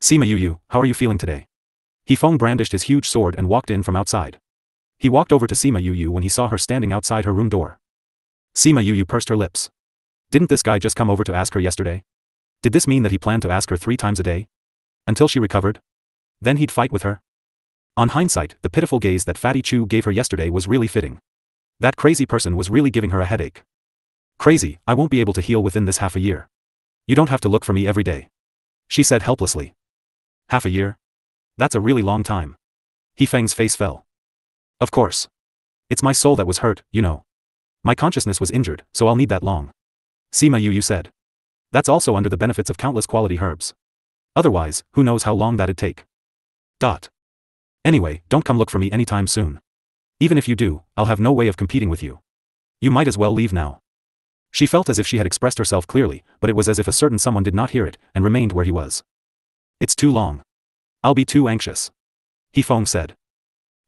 Sima Yu, how are you feeling today? He brandished his huge sword and walked in from outside. He walked over to Sima Yu when he saw her standing outside her room door. Sima Yu pursed her lips. Didn't this guy just come over to ask her yesterday? Did this mean that he planned to ask her 3 times a day? Until she recovered? Then he'd fight with her? On hindsight, the pitiful gaze that Fatty Chu gave her yesterday was really fitting. That crazy person was really giving her a headache. Crazy, I won't be able to heal within this half a year. You don't have to look for me every day. She said helplessly. Half a year? That's a really long time. He Feng's face fell. Of course. It's my soul that was hurt, you know. My consciousness was injured, so I'll need that long. Sima Yu said. That's also under the benefits of countless quality herbs. Otherwise, who knows how long that'd take. Anyway, don't come look for me anytime soon. Even if you do, I'll have no way of competing with you. You might as well leave now. She felt as if she had expressed herself clearly, but it was as if a certain someone did not hear it, and remained where he was. It's too long. I'll be too anxious. He Feng said.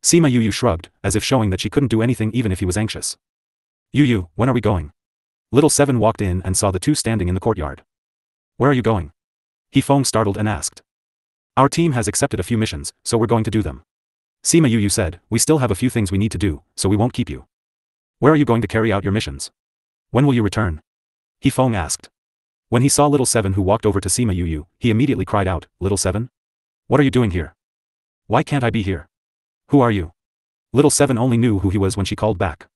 Sima Yu shrugged, as if showing that she couldn't do anything even if he was anxious. Yu, when are we going? Little Seven walked in and saw the two standing in the courtyard. Where are you going? He Feng startled and asked. Our team has accepted a few missions, so we're going to do them. Sima Yu said, we still have a few things we need to do, so we won't keep you. Where are you going to carry out your missions? When will you return? He Feng asked. When he saw Little Seven who walked over to Sima Yu, he immediately cried out, Little Seven? What are you doing here? Why can't I be here? Who are you? Little Seven only knew who he was when she called back.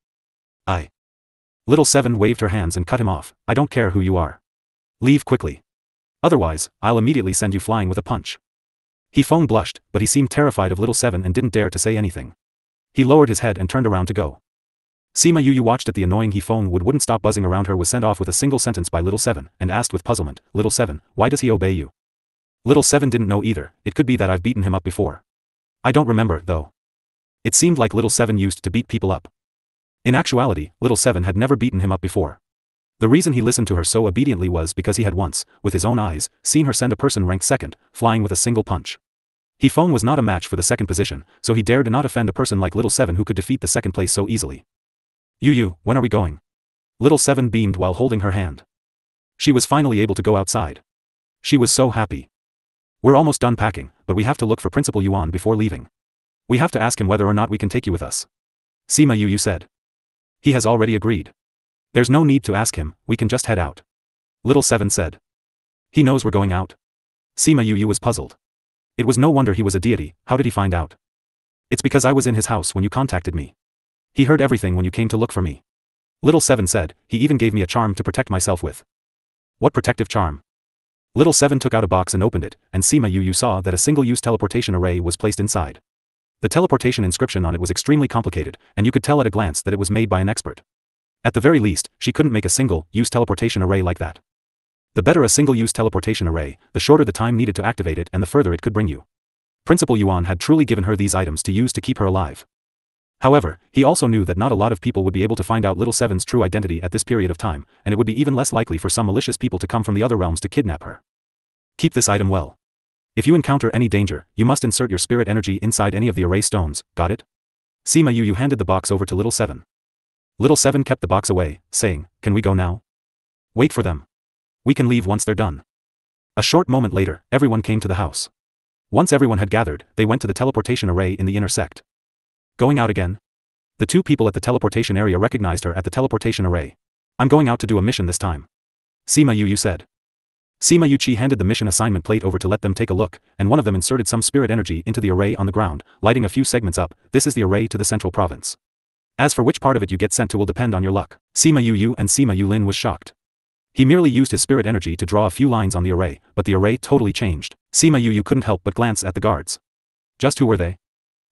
Little Seven waved her hands and cut him off. I don't care who you are. Leave quickly. Otherwise, I'll immediately send you flying with a punch. He Feng blushed, but he seemed terrified of Little Seven and didn't dare to say anything. He lowered his head and turned around to go. Sima Yu watched at the annoying He Feng wouldn't stop buzzing around her was sent off with a single sentence by Little Seven, and asked with puzzlement, Little Seven, why does he obey you? Little Seven didn't know either. It could be that I've beaten him up before. I don't remember, though. It seemed like Little Seven used to beat people up. In actuality, Little Seven had never beaten him up before. The reason he listened to her so obediently was because he had once, with his own eyes, seen her send a person ranked second, flying with a single punch. He Feng was not a match for the second position, so he dared not offend a person like Little Seven who could defeat the second place so easily. Yu, when are we going? Little Seven beamed while holding her hand. She was finally able to go outside. She was so happy. We're almost done packing, but we have to look for Principal Yuan before leaving. We have to ask him whether or not we can take you with us. Sima Yu said. He has already agreed. There's no need to ask him, we can just head out. Little Seven said. He knows we're going out? Sima Yu was puzzled. It was no wonder he was a deity. How did he find out? It's because I was in his house when you contacted me. He heard everything when you came to look for me. Little Seven said, he even gave me a charm to protect myself with. What protective charm? Little Seven took out a box and opened it, and Sima Yu saw that a single-use teleportation array was placed inside. The teleportation inscription on it was extremely complicated, and you could tell at a glance that it was made by an expert. At the very least, she couldn't make a single-use teleportation array like that. The better a single-use teleportation array, the shorter the time needed to activate it and the further it could bring you. Principal Yuan had truly given her these items to use to keep her alive. However, he also knew that not a lot of people would be able to find out Little Seven's true identity at this period of time, and it would be even less likely for some malicious people to come from the other realms to kidnap her. Keep this item well. If you encounter any danger, you must insert your spirit energy inside any of the array stones, got it? Sima Yu handed the box over to Little Seven. Little Seven kept the box away, saying, can we go now? Wait for them. We can leave once they're done. A short moment later, everyone came to the house. Once everyone had gathered, they went to the teleportation array in the inner sect. Going out again? The two people at the teleportation area recognized her at the teleportation array. I'm going out to do a mission this time. Sima Yu said. Sima Yu handed the mission assignment plate over to let them take a look, and one of them inserted some spirit energy into the array on the ground, lighting a few segments up. This is the array to the central province. As for which part of it you get sent to will depend on your luck. Sima Yu and Sima Yulin was shocked. He merely used his spirit energy to draw a few lines on the array, but the array totally changed. Sima Yu couldn't help but glance at the guards. Just who were they?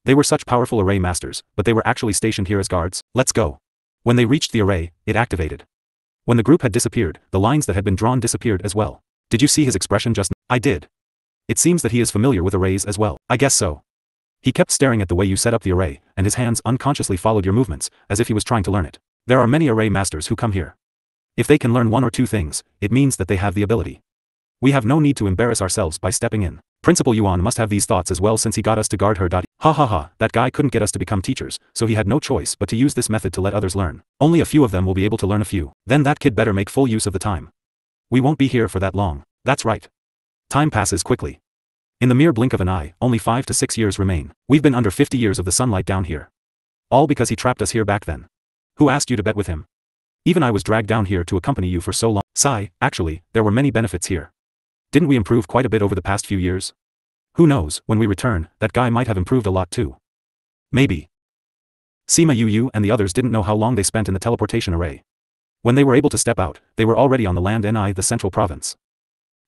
They were such powerful array masters, but they were actually stationed here as guards. Let's go. When they reached the array, it activated. When the group had disappeared, the lines that had been drawn disappeared as well. Did you see his expression just now? I did. It seems that he is familiar with arrays as well. I guess so. He kept staring at the way you set up the array, and his hands unconsciously followed your movements, as if he was trying to learn it. There are many array masters who come here. If they can learn one or two things, it means that they have the ability. We have no need to embarrass ourselves by stepping in. Principal Yuan must have these thoughts as well since he got us to guard her. Ha ha ha, that guy couldn't get us to become teachers, so he had no choice but to use this method to let others learn. Only a few of them will be able to learn a few. Then that kid better make full use of the time. We won't be here for that long. That's right. Time passes quickly. In the mere blink of an eye, only 5 to 6 years remain. We've been under 50 years of the sunlight down here. All because he trapped us here back then. Who asked you to bet with him? Even I was dragged down here to accompany you for so long. Sigh, actually, there were many benefits here. Didn't we improve quite a bit over the past few years? Who knows, when we return, that guy might have improved a lot too. Maybe. Sima Yu and the others didn't know how long they spent in the teleportation array. When they were able to step out, they were already on the land Ni, the central province.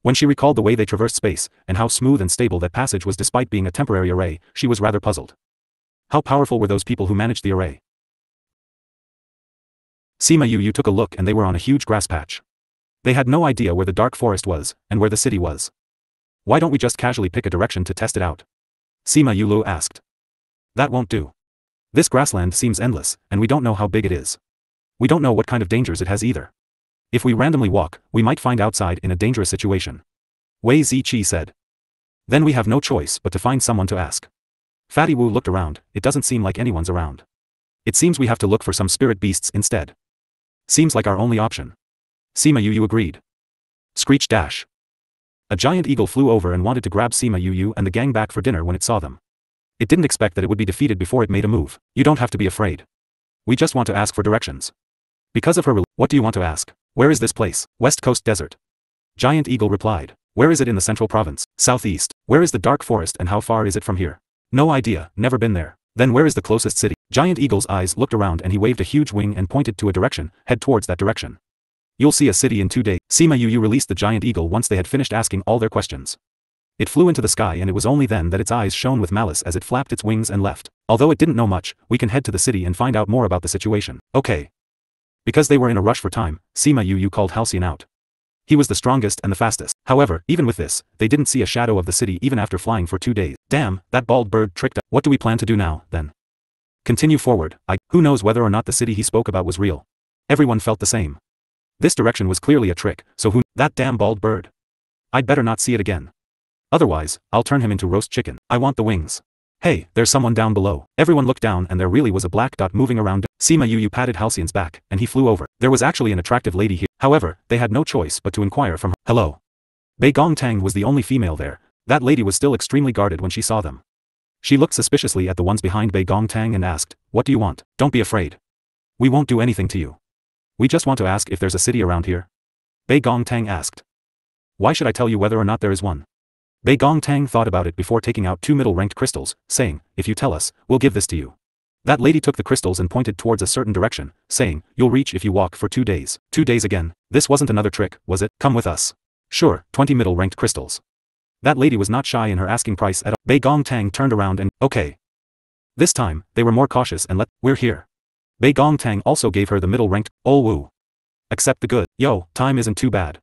When she recalled the way they traversed space, and how smooth and stable that passage was despite being a temporary array, she was rather puzzled. How powerful were those people who managed the array? Sima Yu took a look and they were on a huge grass patch. They had no idea where the dark forest was, and where the city was. Why don't we just casually pick a direction to test it out? Sima Yu asked. That won't do. This grassland seems endless, and we don't know how big it is. We don't know what kind of dangers it has either. If we randomly walk, we might find outside in a dangerous situation. Wei Ziqi said. Then we have no choice but to find someone to ask. Fatty Wu looked around. It doesn't seem like anyone's around. It seems we have to look for some spirit beasts instead. Seems like our only option. Sima Yu agreed. Screech dash. A giant eagle flew over and wanted to grab Sima Yu and the gang back for dinner when it saw them. It didn't expect that it would be defeated before it made a move. You don't have to be afraid. We just want to ask for directions. Because of her what do you want to ask? Where is this place? West Coast Desert. Giant Eagle replied. Where is it in the central province? Southeast. Where is the dark forest and how far is it from here? No idea, never been there. Then where is the closest city? Giant Eagle's eyes looked around and he waved a huge wing and pointed to a direction. Head towards that direction. You'll see a city in 2 days. Sima Yu released the giant eagle once they had finished asking all their questions. It flew into the sky and it was only then that its eyes shone with malice as it flapped its wings and left. Although it didn't know much, we can head to the city and find out more about the situation. Okay. Because they were in a rush for time, Sima Yu called Halcyon out. He was the strongest and the fastest. However, even with this, they didn't see a shadow of the city even after flying for 2 days. Damn, that bald bird tricked us. What do we plan to do now, then? Continue forward. Who knows whether or not the city he spoke about was real. Everyone felt the same. This direction was clearly a trick, so that damn bald bird. I'd better not see it again. Otherwise, I'll turn him into roast chicken. I want the wings. Hey, there's someone down below. Everyone looked down and there really was a black dot moving around. Sima Yu patted Halcyon's back, and he flew over. There was actually an attractive lady here. However, they had no choice but to inquire from her. Hello. Bei Gongtang was the only female there. That lady was still extremely guarded when she saw them. She looked suspiciously at the ones behind Bei Gongtang and asked, what do you want? Don't be afraid. We won't do anything to you. We just want to ask if there's a city around here. Bei Gongtang asked. Why should I tell you whether or not there is one? Bei Gongtang thought about it before taking out 2 middle-ranked crystals, saying, if you tell us, we'll give this to you. That lady took the crystals and pointed towards a certain direction, saying, you'll reach if you walk for 2 days. 2 days again. This wasn't another trick, was it? Come with us. Sure, 20 middle-ranked crystals. That lady was not shy in her asking price at all. Bei Gongtang turned around and, okay. This time, they were more cautious and we're here. Bei Gongtang also gave her the middle-ranked, Wu. Accept the good. Yo, time isn't too bad.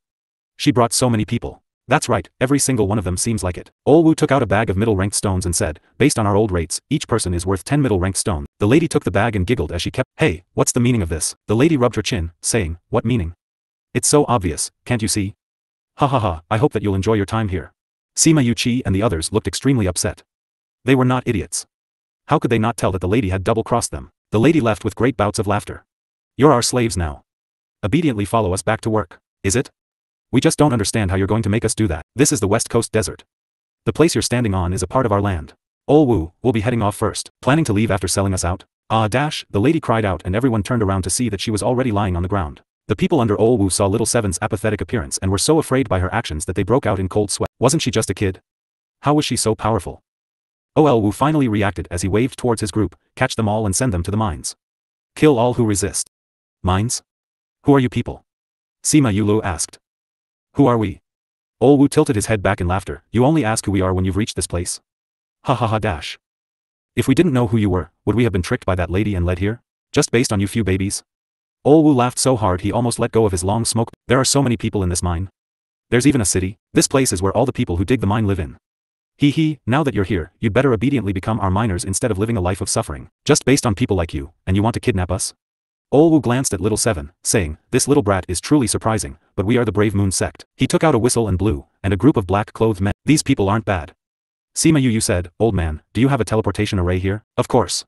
She brought so many people. That's right, every single one of them seems like it. Wu took out a bag of middle-ranked stones and said, based on our old rates, each person is worth 10 middle-ranked stones. The lady took the bag and giggled as she kept, hey, what's the meaning of this? The lady rubbed her chin, saying, what meaning? It's so obvious, can't you see? Ha ha ha, I hope that you'll enjoy your time here. Sima Yu and the others looked extremely upset. They were not idiots. How could they not tell that the lady had double-crossed them? The lady left with great bouts of laughter. You're our slaves now. Obediently follow us back to work. Is it? We just don't understand how you're going to make us do that. This is the West Coast Desert. The place you're standing on is a part of our land. Wu, we'll be heading off first. Planning to leave after selling us out? The lady cried out and everyone turned around to see that she was already lying on the ground. The people under Wu saw Little Seven's apathetic appearance and were so afraid by her actions that they broke out in cold sweat. Wasn't she just a kid? How was she so powerful? Wu finally reacted as he waved towards his group, catch them all and send them to the mines. Kill all who resist. Mines? Who are you people? Sima Yu asked. Who are we? Wu tilted his head back in laughter. You only ask who we are when you've reached this place. Ha ha ha dash. If we didn't know who you were, would we have been tricked by that lady and led here? Just based on you few babies? Wu laughed so hard he almost let go of his long smoke. There are so many people in this mine. There's even a city. This place is where all the people who dig the mine live in. Now that you're here, you'd better obediently become our miners instead of living a life of suffering. Just based on people like you, and you want to kidnap us? Wu glanced at Little Seven, saying, this little brat is truly surprising, but we are the Brave Moon sect. He took out a whistle and blew, and a group of black-clothed men. These people aren't bad. Sima Yu said, old man, do you have a teleportation array here? Of course.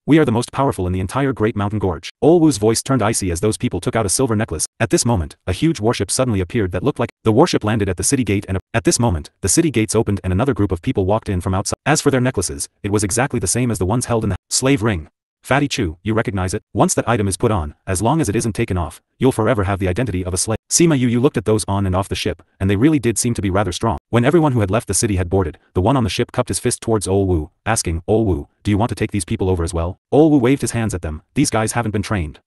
We are the most powerful in the entire Great Mountain Gorge. Ol Wu's voice turned icy as those people took out a silver necklace. At this moment, a huge warship suddenly appeared that looked like the warship landed at the city gate, and at this moment, the city gates opened and another group of people walked in from outside. As for their necklaces, it was exactly the same as the ones held in the slave ring. Fatty Chu, you recognize it? Once that item is put on, as long as it isn't taken off, you'll forever have the identity of a slave. Sima Yu looked at those on and off the ship, and they really did seem to be rather strong. When everyone who had left the city had boarded, the one on the ship cupped his fist towards Ol Wu, asking, Ol Wu, do you want to take these people over as well? Ol Wu waved his hands at them. These guys haven't been trained.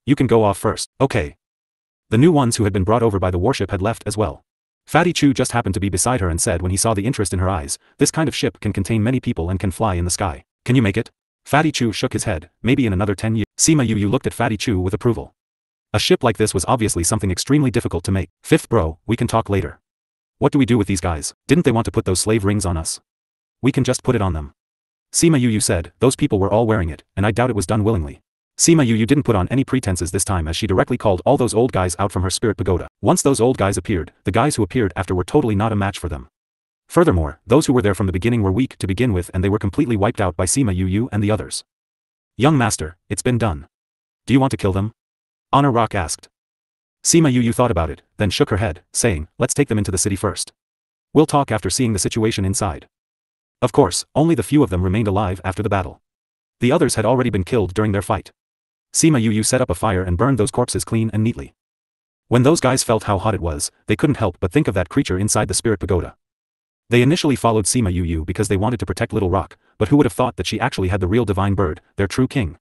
You can go off first. Okay. The new ones who had been brought over by the warship had left as well. Fatty Chu just happened to be beside her and said when he saw the interest in her eyes, this kind of ship can contain many people and can fly in the sky. Can you make it? Fatty Chu shook his head, maybe in another 10 years. Sima Yu looked at Fatty Chu with approval. A ship like this was obviously something extremely difficult to make. Fifth bro, we can talk later. What do we do with these guys? Didn't they want to put those slave rings on us? We can just put it on them. Sima Yu said, those people were all wearing it, and I doubt it was done willingly. Sima Yu didn't put on any pretenses this time as she directly called all those old guys out from her spirit pagoda. Once those old guys appeared, the guys who appeared after were totally not a match for them. Furthermore, those who were there from the beginning were weak to begin with and they were completely wiped out by Sima Yu and the others. Young master, it's been done. Do you want to kill them? Honor Rock asked. Sima Yu thought about it, then shook her head, saying, let's take them into the city first. We'll talk after seeing the situation inside. Of course, only the few of them remained alive after the battle. The others had already been killed during their fight. Sima Yu set up a fire and burned those corpses clean and neatly. When those guys felt how hot it was, they couldn't help but think of that creature inside the spirit pagoda. They initially followed Sima Yu because they wanted to protect Little Rock, but who would have thought that she actually had the real divine bird, their true king.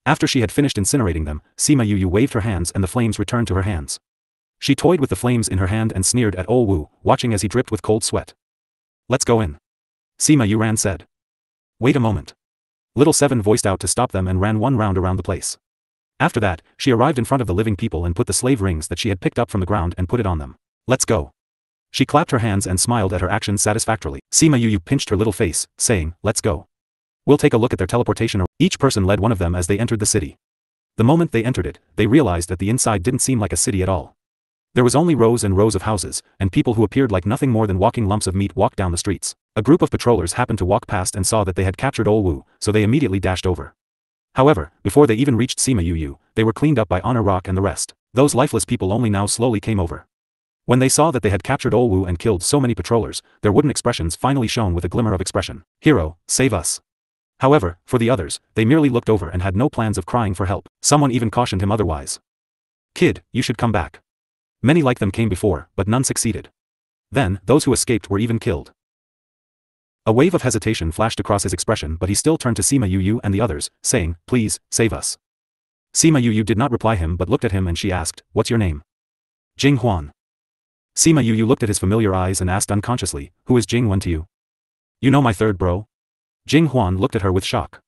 After she had finished incinerating them, Sima Yu waved her hands and the flames returned to her hands. She toyed with the flames in her hand and sneered at Ol Wu, watching as he dripped with cold sweat. Let's go in. Sima Yu said. Wait a moment. Little Seven voiced out to stop them and ran one round around the place. After that, she arrived in front of the living people and put the slave rings that she had picked up from the ground and put it on them. Let's go. She clapped her hands and smiled at her actions satisfactorily. Sima Yu pinched her little face, saying, let's go. We'll take a look at their teleportation. Each person led one of them as they entered the city. The moment they entered it, they realized that the inside didn't seem like a city at all. There was only rows and rows of houses, and people who appeared like nothing more than walking lumps of meat walked down the streets. A group of patrollers happened to walk past and saw that they had captured Ol Wu, so they immediately dashed over. However, before they even reached Sima Yu, they were cleaned up by Honor Rock and the rest. Those lifeless people only now slowly came over. When they saw that they had captured Ol Wu and killed so many patrollers, their wooden expressions finally shone with a glimmer of expression. Hero, save us. However, for the others, they merely looked over and had no plans of crying for help. Someone even cautioned him otherwise. Kid, you should come back. Many like them came before, but none succeeded. Then, those who escaped were even killed. A wave of hesitation flashed across his expression but he still turned to Sima Yu and the others, saying, please, save us. Sima Yu did not reply him but looked at him and she asked, what's your name? Jing Huan. Sima Yu looked at his familiar eyes and asked unconsciously, who is Jing Wen to you? You know my third bro? Jing Huan looked at her with shock.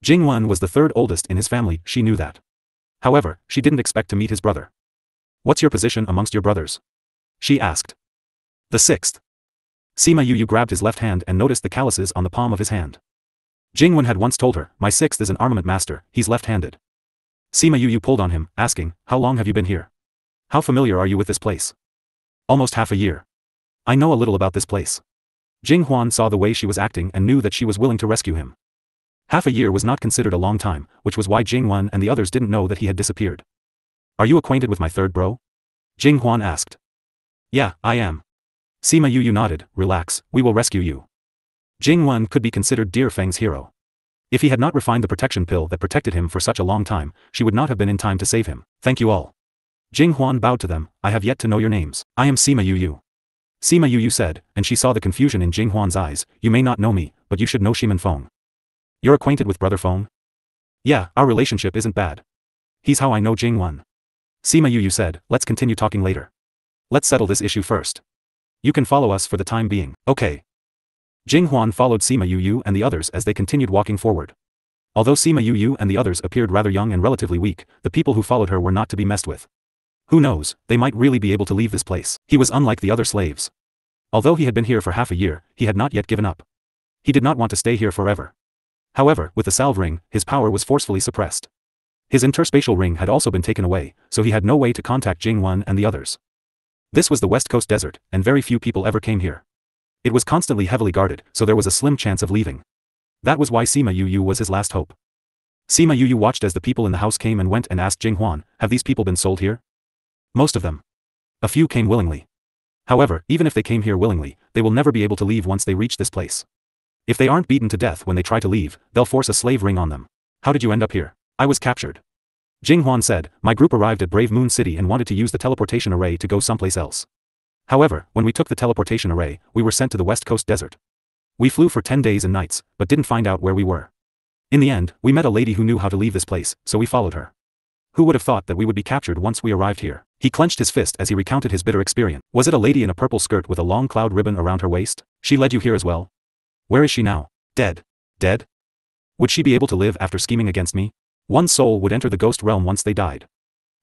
Jing Wen was the third oldest in his family, she knew that. However, she didn't expect to meet his brother. What's your position amongst your brothers? She asked. The sixth. Sima Yu grabbed his left hand and noticed the calluses on the palm of his hand. Jing Wen had once told her, my sixth is an armament master, he's left-handed. Sima Yu pulled on him, asking, how long have you been here? How familiar are you with this place? Almost half a year. I know a little about this place. Jing Huan saw the way she was acting and knew that she was willing to rescue him. Half a year was not considered a long time, which was why Jing Wen and the others didn't know that he had disappeared. Are you acquainted with my third bro? Jing Huan asked. Yeah, I am. Sima Yu nodded, relax, we will rescue you. Jing Wen could be considered Deer Feng's hero. If he had not refined the protection pill that protected him for such a long time, she would not have been in time to save him. Thank you all. Jing Huan bowed to them, I have yet to know your names. I am Sima Yu. Sima Yu said, and she saw the confusion in Jing Huan's eyes, you may not know me, but you should know Shiman Feng. You're acquainted with Brother Feng? Yeah, our relationship isn't bad. He's how I know Jing Wen. Sima Yu said, let's continue talking later. Let's settle this issue first. You can follow us for the time being. Okay. Jing Huan followed Sima Yu and the others as they continued walking forward. Although Sima Yu and the others appeared rather young and relatively weak, the people who followed her were not to be messed with. Who knows, they might really be able to leave this place. He was unlike the other slaves. Although he had been here for half a year, he had not yet given up. He did not want to stay here forever. However, with the salve ring, his power was forcefully suppressed. His interspatial ring had also been taken away, so he had no way to contact Jing Wen and the others. This was the West Coast Desert, and very few people ever came here. It was constantly heavily guarded, so there was a slim chance of leaving. That was why Sima Yu was his last hope. Sima Yu watched as the people in the house came and went and asked Jing Huan, have these people been sold here? Most of them. A few came willingly. However, even if they came here willingly, they will never be able to leave once they reach this place. If they aren't beaten to death when they try to leave, they'll force a slave ring on them. How did you end up here? I was captured. Jing Huan said, my group arrived at Brave Moon City and wanted to use the teleportation array to go someplace else. However, when we took the teleportation array, we were sent to the West Coast Desert. We flew for 10 days and nights, but didn't find out where we were. In the end, we met a lady who knew how to leave this place, so we followed her. Who would have thought that we would be captured once we arrived here? He clenched his fist as he recounted his bitter experience. Was it a lady in a purple skirt with a long cloud ribbon around her waist? She led you here as well? Where is she now? Dead. Dead? Would she be able to live after scheming against me? One soul would enter the ghost realm once they died.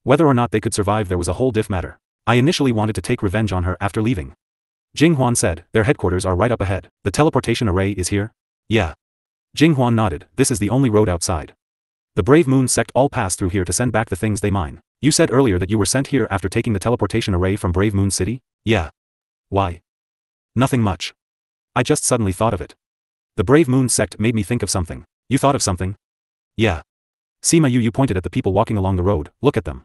Whether or not they could survive there was a whole diff matter. I initially wanted to take revenge on her after leaving. Jing Huan said, their headquarters are right up ahead. The teleportation array is here? Yeah. Jing Huan nodded, this is the only road outside. The Brave Moon sect all pass through here to send back the things they mine. You said earlier that you were sent here after taking the teleportation array from Brave Moon City? Yeah. Why? Nothing much. I just suddenly thought of it. The Brave Moon sect made me think of something. You thought of something? Yeah. Sima Yu pointed at the people walking along the road, look at them.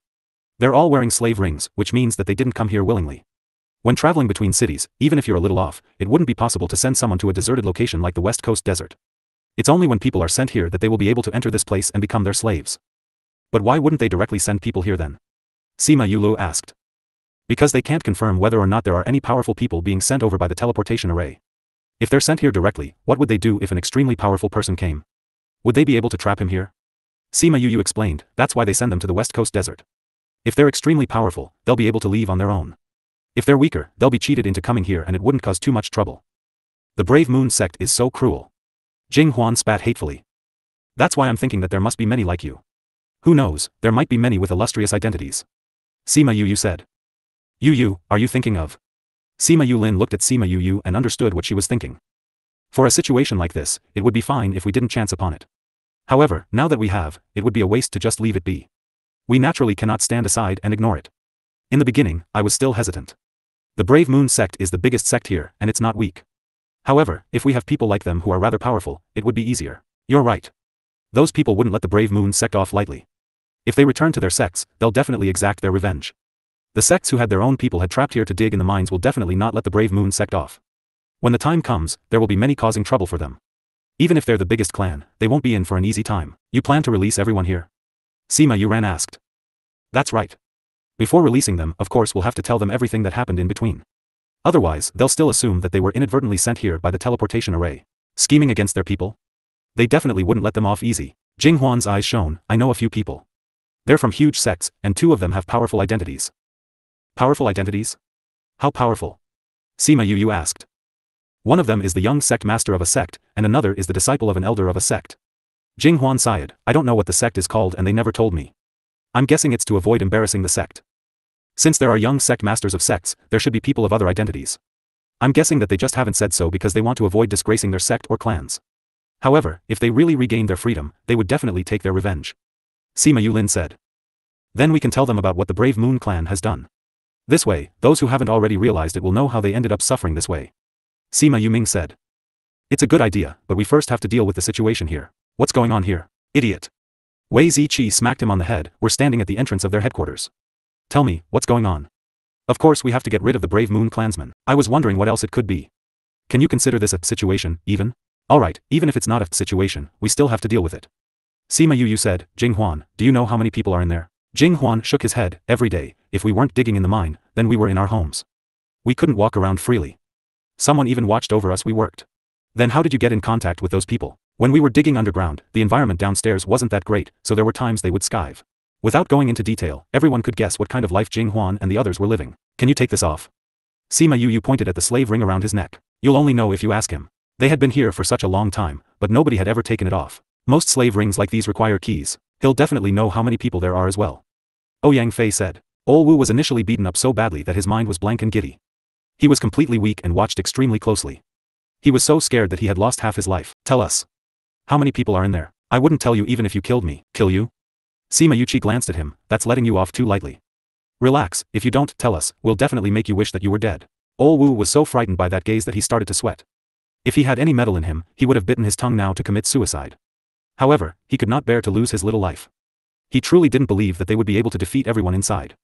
They're all wearing slave rings, which means that they didn't come here willingly. When traveling between cities, even if you're a little off, it wouldn't be possible to send someone to a deserted location like the West Coast Desert. It's only when people are sent here that they will be able to enter this place and become their slaves. But why wouldn't they directly send people here then? Sima Yu asked. Because they can't confirm whether or not there are any powerful people being sent over by the teleportation array. If they're sent here directly, what would they do if an extremely powerful person came? Would they be able to trap him here? Sima Yu explained, that's why they send them to the West Coast Desert. If they're extremely powerful, they'll be able to leave on their own. If they're weaker, they'll be cheated into coming here and it wouldn't cause too much trouble. The Brave Moon sect is so cruel. Jing Huan spat hatefully. That's why I'm thinking that there must be many like you. Who knows, there might be many with illustrious identities. Sima Yu said. Yu, are you thinking of? Sima Yulin looked at Sima Yu and understood what she was thinking. For a situation like this, it would be fine if we didn't chance upon it. However, now that we have, it would be a waste to just leave it be. We naturally cannot stand aside and ignore it. In the beginning, I was still hesitant. The Brave Moon sect is the biggest sect here, and it's not weak. However, if we have people like them who are rather powerful, it would be easier. You're right. Those people wouldn't let the Brave Moon sect off lightly. If they return to their sects, they'll definitely exact their revenge. The sects who had their own people had trapped here to dig in the mines will definitely not let the Brave Moon sect off. When the time comes, there will be many causing trouble for them. Even if they're the biggest clan, they won't be in for an easy time. You plan to release everyone here? Sima Yuran asked. That's right. Before releasing them, of course we'll have to tell them everything that happened in between. Otherwise, they'll still assume that they were inadvertently sent here by the teleportation array. Scheming against their people? They definitely wouldn't let them off easy. Jing Huan's eyes shone, I know a few people. They're from huge sects, and 2 of them have powerful identities. Powerful identities? How powerful? Sima Yu asked. One of them is the young sect master of a sect, and another is the disciple of an elder of a sect. Jing Huan sighed, I don't know what the sect is called and they never told me. I'm guessing it's to avoid embarrassing the sect. Since there are young sect masters of sects, there should be people of other identities. I'm guessing that they just haven't said so because they want to avoid disgracing their sect or clans. However, if they really regained their freedom, they would definitely take their revenge. Sima Yulin said. Then we can tell them about what the Brave Moon clan has done. This way, those who haven't already realized it will know how they ended up suffering this way. Sima Yuming said. It's a good idea, but we first have to deal with the situation here. What's going on here? Idiot. Wei Ziqi smacked him on the head, we're standing at the entrance of their headquarters. Tell me, what's going on? Of course we have to get rid of the Brave Moon clansmen. I was wondering what else it could be. Can you consider this a situation, even? Alright, even if it's not a situation, we still have to deal with it. Sima Yu said, Jing Huan, do you know how many people are in there? Jing Huan shook his head, every day, if we weren't digging in the mine, then we were in our homes. We couldn't walk around freely. Someone even watched over us we worked. Then how did you get in contact with those people? When we were digging underground, the environment downstairs wasn't that great, so there were times they would skive. Without going into detail, everyone could guess what kind of life Jing Huan and the others were living. Can you take this off? Sima Yu pointed at the slave ring around his neck. You'll only know if you ask him. They had been here for such a long time, but nobody had ever taken it off. Most slave rings like these require keys. He'll definitely know how many people there are as well. Ouyang Fei said. Ol Wu was initially beaten up so badly that his mind was blank and giddy. He was completely weak and watched extremely closely. He was so scared that he had lost half his life. Tell us. How many people are in there? I wouldn't tell you even if you killed me. Kill you? Sima Yuchi glanced at him, that's letting you off too lightly. Relax, if you don't tell us, we'll definitely make you wish that you were dead. Ol Wu was so frightened by that gaze that he started to sweat. If he had any metal in him, he would have bitten his tongue now to commit suicide. However, he could not bear to lose his little life. He truly didn't believe that they would be able to defeat everyone inside.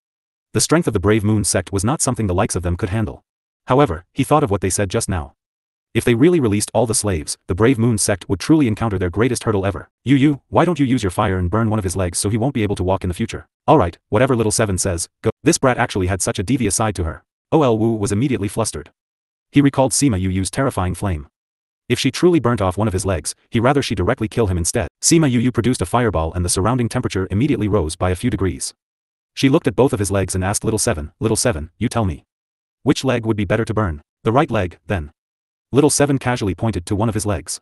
The strength of the Brave Moon sect was not something the likes of them could handle. However, he thought of what they said just now. If they really released all the slaves, the Brave Moon sect would truly encounter their greatest hurdle ever. Why don't you use your fire and burn one of his legs so he won't be able to walk in the future? Alright, whatever little Seven says, go. This brat actually had such a devious side to her. Wu was immediately flustered. He recalled Sima Yu's terrifying flame. If she truly burnt off one of his legs, he rather she directly kill him instead. Sima Yu produced a fireball and the surrounding temperature immediately rose by a few degrees. She looked at both of his legs and asked Little Seven, you tell me. Which leg would be better to burn? The right leg, then. Little Seven casually pointed to one of his legs.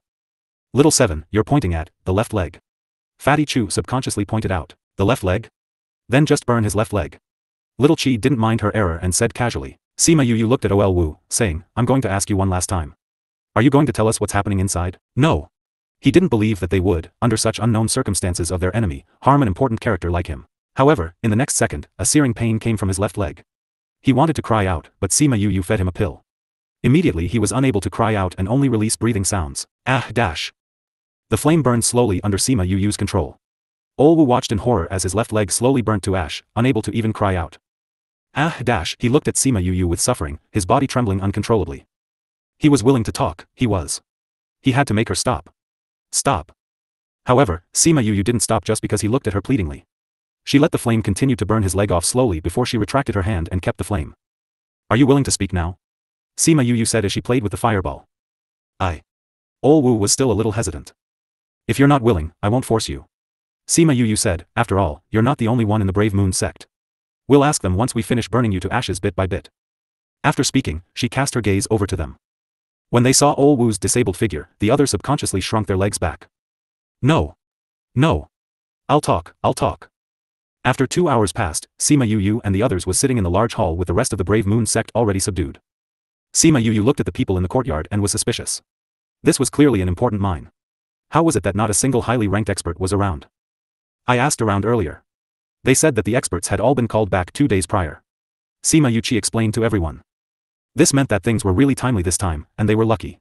Little Seven, you're pointing at the left leg. Fatty Chu subconsciously pointed out, the left leg? Then just burn his left leg. Little Chi didn't mind her error and said casually. Sima Yu looked at Wu, saying, I'm going to ask you one last time. Are you going to tell us what's happening inside? No. He didn't believe that they would, under such unknown circumstances of their enemy, harm an important character like him. However, in the next second, a searing pain came from his left leg. He wanted to cry out, but Sima Yu fed him a pill. Immediately he was unable to cry out and only release breathing sounds. The flame burned slowly under Sima Yu's control. Wu watched in horror as his left leg slowly burnt to ash, unable to even cry out. He looked at Sima Yu with suffering, his body trembling uncontrollably. He was willing to talk, he had to make her stop. Stop. However, Sima Yu didn't stop just because he looked at her pleadingly. She let the flame continue to burn his leg off slowly before she retracted her hand and kept the flame. Are you willing to speak now? Sima Yu said as she played with the fireball. Wu was still a little hesitant. If you're not willing, I won't force you. Sima Yu said, after all, you're not the only one in the Brave Moon sect. We'll ask them once we finish burning you to ashes bit by bit. After speaking, she cast her gaze over to them. When they saw Wu's disabled figure, the others subconsciously shrunk their legs back. No. I'll talk. After 2 hours passed, Sima Yu and the others was sitting in the large hall with the rest of the Brave Moon sect already subdued. Sima Yu looked at the people in the courtyard and was suspicious. This was clearly an important mine. How was it that not a single highly ranked expert was around? I asked around earlier. They said that the experts had all been called back 2 days prior. Sima Yu explained to everyone. This meant that things were really timely this time, and they were lucky.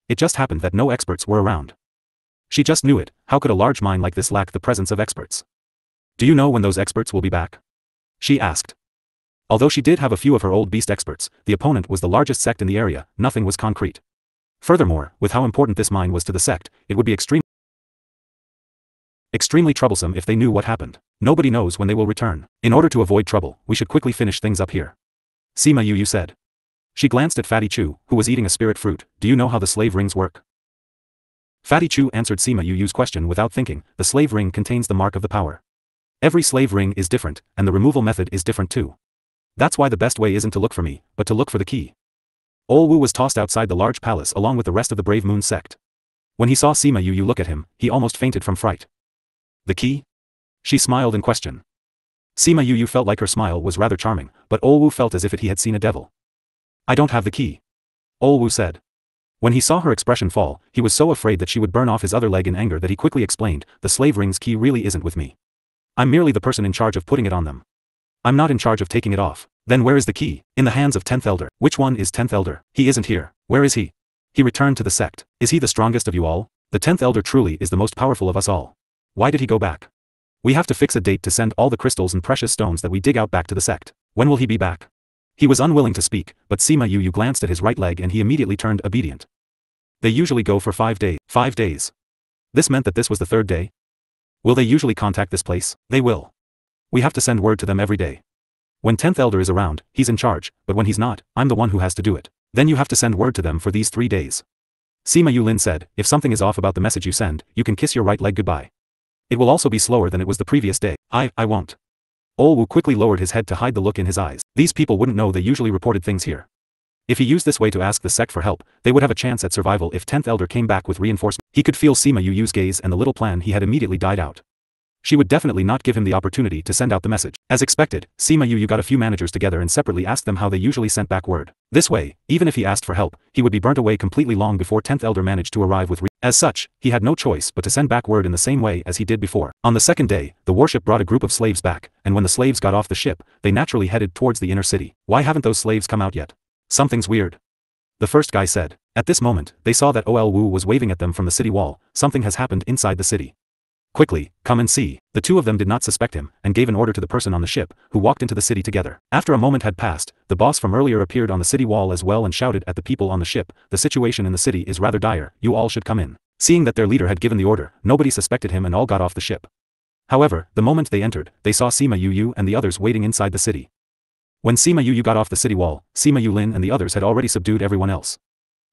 It just happened that no experts were around. She just knew it. How could a large mine like this lack the presence of experts? Do you know when those experts will be back? She asked. Although she did have a few of her old beast experts, the opponent was the largest sect in the area, nothing was concrete. Furthermore, with how important this mine was to the sect, it would be extremely troublesome if they knew what happened. Nobody knows when they will return. In order to avoid trouble, we should quickly finish things up here. Sima Yu said. She glanced at Fatty Chu, who was eating a spirit fruit. Do you know how the slave rings work? Fatty Chu answered Sima Yu's question without thinking. The slave ring contains the mark of the power. Every slave ring is different, and the removal method is different too. That's why the best way isn't to look for me, but to look for the key. Wu was tossed outside the large palace along with the rest of the Brave Moon sect. When he saw Sima Yu look at him, he almost fainted from fright. The key? She smiled in question. Sima Yu felt like her smile was rather charming, but Wu felt as if he had seen a devil. I don't have the key. Wu said. When he saw her expression fall, he was so afraid that she would burn off his other leg in anger that he quickly explained, the slave ring's key really isn't with me. I'm merely the person in charge of putting it on them. I'm not in charge of taking it off. Then where is the key? In the hands of 10th Elder. Which one is 10th Elder? He isn't here. Where is he? He returned to the sect. Is he the strongest of you all? The 10th Elder truly is the most powerful of us all. Why did he go back? We have to fix a date to send all the crystals and precious stones that we dig out back to the sect. When will he be back? He was unwilling to speak, but Sima Yu glanced at his right leg and he immediately turned obedient. They usually go for 5 days. 5 days. This meant that this was the 3rd day? Will they usually contact this place? They will. We have to send word to them every day. When 10th Elder is around, he's in charge, but when he's not, I'm the one who has to do it. Then you have to send word to them for these 3 days. Sima Yu said, if something is off about the message you send, you can kiss your right leg goodbye. It will also be slower than it was the previous day. I won't. Wu quickly lowered his head to hide the look in his eyes. These people wouldn't know they usually reported things here. If he used this way to ask the sect for help, they would have a chance at survival if 10th Elder came back with reinforcement. He could feel Sima Yu's gaze and the little plan he had immediately died out. She would definitely not give him the opportunity to send out the message. As expected, Sima Yu got a few managers together and separately asked them how they usually sent back word. This way, even if he asked for help, he would be burnt away completely long before 10th Elder managed to arrive with As such, he had no choice but to send back word in the same way as he did before. On the 2nd day, the warship brought a group of slaves back, and when the slaves got off the ship, they naturally headed towards the inner city. Why haven't those slaves come out yet? Something's weird. The first guy said. At this moment, they saw that Wu was waving at them from the city wall. Something has happened inside the city. Quickly, come and see. The two of them did not suspect him, and gave an order to the person on the ship, who walked into the city together. After a moment had passed, the boss from earlier appeared on the city wall as well and shouted at the people on the ship, the situation in the city is rather dire, you all should come in. Seeing that their leader had given the order, nobody suspected him and all got off the ship. However, the moment they entered, they saw Sima Yu and the others waiting inside the city. When Sima Yu got off the city wall, Sima Yulin and the others had already subdued everyone else.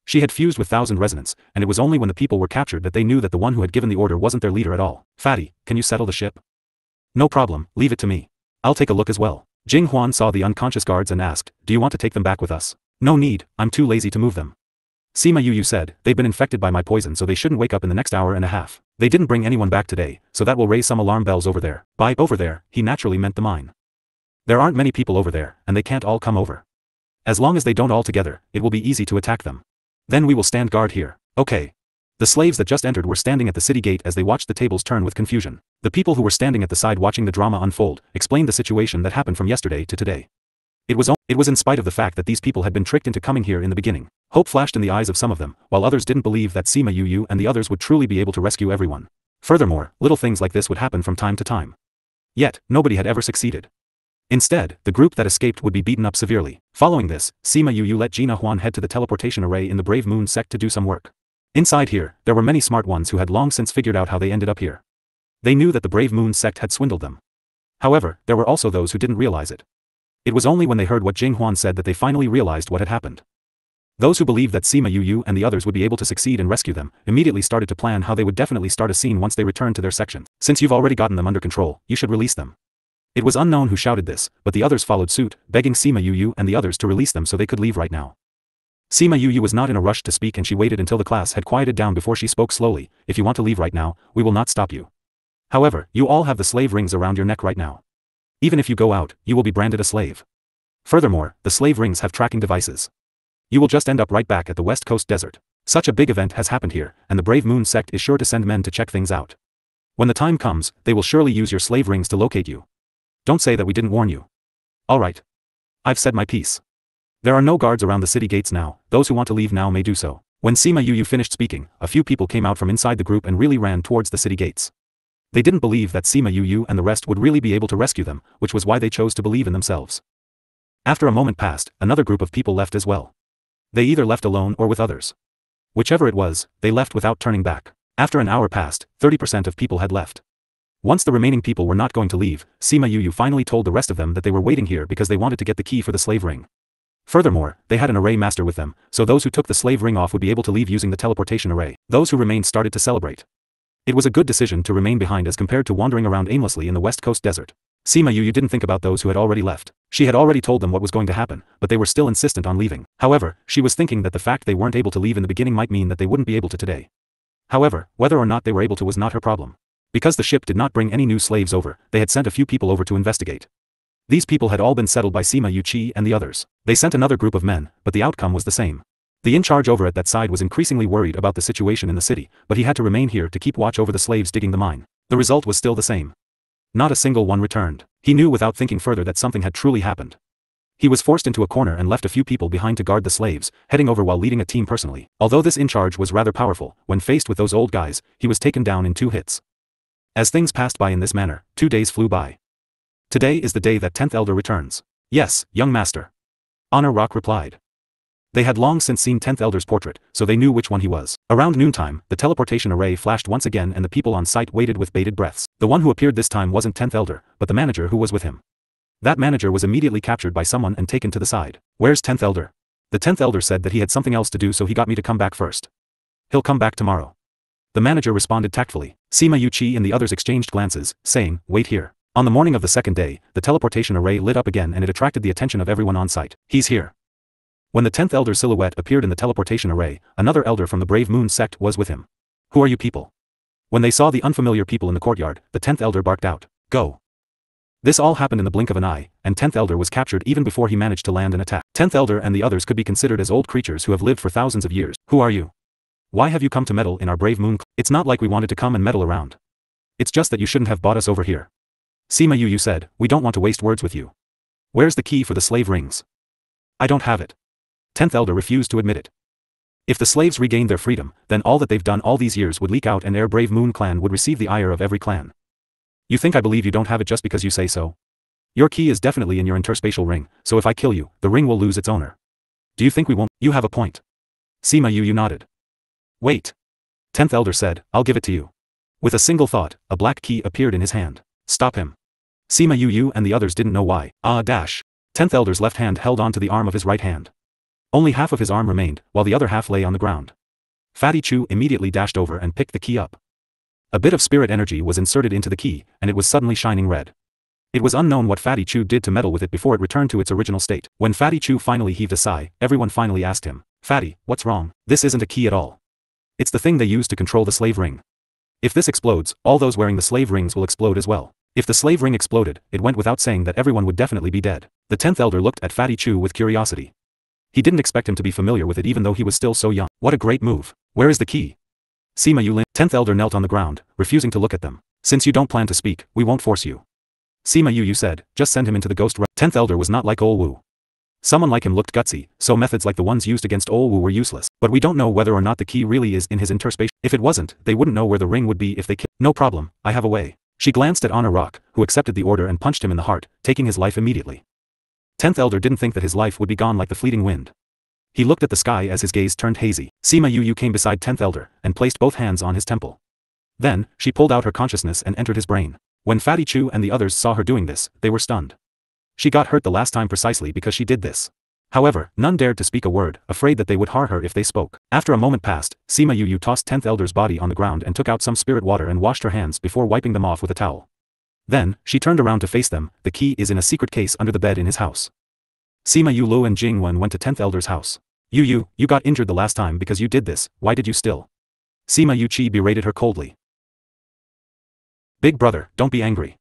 She had fused with thousand resonance, and it was only when the people were captured that they knew that the one who had given the order wasn't their leader at all. Fatty, can you settle the ship? No problem, leave it to me. I'll take a look as well. Jing Huan saw the unconscious guards and asked, do you want to take them back with us? No need, I'm too lazy to move them. Sima Yu said, they've been infected by my poison so they shouldn't wake up in the next hour and a half. They didn't bring anyone back today, so that will raise some alarm bells over there. By over there, he naturally meant the mine. There aren't many people over there, and they can't all come over. As long as they don't all together, it will be easy to attack them. Then we will stand guard here. Okay. The slaves that just entered were standing at the city gate as they watched the tables turn with confusion. The people who were standing at the side watching the drama unfold, explained the situation that happened from yesterday to today. It was in spite of the fact that these people had been tricked into coming here in the beginning. Hope flashed in the eyes of some of them, while others didn't believe that Sima Yu and the others would truly be able to rescue everyone. Furthermore, little things like this would happen from time to time. Yet, nobody had ever succeeded. Instead, the group that escaped would be beaten up severely. Following this, Sima Yu let Jina Huan head to the teleportation array in the Brave Moon sect to do some work. Inside here, there were many smart ones who had long since figured out how they ended up here. They knew that the Brave Moon sect had swindled them. However, there were also those who didn't realize it. It was only when they heard what Jing Huan said that they finally realized what had happened. Those who believed that Sima Yu and the others would be able to succeed and rescue them, immediately started to plan how they would definitely start a scene once they returned to their section. Since you've already gotten them under control, you should release them. It was unknown who shouted this, but the others followed suit, begging Sima Yu and the others to release them so they could leave right now. Sima Yu was not in a rush to speak and she waited until the class had quieted down before she spoke slowly, if you want to leave right now, we will not stop you. However, you all have the slave rings around your neck right now. Even if you go out, you will be branded a slave. Furthermore, the slave rings have tracking devices. You will just end up right back at the West Coast desert. Such a big event has happened here, and the Brave Moon sect is sure to send men to check things out. When the time comes, they will surely use your slave rings to locate you. Don't say that we didn't warn you. Alright. I've said my piece. There are no guards around the city gates now, those who want to leave now may do so. When Sima Yu finished speaking, a few people came out from inside the group and really ran towards the city gates. They didn't believe that Sima Yu and the rest would really be able to rescue them, which was why they chose to believe in themselves. After a moment passed, another group of people left as well. They either left alone or with others. Whichever it was, they left without turning back. After an hour passed, 30% of people had left. Once the remaining people were not going to leave, Sima Yu finally told the rest of them that they were waiting here because they wanted to get the key for the slave ring. Furthermore, they had an array master with them, so those who took the slave ring off would be able to leave using the teleportation array. Those who remained started to celebrate. It was a good decision to remain behind as compared to wandering around aimlessly in the West Coast desert. Sima Yu didn't think about those who had already left. She had already told them what was going to happen, but they were still insistent on leaving. However, she was thinking that the fact they weren't able to leave in the beginning might mean that they wouldn't be able to today. However, whether or not they were able to was not her problem. Because the ship did not bring any new slaves over, they had sent a few people over to investigate. These people had all been settled by Sima Yu and the others. They sent another group of men, but the outcome was the same. The in-charge over at that side was increasingly worried about the situation in the city, but he had to remain here to keep watch over the slaves digging the mine. The result was still the same. Not a single one returned. He knew without thinking further that something had truly happened. He was forced into a corner and left a few people behind to guard the slaves, heading over while leading a team personally. Although this in-charge was rather powerful, when faced with those old guys, he was taken down in 2 hits. As things passed by in this manner, 2 days flew by. Today is the day that 10th Elder returns. Yes, young master. Honor Rock replied. They had long since seen 10th Elder's portrait, so they knew which one he was. Around noontime, the teleportation array flashed once again and the people on site waited with bated breaths. The one who appeared this time wasn't 10th Elder, but the manager who was with him. That manager was immediately captured by someone and taken to the side. Where's 10th Elder? The 10th Elder said that he had something else to do so he got me to come back first. He'll come back tomorrow. The manager responded tactfully. Sima Yu and the others exchanged glances, saying, wait here. On the morning of the second day, the teleportation array lit up again and it attracted the attention of everyone on site. He's here. When the 10th Elder's silhouette appeared in the teleportation array, another elder from the Brave Moon sect was with him. Who are you people? When they saw the unfamiliar people in the courtyard, the 10th Elder barked out, go. This all happened in the blink of an eye, and 10th Elder was captured even before he managed to land an attack. 10th Elder and the others could be considered as old creatures who have lived for thousands of years. Who are you? Why have you come to meddle in our Brave Moon? It's not like we wanted to come and meddle around. It's just that you shouldn't have bought us over here. Sima Yu said, we don't want to waste words with you. Where's the key for the slave rings? I don't have it. 10th Elder refused to admit it. If the slaves regained their freedom, then all that they've done all these years would leak out and our brave Moon clan would receive the ire of every clan. You think I believe you don't have it just because you say so? Your key is definitely in your interspatial ring, so if I kill you, the ring will lose its owner. Do you think we won't? You have a point. Sima Yu nodded. Wait. 10th Elder said, I'll give it to you. With a single thought, a black key appeared in his hand. Stop him. Sima Yu and the others didn't know why. 10th Elder's left hand held onto the arm of his right hand. Only half of his arm remained, while the other half lay on the ground. Fatty Chu immediately dashed over and picked the key up. A bit of spirit energy was inserted into the key, and it was suddenly shining red. It was unknown what Fatty Chu did to meddle with it before it returned to its original state. When Fatty Chu finally heaved a sigh, everyone finally asked him, Fatty, what's wrong? This isn't a key at all. It's the thing they use to control the slave ring. If this explodes, all those wearing the slave rings will explode as well. If the slave ring exploded, it went without saying that everyone would definitely be dead. The 10th Elder looked at Fatty Chu with curiosity. He didn't expect him to be familiar with it even though he was still so young. What a great move. Where is the key? Sima Yulin. 10th Elder knelt on the ground, refusing to look at them. Since you don't plan to speak, we won't force you. Sima Yu said, just send him into the ghost realm. 10th Elder was not like Ol Wu. Someone like him looked gutsy, so methods like the ones used against Ol Wu were useless. But we don't know whether or not the key really is in his interspatial. If it wasn't, they wouldn't know where the ring would be if they killed. No problem, I have a way. She glanced at Honor Rock, who accepted the order and punched him in the heart, taking his life immediately. 10th Elder didn't think that his life would be gone like the fleeting wind. He looked at the sky as his gaze turned hazy. Sima Yu came beside 10th Elder, and placed both hands on his temple. Then, she pulled out her consciousness and entered his brain. When Fatty Chu and the others saw her doing this, they were stunned. She got hurt the last time precisely because she did this. However, none dared to speak a word, afraid that they would harm her if they spoke. After a moment passed, Sima Yu tossed 10th Elder's body on the ground and took out some spirit water and washed her hands before wiping them off with a towel. Then, she turned around to face them. The key is in a secret case under the bed in his house. Sima Yu Lu and Jing Wen went to 10th Elder's house. You got injured the last time because you did this, why did you still? Sima Yu Chi berated her coldly. Big brother, don't be angry.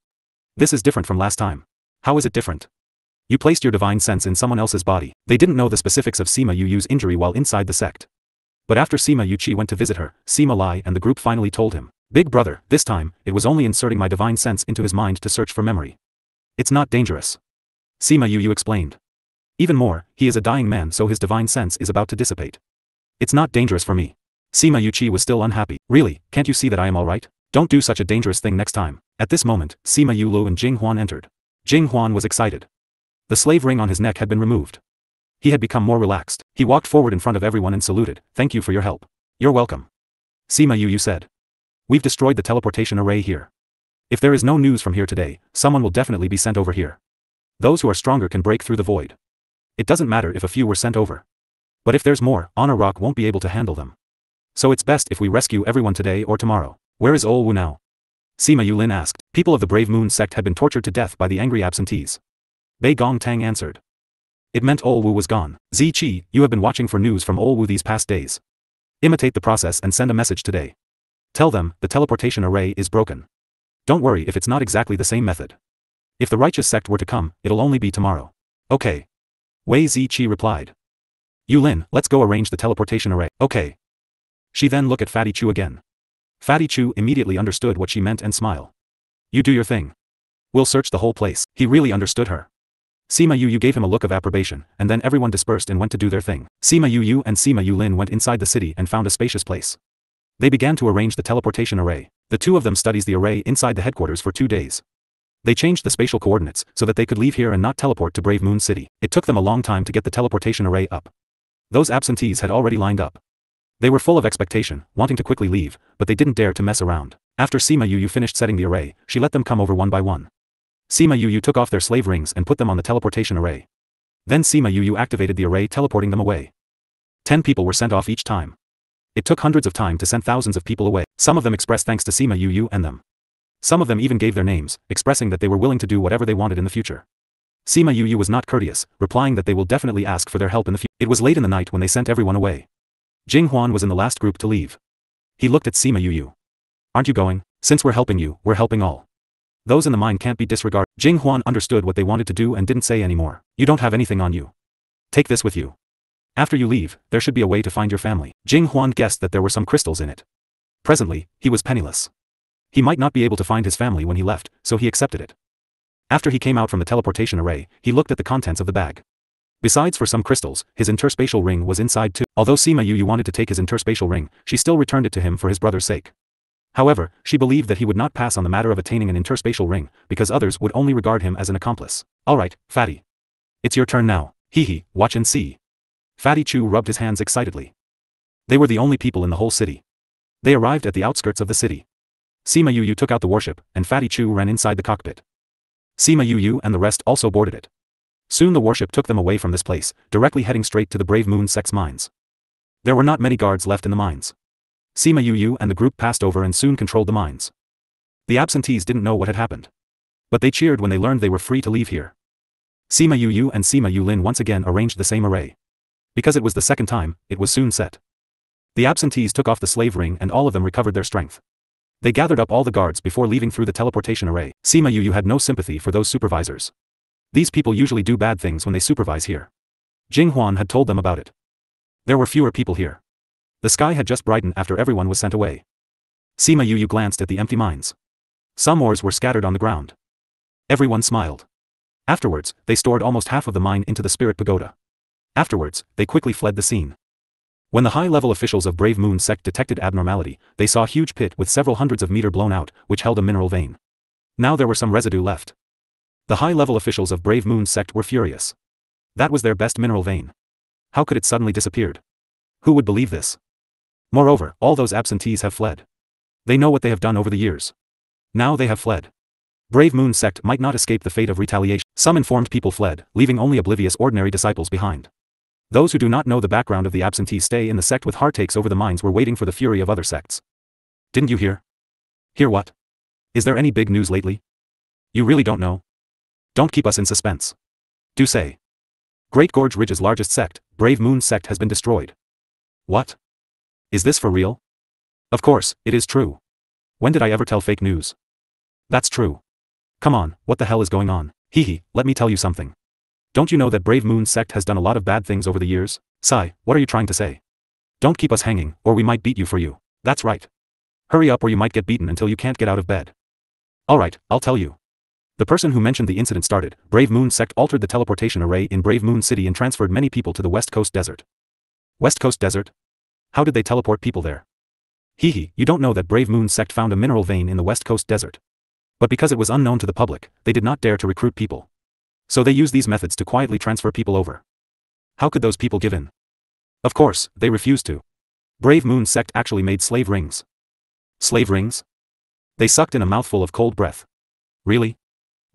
This is different from last time. How is it different? You placed your divine sense in someone else's body. They didn't know the specifics of Sima Yu's injury while inside the sect. But after Sima Yu Chi went to visit her, Sima Lai and the group finally told him, Big brother, this time, it was only inserting my divine sense into his mind to search for memory. It's not dangerous. Sima Yu explained. Even more, he is a dying man so his divine sense is about to dissipate. It's not dangerous for me. Sima Yu Chi was still unhappy. Really, can't you see that I am alright? Don't do such a dangerous thing next time. At this moment, Sima Yu Lu and Jing Huan entered. Jing Huan was excited. The slave ring on his neck had been removed. He had become more relaxed. He walked forward in front of everyone and saluted. Thank you for your help. You're welcome. Sima Yu said. We've destroyed the teleportation array here. If there is no news from here today, someone will definitely be sent over here. Those who are stronger can break through the void. It doesn't matter if a few were sent over. But if there's more, Honor Rock won't be able to handle them. So it's best if we rescue everyone today or tomorrow. Where is Ol Wu now? Sima Yulin asked. People of the Brave Moon sect had been tortured to death by the angry absentees. Bei Gong Tang answered. It meant Ol Wu was gone. Zi Qi, you have been watching for news from Ol Wu these past days. Imitate the process and send a message today. Tell them, the teleportation array is broken. Don't worry if it's not exactly the same method. If the righteous sect were to come, it'll only be tomorrow. Okay. Wei Zi Qi replied. Yulin, let's go arrange the teleportation array. Okay. She then looked at Fatty Chu again. Fatty Chu immediately understood what she meant and smiled. You do your thing. We'll search the whole place. He really understood her. Sima Yu gave him a look of approbation, and then everyone dispersed and went to do their thing. Sima Yu and Sima Yulin went inside the city and found a spacious place. They began to arrange the teleportation array. The two of them studies the array inside the headquarters for 2 days. They changed the spatial coordinates so that they could leave here and not teleport to Brave Moon City. It took them a long time to get the teleportation array up. Those absentees had already lined up. They were full of expectation, wanting to quickly leave, but they didn't dare to mess around. After Sima Yu finished setting the array, she let them come over one by one. Sima Yu took off their slave rings and put them on the teleportation array. Then Sima Yu activated the array, teleporting them away. 10 people were sent off each time. It took hundreds of time to send thousands of people away. Some of them expressed thanks to Sima Yu and them. Some of them even gave their names, expressing that they were willing to do whatever they wanted in the future. Sima Yu was not courteous, replying that they will definitely ask for their help in the future. It was late in the night when they sent everyone away. Jing Huan was in the last group to leave. He looked at Sima Yu. Aren't you going? Since we're helping you, we're helping all. Those in the mine can't be disregarded. Jing Huan understood what they wanted to do and didn't say anymore. You don't have anything on you. Take this with you. After you leave, there should be a way to find your family. Jing Huan guessed that there were some crystals in it. Presently, he was penniless. He might not be able to find his family when he left, so he accepted it. After he came out from the teleportation array, he looked at the contents of the bag. Besides, for some crystals, his interspatial ring was inside too. Although Sima Yu wanted to take his interspatial ring, she still returned it to him for his brother's sake. However, she believed that he would not pass on the matter of attaining an interspatial ring, because others would only regard him as an accomplice. Alright, Fatty. It's your turn now. Hee, watch and see. Fatty Chu rubbed his hands excitedly. They were the only people in the whole city. They arrived at the outskirts of the city. Sima Yu took out the warship, and Fatty Chu ran inside the cockpit. Sima Yu and the rest also boarded it. Soon the warship took them away from this place, directly heading straight to the Brave Moon sect's mines. There were not many guards left in the mines. Sima Yu and the group passed over and soon controlled the mines. The absentees didn't know what had happened. But they cheered when they learned they were free to leave here. Sima Yu and Sima Yulin once again arranged the same array. Because it was the second time, it was soon set. The absentees took off the slave ring and all of them recovered their strength. They gathered up all the guards before leaving through the teleportation array. Sima Yu had no sympathy for those supervisors. These people usually do bad things when they supervise here. Jing Huan had told them about it. There were fewer people here. The sky had just brightened after everyone was sent away. Sima Yu glanced at the empty mines. Some ores were scattered on the ground. Everyone smiled. Afterwards, they stored almost half of the mine into the spirit pagoda. Afterwards, they quickly fled the scene. When the high-level officials of Brave Moon sect detected abnormality, they saw a huge pit with several hundreds of meters blown out, which held a mineral vein. Now there were some residue left. The high-level officials of Brave Moon sect were furious. That was their best mineral vein. How could it suddenly disappeared? Who would believe this? Moreover, all those absentees have fled. They know what they have done over the years. Now they have fled. Brave Moon sect might not escape the fate of retaliation. Some informed people fled, leaving only oblivious ordinary disciples behind. Those who do not know the background of the absentee stay in the sect with heartaches over the mines were waiting for the fury of other sects. Didn't you hear? Hear what? Is there any big news lately? You really don't know? Don't keep us in suspense. Do say. Great Gorge Ridge's largest sect, Brave Moon sect, has been destroyed. What? Is this for real? Of course, it is true. When did I ever tell fake news? That's true. Come on, what the hell is going on? Let me tell you something. Don't you know that Brave Moon sect has done a lot of bad things over the years? Sai, what are you trying to say? Don't keep us hanging, or we might beat you for you. That's right. Hurry up or you might get beaten until you can't get out of bed. Alright, I'll tell you. The person who mentioned the incident started. Brave Moon sect altered the teleportation array in Brave Moon City and transferred many people to the West Coast Desert. West Coast Desert? How did they teleport people there? You don't know that Brave Moon sect found a mineral vein in the West Coast Desert. But because it was unknown to the public, they did not dare to recruit people. So they used these methods to quietly transfer people over. How could those people give in? Of course, they refused to. Brave Moon sect actually made slave rings. Slave rings? They sucked in a mouthful of cold breath. Really?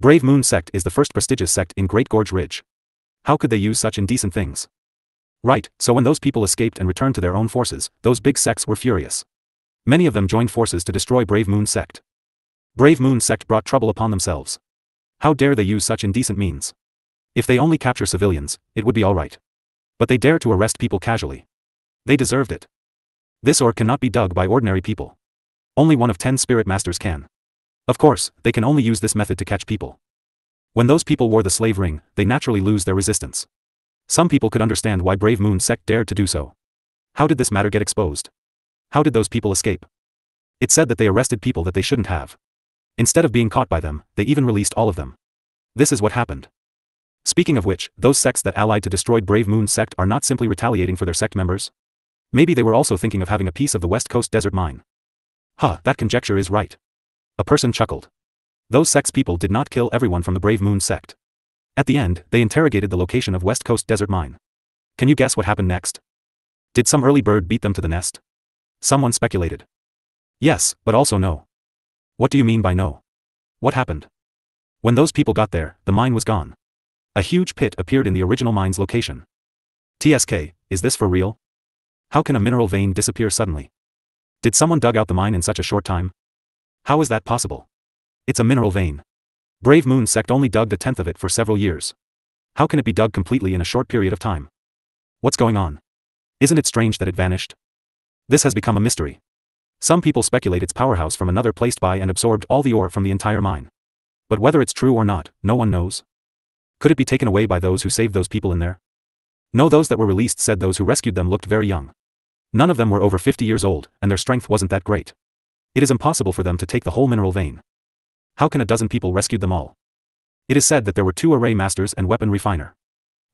Brave Moon sect is the first prestigious sect in Great Gorge Ridge. How could they use such indecent things? Right, so when those people escaped and returned to their own forces, those big sects were furious. Many of them joined forces to destroy Brave Moon sect. Brave Moon sect brought trouble upon themselves. How dare they use such indecent means? If they only capture civilians, it would be alright. But they dare to arrest people casually. They deserved it. This ore cannot be dug by ordinary people. Only one of 10 spirit masters can. Of course, they can only use this method to catch people. When those people wore the slave ring, they naturally lose their resistance. Some people could understand why Brave Moon sect dared to do so. How did this matter get exposed? How did those people escape? It said that they arrested people that they shouldn't have. Instead of being caught by them, they even released all of them. This is what happened. Speaking of which, those sects that allied to destroy Brave Moon sect are not simply retaliating for their sect members? Maybe they were also thinking of having a piece of the West Coast Desert mine. That conjecture is right. A person chuckled. Those sect's people did not kill everyone from the Brave Moon sect. At the end, they interrogated the location of West Coast Desert mine. Can you guess what happened next? Did some early bird beat them to the nest? Someone speculated. Yes, but also no. What do you mean by no? What happened? When those people got there, the mine was gone. A huge pit appeared in the original mine's location. TSK, is this for real? How can a mineral vein disappear suddenly? Did someone dug out the mine in such a short time? How is that possible? It's a mineral vein. Brave Moon sect only dug a tenth of it for several years. How can it be dug completely in a short period of time? What's going on? Isn't it strange that it vanished? This has become a mystery. Some people speculate it's powerhouse from another placed by and absorbed all the ore from the entire mine. But whether it's true or not, no one knows. Could it be taken away by those who saved those people in there? No, those that were released said those who rescued them looked very young. None of them were over 50 years old, and their strength wasn't that great. It is impossible for them to take the whole mineral vein. How can a dozen people rescue them all? It is said that there were 2 array masters and weapon refiner.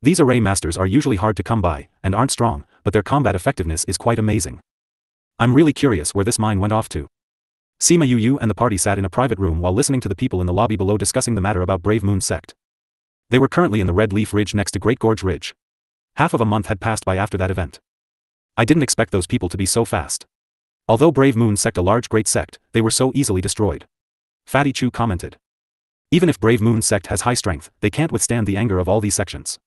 These array masters are usually hard to come by, and aren't strong, but their combat effectiveness is quite amazing. I'm really curious where this mine went off to. Sima Yu and the party sat in a private room while listening to the people in the lobby below discussing the matter about Brave Moon Sect. They were currently in the Red Leaf Ridge next to Great Gorge Ridge. Half of a month had passed by after that event. I didn't expect those people to be so fast. Although Brave Moon Sect a large great sect, they were so easily destroyed. Fatty Chu commented. Even if Brave Moon Sect has high strength, they can't withstand the anger of all these sections.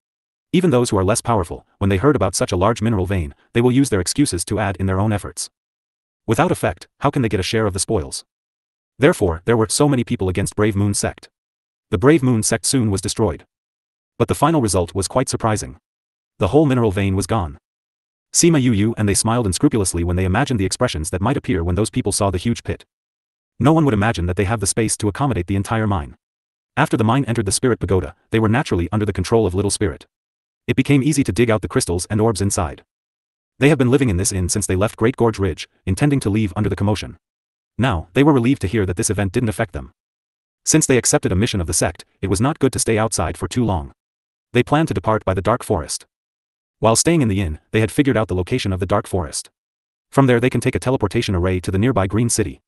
Even those who are less powerful, when they heard about such a large mineral vein, they will use their excuses to add in their own efforts. Without effect, how can they get a share of the spoils? Therefore, there were so many people against Brave Moon Sect. The Brave Moon Sect soon was destroyed. But the final result was quite surprising. The whole mineral vein was gone. Sima Yu and they smiled unscrupulously when they imagined the expressions that might appear when those people saw the huge pit. No one would imagine that they have the space to accommodate the entire mine. After the mine entered the Spirit Pagoda, they were naturally under the control of Little Spirit. It became easy to dig out the crystals and orbs inside. They have been living in this inn since they left Great Gorge Ridge, intending to leave under the commotion. Now, they were relieved to hear that this event didn't affect them. Since they accepted a mission of the sect, it was not good to stay outside for too long. They planned to depart by the Dark Forest. While staying in the inn, they had figured out the location of the Dark Forest. From there they can take a teleportation array to the nearby Green City.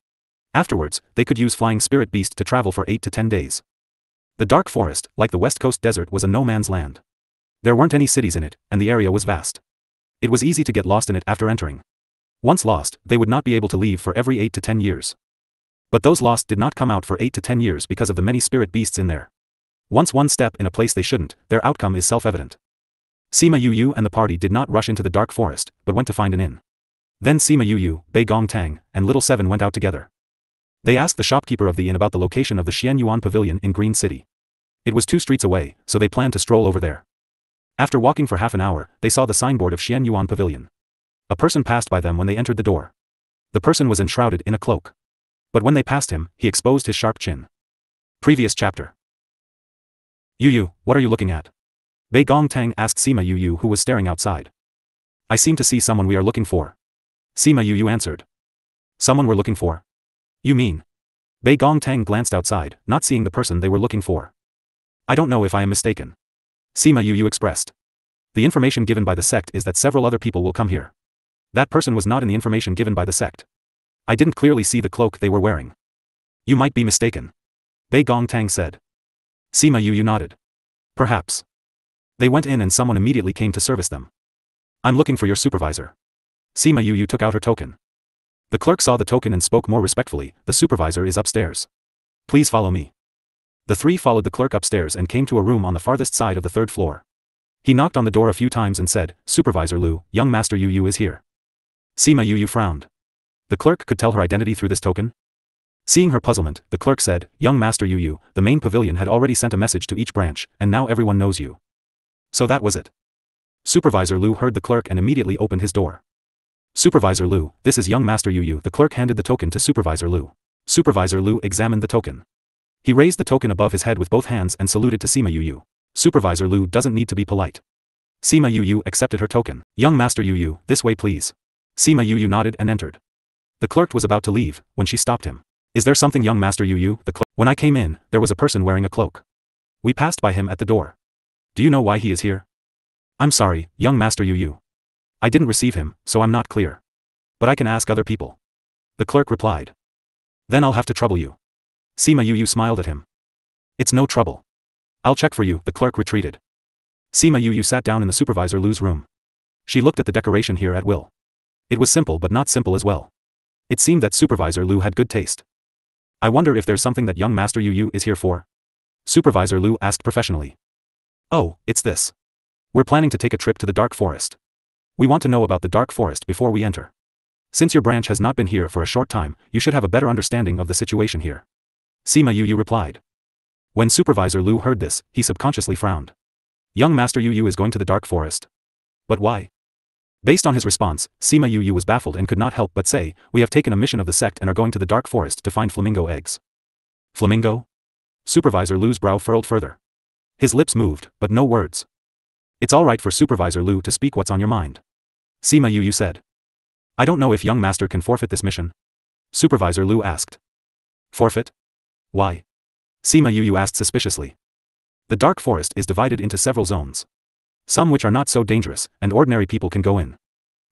Afterwards, they could use Flying Spirit Beast to travel for 8 to 10 days. The Dark Forest, like the West Coast Desert, was a no-man's land. There weren't any cities in it, and the area was vast. It was easy to get lost in it after entering. Once lost, they would not be able to leave for every 8 to 10 years. But those lost did not come out for 8 to 10 years because of the many spirit beasts in there. Once one step in a place they shouldn't, their outcome is self-evident. Sima Yu and the party did not rush into the Dark Forest, but went to find an inn. Then Sima Yu, Bei Gong Tang, and Little Seven went out together. They asked the shopkeeper of the inn about the location of the Xian Yuan Pavilion in Green City. It was 2 streets away, so they planned to stroll over there. After walking for half an hour, they saw the signboard of Xian Yuan Pavilion. A person passed by them when they entered the door. The person was enshrouded in a cloak. But when they passed him, he exposed his sharp chin. Previous chapter. Yu, what are you looking at? Bei Gong Tang asked Sima Yu who was staring outside. I seem to see someone we are looking for. Sima Yu answered. Someone we're looking for? You mean? Bei Gong Tang glanced outside, not seeing the person they were looking for. I don't know if I am mistaken. Sima Yu expressed. The information given by the sect is that several other people will come here. That person was not in the information given by the sect. I didn't clearly see the cloak they were wearing. You might be mistaken. Bei Gong Tang said. Sima Yu nodded. Perhaps. They went in and someone immediately came to service them. I'm looking for your supervisor. Sima Yu took out her token. The clerk saw the token and spoke more respectfully, the supervisor is upstairs. Please follow me. The 3 followed the clerk upstairs and came to a room on the farthest side of the 3rd floor. He knocked on the door a few times and said, Supervisor Lu, young Master Yu is here. Sima Yu frowned. The clerk could tell her identity through this token? Seeing her puzzlement, the clerk said, Young Master Yu, the main pavilion had already sent a message to each branch, and now everyone knows you. So that was it. Supervisor Lu heard the clerk and immediately opened his door. Supervisor Lu, this is young Master Yu. The clerk handed the token to Supervisor Lu. Supervisor Lu examined the token. He raised the token above his head with both hands and saluted to Sima Yu. Supervisor Lu doesn't need to be polite. Sima Yu accepted her token. Young Master Yu, this way please. Sima Yu nodded and entered. The clerk was about to leave, when she stopped him. Is there something young Master Yu? When I came in, there was a person wearing a cloak. We passed by him at the door. Do you know why he is here? I'm sorry, young Master Yu. I didn't receive him, so I'm not clear. But I can ask other people. The clerk replied. Then I'll have to trouble you. Sima Yu smiled at him. It's no trouble. I'll check for you. The clerk retreated. Sima Yu sat down in the Supervisor Lu's room. She looked at the decoration here at will. It was simple but not simple as well. It seemed that Supervisor Lu had good taste. I wonder if there's something that young Master Yu is here for? Supervisor Lu asked professionally. Oh, it's this. We're planning to take a trip to the Dark Forest. We want to know about the Dark Forest before we enter. Since your branch has not been here for a short time, you should have a better understanding of the situation here. Sima Yu replied. When Supervisor Lu heard this, he subconsciously frowned. Young Master Yu is going to the Dark Forest. But why? Based on his response, Sima Yu was baffled and could not help but say, we have taken a mission of the sect and are going to the Dark Forest to find flamingo eggs. Flamingo? Supervisor Lu's brow furrowed further. His lips moved, but no words. It's alright for Supervisor Lu to speak what's on your mind. Sima Yu said. I don't know if young master can forfeit this mission. Supervisor Lu asked. Forfeit? Why? Sima Yu asked suspiciously. The Dark Forest is divided into several zones. Some which are not so dangerous, and ordinary people can go in.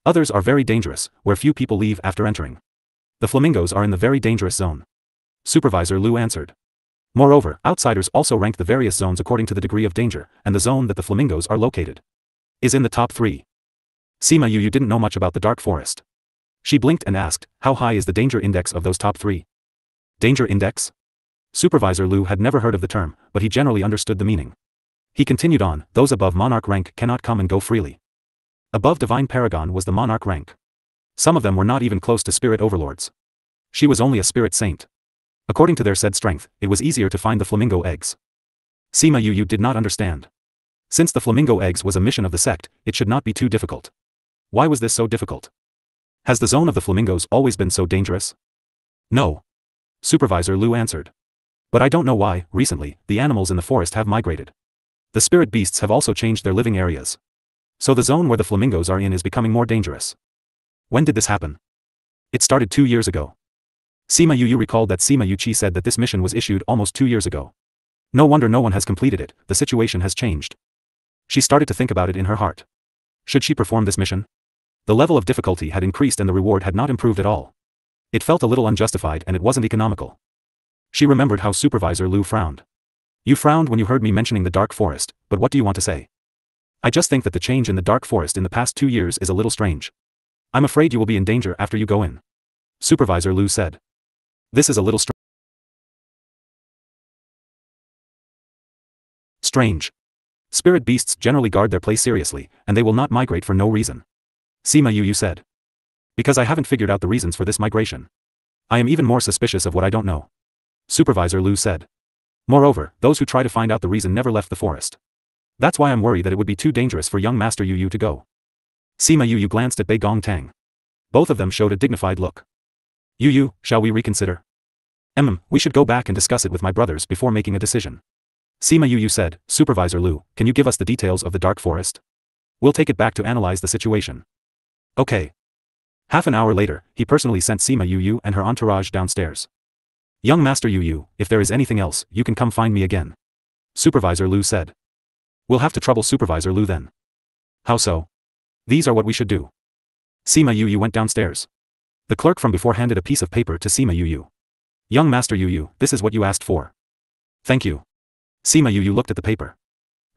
Others are very dangerous, where few people leave after entering. The flamingos are in the very dangerous zone. Supervisor Lu answered. Moreover, outsiders also rank the various zones according to the degree of danger, and the zone that the flamingos are located is in the top 3. Sima Yu didn't know much about the dark forest. She blinked and asked, how high is the danger index of those top 3? Danger index? Supervisor Lu had never heard of the term, but he generally understood the meaning. He continued on, those above monarch rank cannot come and go freely. Above divine paragon was the monarch rank. Some of them were not even close to spirit overlords. She was only a spirit saint. According to their said strength, it was easier to find the flamingo eggs. Sima Yu did not understand. Since the flamingo eggs was a mission of the sect, it should not be too difficult. Why was this so difficult? Has the zone of the flamingos always been so dangerous? No. Supervisor Lu answered. But I don't know why, recently, the animals in the forest have migrated. The spirit beasts have also changed their living areas. So the zone where the flamingos are in is becoming more dangerous. When did this happen? It started 2 years ago. Sima Yu recalled that Sima Yu said that this mission was issued almost 2 years ago. No wonder no one has completed it, the situation has changed. She started to think about it in her heart. Should she perform this mission? The level of difficulty had increased and the reward had not improved at all. It felt a little unjustified and it wasn't economical. She remembered how Supervisor Lu frowned. You frowned when you heard me mentioning the dark forest, but what do you want to say? I just think that the change in the dark forest in the past 2 years is a little strange. I'm afraid you will be in danger after you go in. Supervisor Lu said. This is a little strange. Spirit beasts generally guard their place seriously, and they will not migrate for no reason. Sima Yu said. Because I haven't figured out the reasons for this migration. I am even more suspicious of what I don't know. Supervisor Lu said. Moreover, those who try to find out the reason never left the forest. That's why I'm worried that it would be too dangerous for young Master Yu to go. Sima Yu glanced at Bei Gong Tang. Both of them showed a dignified look. Yu, shall we reconsider? We should go back and discuss it with my brothers before making a decision. Sima Yu said, Supervisor Lu, can you give us the details of the dark forest? We'll take it back to analyze the situation. Okay. Half an hour later, he personally sent Sima Yu and her entourage downstairs. Young Master Yu, if there is anything else, you can come find me again. Supervisor Lu said. We'll have to trouble Supervisor Lu then. How so? These are what we should do. Sima Yu went downstairs. The clerk from before handed a piece of paper to Sima Yu. Young Master Yu, this is what you asked for. Thank you. Sima Yu looked at the paper.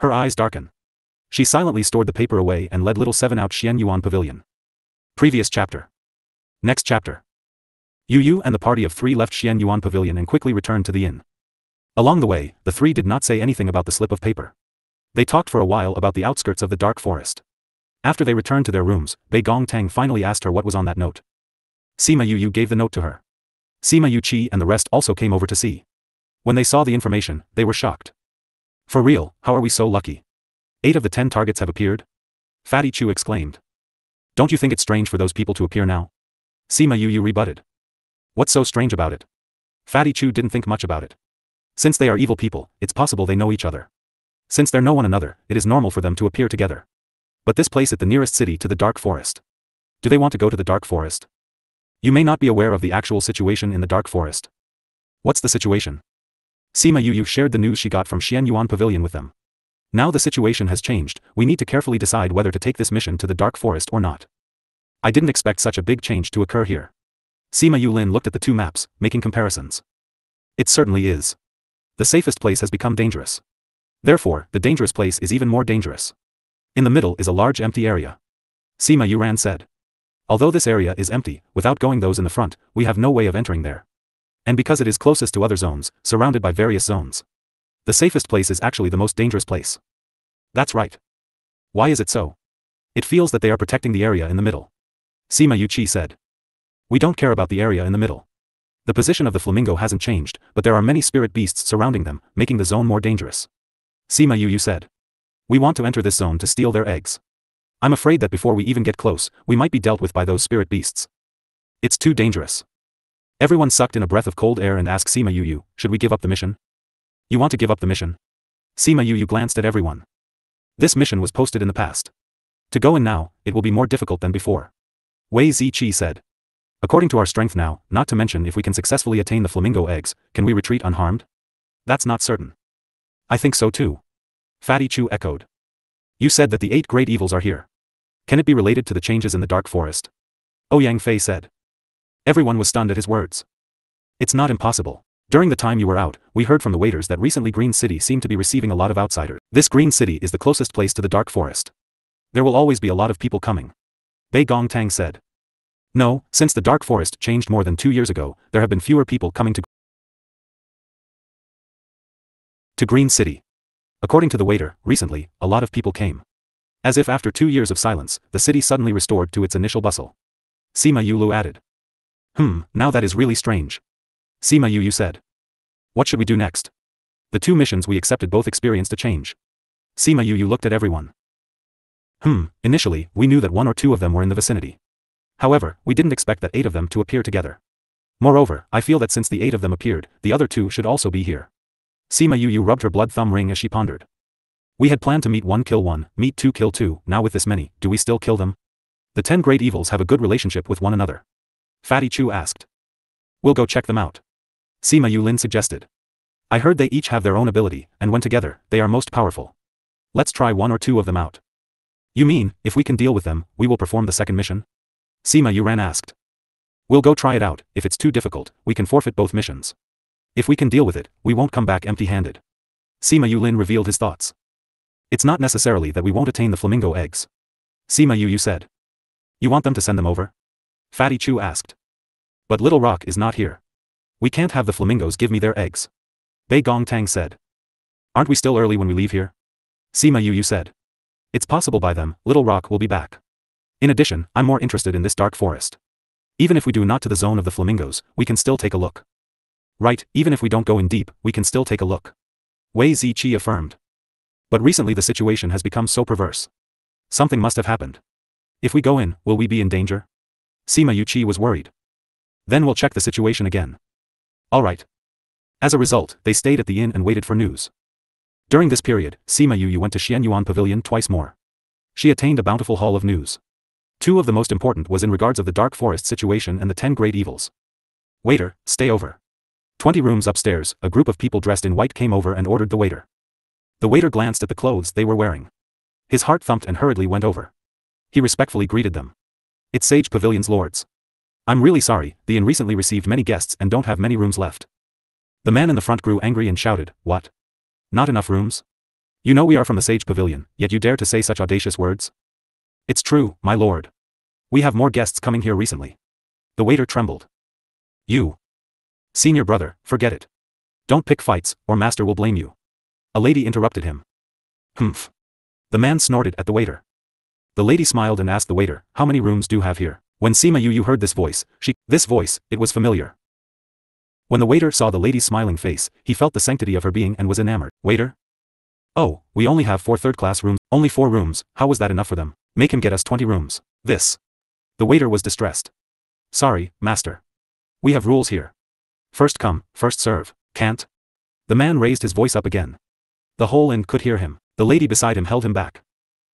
Her eyes darkened. She silently stored the paper away and led little Seven out Xian Yuan Pavilion. Previous chapter. Next chapter. Yu and the party of 3 left Xian Yuan Pavilion and quickly returned to the inn. Along the way, the 3 did not say anything about the slip of paper. They talked for a while about the outskirts of the dark forest. After they returned to their rooms, Bei Gong Tang finally asked her what was on that note. Sima Yu gave the note to her. Sima Yu and the rest also came over to see. When they saw the information, they were shocked. For real, how are we so lucky? 8 of the 10 targets have appeared? Fatty Chu exclaimed. Don't you think it's strange for those people to appear now? Sima Yu rebutted. What's so strange about it? Fatty Chu didn't think much about it. Since they are evil people, it's possible they know each other. Since they know one another, it is normal for them to appear together. But this place is the nearest city to the dark forest. Do they want to go to the dark forest? You may not be aware of the actual situation in the dark forest. What's the situation? Sima Yu shared the news she got from Xian Yuan Pavilion with them. Now the situation has changed, we need to carefully decide whether to take this mission to the dark forest or not. I didn't expect such a big change to occur here. Sima Yu looked at the 2 maps, making comparisons. It certainly is. The safest place has become dangerous. Therefore, the dangerous place is even more dangerous. In the middle is a large empty area. Sima Yu said. Although this area is empty, without going those in the front, we have no way of entering there. And because it is closest to other zones, surrounded by various zones. The safest place is actually the most dangerous place. That's right. Why is it so? It feels that they are protecting the area in the middle. Sima Yu said. We don't care about the area in the middle. The position of the flamingo hasn't changed, but there are many spirit beasts surrounding them, making the zone more dangerous. Sima Yu said. We want to enter this zone to steal their eggs. I'm afraid that before we even get close, we might be dealt with by those spirit beasts. It's too dangerous. Everyone sucked in a breath of cold air and asked Sima Yu, should we give up the mission? You want to give up the mission? Sima Yu glanced at everyone. This mission was posted in the past. To go in now, it will be more difficult than before. Wei Ziqi said. According to our strength now, not to mention if we can successfully attain the flamingo eggs, can we retreat unharmed? That's not certain. I think so too. Fatty Chu echoed. You said that the 8 great evils are here. Can it be related to the changes in the dark forest? Ouyang Fei said. Everyone was stunned at his words. It's not impossible. During the time you were out, we heard from the waiters that recently Green City seemed to be receiving a lot of outsiders. This Green City is the closest place to the dark forest. There will always be a lot of people coming. Bei Gongtang said. No, since the dark forest changed more than 2 years ago, there have been fewer people coming to Green City. According to the waiter, recently, a lot of people came. As if after 2 years of silence, the city suddenly restored to its initial bustle. Sima Yulu added. Now that is really strange. Sima Yu said. What should we do next? The 2 missions we accepted both experienced a change. Sima Yu looked at everyone. Initially, we knew that 1 or 2 of them were in the vicinity. However, we didn't expect that 8 of them to appear together. Moreover, I feel that since the 8 of them appeared, the other 2 should also be here. Sima Yu rubbed her blood thumb ring as she pondered. We had planned to meet 1 kill 1, meet 2 kill 2, now with this many, do we still kill them? The 10 great evils have a good relationship with one another. Fatty Chu asked. We'll go check them out. Sima Yulin suggested. I heard they each have their own ability, and when together, they are most powerful. Let's try 1 or 2 of them out. You mean, if we can deal with them, we will perform the second mission? Sima Yuran asked. We'll go try it out, if it's too difficult, we can forfeit both missions. If we can deal with it, we won't come back empty-handed. Sima Yulin revealed his thoughts. It's not necessarily that we won't attain the flamingo eggs. Sima Yu said. You want them to send them over? Fatty Chu asked. But Little Rock is not here. We can't have the flamingos give me their eggs. Bei Gongtang said. Aren't we still early when we leave here? Sima Yu said. It's possible by then, Little Rock will be back. In addition, I'm more interested in this dark forest. Even if we do not to the zone of the flamingos, we can still take a look. Right, even if we don't go in deep, we can still take a look. Wei Ziqi affirmed. But recently the situation has become so perverse. Something must have happened. If we go in, will we be in danger? Sima Yuqi was worried. Then we'll check the situation again. Alright. As a result, they stayed at the inn and waited for news. During this period, Sima Yu went to Xianyuan Pavilion twice more. She attained a bountiful haul of news. 2 of the most important was in regards of the dark forest situation and the 10 great evils. Waiter, stay over. 20 rooms upstairs, a group of people dressed in white came over and ordered the waiter. The waiter glanced at the clothes they were wearing. His heart thumped and hurriedly went over. He respectfully greeted them. It's Sage Pavilion's lords. I'm really sorry, the inn recently received many guests and don't have many rooms left. The man in the front grew angry and shouted, What? Not enough rooms? You know we are from the Sage Pavilion, yet you dare to say such audacious words? It's true, my lord. We have more guests coming here recently. The waiter trembled. You. Senior brother, forget it. Don't pick fights, or master will blame you. A lady interrupted him. Humph. The man snorted at the waiter. The lady smiled and asked the waiter, how many rooms do you have here? When Sima Yu heard this voice, it was familiar. When the waiter saw the lady's smiling face, he felt the sanctity of her being and was enamored. Waiter? Oh, we only have 4 third-class rooms. Only 4 rooms, how was that enough for them? Make him get us 20 rooms. This. The waiter was distressed. Sorry, master. We have rules here. First come, first serve. Can't? The man raised his voice up again. The whole inn could hear him. The lady beside him held him back.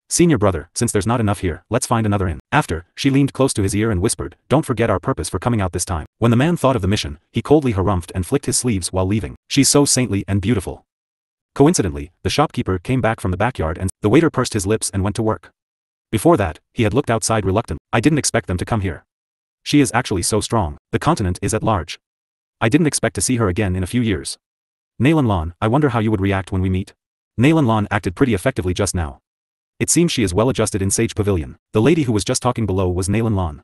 Senior brother, since there's not enough here, let's find another inn. After, she leaned close to his ear and whispered, don't forget our purpose for coming out this time. When the man thought of the mission, he coldly harumphed and flicked his sleeves while leaving. She's so saintly and beautiful. Coincidentally, the shopkeeper came back from the backyard and the waiter pursed his lips and went to work. Before that, he had looked outside reluctantly. I didn't expect them to come here. She is actually so strong. The continent is at large. I didn't expect to see her again in a few years. Naylan Lan, I wonder how you would react when we meet. Naylan Lan acted pretty effectively just now. It seems she is well adjusted in Sage Pavilion. The lady who was just talking below was Naylan Lan.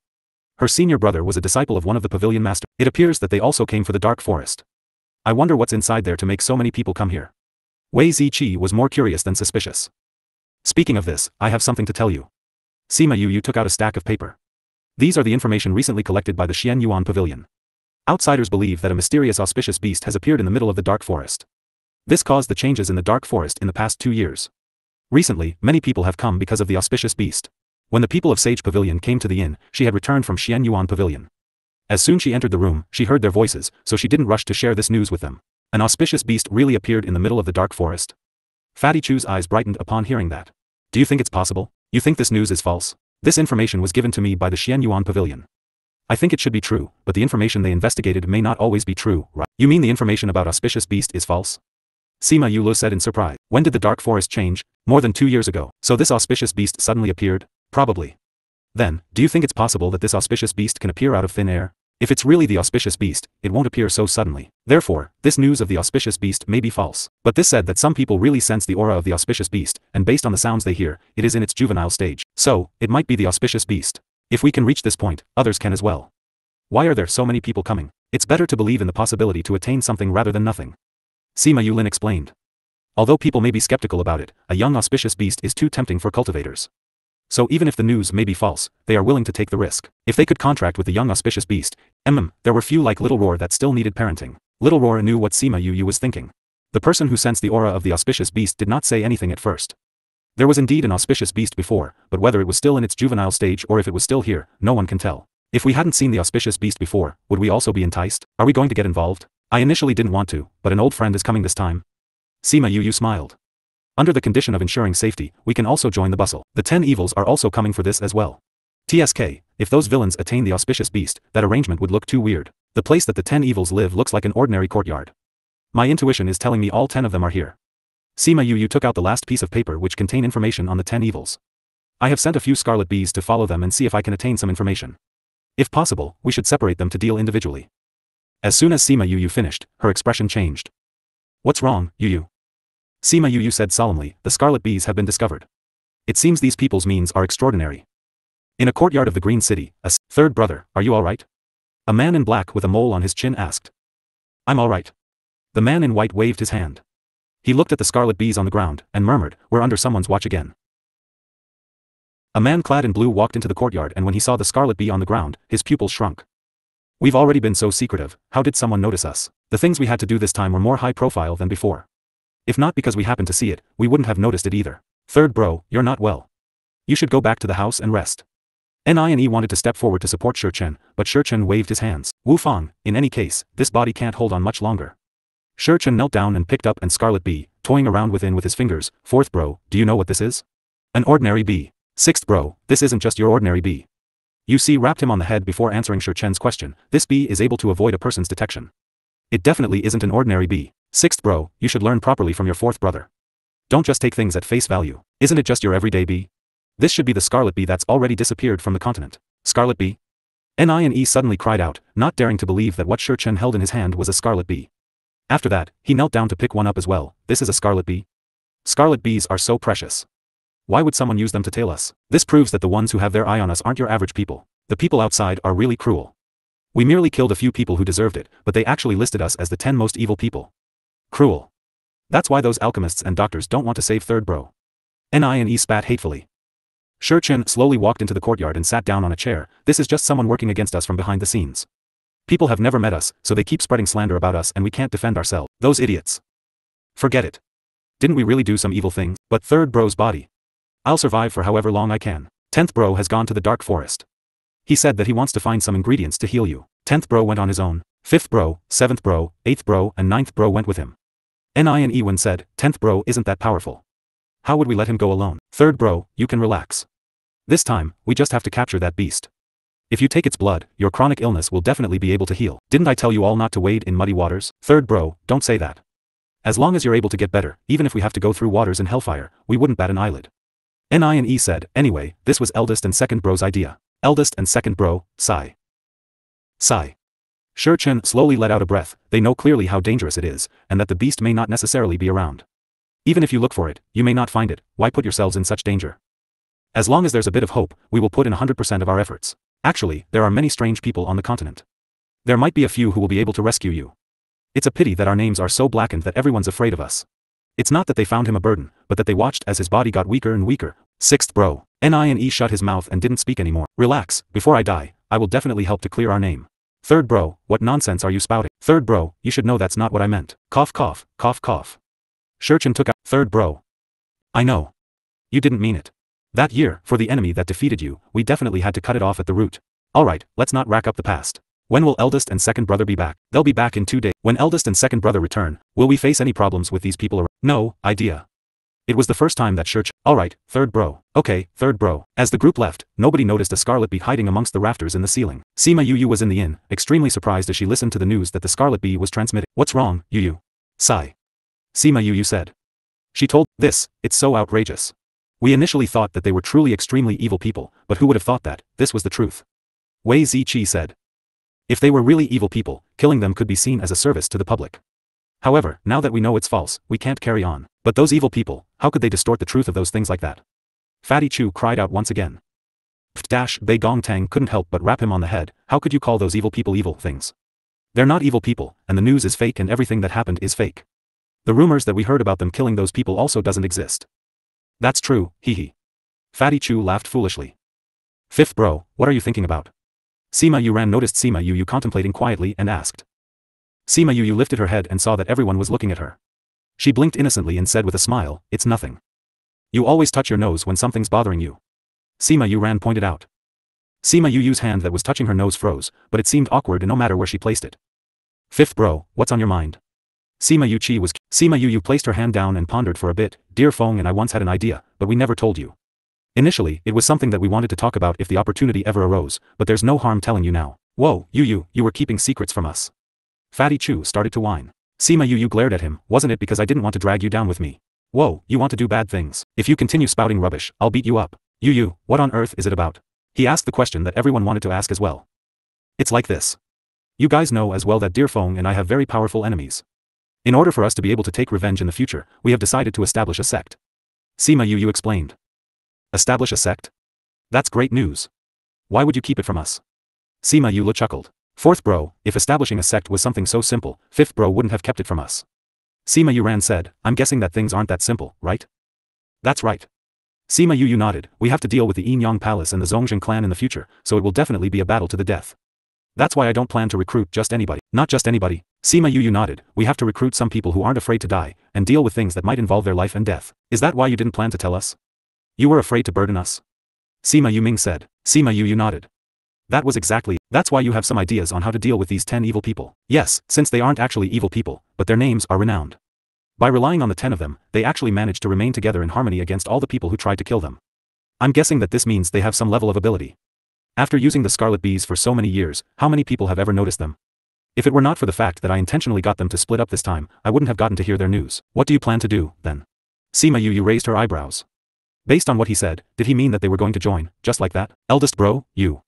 Her senior brother was a disciple of one of the pavilion masters. It appears that they also came for the dark forest. I wonder what's inside there to make so many people come here. Wei Ziqi was more curious than suspicious. Speaking of this, I have something to tell you. Sima Yu took out a stack of paper. These are the information recently collected by the Xianyuan Pavilion. Outsiders believe that a mysterious auspicious beast has appeared in the middle of the dark forest. This caused the changes in the dark forest in the past 2 years. Recently, many people have come because of the auspicious beast. When the people of Sage Pavilion came to the inn, she had returned from Xianyuan Pavilion. As soon she entered the room, she heard their voices, so she didn't rush to share this news with them. An auspicious beast really appeared in the middle of the dark forest. Fatty Chu's eyes brightened upon hearing that. Do you think it's possible? You think this news is false? This information was given to me by the Xianyuan Pavilion. I think it should be true, but the information they investigated may not always be true, right? You mean the information about auspicious beast is false? Sima Yulu said in surprise. When did the dark forest change? More than 2 years ago. So this auspicious beast suddenly appeared? Probably. Then, do you think it's possible that this auspicious beast can appear out of thin air? If it's really the auspicious beast, it won't appear so suddenly. Therefore, this news of the auspicious beast may be false. But this said that some people really sense the aura of the auspicious beast, and based on the sounds they hear, it is in its juvenile stage. So, it might be the auspicious beast. If we can reach this point, others can as well. Why are there so many people coming? It's better to believe in the possibility to attain something rather than nothing. Sima Yulin explained. Although people may be skeptical about it, a young auspicious beast is too tempting for cultivators. So even if the news may be false, they are willing to take the risk. If they could contract with the young auspicious beast, there were few like Little Roar that still needed parenting. Little Roar knew what Sima Yu was thinking. The person who sensed the aura of the auspicious beast did not say anything at first. There was indeed an auspicious beast before, but whether it was still in its juvenile stage or if it was still here, no one can tell. If we hadn't seen the auspicious beast before, would we also be enticed? Are we going to get involved? I initially didn't want to, but an old friend is coming this time. Sima Yu smiled. Under the condition of ensuring safety, we can also join the bustle. The 10 evils are also coming for this as well. TSK, if those villains attain the auspicious beast, that arrangement would look too weird. The place that the 10 evils live looks like an ordinary courtyard. My intuition is telling me all 10 of them are here. Sima Yu took out the last piece of paper which contained information on the 10 evils. I have sent a few scarlet bees to follow them and see if I can attain some information. If possible, we should separate them to deal individually. As soon as Sima Yu finished, her expression changed. What's wrong, Yu? Sima Yu said solemnly, the scarlet bees have been discovered. It seems these people's means are extraordinary. In a courtyard of the Green City, a third brother, are you alright? A man in black with a mole on his chin asked. I'm alright. The man in white waved his hand. He looked at the scarlet bees on the ground, and murmured, we're under someone's watch again. A man clad in blue walked into the courtyard and when he saw the scarlet bee on the ground, his pupils shrunk. We've already been so secretive, how did someone notice us? The things we had to do this time were more high profile than before. If not because we happened to see it, we wouldn't have noticed it either. Third bro, you're not well. You should go back to the house and rest. Ni wanted to step forward to support Shurchen, but Shurchen waved his hands. Wu Fang, in any case, this body can't hold on much longer. Shurchen knelt down and picked up an scarlet bee, toying around with his fingers. Fourth bro, do you know what this is? An ordinary bee. Sixth bro, this isn't just your ordinary bee. You see rapped him on the head before answering Shurchen's question, this bee is able to avoid a person's detection. It definitely isn't an ordinary bee. Sixth bro, you should learn properly from your fourth brother. Don't just take things at face value. Isn't it just your everyday bee? This should be the scarlet bee that's already disappeared from the continent. Scarlet bee? Ni suddenly cried out, not daring to believe that what Shurchen held in his hand was a scarlet bee. After that, he knelt down to pick one up as well. This is a scarlet bee? Scarlet bees are so precious. Why would someone use them to tail us? This proves that the ones who have their eye on us aren't your average people. The people outside are really cruel. We merely killed a few people who deserved it, but they actually listed us as the 10 most evil people. Cruel. That's why those alchemists and doctors don't want to save third bro. Ni spat hatefully. Shurchen slowly walked into the courtyard and sat down on a chair. This is just someone working against us from behind the scenes. People have never met us, so they keep spreading slander about us and we can't defend ourselves. Those idiots. Forget it. Didn't we really do some evil things? But third bro's body. I'll survive for however long I can. 10th bro has gone to the dark forest. He said that he wants to find some ingredients to heal you. 10th bro went on his own. 5th bro, 7th bro, 8th bro and 9th bro went with him. Ni said, 10th bro isn't that powerful. How would we let him go alone? 3rd bro, you can relax. This time, we just have to capture that beast. If you take its blood, your chronic illness will definitely be able to heal. Didn't I tell you all not to wade in muddy waters? 3rd bro, don't say that. As long as you're able to get better, even if we have to go through waters in hellfire, we wouldn't bat an eyelid. Ni said, anyway, this was eldest and second bro's idea. Eldest and second bro, sigh. Sigh. Shurchen slowly let out a breath. They know clearly how dangerous it is, and that the beast may not necessarily be around. Even if you look for it, you may not find it. Why put yourselves in such danger? As long as there's a bit of hope, we will put in 100% of our efforts. Actually, there are many strange people on the continent. There might be a few who will be able to rescue you. It's a pity that our names are so blackened that everyone's afraid of us. It's not that they found him a burden, but that they watched as his body got weaker and weaker. 6th bro. Ni shut his mouth and didn't speak anymore. Relax, before I die, I will definitely help to clear our name. 3rd bro, what nonsense are you spouting? 3rd bro, you should know that's not what I meant. Cough cough, cough cough. Shurchen took out. 3rd bro. I know. You didn't mean it. That year, for the enemy that defeated you, we definitely had to cut it off at the root. Alright, let's not rack up the past. When will eldest and second brother be back? They'll be back in 2 days. When eldest and second brother return, will we face any problems with these people around? No, idea. It was the first time that Shurchen. Alright, 3rd bro. Okay, 3rd bro. As the group left, nobody noticed a scarlet bee hiding amongst the rafters in the ceiling. Sima Yu was in the inn, extremely surprised as she listened to the news that the scarlet bee was transmitting. What's wrong, Yu? Sigh. Sima Yu said. She told, this, it's so outrageous. We initially thought that they were truly extremely evil people, but who would have thought that, this was the truth? Wei Ziqi said. If they were really evil people, killing them could be seen as a service to the public. However, now that we know it's false, we can't carry on. But those evil people, how could they distort the truth of those things like that? Fatty Chu cried out once again. Bei Gongtang couldn't help but rap him on the head, how could you call those evil people evil things? They're not evil people, and the news is fake and everything that happened is fake. The rumors that we heard about them killing those people also doesn't exist. That's true, hee. Fatty Chu laughed foolishly. Fifth bro, what are you thinking about? Sima Yu noticed Sima Yu contemplating quietly and asked. Sima Yu lifted her head and saw that everyone was looking at her. She blinked innocently and said with a smile, it's nothing. You always touch your nose when something's bothering you. Sima Yu pointed out. Sima Yu's hand that was touching her nose froze, but it seemed awkward no matter where she placed it. Fifth bro, what's on your mind? Sima Yu placed her hand down and pondered for a bit. Dear Feng and I once had an idea, but we never told you. Initially, it was something that we wanted to talk about if the opportunity ever arose, but there's no harm telling you now. Whoa, you were keeping secrets from us. Fatty Chu started to whine. Sima Yu glared at him, wasn't it because I didn't want to drag you down with me? Whoa, you want to do bad things. If you continue spouting rubbish, I'll beat you up. Yu, what on earth is it about? He asked the question that everyone wanted to ask as well. It's like this. You guys know as well that Dear Feng and I have very powerful enemies. In order for us to be able to take revenge in the future, we have decided to establish a sect. Sima Yu explained. Establish a sect? That's great news. Why would you keep it from us? Sima Yu chuckled. Fourth bro, if establishing a sect was something so simple, fifth bro wouldn't have kept it from us. Sima Yu said, I'm guessing that things aren't that simple, right? That's right. Sima Yu nodded, we have to deal with the Yin Yang Palace and the Zhongzhen clan in the future, so it will definitely be a battle to the death. That's why I don't plan to recruit just anybody. Not just anybody. Sima Yu nodded, we have to recruit some people who aren't afraid to die, and deal with things that might involve their life and death. Is that why you didn't plan to tell us? You were afraid to burden us? Sima Yu said. Sima Yu nodded. That's why you have some ideas on how to deal with these 10 evil people. Yes, since they aren't actually evil people, but their names are renowned. By relying on the 10 of them, they actually managed to remain together in harmony against all the people who tried to kill them. I'm guessing that this means they have some level of ability. After using the Scarlet Bees for so many years, how many people have ever noticed them? If it were not for the fact that I intentionally got them to split up this time, I wouldn't have gotten to hear their news. What do you plan to do, then? Sima Yu raised her eyebrows. Based on what he said, did he mean that they were going to join, just like that? Eldest bro, you.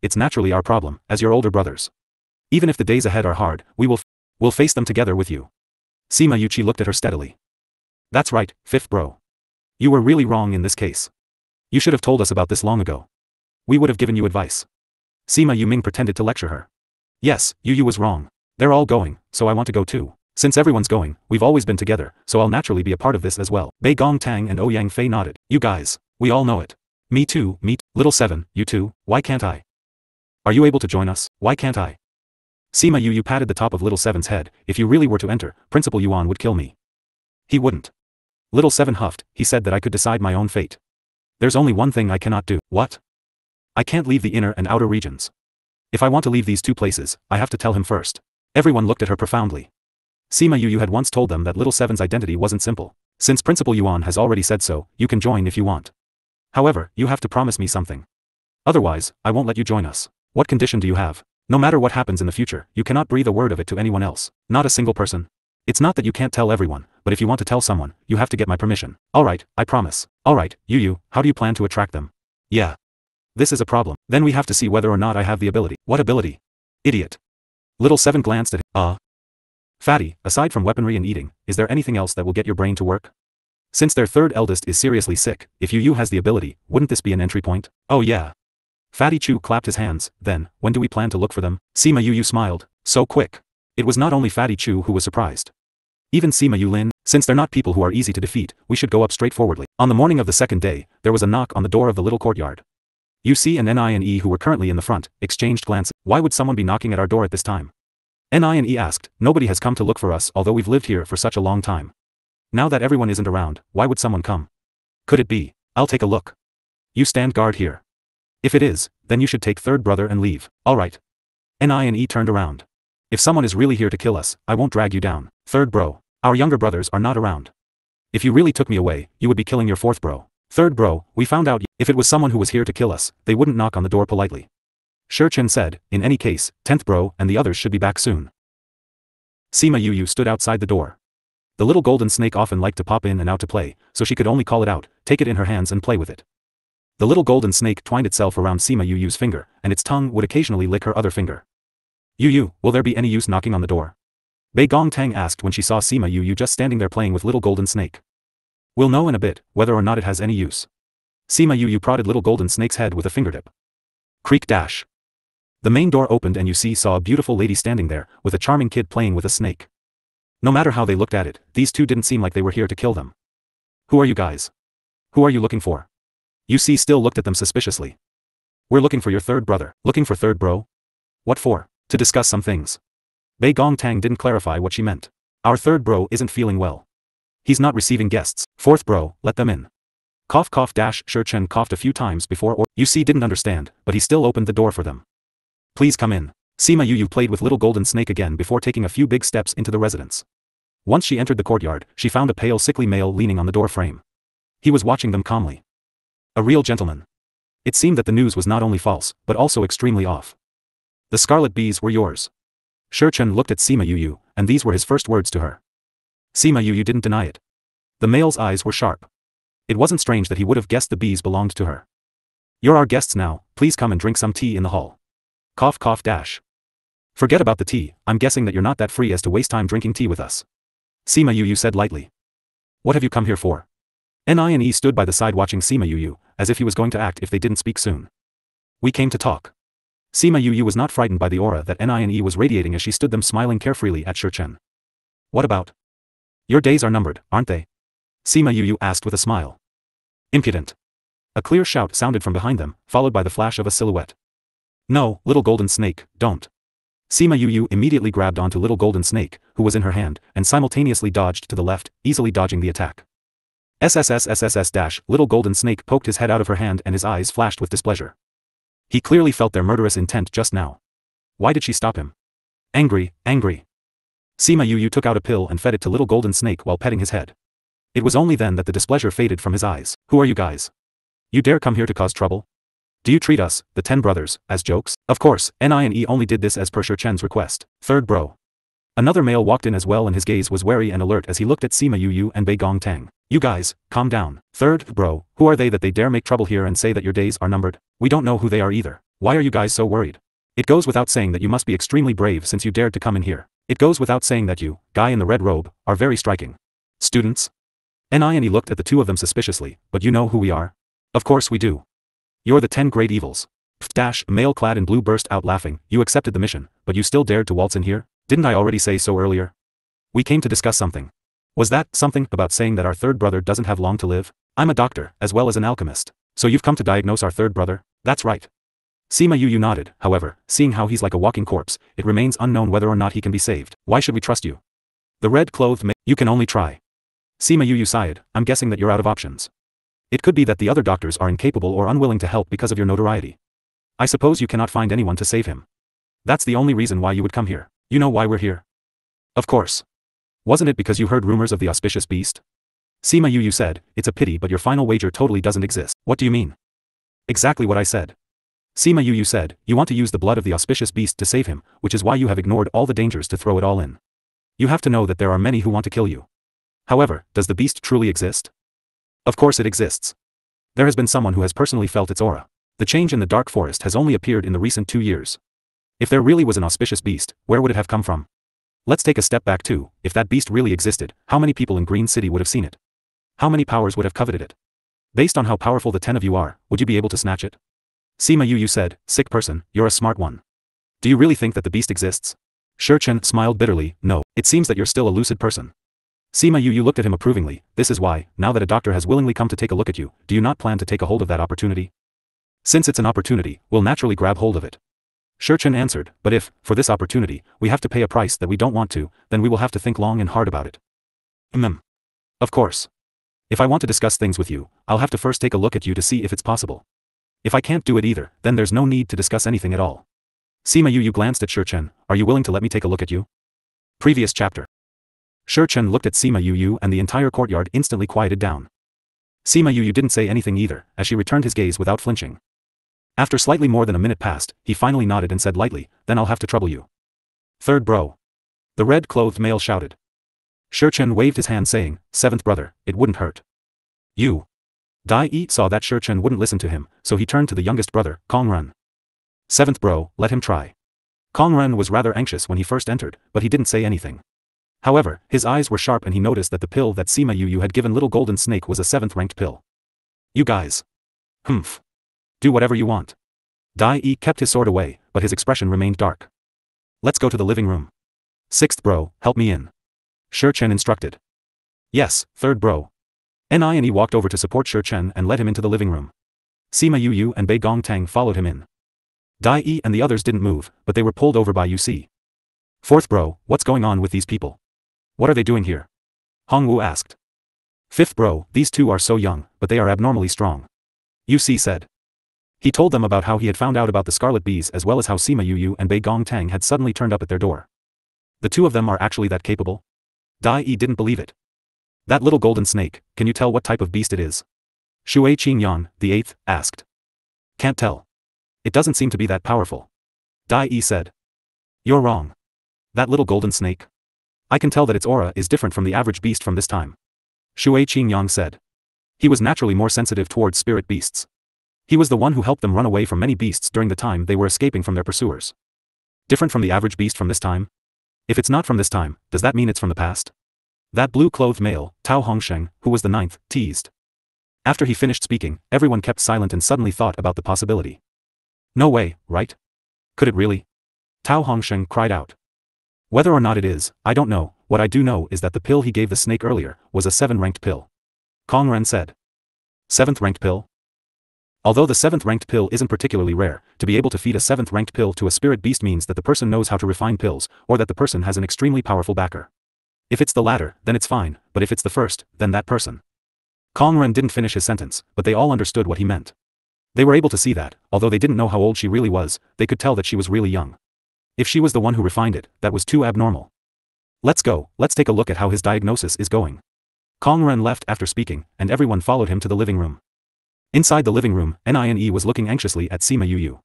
It's naturally our problem, as your older brothers. Even if the days ahead are hard, we'll face them together with you. Sima Yu looked at her steadily. That's right, fifth bro. You were really wrong in this case. You should have told us about this long ago. We would have given you advice. Sima Yu pretended to lecture her. Yes, Yu was wrong. They're all going, so I want to go too. Since everyone's going, we've always been together, so I'll naturally be a part of this as well. Bei Gongtang and Ouyang Fei nodded. You guys, we all know it. Me too, Little Seven, you too, why can't I? Are you able to join us? Why can't I? Sima Yu patted the top of Little Seven's head, if you really were to enter, Principal Yuan would kill me. He wouldn't. Little Seven huffed, he said that I could decide my own fate. There's only one thing I cannot do. What? I can't leave the inner and outer regions. If I want to leave these two places, I have to tell him first. Everyone looked at her profoundly. Sima Yu had once told them that Little Seven's identity wasn't simple. Since Principal Yuan has already said so, you can join if you want. However, you have to promise me something. Otherwise, I won't let you join us. What condition do you have? No matter what happens in the future, you cannot breathe a word of it to anyone else. Not a single person. It's not that you can't tell everyone, but if you want to tell someone, you have to get my permission. Alright, I promise. Alright, Yu, how do you plan to attract them? Yeah. This is a problem. Then we have to see whether or not I have the ability. What ability? Idiot. Little Seven glanced at him. Fatty, aside from weaponry and eating, is there anything else that will get your brain to work? Since their third eldest is seriously sick, if Yu has the ability, wouldn't this be an entry point? Oh yeah. Fatty Chu clapped his hands. Then, when do we plan to look for them? Sima Yu smiled. So quick. It was not only Fatty Chu who was surprised. Even Sima Yulin, since they're not people who are easy to defeat, we should go up straightforwardly. On the morning of the second day, there was a knock on the door of the little courtyard. UC and NINE, who were currently in the front, exchanged glances. Why would someone be knocking at our door at this time? NINE asked. Nobody has come to look for us, although we've lived here for such a long time. Now that everyone isn't around, why would someone come? Could it be? I'll take a look. You stand guard here. If it is, then you should take third brother and leave. Alright. NINE turned around. If someone is really here to kill us, I won't drag you down. Third bro. Our younger brothers are not around. If you really took me away, you would be killing your fourth bro. Third bro, we found out if it was someone who was here to kill us, they wouldn't knock on the door politely. Chen said, in any case, 10th bro and the others should be back soon. Sima Yu stood outside the door. The little golden snake often liked to pop in and out to play, so she could only call it out, take it in her hands and play with it. The little golden snake twined itself around Sima Yu's finger, and its tongue would occasionally lick her other finger. Yu, will there be any use knocking on the door? Bei Gong Tang asked when she saw Sima Yu just standing there playing with little golden snake. We'll know in a bit, whether or not it has any use. Sima Yu prodded little golden snake's head with a fingertip. Creak dash. The main door opened and Yu saw a beautiful lady standing there, with a charming kid playing with a snake. No matter how they looked at it, these two didn't seem like they were here to kill them. Who are you guys? Who are you looking for? Yu still looked at them suspiciously. We're looking for your third brother. Looking for third bro? What for? To discuss some things. Bei Gong Tang didn't clarify what she meant. Our third bro isn't feeling well. He's not receiving guests. Fourth bro, let them in. Cough cough dash. Chen coughed a few times before Yu didn't understand, but he still opened the door for them. Please come in. Sima Yu played with little golden snake again before taking a few big steps into the residence. Once she entered the courtyard, she found a pale sickly male leaning on the door frame. He was watching them calmly. A real gentleman. It seemed that the news was not only false, but also extremely off. The scarlet bees were yours. Chen looked at Sima Yu, and these were his first words to her. Sima Yu didn't deny it. The male's eyes were sharp. It wasn't strange that he would have guessed the bees belonged to her. You're our guests now, please come and drink some tea in the hall. Cough cough dash. Forget about the tea, I'm guessing that you're not that free as to waste time drinking tea with us. Sima Yu said lightly. What have you come here for? NINE stood by the side watching Sima Yu, as if he was going to act if they didn't speak soon. We came to talk. Sima Yu was not frightened by the aura that NINE was radiating as she stood them smiling carefreely at Chen. What about? Your days are numbered, aren't they? Sima Yu asked with a smile. Impudent. A clear shout sounded from behind them, followed by the flash of a silhouette. No, little golden snake, don't. Sima Yu immediately grabbed onto little golden snake, who was in her hand, and simultaneously dodged to the left, easily dodging the attack. SSSSSS little golden snake poked his head out of her hand and his eyes flashed with displeasure. He clearly felt their murderous intent just now. Why did she stop him? Angry. Sima Yu took out a pill and fed it to little golden snake while petting his head. It was only then that the displeasure faded from his eyes. Who are you guys? You dare come here to cause trouble? Do you treat us, the 10 brothers, as jokes? Of course, NINE only did this as per Chen's request. Third bro. Another male walked in as well and his gaze was wary and alert as he looked at Sima Yu and Bei Gong Tang. You guys, calm down. Third bro, who are they that they dare make trouble here and say that your days are numbered? We don't know who they are either. Why are you guys so worried? It goes without saying that you must be extremely brave since you dared to come in here. It goes without saying that you, guy in the red robe, are very striking. Students? NINE looked at the two of them suspiciously, but you know who we are? Of course we do. You're the 10 great evils. Pff, a male clad in blue burst out laughing. You accepted the mission, but you still dared to waltz in here? Didn't I already say so earlier? We came to discuss something. Was that something about saying that our third brother doesn't have long to live? I'm a doctor, as well as an alchemist. So you've come to diagnose our third brother? That's right. Sima Yu nodded, however, seeing how he's like a walking corpse, it remains unknown whether or not he can be saved. Why should we trust you? The red-clothed you can only try. Sima Yu sighed, I'm guessing that you're out of options. It could be that the other doctors are incapable or unwilling to help because of your notoriety. I suppose you cannot find anyone to save him. That's the only reason why you would come here. You know why we're here? Of course. Wasn't it because you heard rumors of the auspicious beast? Sima Yu said, it's a pity but your final wager totally doesn't exist. What do you mean? Exactly what I said. Sima Yu said, you want to use the blood of the auspicious beast to save him, which is why you have ignored all the dangers to throw it all in. You have to know that there are many who want to kill you. However, does the beast truly exist? Of course it exists. There has been someone who has personally felt its aura. The change in the dark forest has only appeared in the recent 2 years. If there really was an auspicious beast, where would it have come from? Let's take a step back too. If that beast really existed, how many people in Green City would have seen it? How many powers would have coveted it? Based on how powerful the 10 of you are, would you be able to snatch it? Sima Yu said, sick person, you're a smart one. Do you really think that the beast exists? Shi Chen smiled bitterly, no, it seems that you're still a lucid person. Sima Yu looked at him approvingly, this is why, now that a doctor has willingly come to take a look at you, do you not plan to take a hold of that opportunity? Since it's an opportunity, we'll naturally grab hold of it. Shi Chen answered, but if, for this opportunity, we have to pay a price that we don't want to, then we will have to think long and hard about it. Of course. If I want to discuss things with you, I'll have to first take a look at you to see if it's possible. If I can't do it either, then there's no need to discuss anything at all. Sima Yu glanced at Shi Chen, are you willing to let me take a look at you? Previous chapter. Shi Chen looked at Sima Yu and the entire courtyard instantly quieted down. Sima Yu didn't say anything either, as she returned his gaze without flinching. After slightly more than a minute passed, he finally nodded and said lightly, then I'll have to trouble you. Third bro. The red-clothed male shouted. Shi Chen waved his hand saying, seventh brother, it wouldn't hurt. You. Dai Yi saw that Shi Chen wouldn't listen to him, so he turned to the youngest brother, Kong Ren. Seventh bro, let him try. Kong Ren was rather anxious when he first entered, but he didn't say anything. However, his eyes were sharp and he noticed that the pill that Sima Yu had given little golden snake was a 7th-ranked pill. You guys. Humph. Do whatever you want. Dai Yi kept his sword away, but his expression remained dark. Let's go to the living room. Sixth bro, help me in. Shi Chen instructed. Yes, third bro. Ni walked over to support Shi Chen and led him into the living room. Sima Yu and Bei Gong Tang followed him in. Dai Yi and the others didn't move, but they were pulled over by UC. Fourth bro, what's going on with these people? What are they doing here? Hong Wu asked. Fifth bro, these two are so young, but they are abnormally strong. UC said. He told them about how he had found out about the scarlet bees as well as how Sima Yu and Bei Gong Tang had suddenly turned up at their door. The two of them are actually that capable? Dai Yi didn't believe it. That little golden snake, can you tell what type of beast it is? Shui Qingyan, the 8th, asked. Can't tell. It doesn't seem to be that powerful. Dai Yi said. You're wrong. That little golden snake? I can tell that its aura is different from the average beast from this time. Shui Qingyang said. He was naturally more sensitive towards spirit beasts. He was the one who helped them run away from many beasts during the time they were escaping from their pursuers. Different from the average beast from this time? If it's not from this time, does that mean it's from the past? That blue-clothed male, Tao Hongsheng, who was the 9th, teased. After he finished speaking, everyone kept silent and suddenly thought about the possibility. No way, right? Could it really? Tao Hongsheng cried out. Whether or not it is, I don't know, what I do know is that the pill he gave the snake earlier was a 7th-ranked pill. Kong Ren said. 7th-ranked pill? Although the 7th-ranked pill isn't particularly rare, to be able to feed a 7th-ranked pill to a spirit beast means that the person knows how to refine pills, or that the person has an extremely powerful backer. If it's the latter, then it's fine, but if it's the first, then that person. Kong Ren didn't finish his sentence, but they all understood what he meant. They were able to see that, although they didn't know how old she really was, they could tell that she was really young. If she was the one who refined it, that was too abnormal. Let's go, let's take a look at how his diagnosis is going. Kong Ren left after speaking, and everyone followed him to the living room. Inside the living room, Nine was looking anxiously at Sima Yu.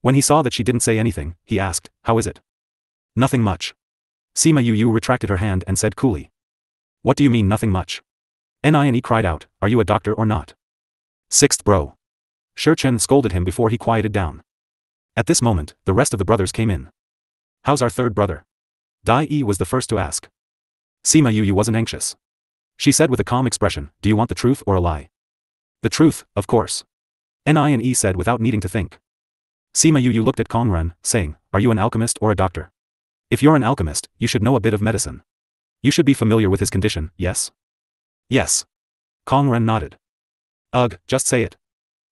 When he saw that she didn't say anything, he asked, how is it? Nothing much. Sima Yu retracted her hand and said coolly. What do you mean nothing much? Nine cried out, are you a doctor or not? Sixth bro. Shi Chen scolded him before he quieted down. At this moment, the rest of the brothers came in. How's our third brother? Dai Yi was the first to ask. Sima Yu wasn't anxious. She said with a calm expression, do you want the truth or a lie? The truth, of course. Nine said without needing to think. Sima Yu looked at Kong Ren, saying, are you an alchemist or a doctor? If you're an alchemist, you should know a bit of medicine. You should be familiar with his condition, yes? Yes. Kong Ren nodded. Ugh, just say it.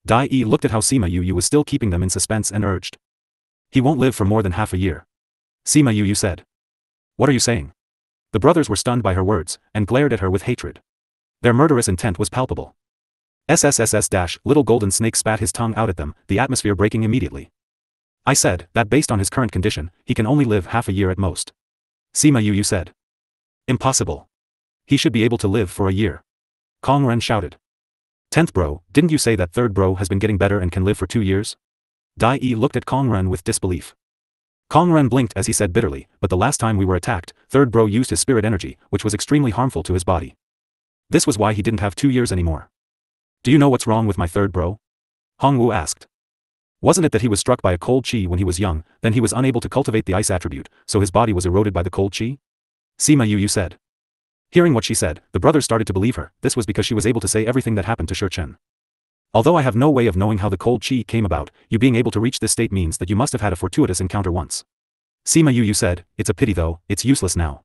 Dai Yi looked at how Sima Yu was still keeping them in suspense and urged. He won't live for more than half a year. Sima Yu said. What are you saying? The brothers were stunned by her words, and glared at her with hatred. Their murderous intent was palpable. SSSS- little golden snake spat his tongue out at them, the atmosphere breaking immediately. I said that based on his current condition, he can only live half a year at most. Sima Yu said. Impossible. He should be able to live for a year. Kong Ren shouted. 10th bro, didn't you say that third bro has been getting better and can live for 2 years? Dai Yi looked at Kong Ren with disbelief. Kong Ren blinked as he said bitterly, but the last time we were attacked, third bro used his spirit energy, which was extremely harmful to his body. This was why he didn't have 2 years anymore. Do you know what's wrong with my third bro? Hong Wu asked. Wasn't it that he was struck by a cold chi when he was young, then he was unable to cultivate the ice attribute, so his body was eroded by the cold chi? Sima Yu said. Hearing what she said, the brothers started to believe her. This was because she was able to say everything that happened to Shurchen. Although I have no way of knowing how the cold chi came about, you being able to reach this state means that you must have had a fortuitous encounter once. Sima Yu said, it's a pity though, it's useless now.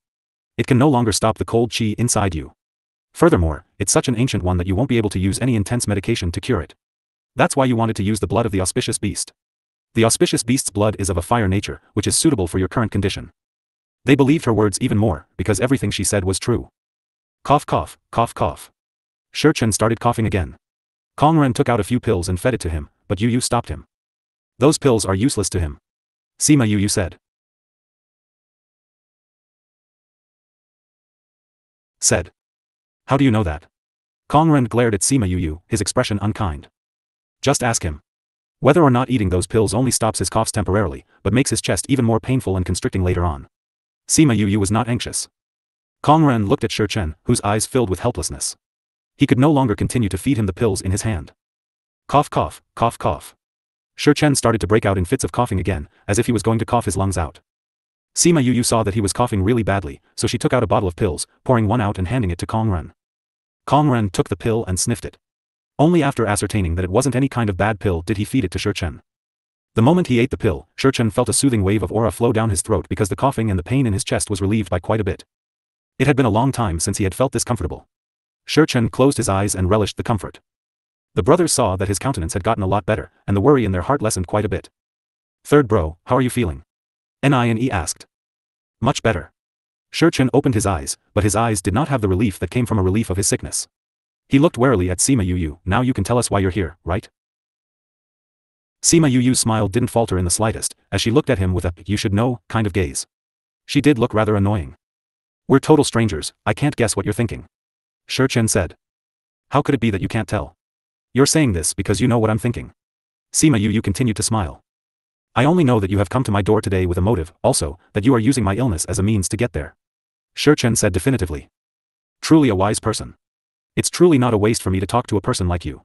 It can no longer stop the cold chi inside you. Furthermore, it's such an ancient one that you won't be able to use any intense medication to cure it. That's why you wanted to use the blood of the auspicious beast. The auspicious beast's blood is of a fire nature, which is suitable for your current condition. They believed her words even more, because everything she said was true. Cough cough, cough cough. Shurchen started coughing again. Kongren took out a few pills and fed it to him, but Yu stopped him. Those pills are useless to him. Sima Yu said. How do you know that? Kongren glared at Sima Yu, his expression unkind. Just ask him. Whether or not eating those pills only stops his coughs temporarily, but makes his chest even more painful and constricting later on. Sima Yu was not anxious. Kongren looked at Shurchen, whose eyes filled with helplessness. He could no longer continue to feed him the pills in his hand. Cough cough, cough cough. Shurchen started to break out in fits of coughing again, as if he was going to cough his lungs out. Sima Yu saw that he was coughing really badly, so she took out a bottle of pills, pouring one out and handing it to Kongren. Kongren took the pill and sniffed it. Only after ascertaining that it wasn't any kind of bad pill did he feed it to Shurchen. The moment he ate the pill, Shurchen felt a soothing wave of aura flow down his throat because the coughing and the pain in his chest was relieved by quite a bit. It had been a long time since he had felt this comfortable. Shurchen closed his eyes and relished the comfort. The brothers saw that his countenance had gotten a lot better, and the worry in their heart lessened quite a bit. Third bro, how are you feeling? Ni asked. Much better. Shurchen opened his eyes, but his eyes did not have the relief that came from a relief of his sickness. He looked warily at Sima Yu. Now you can tell us why you're here, right? Sima Yu's smile didn't falter in the slightest, as she looked at him with a you should know kind of gaze. She did look rather annoying. We're total strangers, I can't guess what you're thinking. Shurchen said. How could it be that you can't tell? You're saying this because you know what I'm thinking. Sima Yu continued to smile. I only know that you have come to my door today with a motive, also, that you are using my illness as a means to get there. Shurchen said definitively. Truly a wise person. It's truly not a waste for me to talk to a person like you.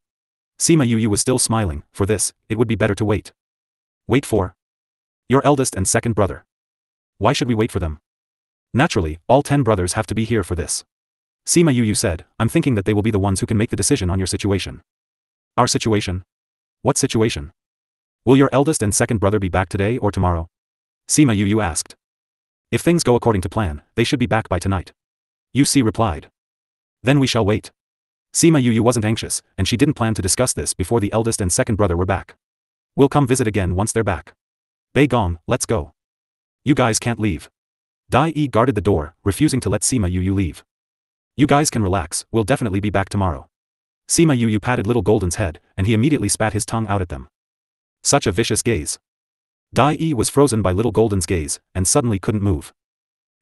Sima Yu was still smiling. For this, it would be better to wait. Wait for? Your eldest and second brother. Why should we wait for them? Naturally, all 10 brothers have to be here for this. Sima Yu said, I'm thinking that they will be the ones who can make the decision on your situation. Our situation? What situation? Will your eldest and second brother be back today or tomorrow? Sima Yu asked. If things go according to plan, they should be back by tonight. UC replied. Then we shall wait. Sima Yu wasn't anxious, and she didn't plan to discuss this before the eldest and second brother were back. We'll come visit again once they're back. Bei Gong, let's go. You guys can't leave. Dai Yi guarded the door, refusing to let Sima Yu leave. You guys can relax, we'll definitely be back tomorrow. Sima Yu patted Little Golden's head, and he immediately spat his tongue out at them. Such a vicious gaze. Dai Yi was frozen by Little Golden's gaze, and suddenly couldn't move.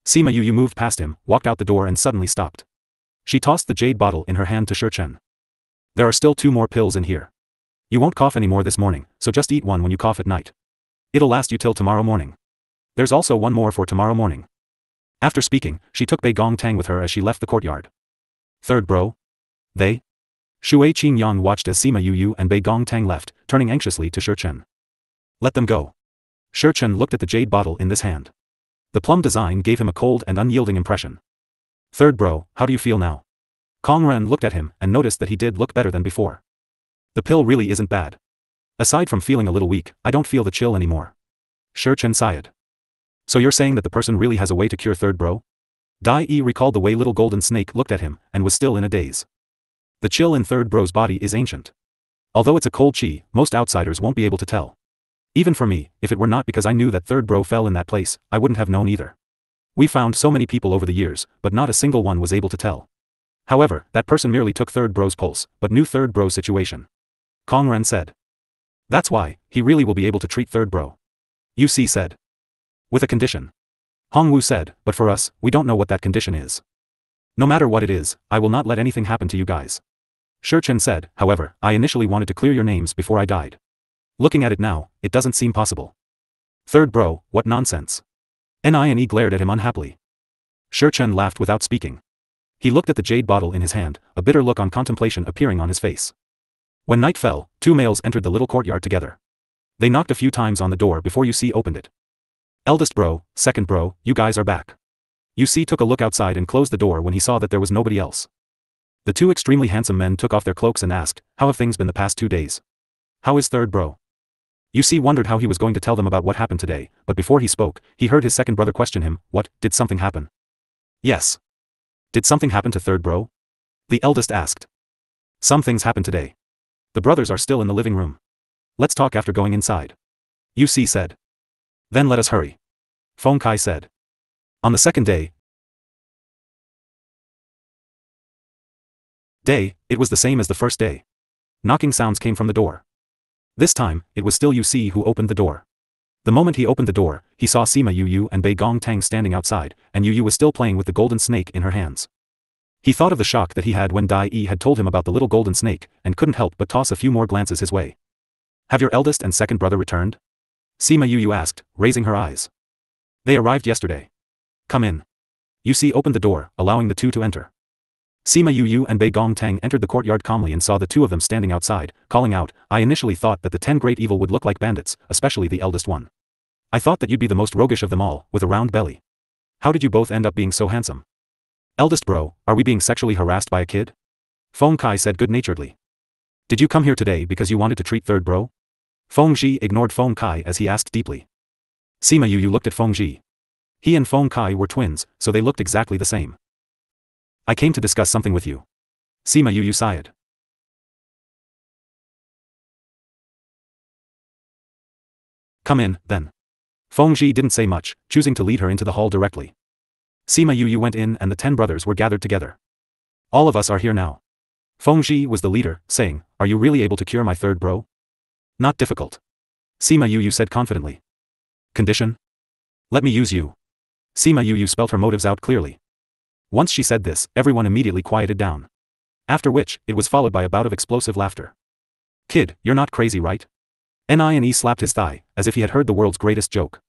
Sima Yu moved past him, walked out the door and suddenly stopped. She tossed the jade bottle in her hand to Shurchen. There are still 2 more pills in here. You won't cough anymore this morning, so just eat one when you cough at night. It'll last you till tomorrow morning. There's also one more for tomorrow morning. After speaking, she took Bei Gong Tang with her as she left the courtyard. Third bro? They? Shui Qingyang watched as Sima Yu and Bei Gong Tang left, turning anxiously to Shurchen. Let them go. Shurchen looked at the jade bottle in this hand. The plum design gave him a cold and unyielding impression. Third bro, how do you feel now? Kongren looked at him and noticed that he did look better than before. The pill really isn't bad. Aside from feeling a little weak, I don't feel the chill anymore. Shurchen sighed. So you're saying that the person really has a way to cure third bro? Dai Yi recalled the way Little Golden Snake looked at him, and was still in a daze. The chill in third bro's body is ancient. Although it's a cold chi, most outsiders won't be able to tell. Even for me, if it were not because I knew that third bro fell in that place, I wouldn't have known either. We found so many people over the years, but not a single one was able to tell. However, that person merely took third bro's pulse, but knew third bro's situation. Kongren said. That's why, he really will be able to treat third bro. UC said. With a condition. Hongwu said, but for us, we don't know what that condition is. No matter what it is, I will not let anything happen to you guys. Shurchen said, however, I initially wanted to clear your names before I died. Looking at it now, it doesn't seem possible. Third bro, what nonsense. Ni glared at him unhappily. Shurchen laughed without speaking. He looked at the jade bottle in his hand, a bitter look on contemplation appearing on his face. When night fell, 2 males entered the little courtyard together. They knocked a few times on the door before Yu Si opened it. Eldest bro, second bro, you guys are back. Yu Si took a look outside and closed the door when he saw that there was nobody else. The two extremely handsome men took off their cloaks and asked, how have things been the past 2 days? How is third bro? Yu Si wondered how he was going to tell them about what happened today, but before he spoke, he heard his second brother question him, what, did something happen? Yes. Did something happen to third bro? The eldest asked. Some things happened today. The brothers are still in the living room. Let's talk after going inside. Yu Si said. Then let us hurry. Feng Kai said. On the second day, it was the same as the first day. Knocking sounds came from the door. This time, it was still Yu Si who opened the door. The moment he opened the door, he saw Sima Yu and Bei Gong Tang standing outside, and Yu was still playing with the golden snake in her hands. He thought of the shock that he had when Dai Yi had told him about the little golden snake, and couldn't help but toss a few more glances his way. Have your eldest and second brother returned? Sima Yu asked, raising her eyes. They arrived yesterday. Come in. Yu Si opened the door, allowing the two to enter. Sima Yu and Bei Gong Tang entered the courtyard calmly and saw the two of them standing outside, calling out, I initially thought that the 10 great evil would look like bandits, especially the eldest one. I thought that you'd be the most roguish of them all, with a round belly. How did you both end up being so handsome? Eldest bro, are we being sexually harassed by a kid? Feng Kai said good-naturedly. Did you come here today because you wanted to treat third bro? Feng Ji ignored Feng Kai as he asked deeply. Sima Yu looked at Feng Ji. He and Feng Kai were twins, so they looked exactly the same. I came to discuss something with you. Sima Yu sighed. Come in, then. Feng Ji didn't say much, choosing to lead her into the hall directly. Sima Yu went in and the 10 brothers were gathered together. All of us are here now. Feng Ji was the leader, saying, are you really able to cure my third bro? Not difficult. Sima Yu said confidently. Condition? Let me use you. Sima Yu spelt her motives out clearly. Once she said this, everyone immediately quieted down. After which, it was followed by a bout of explosive laughter. Kid, you're not crazy, right? Ni slapped his thigh, as if he had heard the world's greatest joke.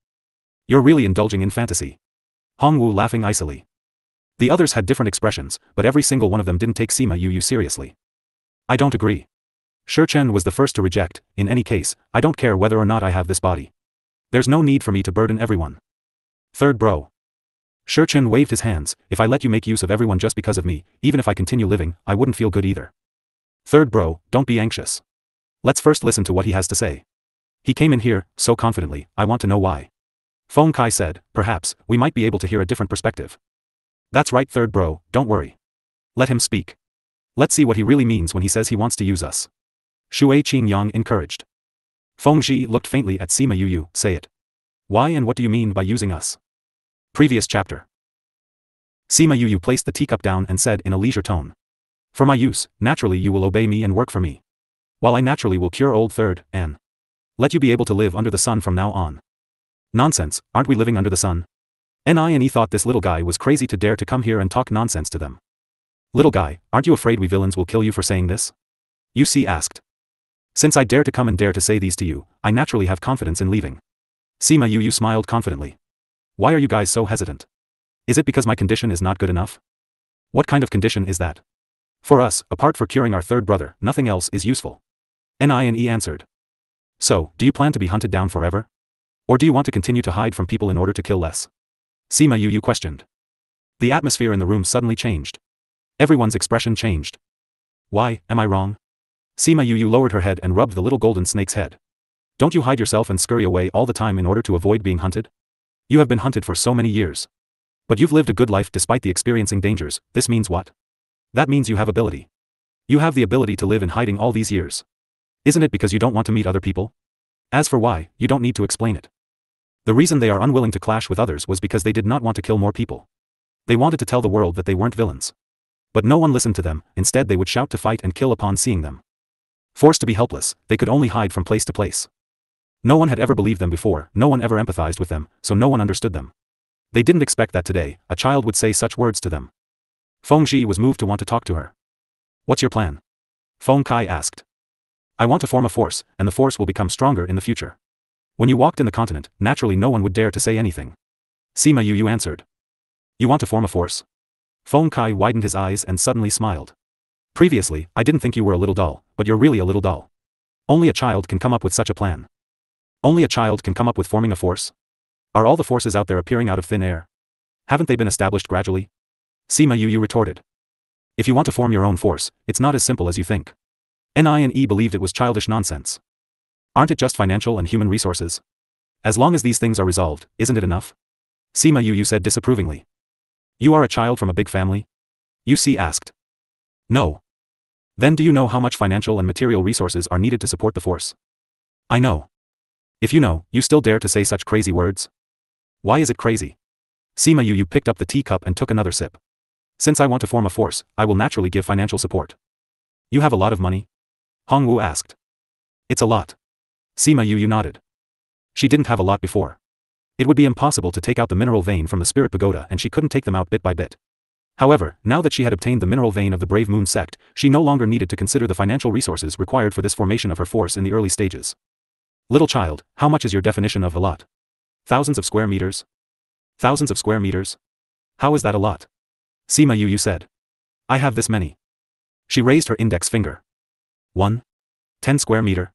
You're really indulging in fantasy. Hongwu laughing icily. The others had different expressions, but every single one of them didn't take Sima Yu seriously. I don't agree. Shi Chen was the first to reject, in any case, I don't care whether or not I have this body. There's no need for me to burden everyone. Third bro. Shi Chen waved his hands, if I let you make use of everyone just because of me, even if I continue living, I wouldn't feel good either. Third bro, don't be anxious. Let's first listen to what he has to say. He came in here, so confidently, I want to know why. Feng Kai said, perhaps, we might be able to hear a different perspective. That's right third bro, don't worry. Let him speak. Let's see what he really means when he says he wants to use us. Shui Qingyang encouraged. Feng Ji looked faintly at Sima Yu, say it. Why and what do you mean by using us? Previous chapter. Sima Yu placed the teacup down and said in a leisure tone. For my use, naturally you will obey me and work for me. While I naturally will cure old third, and let you be able to live under the sun from now on. Nonsense, aren't we living under the sun? Ni thought this little guy was crazy to dare to come here and talk nonsense to them. Little guy, aren't you afraid we villains will kill you for saying this? Yu Si asked. Since I dare to come and dare to say these to you, I naturally have confidence in leaving. Sima Yu smiled confidently. Why are you guys so hesitant? Is it because my condition is not good enough? What kind of condition is that? For us, apart from curing our third brother, nothing else is useful. Ni answered. So, do you plan to be hunted down forever? Or do you want to continue to hide from people in order to kill less? Sima Yu questioned. The atmosphere in the room suddenly changed. Everyone's expression changed. Why, am I wrong? Sima Yu lowered her head and rubbed the little golden snake's head. Don't you hide yourself and scurry away all the time in order to avoid being hunted? You have been hunted for so many years. But you've lived a good life despite the experiencing dangers, this means what? That means you have ability. You have the ability to live in hiding all these years. Isn't it because you don't want to meet other people? As for why, you don't need to explain it. The reason they are unwilling to clash with others was because they did not want to kill more people. They wanted to tell the world that they weren't villains. But no one listened to them, instead they would shout to fight and kill upon seeing them. Forced to be helpless, they could only hide from place to place. No one had ever believed them before, no one ever empathized with them, so no one understood them. They didn't expect that today, a child would say such words to them. Feng Ji was moved to want to talk to her. What's your plan? Feng Kai asked. I want to form a force, and the force will become stronger in the future. When you walked in the continent, naturally no one would dare to say anything. Sima Yu answered. You want to form a force? Feng Kai widened his eyes and suddenly smiled. Previously, I didn't think you were a little dull, but you're really a little dull. Only a child can come up with such a plan. Only a child can come up with forming a force? Are all the forces out there appearing out of thin air? Haven't they been established gradually? Sima Yu retorted. If you want to form your own force, it's not as simple as you think. NINE believed it was childish nonsense. Aren't it just financial and human resources? As long as these things are resolved, isn't it enough? Sima Yu said disapprovingly. You are a child from a big family? Yu asked. No. Then do you know how much financial and material resources are needed to support the force? I know. If you know, you still dare to say such crazy words? Why is it crazy? Sima Yu picked up the teacup and took another sip. Since I want to form a force, I will naturally give financial support. You have a lot of money? Hongwu asked. It's a lot. Sima Yu nodded. She didn't have a lot before. It would be impossible to take out the mineral vein from the spirit pagoda and she couldn't take them out bit by bit. However, now that she had obtained the mineral vein of the Brave Moon sect, she no longer needed to consider the financial resources required for this formation of her force in the early stages. Little child, how much is your definition of a lot? Thousands of square meters? Thousands of square meters? How is that a lot? Sima Yu said. I have this many. She raised her index finger. 1. 10 square meter.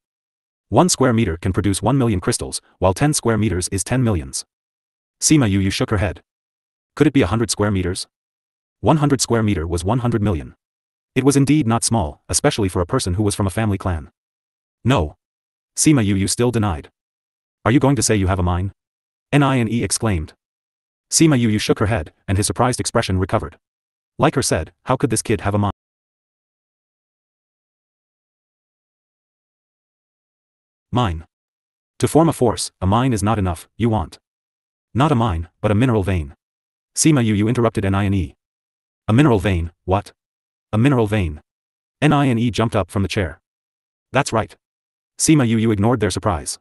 1 square meter can produce 1 million crystals, while 10 square meters is 10 millions. Sima Yu shook her head. Could it be 100 square meters? 100 square meter was 100 million. It was indeed not small, especially for a person who was from a family clan. No. Sima Yu still denied. Are you going to say you have a mine? NINE exclaimed. Sima Yu shook her head, and his surprised expression recovered. Like her said, how could this kid have a mine? Mine. To form a force, a mine is not enough, you want. Not a mine, but a mineral vein. Sima Yu interrupted NINE. A mineral vein, what? A mineral vein. NINE jumped up from the chair. That's right. Sima Yu ignored their surprise.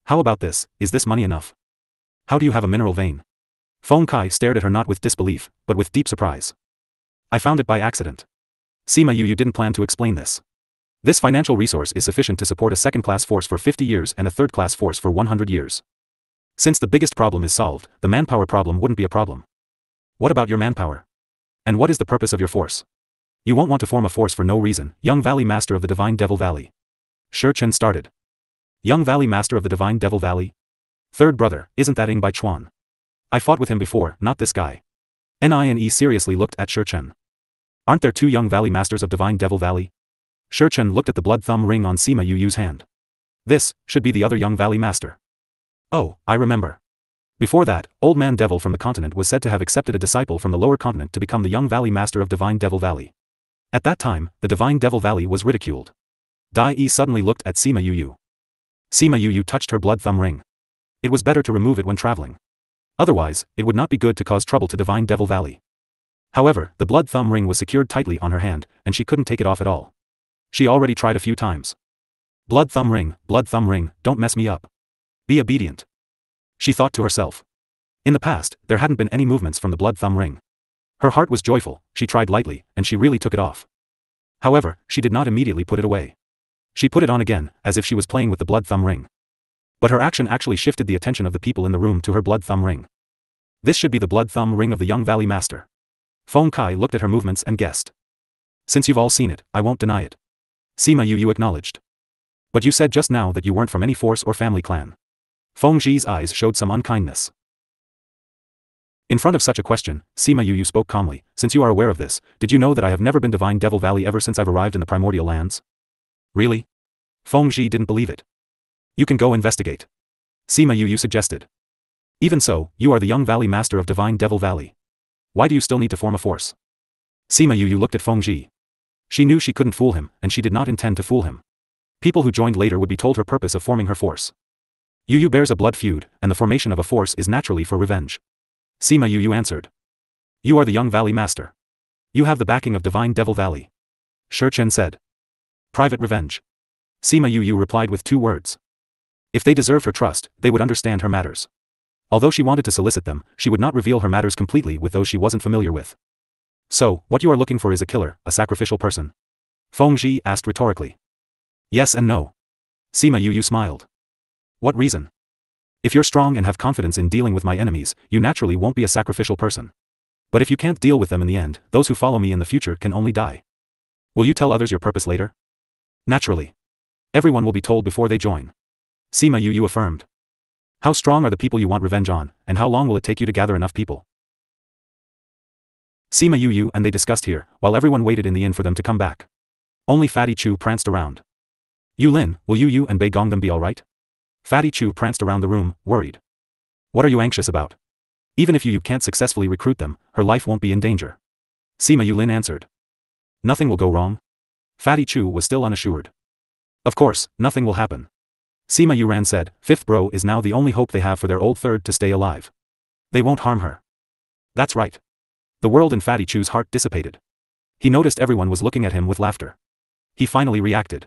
How about this, is this money enough? How do you have a mineral vein? Feng Kai stared at her not with disbelief, but with deep surprise. I found it by accident. Sima Yu didn't plan to explain this. This financial resource is sufficient to support a second-class force for 50 years and a third-class force for 100 years. Since the biggest problem is solved, the manpower problem wouldn't be a problem. What about your manpower? And what is the purpose of your force? You won't want to form a force for no reason, Young Valley Master of the Divine Devil Valley. Shi Chen started. Young Valley Master of the Divine Devil Valley? Third brother, isn't that Ing Bai Chuan? I fought with him before, not this guy. NINE seriously looked at Shi Chen. Aren't there 2 Young Valley Masters of Divine Devil Valley? Shi Chen looked at the blood thumb ring on Sima Yu's hand. This should be the other Young Valley Master. Oh, I remember. Before that, Old Man Devil from the continent was said to have accepted a disciple from the lower continent to become the Young Valley Master of Divine Devil Valley. At that time, the Divine Devil Valley was ridiculed. Dai Yi suddenly looked at Sima Yu. Sima Yu touched her blood thumb ring. It was better to remove it when traveling. Otherwise, it would not be good to cause trouble to Divine Devil Valley. However, the blood thumb ring was secured tightly on her hand, and she couldn't take it off at all. She already tried a few times. Blood thumb ring, don't mess me up. Be obedient. She thought to herself. In the past, there hadn't been any movements from the blood thumb ring. Her heart was joyful, she tried lightly, and she really took it off. However, she did not immediately put it away. She put it on again, as if she was playing with the blood thumb ring. But her action actually shifted the attention of the people in the room to her blood thumb ring. This should be the blood thumb ring of the Young Valley Master. Feng Kai looked at her movements and guessed. Since you've all seen it, I won't deny it. Sima Yu acknowledged. But you said just now that you weren't from any force or family clan. Feng Zhi's eyes showed some unkindness. In front of such a question, Sima Yu spoke calmly. Since you are aware of this, did you know that I have never been Divine Devil Valley ever since I've arrived in the primordial lands? Really? Feng Zhi didn't believe it. You can go investigate. Sima Yu suggested. Even so, you are the Young Valley Master of Divine Devil Valley. Why do you still need to form a force? Sima Yu looked at Feng Zhi. She knew she couldn't fool him, and she did not intend to fool him. People who joined later would be told her purpose of forming her force. Yu bears a blood feud, and the formation of a force is naturally for revenge. Sima Yu answered. You are the Young Valley Master. You have the backing of Divine Devil Valley. Shi Chen said. Private revenge. Sima Yu replied with 2 words. If they deserved her trust, they would understand her matters. Although she wanted to solicit them, she would not reveal her matters completely with those she wasn't familiar with. So, what you are looking for is a killer, a sacrificial person? Feng Zhi asked rhetorically. Yes and no. Sima Yu smiled. What reason? If you're strong and have confidence in dealing with my enemies, you naturally won't be a sacrificial person. But if you can't deal with them in the end, those who follow me in the future can only die. Will you tell others your purpose later? Naturally. Everyone will be told before they join. Sima Yu affirmed. How strong are the people you want revenge on, and how long will it take you to gather enough people? Sima Yu and they discussed here, while everyone waited in the inn for them to come back. Only Fatty Chu pranced around. Lin, will you and Bei Gong them be alright? Fatty Chu pranced around the room, worried. What are you anxious about? Even if you can't successfully recruit them, her life won't be in danger. Sima Lin answered. Nothing will go wrong. Fatty Chu was still unassured. Of course, nothing will happen. Sima Yuran said, Fifth Bro is now the only hope they have for their old third to stay alive. They won't harm her. That's right. The world in Fatty Chu's heart dissipated. He noticed everyone was looking at him with laughter. He finally reacted.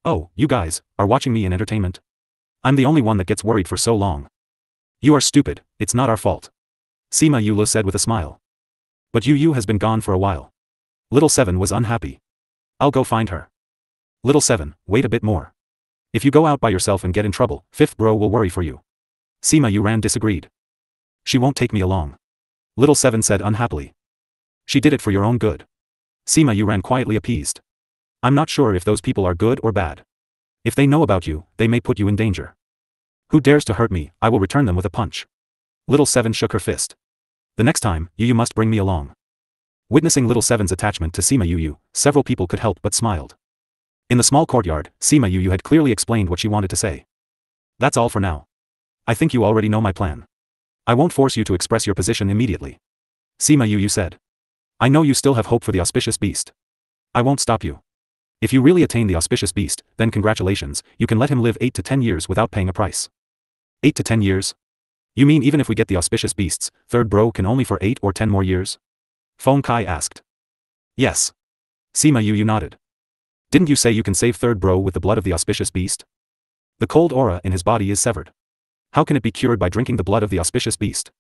Oh, you guys, are watching me in entertainment? I'm the only one that gets worried for so long. You are stupid, it's not our fault. Sima Yu said with a smile. But Yu has been gone for a while. Little Seven was unhappy. I'll go find her. Little Seven, wait a bit more. If you go out by yourself and get in trouble, Fifth Bro will worry for you. Sima Yuran disagreed. She won't take me along. Little Seven said unhappily. She did it for your own good. Sima Yuran quietly appeased. I'm not sure if those people are good or bad. If they know about you, they may put you in danger. Who dares to hurt me, I will return them with a punch. Little Seven shook her fist. The next time, you must bring me along. Witnessing Little Seven's attachment to Sima Yu, several people could help but smiled. In the small courtyard, Sima Yu had clearly explained what she wanted to say. That's all for now. I think you already know my plan. I won't force you to express your position immediately. Sima Yu said. I know you still have hope for the auspicious beast. I won't stop you. If you really attain the auspicious beast, then congratulations, you can let him live 8 to 10 years without paying a price. 8 to 10 years? You mean even if we get the auspicious beasts, Third Bro can only for 8 or 10 more years? Feng Kai asked. Yes. Sima Yu nodded. Didn't you say you can save Third Bro with the blood of the auspicious beast? The cold aura in his body is severed. How can it be cured by drinking the blood of the auspicious beast?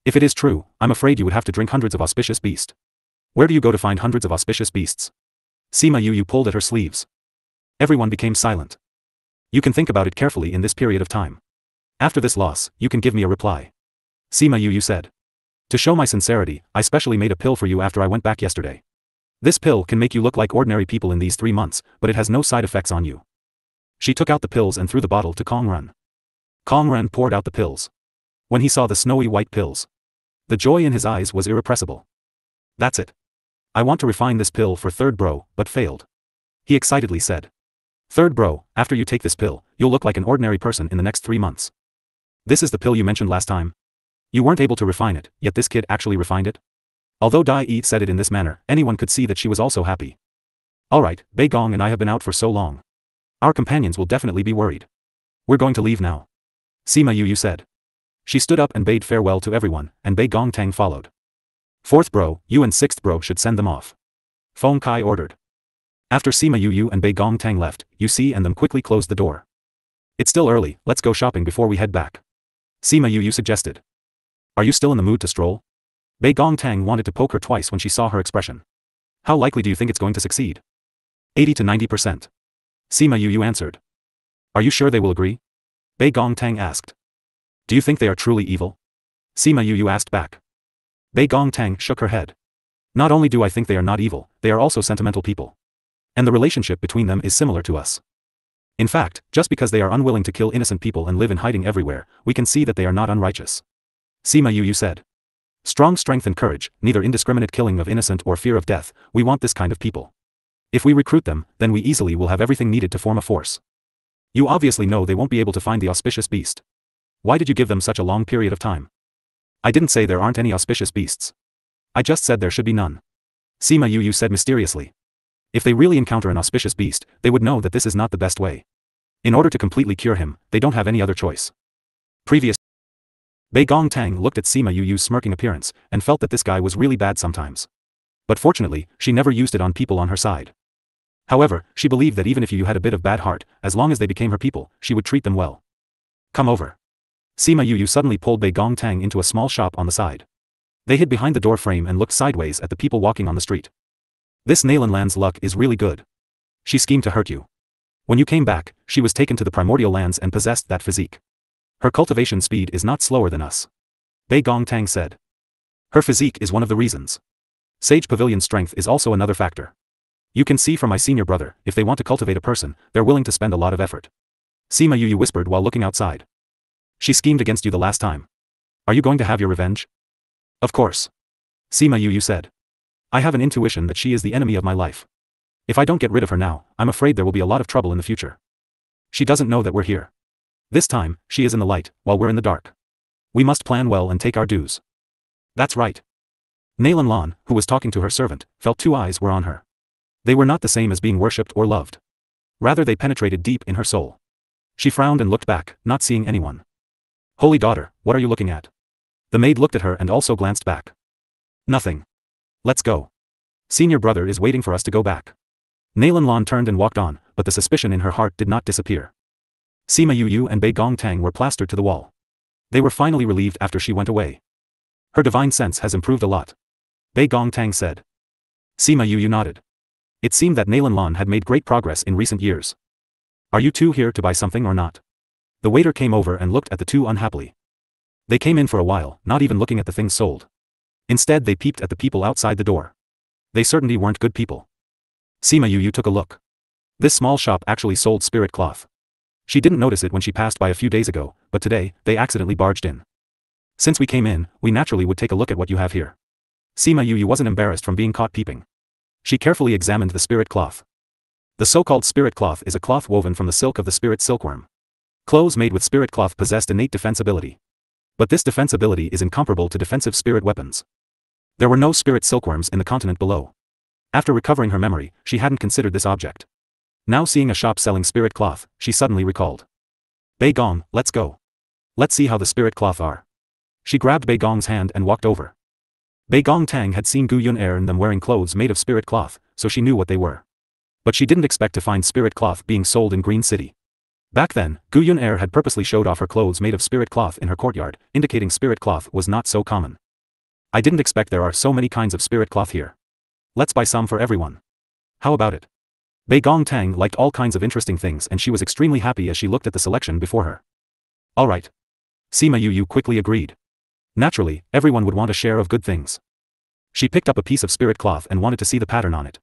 If it is true, I'm afraid you would have to drink hundreds of auspicious beast. Where do you go to find hundreds of auspicious beasts? Sima Yu pulled at her sleeves. Everyone became silent. You can think about it carefully in this period of time. After this loss, you can give me a reply. Sima Yu said. To show my sincerity, I specially made a pill for you after I went back yesterday. This pill can make you look like ordinary people in these 3 months, but it has no side effects on you. She took out the pills and threw the bottle to Kong Run. Kong Run poured out the pills. When he saw the snowy white pills, the joy in his eyes was irrepressible. That's it. I want to refine this pill for Third Bro, but failed. He excitedly said. Third Bro, after you take this pill, you'll look like an ordinary person in the next 3 months. This is the pill you mentioned last time. You weren't able to refine it, yet this kid actually refined it? Although Dai Yi said it in this manner, anyone could see that she was also happy. Alright, Bei Gong and I have been out for so long. Our companions will definitely be worried. We're going to leave now. Sima Yu said. She stood up and bade farewell to everyone, and Bei Gong Tang followed. Fourth Bro, you and Sixth Bro should send them off. Feng Kai ordered. After Sima Yu and Bei Gong Tang left, Yu and them quickly closed the door. It's still early, let's go shopping before we head back. Sima Yu suggested. Are you still in the mood to stroll? Bei Gong Tang wanted to poke her twice when she saw her expression. How likely do you think it's going to succeed? 80 to 90%. Sima Yu answered. Are you sure they will agree? Bei Gong Tang asked. Do you think they are truly evil? Sima Yu asked back. Bei Gong Tang shook her head. Not only do I think they are not evil, they are also sentimental people. And the relationship between them is similar to us. In fact, just because they are unwilling to kill innocent people and live in hiding everywhere, we can see that they are not unrighteous. Sima Yu said. Strong strength and courage, neither indiscriminate killing of innocent or fear of death, we want this kind of people. If we recruit them, then we easily will have everything needed to form a force. You obviously know they won't be able to find the auspicious beast. Why did you give them such a long period of time? I didn't say there aren't any auspicious beasts. I just said there should be none. Sima Yu said mysteriously. If they really encounter an auspicious beast, they would know that this is not the best way. In order to completely cure him, they don't have any other choice. Previous. Bei Gong Tang looked at Sima Yu's smirking appearance, and felt that this guy was really bad sometimes. But fortunately, she never used it on people on her side. However, she believed that even if Yu had a bit of bad heart, as long as they became her people, she would treat them well. Come over. Sima Yu suddenly pulled Bei Gong Tang into a small shop on the side. They hid behind the door frame and looked sideways at the people walking on the street. This Nalan Land's luck is really good. She schemed to hurt you. When you came back, she was taken to the primordial lands and possessed that physique. Her cultivation speed is not slower than us. Bei Gong Tang said. Her physique is one of the reasons. Sage Pavilion strength is also another factor. You can see from my senior brother, if they want to cultivate a person, they're willing to spend a lot of effort. Sima Yu whispered while looking outside. She schemed against you the last time. Are you going to have your revenge? Of course. Sima Yu said. I have an intuition that she is the enemy of my life. If I don't get rid of her now, I'm afraid there will be a lot of trouble in the future. She doesn't know that we're here. This time, she is in the light, while we're in the dark. We must plan well and take our dues. That's right. Nalan Lan, who was talking to her servant, felt two eyes were on her. They were not the same as being worshipped or loved. Rather they penetrated deep in her soul. She frowned and looked back, not seeing anyone. Holy daughter, what are you looking at? The maid looked at her and also glanced back. Nothing. Let's go. Senior brother is waiting for us to go back. Nalan Lan turned and walked on, but the suspicion in her heart did not disappear. Sima Yu and Bei Gong Tang were plastered to the wall. They were finally relieved after she went away. Her divine sense has improved a lot. Bei Gong Tang said. Sima Yu nodded. It seemed that Nalan Lan had made great progress in recent years. Are you two here to buy something or not? The waiter came over and looked at the two unhappily. They came in for a while, not even looking at the things sold. Instead they peeped at the people outside the door. They certainly weren't good people. Sima Yu took a look. This small shop actually sold spirit cloth. She didn't notice it when she passed by a few days ago, but today, they accidentally barged in. Since we came in, we naturally would take a look at what you have here. Sima Yu wasn't embarrassed from being caught peeping. She carefully examined the spirit cloth. The so-called spirit cloth is a cloth woven from the silk of the spirit silkworm. Clothes made with spirit cloth possessed innate defense ability. But this defense ability is incomparable to defensive spirit weapons. There were no spirit silkworms in the continent below. After recovering her memory, she hadn't considered this object. Now seeing a shop selling spirit cloth, she suddenly recalled. Bei Gong, let's go. Let's see how the spirit cloth are. She grabbed Bei Gong's hand and walked over. Bei Gong Tang had seen Gu Yun and them wearing clothes made of spirit cloth, so she knew what they were. But she didn't expect to find spirit cloth being sold in Green City. Back then, Gu Yun had purposely showed off her clothes made of spirit cloth in her courtyard, indicating spirit cloth was not so common. I didn't expect there are so many kinds of spirit cloth here. Let's buy some for everyone. How about it? Bei Gong Tang liked all kinds of interesting things and she was extremely happy as she looked at the selection before her. Alright. Sima Yu quickly agreed. Naturally, everyone would want a share of good things. She picked up a piece of spirit cloth and wanted to see the pattern on it.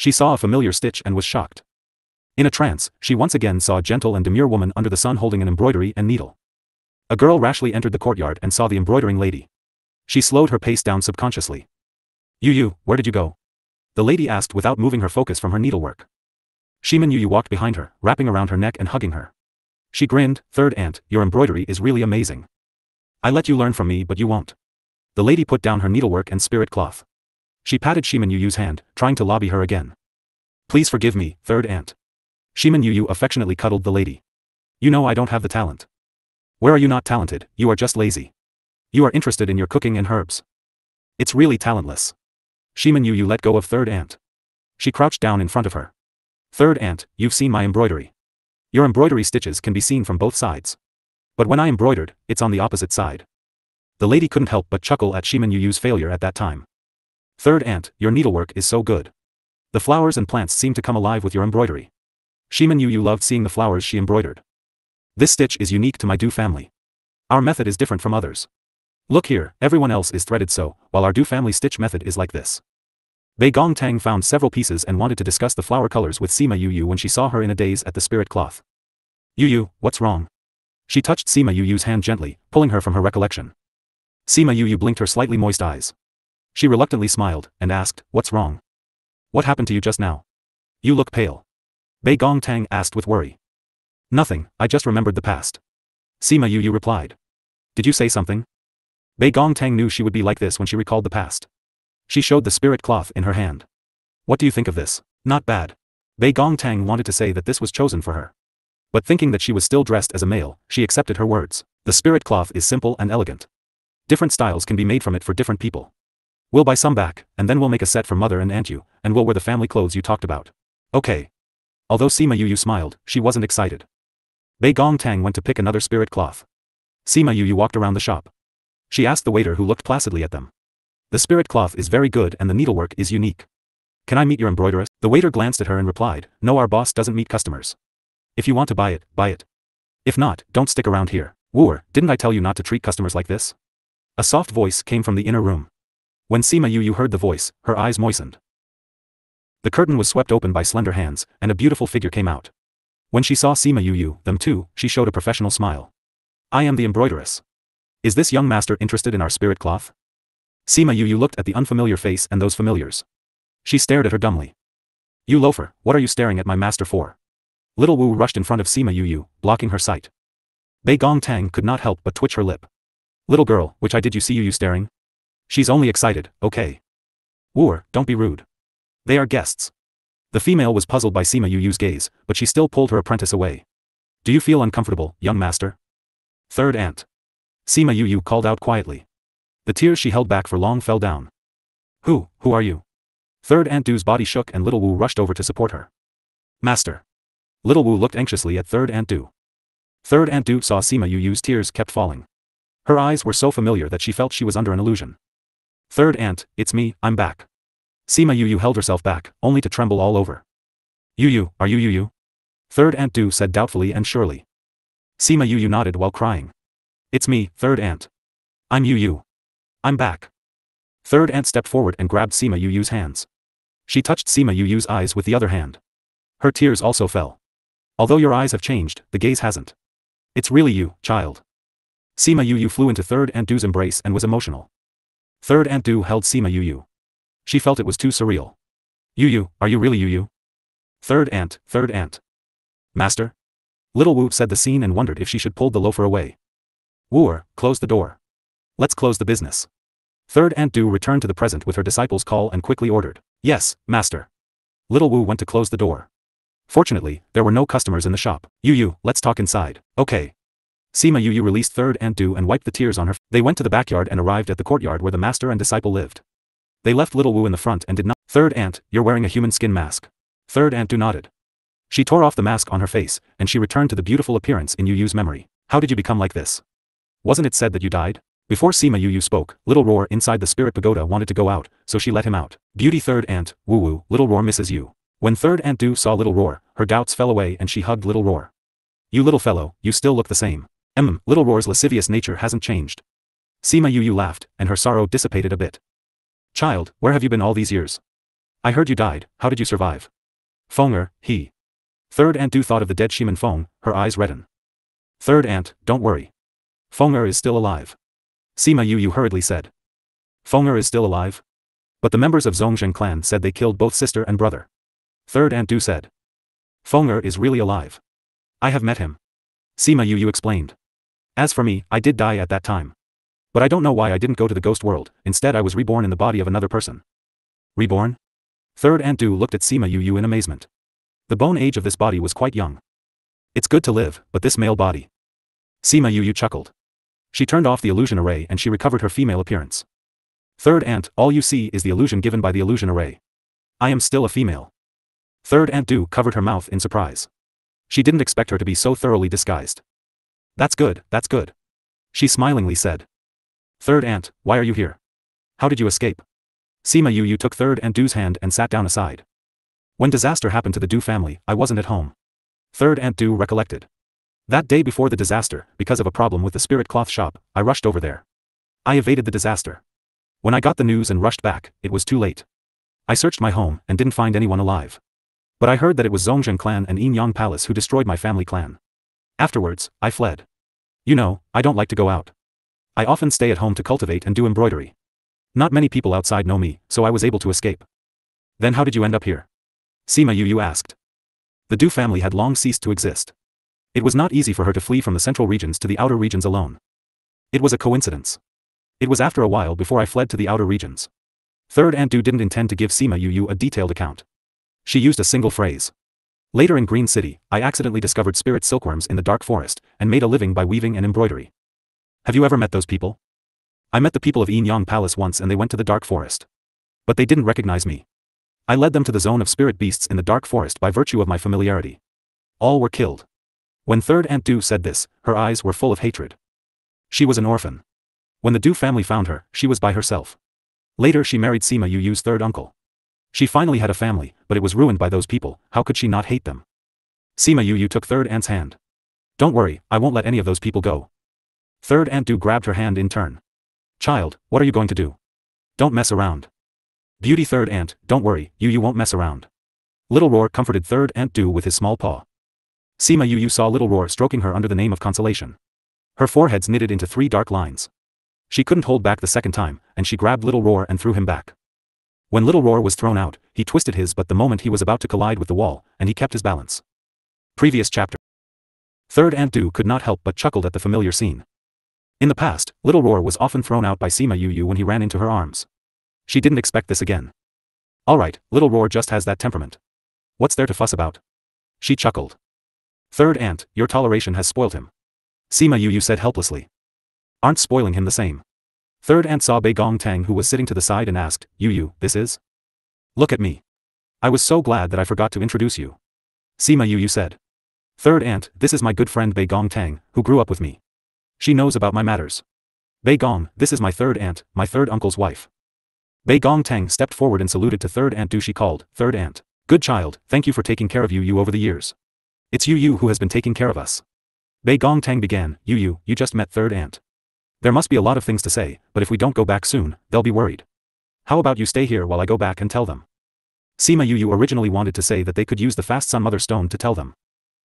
She saw a familiar stitch and was shocked. In a trance, she once again saw a gentle and demure woman under the sun holding an embroidery and needle. A girl rashly entered the courtyard and saw the embroidering lady. She slowed her pace down subconsciously. Yu, where did you go? The lady asked without moving her focus from her needlework. Shimin Yu walked behind her, wrapping around her neck and hugging her. She grinned, Third aunt, your embroidery is really amazing. I let you learn from me but you won't. The lady put down her needlework and spirit cloth. She patted Shimin Yu's hand, trying to lobby her again. Please forgive me, Third aunt. Shimin Yu affectionately cuddled the lady. You know I don't have the talent. Where are you not talented, you are just lazy. You are interested in your cooking and herbs. It's really talentless. Shimin Yu let go of Third aunt. She crouched down in front of her. Third aunt, you've seen my embroidery. Your embroidery stitches can be seen from both sides. But when I embroidered, it's on the opposite side. The lady couldn't help but chuckle at Shimin Yu's failure at that time. Third aunt, your needlework is so good. The flowers and plants seem to come alive with your embroidery. Shimin Yu loved seeing the flowers she embroidered. This stitch is unique to my Du family. Our method is different from others. Look here, everyone else is threaded so, while our Du family stitch method is like this. Bei Gong Tang found several pieces and wanted to discuss the flower colors with Sima Yu when she saw her in a daze at the spirit cloth. Yu, what's wrong? She touched Sima Yu's hand gently, pulling her from her recollection. Sima Yu blinked her slightly moist eyes. She reluctantly smiled, and asked, what's wrong? What happened to you just now? You look pale. Bei Gong Tang asked with worry. Nothing, I just remembered the past. Sima Yu replied. Did you say something? Bei Gong Tang knew she would be like this when she recalled the past. She showed the spirit cloth in her hand. What do you think of this? Not bad. Bei Gong Tang wanted to say that this was chosen for her. But thinking that she was still dressed as a male, she accepted her words. The spirit cloth is simple and elegant. Different styles can be made from it for different people. We'll buy some back, and then we'll make a set for mother and aunt you, and we'll wear the family clothes you talked about. Okay. Although Sima Yu smiled, she wasn't excited. Bei Gong Tang went to pick another spirit cloth. Sima Yu walked around the shop. She asked the waiter who looked placidly at them. The spirit cloth is very good and the needlework is unique. Can I meet your embroideress? The waiter glanced at her and replied, no, our boss doesn't meet customers. If you want to buy it, buy it. If not, don't stick around here. Wooer, didn't I tell you not to treat customers like this? A soft voice came from the inner room. When Sima Yu heard the voice, her eyes moistened. The curtain was swept open by slender hands, and a beautiful figure came out. When she saw Sima Yu, them too, she showed a professional smile. I am the embroideress. Is this young master interested in our spirit cloth? Sima Yu looked at the unfamiliar face and those familiars. She stared at her dumbly. You loafer, what are you staring at my master for? Little Wu rushed in front of Sima Yu, blocking her sight. Bei Gong Tang could not help but twitch her lip. Little girl, which eye did you see Yu staring? She's only excited, okay. Wooer, don't be rude. They are guests. The female was puzzled by Sima Yu's gaze, but she still pulled her apprentice away. Do you feel uncomfortable, young master? Third aunt. Sima Yu called out quietly. The tears she held back for long fell down. Who are you? Third Aunt Du's body shook and Little Wu rushed over to support her. Master. Little Wu looked anxiously at Third Aunt Du. Third Aunt Du saw Sima Yu's tears kept falling. Her eyes were so familiar that she felt she was under an illusion. Third Aunt, it's me, I'm back. Sima Yu held herself back, only to tremble all over. Yu, are you Yu? Third Aunt Du said doubtfully and surely. Sima Yu nodded while crying. It's me, Third Aunt. I'm Yu. I'm back. Third Aunt stepped forward and grabbed Sima Yu's hands. She touched Sima Yu's eyes with the other hand. Her tears also fell. Although your eyes have changed, the gaze hasn't. It's really you, child. Sima Yu flew into Third Aunt Du's embrace and was emotional. Third Aunt Du held Sima Yu. She felt it was too surreal. Yu, are you really Yu? Third Aunt. Master? Little Wu said the scene and wondered if she should pull the loafer away. Wooer, close the door. Let's close the business. Third Aunt Du returned to the present with her disciple's call and quickly ordered. Yes, master. Little Wu went to close the door. Fortunately, there were no customers in the shop. Yu, let's talk inside. Okay. Sima Yu released Third Aunt Du and wiped the tears on her. They went to the backyard and arrived at the courtyard where the master and disciple lived. They left Little Wu in the front and did not. Third Aunt, you're wearing a human skin mask. Third Aunt Du nodded. She tore off the mask on her face, and she returned to the beautiful appearance in Yu's memory. How did you become like this? Wasn't it said that you died? Before Sima Yu spoke, Little Roar inside the spirit pagoda wanted to go out, so she let him out. Beauty Third Aunt, Woo, Little Roar misses you. When Third Aunt Du saw Little Roar, her doubts fell away and she hugged Little Roar. You little fellow, you still look the same. Little Roar's lascivious nature hasn't changed. Sima Yu laughed, and her sorrow dissipated a bit. Child, where have you been all these years? I heard you died, how did you survive? Fenger, he. Third Aunt Du thought of the dead Shaman Feng, her eyes redden. Third Aunt, don't worry. Fenger is still alive. Sima Yu hurriedly said. Fenger is still alive? But the members of Zhongzheng clan said they killed both sister and brother. Third Aunt Du said. Fenger is really alive. I have met him. Sima Yu explained. As for me, I did die at that time. But I don't know why I didn't go to the ghost world, instead I was reborn in the body of another person. Reborn? Third Aunt Du looked at Sima Yu in amazement. The bone age of this body was quite young. It's good to live, but this male body. Sima Yu chuckled. She turned off the illusion array and she recovered her female appearance. Third Aunt, all you see is the illusion given by the illusion array. I am still a female. Third Aunt Du covered her mouth in surprise. She didn't expect her to be so thoroughly disguised. That's good. She smilingly said. Third Aunt, why are you here? How did you escape? Sima Yu took Third Aunt Du's hand and sat down aside. When disaster happened to the Du family, I wasn't at home. Third Aunt Du recollected. That day before the disaster, because of a problem with the spirit cloth shop, I rushed over there. I evaded the disaster. When I got the news and rushed back, it was too late. I searched my home and didn't find anyone alive. But I heard that it was Zhongzheng clan and Yinyang Palace who destroyed my family clan. Afterwards, I fled. You know, I don't like to go out. I often stay at home to cultivate and do embroidery. Not many people outside know me, so I was able to escape. Then how did you end up here? Sima Yu asked. The Du family had long ceased to exist. It was not easy for her to flee from the central regions to the outer regions alone. It was a coincidence. It was after a while before I fled to the outer regions. Third Aunt Du didn't intend to give Sima Yu a detailed account. She used a single phrase. Later in Green City, I accidentally discovered spirit silkworms in the dark forest, and made a living by weaving and embroidery. Have you ever met those people? I met the people of Yinyang Palace once and they went to the dark forest. But they didn't recognize me. I led them to the zone of spirit beasts in the dark forest by virtue of my familiarity. All were killed. When Third Aunt Du said this, her eyes were full of hatred. She was an orphan. When the Du family found her, she was by herself. Later she married Sima Yu's third uncle. She finally had a family, but it was ruined by those people, how could she not hate them? Sima Yu took Third Aunt's hand. Don't worry, I won't let any of those people go. Third Aunt Du grabbed her hand in turn. Child, what are you going to do? Don't mess around. Beauty Third Aunt, don't worry, you won't mess around. Little Roar comforted Third Aunt Du with his small paw. Sima Yu saw little Roar stroking her under the name of consolation. Her foreheads knitted into 3 dark lines. She couldn't hold back the second time, and she grabbed little Roar and threw him back. When little Roar was thrown out, he twisted his but the moment he was about to collide with the wall, and he kept his balance. Previous chapter. Third Aunt Du could not help but chuckled at the familiar scene. In the past, little Roar was often thrown out by Sima Yu when he ran into her arms. She didn't expect this again. Alright, little Roar just has that temperament. What's there to fuss about? She chuckled. Third Aunt, your toleration has spoiled him. Sima Yu said helplessly. Aren't spoiling him the same. Third Aunt saw Bei Gong Tang who was sitting to the side and asked, Yu, this is? Look at me. I was so glad that I forgot to introduce you. Sima Yu said. Third Aunt, this is my good friend Bei Gong Tang, who grew up with me. She knows about my matters. Bei Gong, this is my third aunt, my third uncle's wife. Bei Gong Tang stepped forward and saluted to Third Aunt Du. She called, Third Aunt. Good child, thank you for taking care of Yu over the years. It's Yu who has been taking care of us. Bei Gong Tang began, you just met Third Aunt. There must be a lot of things to say, but if we don't go back soon, they'll be worried. How about you stay here while I go back and tell them? Sima Yu originally wanted to say that they could use the Fast Sun Mother Stone to tell them.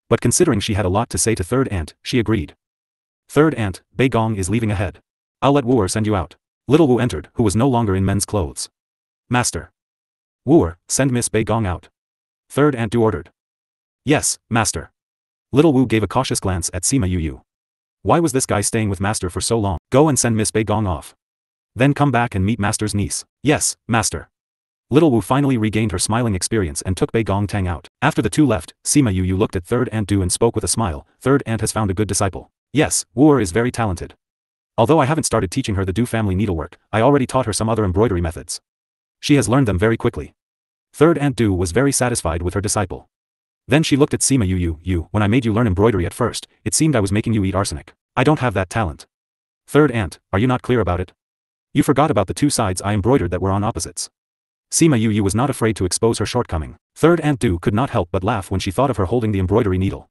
But considering she had a lot to say to Third Aunt, she agreed. Third Aunt, Bei Gong is leaving ahead. I'll let Wooer send you out. Little Wu entered, who was no longer in men's clothes. Master. Wooer, send Miss Bei Gong out. Third Aunt Du ordered. Yes, Master. Little Wu gave a cautious glance at Sima Yu. Why was this guy staying with Master for so long? Go and send Miss Bei Gong off. Then come back and meet Master's niece. Yes, Master. Little Wu finally regained her smiling experience and took Bei Gong Tang out. After the two left, Sima Yu looked at Third Aunt Du and spoke with a smile. Third Aunt has found a good disciple. Yes, Wooer is very talented. Although I haven't started teaching her the Du family needlework, I already taught her some other embroidery methods. She has learned them very quickly. Third Aunt Du was very satisfied with her disciple. Then she looked at Sima Yu, when I made you learn embroidery at first, it seemed I was making you eat arsenic. I don't have that talent. Third Aunt, are you not clear about it? You forgot about the 2 sides I embroidered that were on opposites. Sima Yu was not afraid to expose her shortcoming. Third Aunt Du could not help but laugh when she thought of her holding the embroidery needle.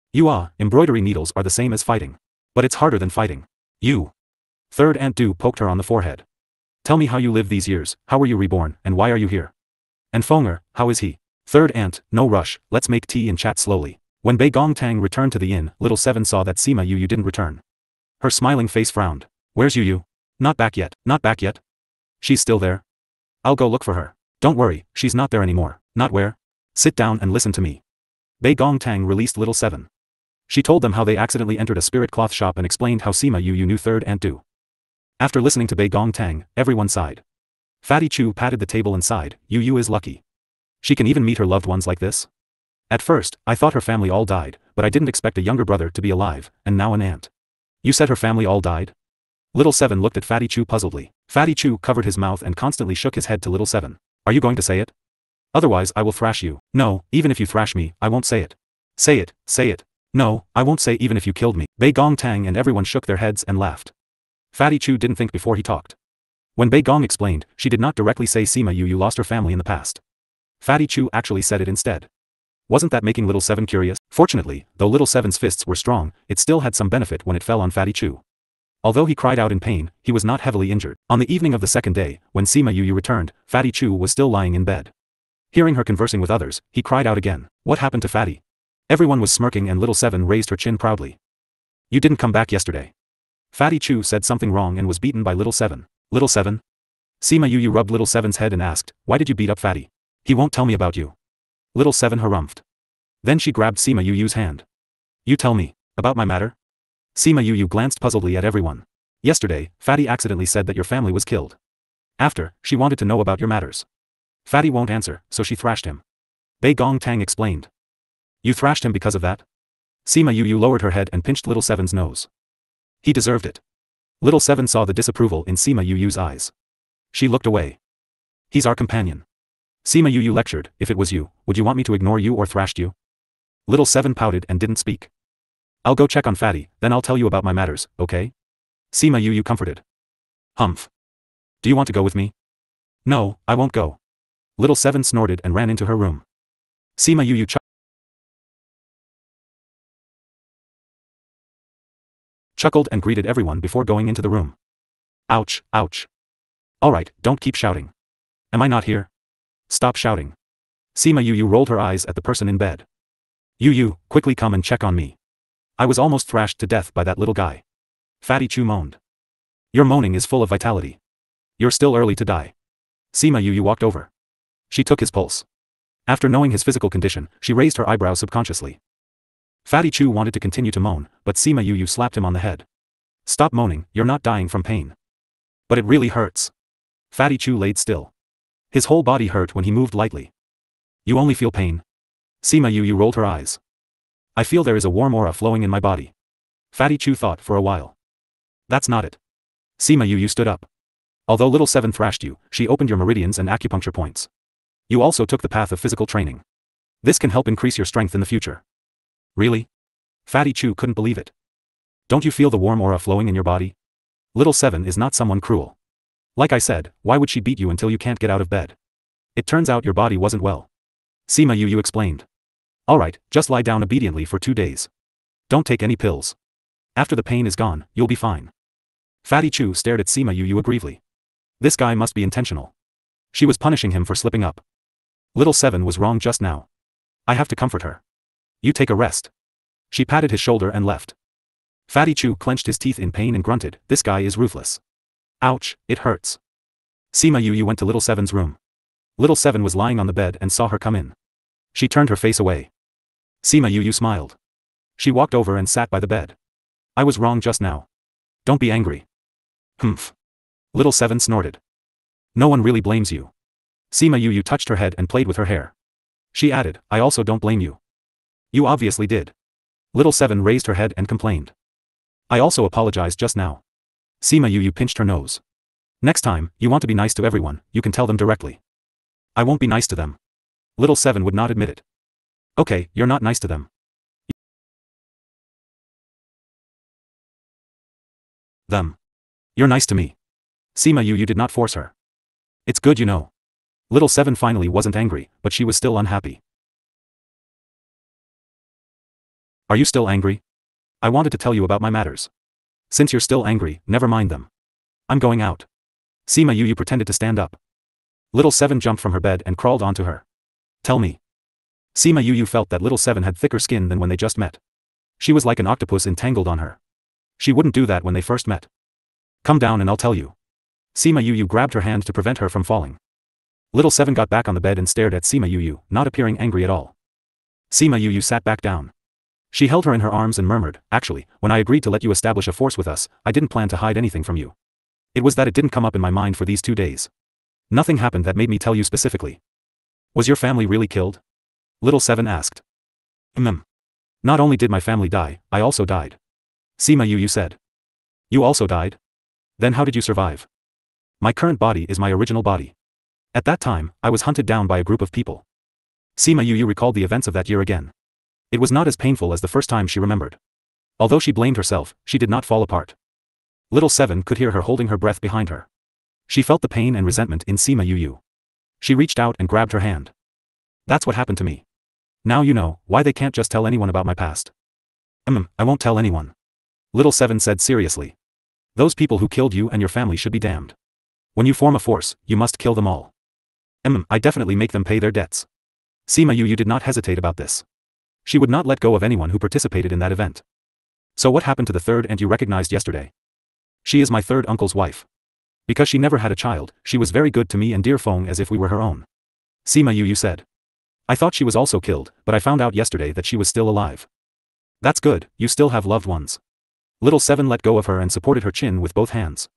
Embroidery needles are the same as fighting. But it's harder than fighting. Third Aunt Du poked her on the forehead. Tell me how you lived these years, how were you reborn, and why are you here? And Fenger, how is he? Third Aunt, no rush, let's make tea and chat slowly. When Bei Gong Tang returned to the inn, Little Seven saw that Sima Yu didn't return. Her smiling face frowned. Where's Yu? Not back yet. Not back yet? She's still there? I'll go look for her. Don't worry, she's not there anymore. Not where? Sit down and listen to me. Bei Gong Tang released Little Seven. She told them how they accidentally entered a spirit cloth shop and explained how Sima Yu knew Third Aunt Du. After listening to Bei Gong Tang, everyone sighed. Fatty Chu patted the table and sighed, Yu is lucky. She can even meet her loved ones like this? At first, I thought her family all died, but I didn't expect a younger brother to be alive, and now an aunt. You said her family all died? Little Seven looked at Fatty Chu puzzledly. Fatty Chu covered his mouth and constantly shook his head to Little Seven. Are you going to say it? Otherwise I will thrash you. No, even if you thrash me, I won't say it. Say it, say it. No, I won't say even if you killed me. Bei Gong Tang and everyone shook their heads and laughed. Fatty Chu didn't think before he talked. When Bei Gong explained, she did not directly say Sima Yu lost her family in the past. Fatty Chu actually said it instead. Wasn't that making Little Seven curious? Fortunately, though Little Seven's fists were strong, it still had some benefit when it fell on Fatty Chu. Although he cried out in pain, he was not heavily injured. On the evening of the second day, when Sima Yu returned, Fatty Chu was still lying in bed. Hearing her conversing with others, he cried out again. What happened to Fatty? Everyone was smirking and Little Seven raised her chin proudly. You didn't come back yesterday. Fatty Chu said something wrong and was beaten by Little Seven. Little Seven? Sima Yu rubbed Little Seven's head and asked, why did you beat up Fatty? He won't tell me about you. Little Seven harumphed. Then she grabbed Sima Yu's hand. You tell me, about my matter? Sima Yu glanced puzzledly at everyone. Yesterday, Fatty accidentally said that your family was killed. After, she wanted to know about your matters. Fatty won't answer, so she thrashed him. Bei Gong Tang explained. You thrashed him because of that? Sima Yu lowered her head and pinched Little Seven's nose. He deserved it. Little Seven saw the disapproval in Sima Yu's eyes. She looked away. He's our companion. Sima Yu lectured, if it was you, would you want me to ignore you or thrashed you? Little Seven pouted and didn't speak. I'll go check on Fatty, then I'll tell you about my matters, okay? Sima Yu comforted. Humph. Do you want to go with me? No, I won't go. Little Seven snorted and ran into her room. Sima Yu chuckled and greeted everyone before going into the room. Ouch, ouch. Alright, don't keep shouting. Am I not here? Stop shouting. Sima Yu rolled her eyes at the person in bed. You, quickly come and check on me. I was almost thrashed to death by that little guy. Fatty Chu moaned. Your moaning is full of vitality. You're still early to die. Sima Yu walked over. She took his pulse. After knowing his physical condition, she raised her eyebrows subconsciously. Fatty Chu wanted to continue to moan, but Sima Yu slapped him on the head. Stop moaning, you're not dying from pain. But it really hurts. Fatty Chu laid still. His whole body hurt when he moved lightly. You only feel pain. Sima Yu rolled her eyes. I feel there is a warm aura flowing in my body. Fatty Chu thought for a while. That's not it. Sima Yu stood up. Although Little Seven thrashed you, she opened your meridians and acupuncture points. You also took the path of physical training. This can help increase your strength in the future. Really? Fatty Chu couldn't believe it. Don't you feel the warm aura flowing in your body? Little Seven is not someone cruel. Like I said, why would she beat you until you can't get out of bed? It turns out your body wasn't well. Sima Yu explained. Alright, just lie down obediently for 2 days. Don't take any pills. After the pain is gone, you'll be fine. Fatty Chu stared at Sima Yu aggrievely. This guy must be intentional. She was punishing him for slipping up. Little Seven was wrong just now. I have to comfort her. You take a rest. She patted his shoulder and left. Fatty Chu clenched his teeth in pain and grunted, this guy is ruthless. Ouch, it hurts. Sima Yu went to Little Seven's room. Little Seven was lying on the bed and saw her come in. She turned her face away. Sima Yu smiled. She walked over and sat by the bed. I was wrong just now. Don't be angry. Humph. Little Seven snorted. No one really blames you. Sima Yu touched her head and played with her hair. She added, I also don't blame you. You obviously did. Little Seven raised her head and complained. I also apologized just now. Sima Yu pinched her nose. Next time, you want to be nice to everyone, you can tell them directly. I won't be nice to them. Little Seven would not admit it. Okay, you're not nice to them. Them. You're nice to me. Sima Yu did not force her. It's good you know. Little Seven finally wasn't angry, but she was still unhappy. Are you still angry? I wanted to tell you about my matters. Since you're still angry, never mind them. I'm going out. Sima Yu pretended to stand up. Little Seven jumped from her bed and crawled onto her. Tell me. Sima Yu felt that Little Seven had thicker skin than when they just met. She was like an octopus entangled on her. She wouldn't do that when they first met. Come down and I'll tell you. Sima Yu grabbed her hand to prevent her from falling. Little Seven got back on the bed and stared at Sima Yu, not appearing angry at all. Sima Yu sat back down. She held her in her arms and murmured, actually, when I agreed to let you establish a force with us, I didn't plan to hide anything from you. It was that it didn't come up in my mind for these 2 days. Nothing happened that made me tell you specifically. Was your family really killed? Little Seven asked. Not only did my family die, I also died. Sima Yu said. You also died? Then how did you survive? My current body is my original body. At that time, I was hunted down by a group of people. Sima Yu recalled the events of that year again. It was not as painful as the first time she remembered. Although she blamed herself, she did not fall apart. Little Seven could hear her holding her breath behind her. She felt the pain and resentment in Sima Yu. She reached out and grabbed her hand. That's what happened to me. Now you know why they can't just tell anyone about my past. I won't tell anyone. Little Seven said seriously. Those people who killed you and your family should be damned. When you form a force, you must kill them all. I definitely make them pay their debts. Sima Yu did not hesitate about this. She would not let go of anyone who participated in that event. So what happened to the third aunt you recognized yesterday? She is my third uncle's wife. Because she never had a child, she was very good to me and dear Feng as if we were her own. Sima Yu said. I thought she was also killed, but I found out yesterday that she was still alive. That's good, you still have loved ones. Little Seven let go of her and supported her chin with both hands.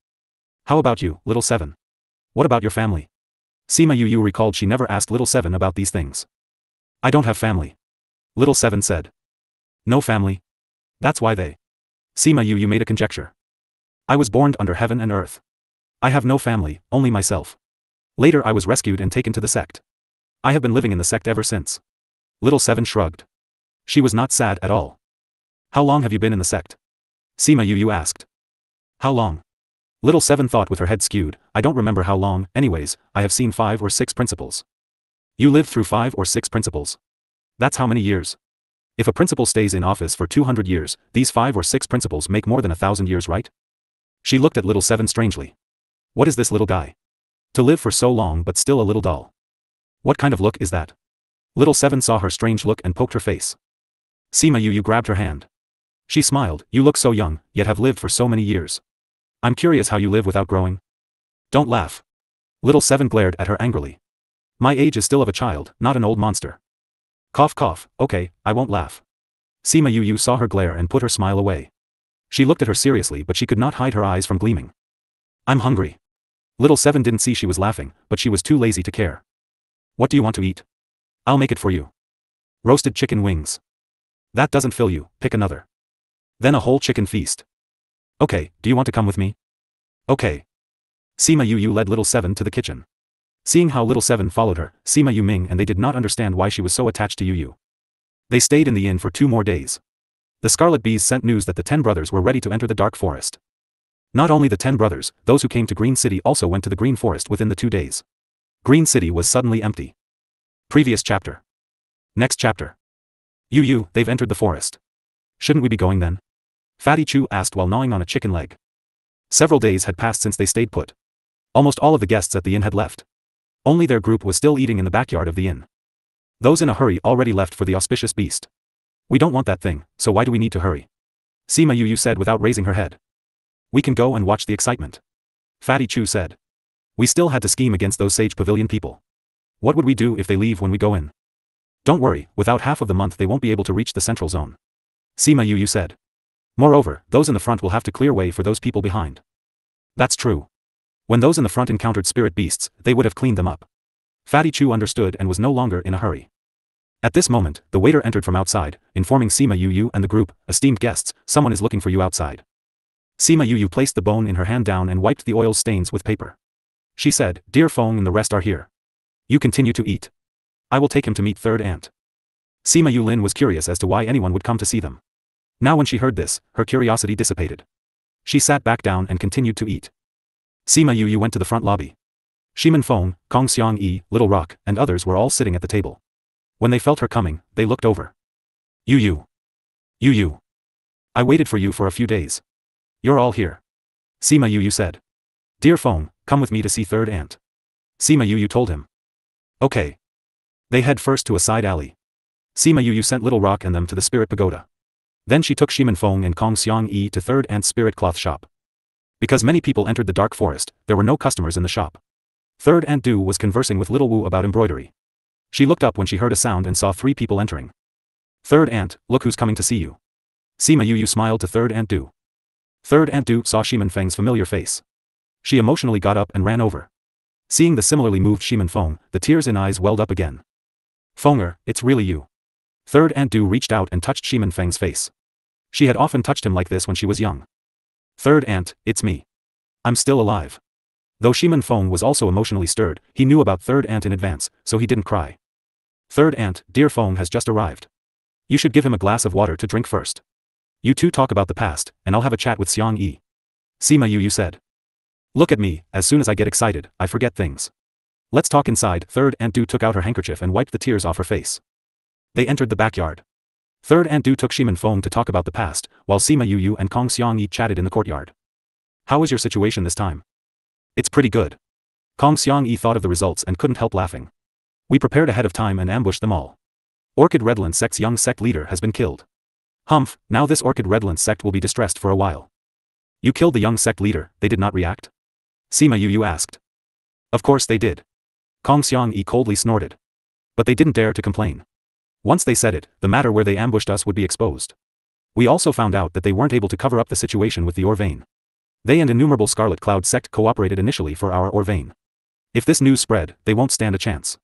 How about you, Little Seven? What about your family? Sima Yu recalled she never asked Little Seven about these things. I don't have family. Little Seven said. No family? That's why they. Sima Yu made a conjecture. I was born under heaven and earth. I have no family, only myself. Later I was rescued and taken to the sect. I have been living in the sect ever since. Little Seven shrugged. She was not sad at all. How long have you been in the sect? Sima Yu asked. How long? Little Seven thought with her head skewed, I don't remember how long, anyways, I have seen 5 or 6 principals. You lived through 5 or 6 principals. That's how many years? If a principal stays in office for 200 years, these 5 or 6 principals make more than 1,000 years, right? She looked at Little Seven strangely. What is this little guy? To live for so long but still a little dull. What kind of look is that? Little Seven saw her strange look and poked her face. Sima Yu grabbed her hand. She smiled. You look so young, yet have lived for so many years. I'm curious how you live without growing. Don't laugh. Little Seven glared at her angrily. My age is still of a child, not an old monster. Cough cough, okay, I won't laugh. Sima Yu saw her glare and put her smile away. She looked at her seriously but she could not hide her eyes from gleaming. I'm hungry. Little Seven didn't see she was laughing, but she was too lazy to care. What do you want to eat? I'll make it for you. Roasted chicken wings. That doesn't fill you, pick another. Then a whole chicken feast. Okay, do you want to come with me? Okay. Sima Yu led Little Seven to the kitchen. Seeing how Little Seven followed her, Sima Yu Ming and they did not understand why she was so attached to Yu. They stayed in the inn for 2 more days. The Scarlet Bees sent news that the 10 brothers were ready to enter the Dark Forest. Not only the 10 brothers, those who came to Green City also went to the Green Forest within the 2 days. Green City was suddenly empty. Previous chapter. Next chapter. Yu, they've entered the forest. Shouldn't we be going then? Fatty Chu asked while gnawing on a chicken leg. Several days had passed since they stayed put. Almost all of the guests at the inn had left. Only their group was still eating in the backyard of the inn. Those in a hurry already left for the auspicious beast. We don't want that thing, so why do we need to hurry? Sima Yu said without raising her head. We can go and watch the excitement. Fatty Chu said. We still had to scheme against those Sage Pavilion people. What would we do if they leave when we go in? Don't worry, without half of the month they won't be able to reach the central zone. Sima Yu said. Moreover, those in the front will have to clear way for those people behind. That's true. When those in the front encountered spirit beasts, they would have cleaned them up. Fatty Chu understood and was no longer in a hurry. At this moment, the waiter entered from outside, informing Sima Yu and the group, esteemed guests, someone is looking for you outside. Sima Yu placed the bone in her hand down and wiped the oil stains with paper. She said, Dear Feng and the rest are here. You continue to eat. I will take him to meet third aunt. Sima Yulin was curious as to why anyone would come to see them. Now when she heard this, her curiosity dissipated. She sat back down and continued to eat. Sima Yu went to the front lobby. Shimin Feng, Kong Xiang Yi, Little Rock, and others were all sitting at the table. When they felt her coming, they looked over. Yu. I waited for you for a few days. You're all here. Sima Yu said. Dear Feng, come with me to see third aunt. Sima Yu told him. Okay. They head first to a side alley. Sima Yu sent Little Rock and them to the spirit pagoda. Then she took Shimin Feng and Kong Xiang Yi to third aunt's spirit cloth shop. Because many people entered the dark forest, there were no customers in the shop. Third Aunt Du was conversing with Little Wu about embroidery. She looked up when she heard a sound and saw 3 people entering. Third Aunt, look who's coming to see you. Sima Yu smiled to Third Aunt Du. Third Aunt Du saw Shimin Feng's familiar face. She emotionally got up and ran over. Seeing the similarly moved Shimin Feng, the tears in eyes welled up again. Fenger, it's really you. Third Aunt Du reached out and touched Shimin Feng's face. She had often touched him like this when she was young. Third Aunt, it's me. I'm still alive. Though Shimin Feng was also emotionally stirred, he knew about Third Aunt in advance, so he didn't cry. Third Aunt, dear Feng has just arrived. You should give him a glass of water to drink first. You two talk about the past, and I'll have a chat with Xiang Yi. Sima Yu said. Look at me, as soon as I get excited, I forget things. Let's talk inside. Third Aunt Du took out her handkerchief and wiped the tears off her face. They entered the backyard. Third Aunt Du took Shimin Feng to talk about the past, while Sima Yu and Kong Xiang Yi chatted in the courtyard. How is your situation this time? It's pretty good. Kong Xiang Yi thought of the results and couldn't help laughing. We prepared ahead of time and ambushed them all. Orchid Redland sect's young sect leader has been killed. Humph, now this Orchid Redland sect will be distressed for a while. You killed the young sect leader, they did not react? Sima Yu asked. Of course they did. Kong Xiang Yi coldly snorted. But they didn't dare to complain. Once they said it, the matter where they ambushed us would be exposed. We also found out that they weren't able to cover up the situation with the Orvane. They and innumerable Scarlet Cloud sect cooperated initially for our Orvane. If this news spread, they won't stand a chance.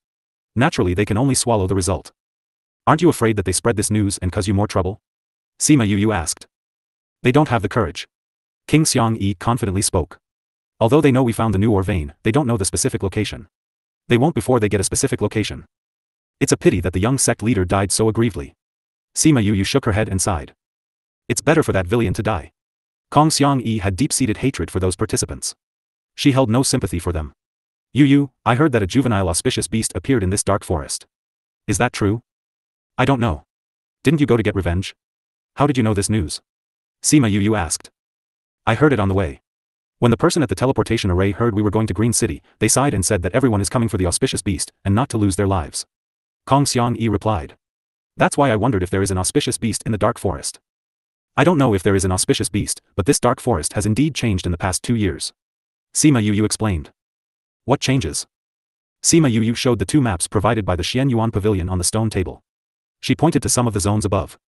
Naturally they can only swallow the result. Aren't you afraid that they spread this news and cause you more trouble? Sima Yu asked. They don't have the courage. King Xiang Yi confidently spoke. Although they know we found the new Orvane, they don't know the specific location. They won't before they get a specific location. It's a pity that the young sect leader died so aggrievedly. Sima Yu shook her head and sighed. It's better for that villain to die. Kong Xiang Yi had deep-seated hatred for those participants. She held no sympathy for them. Yu, I heard that a juvenile auspicious beast appeared in this dark forest. Is that true? I don't know. Didn't you go to get revenge? How did you know this news? Sima Yu asked. I heard it on the way. When the person at the teleportation array heard we were going to Green City, they sighed and said that everyone is coming for the auspicious beast, and not to lose their lives. Kong Xiang Yi replied. That's why I wondered if there is an auspicious beast in the dark forest. I don't know if there is an auspicious beast, but this dark forest has indeed changed in the past 2 years. Sima Yu explained. What changes? Sima Yu showed the 2 maps provided by the Xian Yuan pavilion on the stone table. She pointed to some of the zones above.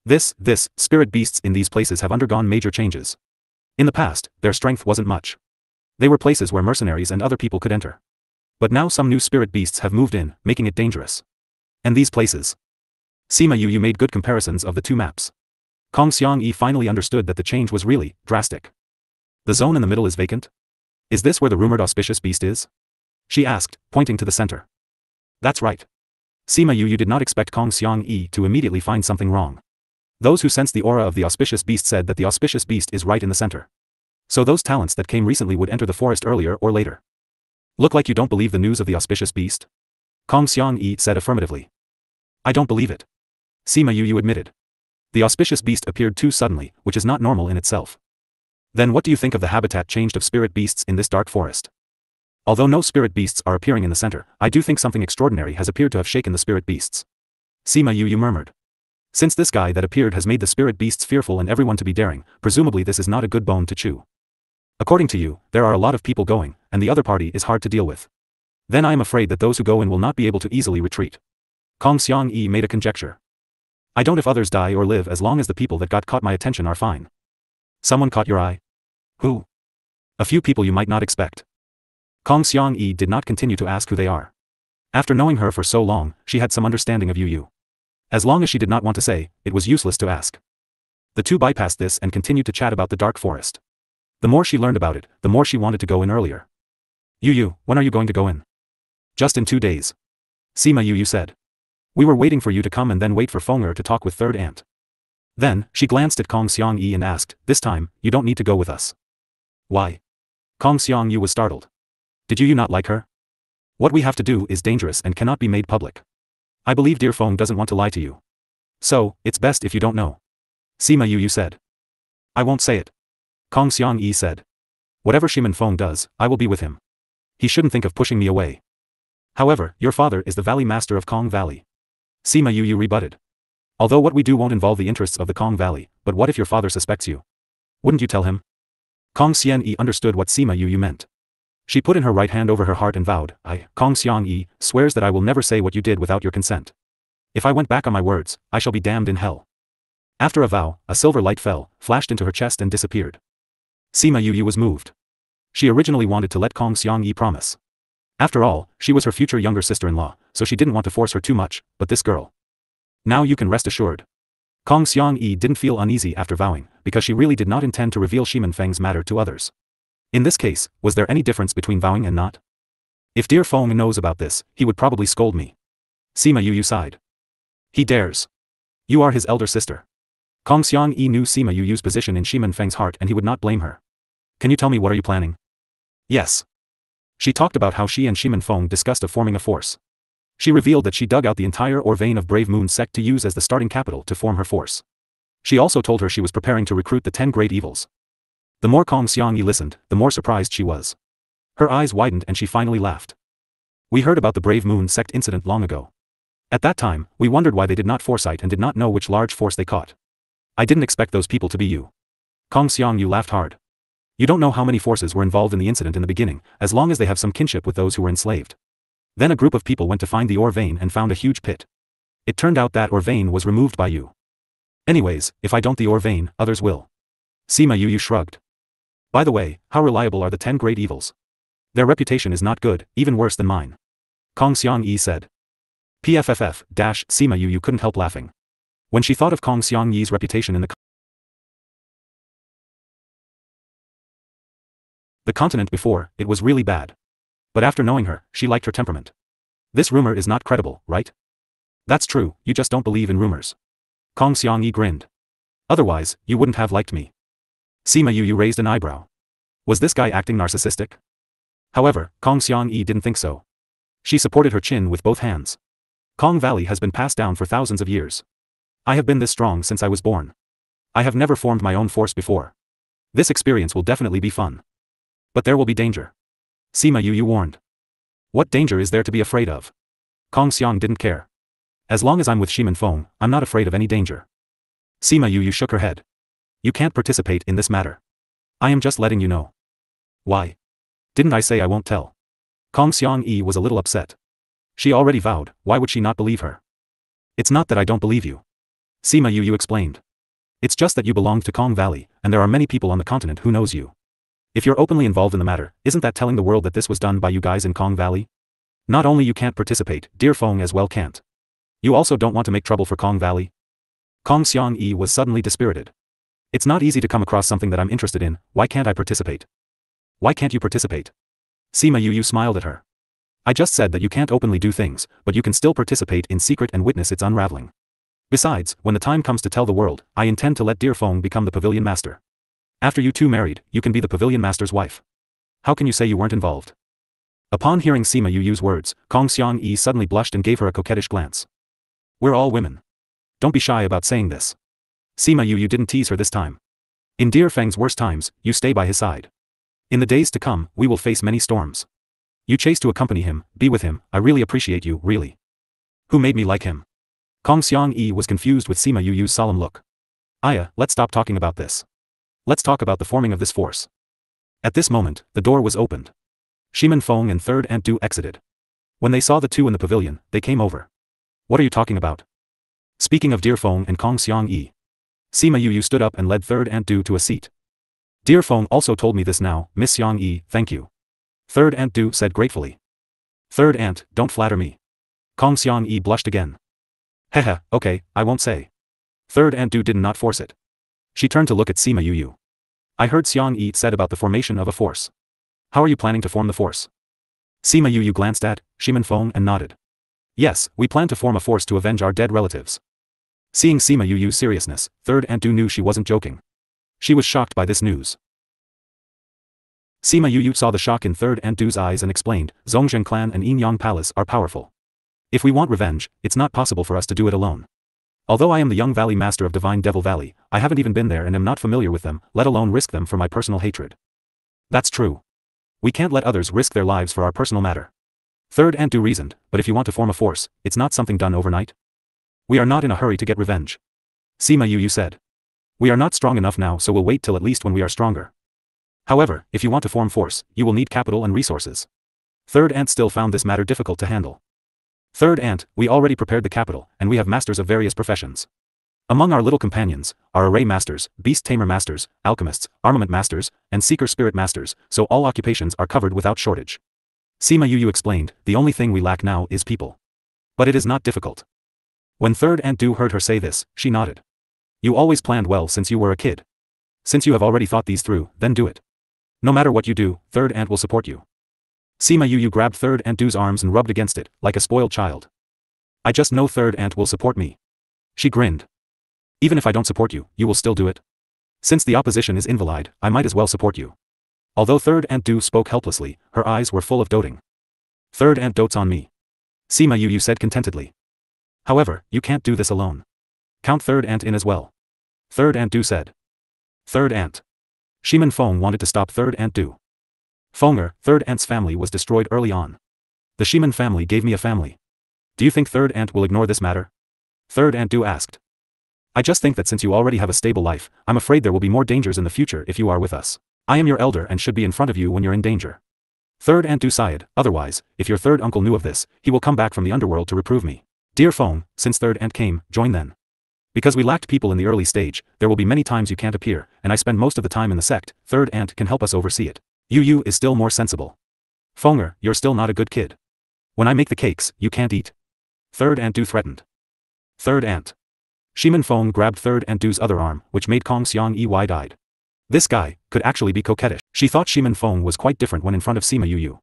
This, spirit beasts in these places have undergone major changes. In the past, their strength wasn't much. They were places where mercenaries and other people could enter. But now some new spirit beasts have moved in, making it dangerous. And these places? Sima Yu made good comparisons of the 2 maps. Kong Xiangyi finally understood that the change was really drastic. The zone in the middle is vacant? Is this where the rumored auspicious beast is? She asked, pointing to the center. That's right. Sima Yu did not expect Kong Xiangyi to immediately find something wrong. Those who sensed the aura of the auspicious beast said that the auspicious beast is right in the center. So those talents that came recently would enter the forest earlier or later. Look like you don't believe the news of the auspicious beast? Kong Xiangyi said affirmatively. I don't believe it. Sima Yu admitted. The auspicious beast appeared too suddenly, which is not normal in itself. Then what do you think of the habitat changed of spirit beasts in this dark forest? Although no spirit beasts are appearing in the center, I do think something extraordinary has appeared to have shaken the spirit beasts. Sima Yu murmured. Since this guy that appeared has made the spirit beasts fearful and everyone to be daring, presumably this is not a good bone to chew. According to you, there are a lot of people going, and the other party is hard to deal with. Then I am afraid that those who go in will not be able to easily retreat. Kong Xiangyi made a conjecture. I don't if others die or live as long as the people that got caught my attention are fine. Someone caught your eye? Who? A few people you might not expect. Kong Xiangyi did not continue to ask who they are. After knowing her for so long, she had some understanding of Yu. As long as she did not want to say, it was useless to ask. The 2 bypassed this and continued to chat about the dark forest. The more she learned about it, the more she wanted to go in earlier. Yu, when are you going to go in? Just in 2 days. Sima Yu said. We were waiting for you to come and then wait for Fenger to talk with third aunt. Then, she glanced at Kong Xiangyi and asked, this time, you don't need to go with us. Why? Kong Xiangyi was startled. Did you not like her? What we have to do is dangerous and cannot be made public. I believe dear Feng doesn't want to lie to you. So, it's best if you don't know. Sima Yu said. I won't say it. Kong Xiangyi said. Whatever Shiman Feng does, I will be with him. He shouldn't think of pushing me away. However, your father is the Valley Master of Kong Valley. Sima Yu rebutted. Although what we do won't involve the interests of the Kong Valley, but what if your father suspects you? Wouldn't you tell him? Kong Xiangyi understood what Sima Yu meant. She put in her right hand over her heart and vowed, I, Kong Xiangyi, swears that I will never say what you did without your consent. If I went back on my words, I shall be damned in hell. After a vow, a silver light fell, flashed into her chest and disappeared. Sima Yu was moved. She originally wanted to let Kong Xiangyi promise. After all, she was her future younger sister-in-law, so she didn't want to force her too much, but this girl. Now you can rest assured. Kong Xiangyi didn't feel uneasy after vowing, because she really did not intend to reveal Shiman Feng's matter to others. In this case, was there any difference between vowing and not? If dear Feng knows about this, he would probably scold me. Sima Yu sighed. He dares. You are his elder sister. Kong Xiangyi knew Sima Yu's position in Shiman Feng's heart and he would not blame her. Can you tell me what are you planning? Yes. She talked about how she and Shiman Feng discussed of forming a force. She revealed that she dug out the entire or vein of Brave Moon sect to use as the starting capital to form her force. She also told her she was preparing to recruit the 10 great evils. The more Kong Xiangyi listened, the more surprised she was. Her eyes widened and she finally laughed. We heard about the Brave Moon sect incident long ago. At that time, we wondered why they did not foresight and did not know which large force they caught. I didn't expect those people to be you. Kong Xiangyi laughed hard. You don't know how many forces were involved in the incident in the beginning, as long as they have some kinship with those who were enslaved. Then a group of people went to find the ore vein and found a huge pit. It turned out that ore vein was removed by you. Anyways, if I don't the ore vein, others will. Sima Yu shrugged. By the way, how reliable are the 10 great evils? Their reputation is not good, even worse than mine. Kong Xiangyi said. Sima Yu couldn't help laughing. When she thought of Kong Xiangyi's reputation in the continent before, it was really bad. But after knowing her, she liked her temperament. This rumor is not credible, right? That's true, you just don't believe in rumors. Kong Xiangyi grinned. Otherwise, you wouldn't have liked me. Sima Yu raised an eyebrow. Was this guy acting narcissistic? However, Kong Xiangyi didn't think so. She supported her chin with both hands. Kong Valley has been passed down for thousands of years. I have been this strong since I was born. I have never formed my own force before. This experience will definitely be fun. But there will be danger. Sima Yu warned. What danger is there to be afraid of? Kong Xiang didn't care. As long as I'm with Shimin Feng, I'm not afraid of any danger. Sima Yu shook her head. You can't participate in this matter. I am just letting you know. Why? Didn't I say I won't tell? Kong Xiangyi was a little upset. She already vowed, why would she not believe her? It's not that I don't believe you. Sima Yu explained. It's just that you belong to Kong Valley, and there are many people on the continent who knows you. If you're openly involved in the matter, isn't that telling the world that this was done by you guys in Kong Valley? Not only you can't participate, dear Feng as well can't. You also don't want to make trouble for Kong Valley? Kong Xiangyi was suddenly dispirited. It's not easy to come across something that I'm interested in, why can't I participate? Why can't you participate? Sima Yu smiled at her. I just said that you can't openly do things, but you can still participate in secret and witness its unraveling. Besides, when the time comes to tell the world, I intend to let dear Feng become the pavilion master. After you two married, you can be the pavilion master's wife. How can you say you weren't involved? Upon hearing Sima Yu's words, Kong Xiangyi suddenly blushed and gave her a coquettish glance. We're all women. Don't be shy about saying this. Sima Yu didn't tease her this time. In dear Feng's worst times, you stay by his side. In the days to come, we will face many storms. You chase to accompany him, be with him, I really appreciate you, really. Who made me like him? Kong Xiangyi was confused with Sima Yu's solemn look. Aya, let's stop talking about this. Let's talk about the forming of this force. At this moment, the door was opened. Shimin Feng and Third Aunt Du exited. When they saw the two in the pavilion, they came over. What are you talking about? Speaking of dear Feng and Kong Xiangyi. Sima Yu stood up and led Third Aunt Du to a seat. Dear Feng also told me this now, Miss Xiangyi, thank you. Third Aunt Du said gratefully. Third Aunt, don't flatter me. Kong Xiangyi blushed again. Hehe, okay, I won't say. Third Aunt Du did not force it. She turned to look at Sima Yu. I heard Xiangyi said about the formation of a force. How are you planning to form the force? Sima Yu glanced at Shimin Feng and nodded. Yes, we plan to form a force to avenge our dead relatives. Seeing Sima Yu's seriousness, Third Aunt Du knew she wasn't joking. She was shocked by this news. Sima Yu saw the shock in Third Aunt Du's eyes and explained, Zhongzheng clan and Yin Yang Palace are powerful. If we want revenge, it's not possible for us to do it alone. Although I am the young valley master of Divine Devil Valley, I haven't even been there and am not familiar with them, let alone risk them for my personal hatred. That's true. We can't let others risk their lives for our personal matter. Third Aunt Du reasoned, but if you want to form a force, it's not something done overnight. We are not in a hurry to get revenge. Sima Yu said. We are not strong enough now, so we'll wait till at least when we are stronger. However, if you want to form force, you will need capital and resources. Third Aunt still found this matter difficult to handle. Third Aunt, we already prepared the capital, and we have masters of various professions. Among our little companions, are array masters, beast tamer masters, alchemists, armament masters, and seeker spirit masters, so all occupations are covered without shortage. Sima Yu explained, the only thing we lack now is people. But it is not difficult. When Third Aunt Du heard her say this, she nodded. You always planned well since you were a kid. Since you have already thought these through, then do it. No matter what you do, Third Aunt will support you. Sima Yu grabbed Third Aunt Du's arms and rubbed against it, like a spoiled child. I just know Third Aunt will support me. She grinned. Even if I don't support you, you will still do it? Since the opposition is invalid, I might as well support you. Although Third Aunt Du spoke helplessly, her eyes were full of doting. Third Aunt dotes on me. Sima Yu said contentedly. However, you can't do this alone. Count Third Aunt in as well. Third Aunt Du said. Third Aunt. Shimin Feng wanted to stop Third Aunt Du. Fenger, Third Aunt's family was destroyed early on. The Shimin family gave me a family. Do you think Third Aunt will ignore this matter? Third Aunt Du asked. I just think that since you already have a stable life, I'm afraid there will be more dangers in the future if you are with us. I am your elder and should be in front of you when you're in danger. Third Aunt Du sighed, otherwise, if your third uncle knew of this, he will come back from the underworld to reprove me. Dear Feng, since Third Aunt came, join then. Because we lacked people in the early stage, there will be many times you can't appear, and I spend most of the time in the sect, Third Aunt can help us oversee it. Yu is still more sensible. Fenger, you're still not a good kid. When I make the cakes, you can't eat. Third Aunt Du threatened. Third Aunt. Shimin Feng grabbed Third Aunt Du's other arm, which made Kong Xiangyi wide-eyed. This guy could actually be coquettish. She thought Shimin Feng was quite different when in front of Sima Yu.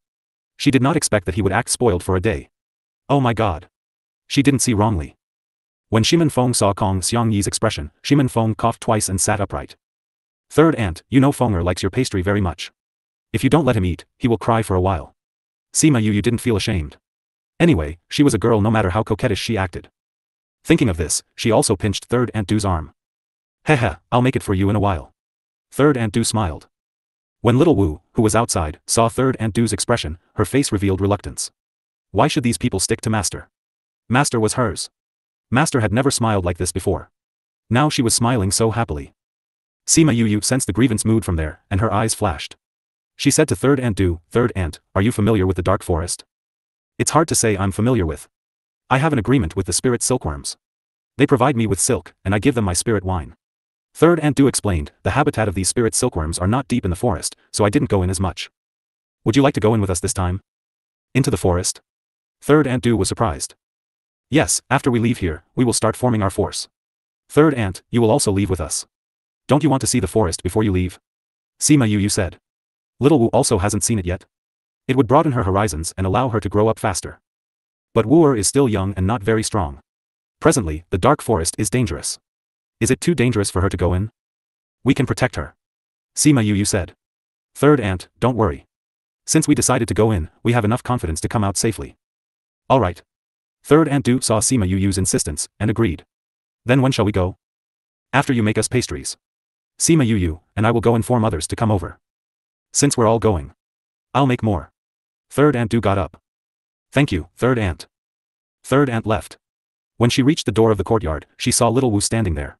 She did not expect that he would act spoiled for a day. Oh my god. She didn't see wrongly. When Shimin Feng saw Kong Xiangyi's expression, Shimin Feng coughed twice and sat upright. Third Aunt, you know Fenger likes your pastry very much. If you don't let him eat, he will cry for a while. Sima Yu didn't feel ashamed. Anyway, she was a girl no matter how coquettish she acted. Thinking of this, she also pinched Third Aunt Du's arm. Hehe, I'll make it for you in a while. Third Aunt Du smiled. When little Wu, who was outside, saw Third Aunt Du's expression, her face revealed reluctance. Why should these people stick to Master? Master was hers. Master had never smiled like this before. Now she was smiling so happily. Sima Yu sensed the grievance mood from there, and her eyes flashed. She said to Third Aunt Du, "Third Aunt, are you familiar with the Dark Forest?" "It's hard to say I'm familiar with. I have an agreement with the spirit silkworms. They provide me with silk, and I give them my spirit wine." Third Aunt Du explained, "The habitat of these spirit silkworms are not deep in the forest, so I didn't go in as much. Would you like to go in with us this time?" "Into the forest?" Third Aunt Du was surprised. "Yes, after we leave here, we will start forming our force." "Third Aunt, you will also leave with us. Don't you want to see the forest before you leave?" Sima Yu said. Little Wu also hasn't seen it yet. It would broaden her horizons and allow her to grow up faster. But Wu is still young and not very strong. Presently, the dark forest is dangerous. Is it too dangerous for her to go in? "We can protect her," Sima Yu said. "Third Aunt, don't worry. Since we decided to go in, we have enough confidence to come out safely." "All right." Third Aunt Du saw Sima Yu's insistence, and agreed. "Then when shall we go?" "After you make us pastries. Sima Yu and I will go inform others to come over. Since we're all going, I'll make more." Third Aunt Du got up. "Thank you, Third Aunt." Third Aunt left. When she reached the door of the courtyard, she saw Little Wu standing there.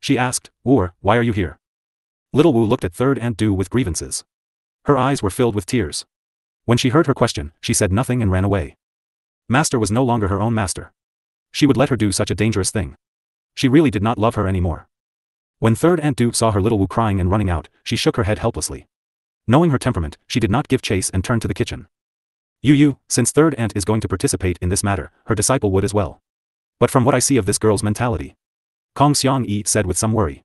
She asked, "Wu, why are you here?" Little Wu looked at Third Aunt Du with grievances. Her eyes were filled with tears. When she heard her question, she said nothing and ran away. Master was no longer her own master. She would let her do such a dangerous thing. She really did not love her anymore. When Third Aunt Du saw her Little Wu crying and running out, she shook her head helplessly. Knowing her temperament, she did not give chase and turned to the kitchen. Since Third Aunt is going to participate in this matter, her disciple would as well. But from what I see of this girl's mentality, Kong Xiangyi said with some worry.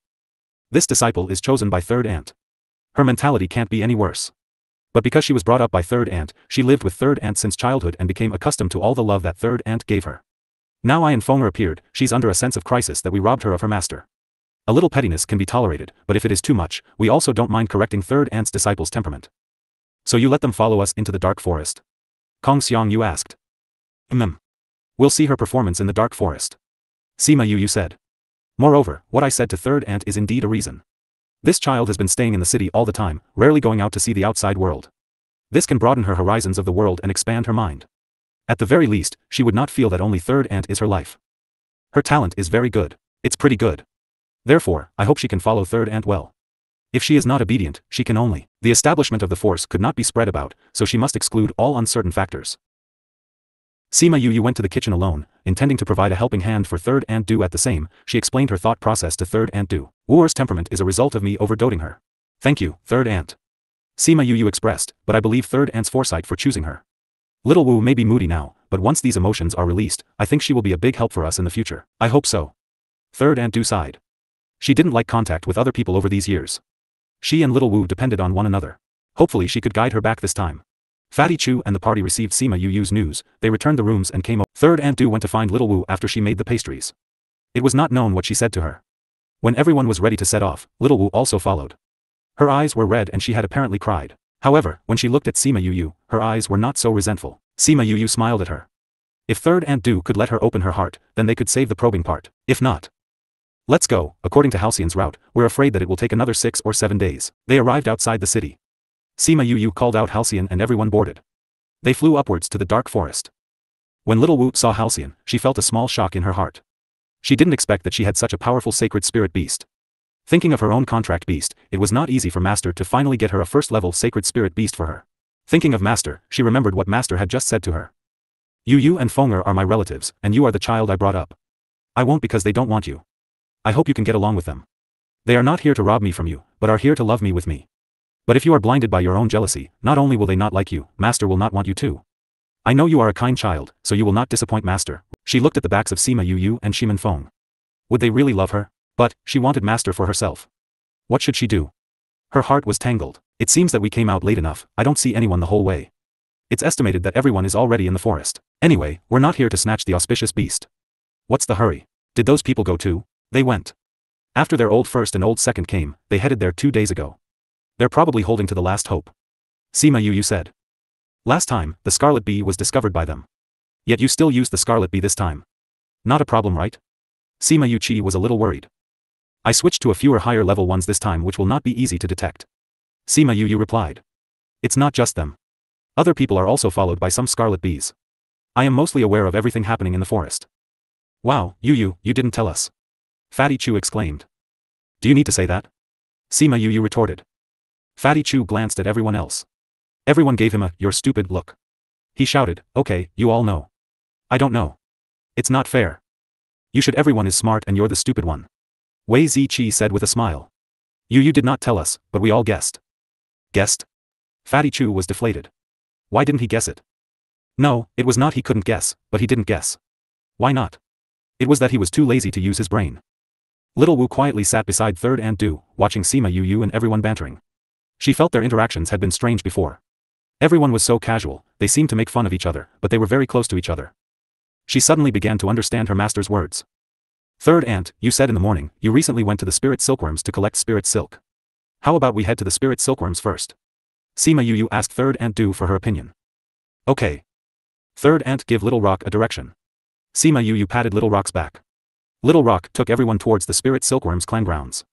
This disciple is chosen by Third Aunt. Her mentality can't be any worse. But because she was brought up by Third Aunt, she lived with Third Aunt since childhood and became accustomed to all the love that Third Aunt gave her. Now I and Fenger appeared, she's under a sense of crisis that we robbed her of her master. A little pettiness can be tolerated, but if it is too much, we also don't mind correcting Third Aunt's disciples' temperament. So you let them follow us into the dark forest? Kong Xiangyu asked. We'll see her performance in the dark forest, Sima Yu said. Moreover, what I said to Third Aunt is indeed a reason. This child has been staying in the city all the time, rarely going out to see the outside world. This can broaden her horizons of the world and expand her mind. At the very least, she would not feel that only Third Aunt is her life. Her talent is very good. It's pretty good. Therefore, I hope she can follow Third Aunt well. If she is not obedient, she can only. The establishment of the force could not be spread about, so she must exclude all uncertain factors. Sima Yu went to the kitchen alone, intending to provide a helping hand for Third Aunt Du. At the same, she explained her thought process to Third Aunt Du. Wu's temperament is a result of me overdoting her. Thank you, Third Aunt. Sima Yu expressed, but I believe Third Aunt's foresight for choosing her. Little Wu may be moody now, but once these emotions are released, I think she will be a big help for us in the future. I hope so. Third Aunt Du sighed. She didn't like contact with other people over these years. She and Little Wu depended on one another. Hopefully she could guide her back this time. Fatty Chu and the party received Sima Yu's news. They returned the rooms and came over. Third Aunt Du went to find Little Wu after she made the pastries. It was not known what she said to her. When everyone was ready to set off, Little Wu also followed. Her eyes were red and she had apparently cried. However, when she looked at Sima Yu, her eyes were not so resentful. Sima Yu smiled at her. If Third Aunt Du could let her open her heart, then they could save the probing part. If not, let's go. According to Halcyon's route, we're afraid that it will take another 6 or 7 days. They arrived outside the city. Sima Yu called out Halcyon and everyone boarded. They flew upwards to the dark forest. When Little Wu saw Halcyon, she felt a small shock in her heart. She didn't expect that she had such a powerful sacred spirit beast. Thinking of her own contract beast, it was not easy for Master to finally get her a first-level sacred spirit beast for her. Thinking of Master, she remembered what Master had just said to her. You and Fenger are my relatives, and you are the child I brought up. I won't because they don't want you. I hope you can get along with them. They are not here to rob me from you, but are here to love me with me. But if you are blinded by your own jealousy, not only will they not like you, Master will not want you too. I know you are a kind child, so you will not disappoint Master. She looked at the backs of Sima Yu and Shiman Feng. Would they really love her? But, she wanted Master for herself. What should she do? Her heart was tangled. It seems that we came out late enough, I don't see anyone the whole way. It's estimated that everyone is already in the forest. Anyway, we're not here to snatch the auspicious beast. What's the hurry? Did those people go too? They went. After their old first and old second came, they headed there 2 days ago. They're probably holding to the last hope. Sima Yu said. Last time, the Scarlet Bee was discovered by them. Yet you still used the Scarlet Bee this time. Not a problem, right? Sima Yu was a little worried. I switched to a fewer higher level ones this time, which will not be easy to detect. Sima Yu replied. It's not just them. Other people are also followed by some Scarlet Bees. I am mostly aware of everything happening in the forest. Wow, you didn't tell us. Fatty Chu exclaimed. Do you need to say that? Sima Yu retorted. Fatty Chu glanced at everyone else. Everyone gave him a, "you're stupid" look. He shouted, okay, you all know. I don't know. It's not fair. You should. Everyone is smart and you're the stupid one. Wei Ziqi said with a smile. You did not tell us, but we all guessed. Guessed? Fatty Chu was deflated. Why didn't he guess it? No, it was not he couldn't guess, but he didn't guess. Why not? It was that he was too lazy to use his brain. Little Wu quietly sat beside Third Aunt Du, watching Sima Yu and everyone bantering. She felt their interactions had been strange before. Everyone was so casual, they seemed to make fun of each other, but they were very close to each other. She suddenly began to understand her master's words. Third Aunt, you said in the morning, you recently went to the spirit silkworms to collect spirit silk. How about we head to the spirit silkworms first? Sima Yu asked Third Aunt Du for her opinion. Okay. Third Aunt give Little Rock a direction. Sima Yu patted Little Rock's back. Little Rock took everyone towards the spirit silkworms clan grounds.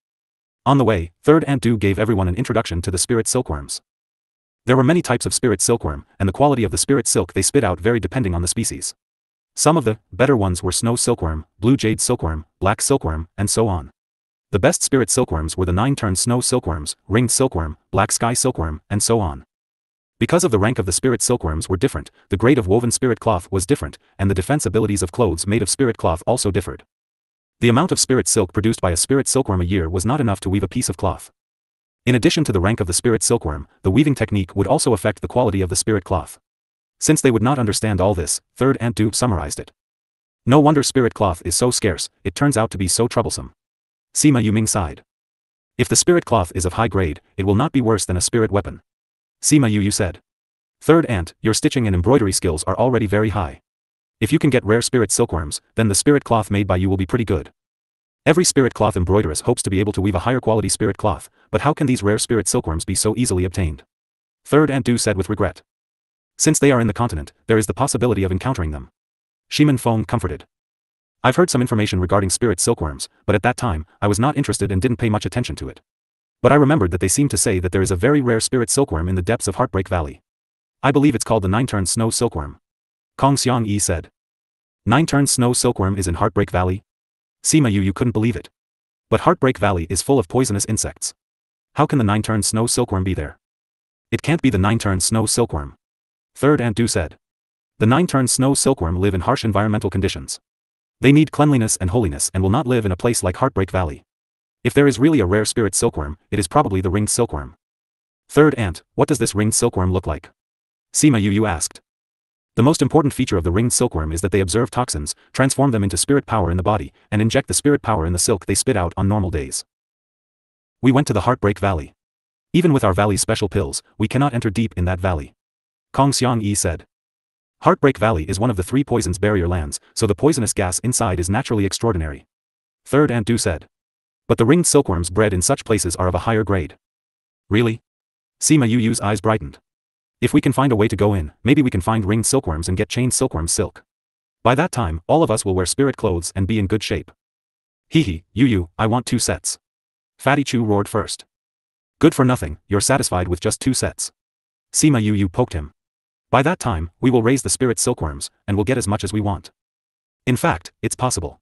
On the way, Third Aunt Du gave everyone an introduction to the spirit silkworms. There were many types of spirit silkworm, and the quality of the spirit silk they spit out varied depending on the species. Some of the better ones were snow silkworm, blue jade silkworm, black silkworm, and so on. The best spirit silkworms were the 9-turn snow silkworms, ringed silkworm, black sky silkworm, and so on. Because of the rank of the spirit silkworms were different, the grade of woven spirit cloth was different, and the defense abilities of clothes made of spirit cloth also differed. The amount of spirit silk produced by a spirit silkworm a year was not enough to weave a piece of cloth. In addition to the rank of the spirit silkworm, the weaving technique would also affect the quality of the spirit cloth. Since they would not understand all this, Third Aunt Du summarized it. No wonder spirit cloth is so scarce, it turns out to be so troublesome. Sima Yuming sighed. If the spirit cloth is of high grade, it will not be worse than a spirit weapon. Sima Yu said. Third Aunt, your stitching and embroidery skills are already very high. If you can get rare spirit silkworms, then the spirit cloth made by you will be pretty good. Every spirit cloth embroideress hopes to be able to weave a higher quality spirit cloth, but how can these rare spirit silkworms be so easily obtained? Third Aunt Du said with regret. Since they are in the continent, there is the possibility of encountering them. Shiman Feng comforted. I've heard some information regarding spirit silkworms, but at that time, I was not interested and didn't pay much attention to it. But I remembered that they seemed to say that there is a very rare spirit silkworm in the depths of Heartbreak Valley. I believe it's called the 9-turn snow silkworm. Kong Xiang Yi said. 9-turn snow silkworm is in Heartbreak Valley? Sima Yu couldn't believe it. But Heartbreak Valley is full of poisonous insects. How can the 9-turn snow silkworm be there? It can't be the 9-turn snow silkworm. Third Aunt Du said. The 9-turn snow silkworm live in harsh environmental conditions. They need cleanliness and holiness and will not live in a place like Heartbreak Valley. If there is really a rare spirit silkworm, it is probably the ringed silkworm. Third Aunt, what does this ringed silkworm look like? Sima Yu asked. The most important feature of the ringed silkworm is that they absorb toxins, transform them into spirit power in the body, and inject the spirit power in the silk they spit out on normal days. We went to the Heartbreak Valley. Even with our valley's special pills, we cannot enter deep in that valley. Kong Xiang Yi said. Heartbreak Valley is one of the 3 poisons barrier lands, so the poisonous gas inside is naturally extraordinary. Third Aunt Du said. But the ringed silkworms bred in such places are of a higher grade. Really? Sima Yu's eyes brightened. If we can find a way to go in, maybe we can find ringed silkworms and get chained silkworm silk. By that time, all of us will wear spirit clothes and be in good shape. Hee, Yu, I want 2 sets. Fatty Chu roared first. Good for nothing, you're satisfied with just 2 sets. Sima Yu poked him. By that time, we will raise the spirit silkworms, and will get as much as we want. In fact, it's possible.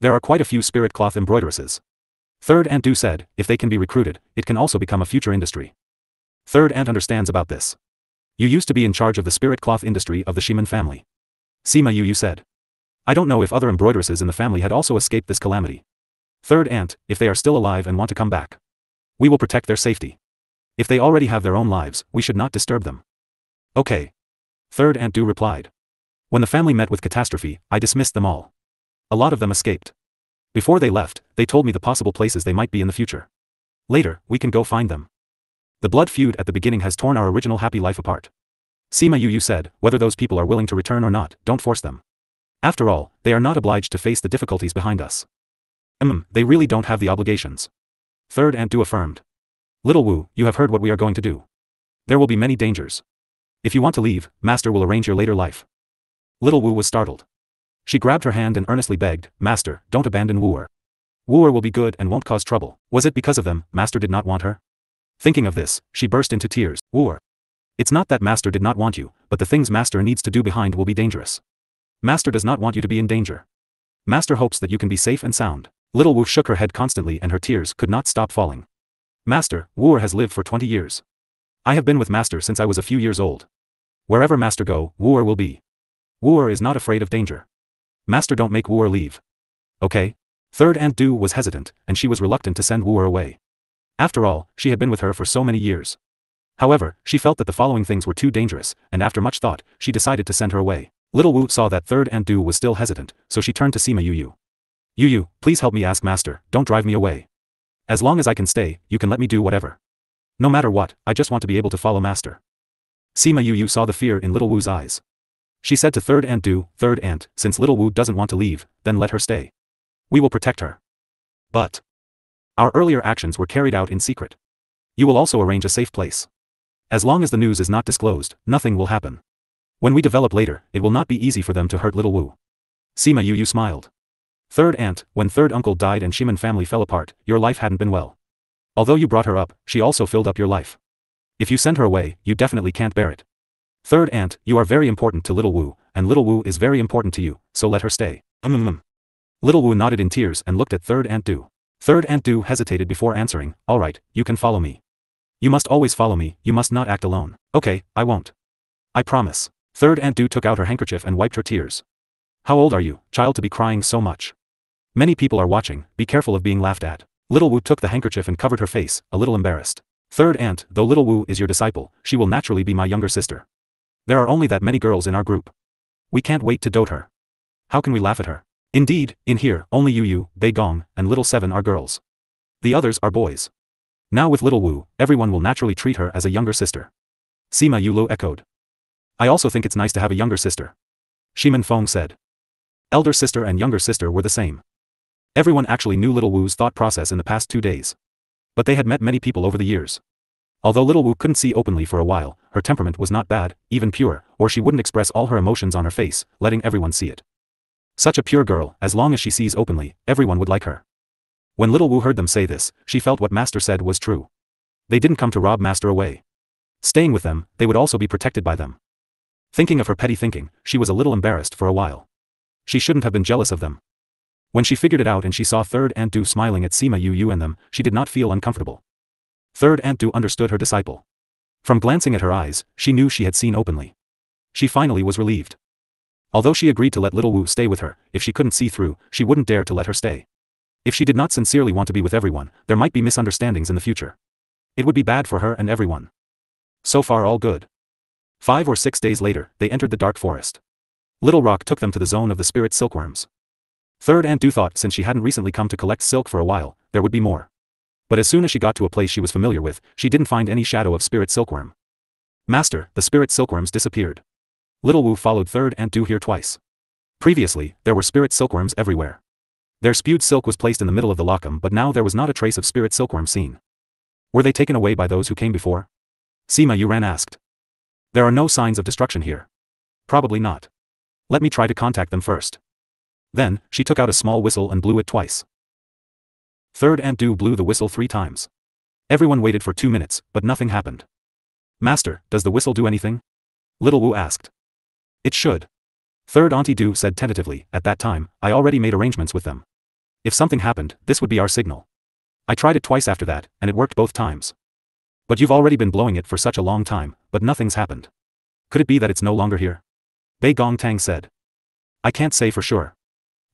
There are quite a few spirit cloth embroideresses. Third Aunt Du said, if they can be recruited, it can also become a future industry. Third Aunt understands about this. You used to be in charge of the spirit cloth industry of the Shiman family. Sima Yu said. I don't know if other embroideresses in the family had also escaped this calamity. Third Aunt, if they are still alive and want to come back, we will protect their safety. If they already have their own lives, we should not disturb them. Okay. Third Aunt Du replied. When the family met with catastrophe, I dismissed them all. A lot of them escaped. Before they left, they told me the possible places they might be in the future. Later, we can go find them. The blood feud at the beginning has torn our original happy life apart. Sima Yu said, whether those people are willing to return or not, don't force them. After all, they are not obliged to face the difficulties behind us. They really don't have the obligations. Third Aunt Du affirmed. Little Wu, you have heard what we are going to do. There will be many dangers. If you want to leave, Master will arrange your later life. Little Wu was startled. She grabbed her hand and earnestly begged, Master, don't abandon Wooer. Wooer will be good and won't cause trouble. Was it because of them, Master did not want her? Thinking of this, she burst into tears. Wooer. It's not that Master did not want you, but the things Master needs to do behind will be dangerous. Master does not want you to be in danger. Master hopes that you can be safe and sound. Little Wu shook her head constantly and her tears could not stop falling. Master, Wu has lived for 20 years. I have been with Master since I was a few years old. Wherever Master go, Wu will be. Wu is not afraid of danger. Master don't make Wu leave. Okay? Third Aunt Du was hesitant, and she was reluctant to send Wu away. After all, she had been with her for so many years. However, she felt that the following things were too dangerous, and after much thought, she decided to send her away. Little Wu saw that Third Aunt Du was still hesitant, so she turned to Sima Yu. Yu, please help me ask Master, don't drive me away. As long as I can stay, you can let me do whatever. No matter what, I just want to be able to follow Master. Sima Yu saw the fear in Little Wu's eyes. She said to Third Aunt Du, Third Aunt, since Little Wu doesn't want to leave, then let her stay. We will protect her. But our earlier actions were carried out in secret. You will also arrange a safe place. As long as the news is not disclosed, nothing will happen. When we develop later, it will not be easy for them to hurt Little Wu. Sima Yu smiled. Third Aunt, when Third Uncle died and Shimon family fell apart, your life hadn't been well. Although you brought her up, she also filled up your life. If you send her away, you definitely can't bear it. Third Aunt, you are very important to Little Wu, and Little Wu is very important to you, so let her stay. Little Wu nodded in tears and looked at Third Aunt Du. Third Aunt Du hesitated before answering, alright, you can follow me. You must always follow me, you must not act alone. Okay, I won't. I promise. Third Aunt Du took out her handkerchief and wiped her tears. How old are you, child, to be crying so much? Many people are watching, be careful of being laughed at. Little Wu took the handkerchief and covered her face, a little embarrassed. Third Aunt, though Little Wu is your disciple, she will naturally be my younger sister. There are only that many girls in our group. We can't wait to dote her. How can we laugh at her? Indeed, in here, only Yu, Bei Gong, and Little Seven are girls. The others are boys. Now with Little Wu, everyone will naturally treat her as a younger sister. Sima Yu echoed. I also think it's nice to have a younger sister. Shimin Feng said. Elder sister and younger sister were the same. Everyone actually knew Little Wu's thought process in the past 2 days. But they had met many people over the years. Although Little Wu couldn't see openly for a while, her temperament was not bad, even pure, or she wouldn't express all her emotions on her face, letting everyone see it. Such a pure girl, as long as she sees openly, everyone would like her. When Little Wu heard them say this, she felt what Master said was true. They didn't come to rob Master away. Staying with them, they would also be protected by them. Thinking of her petty thinking, she was a little embarrassed for a while. She shouldn't have been jealous of them. When she figured it out and she saw Third Aunt Du smiling at Sima Yu and them, she did not feel uncomfortable. Third Aunt Du understood her disciple. From glancing at her eyes, she knew she had seen openly. She finally was relieved. Although she agreed to let Little Wu stay with her, if she couldn't see through, she wouldn't dare to let her stay. If she did not sincerely want to be with everyone, there might be misunderstandings in the future. It would be bad for her and everyone. So far all good. 5 or 6 days later, they entered the dark forest. Little Rock took them to the zone of the spirit silkworms. Third Aunt Du thought since she hadn't recently come to collect silk for a while, there would be more. But as soon as she got to a place she was familiar with, she didn't find any shadow of spirit silkworm. Master, the spirit silkworms disappeared. Little Wu followed Third Aunt Du here twice. Previously, there were spirit silkworms everywhere. Their spewed silk was placed in the middle of the lockum, but now there was not a trace of spirit silkworm seen. Were they taken away by those who came before? Sima Yuran asked. There are no signs of destruction here. Probably not. Let me try to contact them first. Then, she took out a small whistle and blew it twice. Third Aunt Du blew the whistle 3 times. Everyone waited for 2 minutes, but nothing happened. Master, does the whistle do anything? Little Wu asked. It should. Third Auntie Du said tentatively, at that time, I already made arrangements with them. If something happened, this would be our signal. I tried it twice after that, and it worked both times. But you've already been blowing it for such a long time, but nothing's happened. Could it be that it's no longer here? Bei Gong Tang said. I can't say for sure.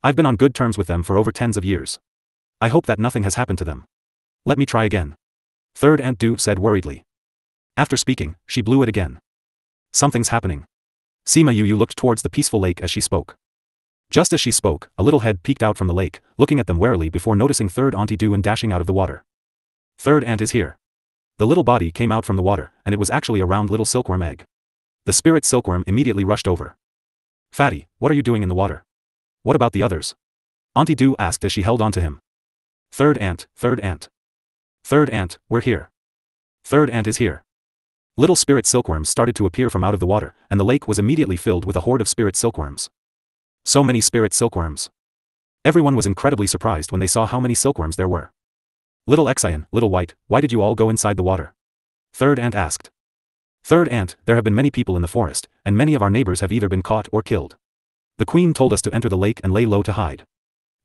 I've been on good terms with them for over tens of years. I hope that nothing has happened to them. Let me try again. Third Aunt Du said worriedly. After speaking, she blew it again. Something's happening. Sima Yu looked towards the peaceful lake as she spoke. Just as she spoke, a little head peeked out from the lake, looking at them warily before noticing Third Auntie Du and dashing out of the water. Third Aunt is here. The little body came out from the water, and it was actually a round little silkworm egg. The spirit silkworm immediately rushed over. Fatty, what are you doing in the water? What about the others? Auntie Du asked as she held on to him. Third Aunt, Third Aunt. Third Aunt, we're here. Third Aunt is here. Little spirit silkworms started to appear from out of the water, and the lake was immediately filled with a horde of spirit silkworms. So many spirit silkworms. Everyone was incredibly surprised when they saw how many silkworms there were. Little Exion, Little White, why did you all go inside the water? Third Aunt asked. Third Aunt, there have been many people in the forest, and many of our neighbors have either been caught or killed. The queen told us to enter the lake and lay low to hide.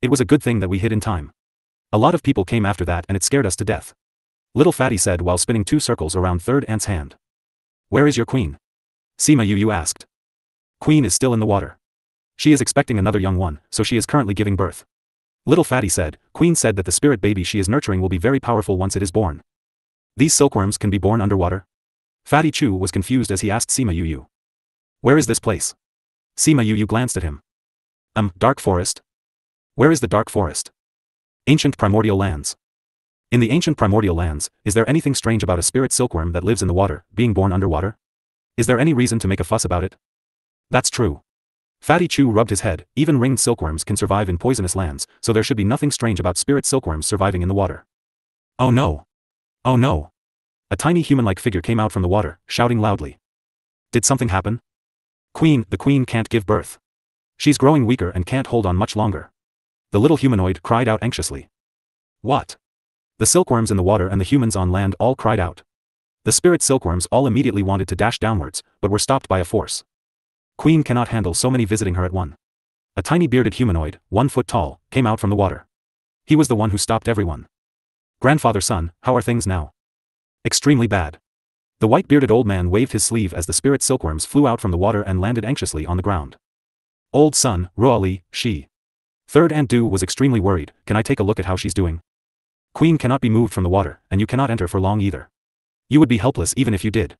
It was a good thing that we hid in time. A lot of people came after that and it scared us to death. Little Fatty said while spinning 2 circles around Third Ant's hand. Where is your queen? Sima Yu asked. Queen is still in the water. She is expecting another young one, so she is currently giving birth. Little Fatty said, Queen said that the spirit baby she is nurturing will be very powerful once it is born. These silkworms can be born underwater? Fatty Chu was confused as he asked Sima Yu. Where is this place? Sima Yu glanced at him. Dark forest? Where is the dark forest? Ancient primordial lands. In the ancient primordial lands, is there anything strange about a spirit silkworm that lives in the water, being born underwater? Is there any reason to make a fuss about it? That's true. Fatty Chu rubbed his head. Even ringed silkworms can survive in poisonous lands, so there should be nothing strange about spirit silkworms surviving in the water. Oh no! Oh no! A tiny human-like figure came out from the water, shouting loudly. Did something happen? Queen, the queen can't give birth. She's growing weaker and can't hold on much longer. The little humanoid cried out anxiously. What? The silkworms in the water and the humans on land all cried out. The spirit silkworms all immediately wanted to dash downwards, but were stopped by a force. Queen cannot handle so many visiting her at one. A tiny bearded humanoid, 1 foot tall, came out from the water. He was the one who stopped everyone. Grandfather son, how are things now? Extremely bad. The white bearded old man waved his sleeve as the spirit silkworms flew out from the water and landed anxiously on the ground. Old son, Ruali, she. Third Aunt Du was extremely worried. Can I take a look at how she's doing? Queen cannot be moved from the water, and you cannot enter for long either. You would be helpless even if you did.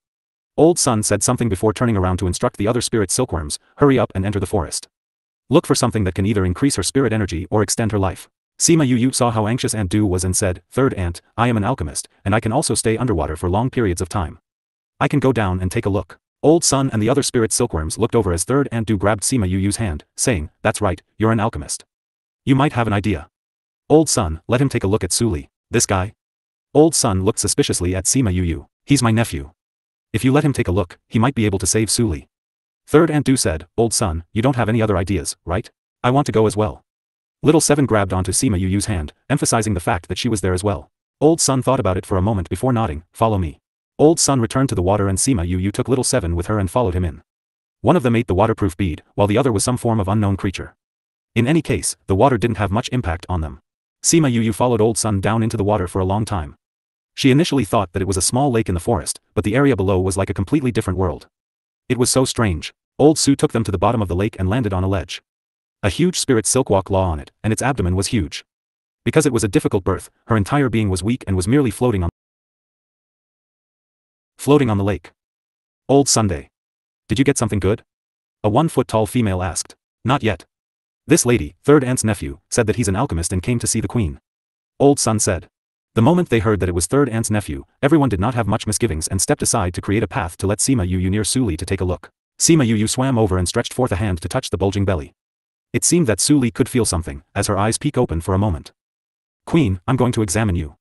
Old son said something before turning around to instruct the other spirit silkworms, hurry up and enter the forest. Look for something that can either increase her spirit energy or extend her life. Sima Yu saw how anxious Aunt Du was and said, Third Aunt, I am an alchemist, and I can also stay underwater for long periods of time. I can go down and take a look. Old son and the other spirit silkworms looked over as Third Aunt Du grabbed Sima Yu's hand, saying, that's right, you're an alchemist. You might have an idea. Old son, let him take a look at Suli. This guy? Old son looked suspiciously at Sima Yu. He's my nephew. If you let him take a look, he might be able to save Suli. Third Aunt Du said, Old son, you don't have any other ideas, right? I want to go as well. Little Seven grabbed onto Sima Yu's hand, emphasizing the fact that she was there as well. Old son thought about it for a moment before nodding, follow me. Old son returned to the water and Sima Yu took Little Seven with her and followed him in. One of them ate the waterproof bead, while the other was some form of unknown creature. In any case, the water didn't have much impact on them. Sima Yu followed Old son down into the water for a long time. She initially thought that it was a small lake in the forest, but the area below was like a completely different world. It was so strange. Old Su took them to the bottom of the lake and landed on a ledge. A huge spirit silkwalk law on it, and its abdomen was huge. Because it was a difficult birth, her entire being was weak and was merely floating on the lake. Old Sunday. Did you get something good? A 1 foot tall female asked. Not yet. This lady, Third Aunt's nephew, said that he's an alchemist and came to see the queen. Old Sun said. The moment they heard that it was Third Aunt's nephew, everyone did not have much misgivings and stepped aside to create a path to let Sima Yu near Suli to take a look. Sima Yu swam over and stretched forth a hand to touch the bulging belly. It seemed that Suli could feel something, as her eyes peek open for a moment. Queen, I'm going to examine you.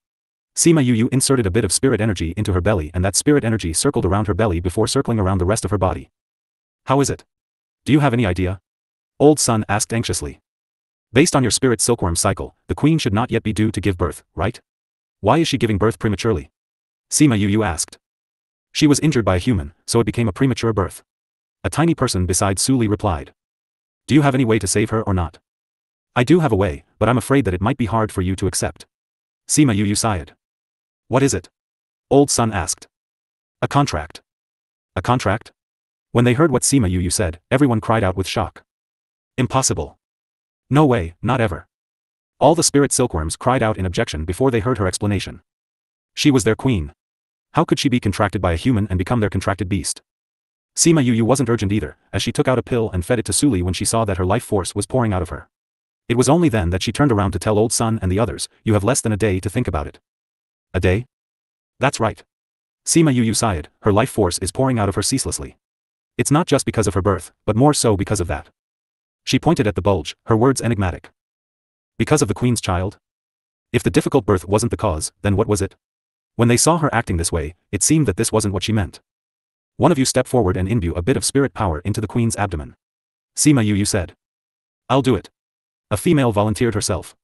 Sima Yu inserted a bit of spirit energy into her belly and that spirit energy circled around her belly before circling around the rest of her body. How is it? Do you have any idea? Old Sun asked anxiously. Based on your spirit silkworm cycle, the queen should not yet be due to give birth, right? Why is she giving birth prematurely? Sima Yu asked. She was injured by a human, so it became a premature birth. A tiny person beside Suli replied. Do you have any way to save her or not? I do have a way, but I'm afraid that it might be hard for you to accept. Sima Yu sighed. What is it? Old Sun asked. A contract. A contract? When they heard what Sima Yu said, everyone cried out with shock. Impossible. No way, not ever. All the spirit silkworms cried out in objection before they heard her explanation. She was their queen. How could she be contracted by a human and become their contracted beast? Sima Yu wasn't urgent either, as she took out a pill and fed it to Suli when she saw that her life force was pouring out of her. It was only then that she turned around to tell Old Sun and the others, you have less than a day to think about it. A day? That's right. Sima Yu sighed, her life force is pouring out of her ceaselessly. It's not just because of her birth, but more so because of that. She pointed at the bulge, her words enigmatic. Because of the queen's child? If the difficult birth wasn't the cause, then what was it? When they saw her acting this way, it seemed that this wasn't what she meant. One of you step forward and imbue a bit of spirit power into the queen's abdomen. Sima Yu said. I'll do it. A female volunteered herself.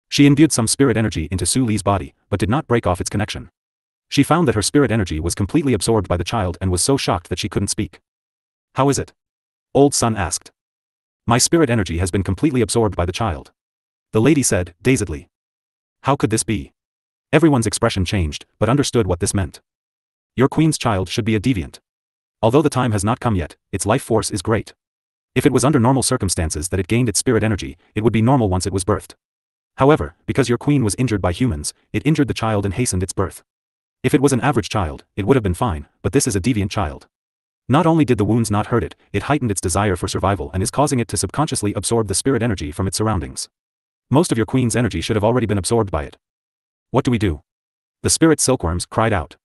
She imbued some spirit energy into Su Li's body, but did not break off its connection. She found that her spirit energy was completely absorbed by the child and was so shocked that she couldn't speak. How is it? Old Sun asked. My spirit energy has been completely absorbed by the child. The lady said, dazedly. How could this be? Everyone's expression changed, but understood what this meant. Your queen's child should be a deviant. Although the time has not come yet, its life force is great. If it was under normal circumstances that it gained its spirit energy, it would be normal once it was birthed. However, because your queen was injured by humans, it injured the child and hastened its birth. If it was an average child, it would have been fine, but this is a deviant child. Not only did the wounds not hurt it, it heightened its desire for survival and is causing it to subconsciously absorb the spirit energy from its surroundings. Most of your queen's energy should have already been absorbed by it. What do we do? The spirit silkworms cried out.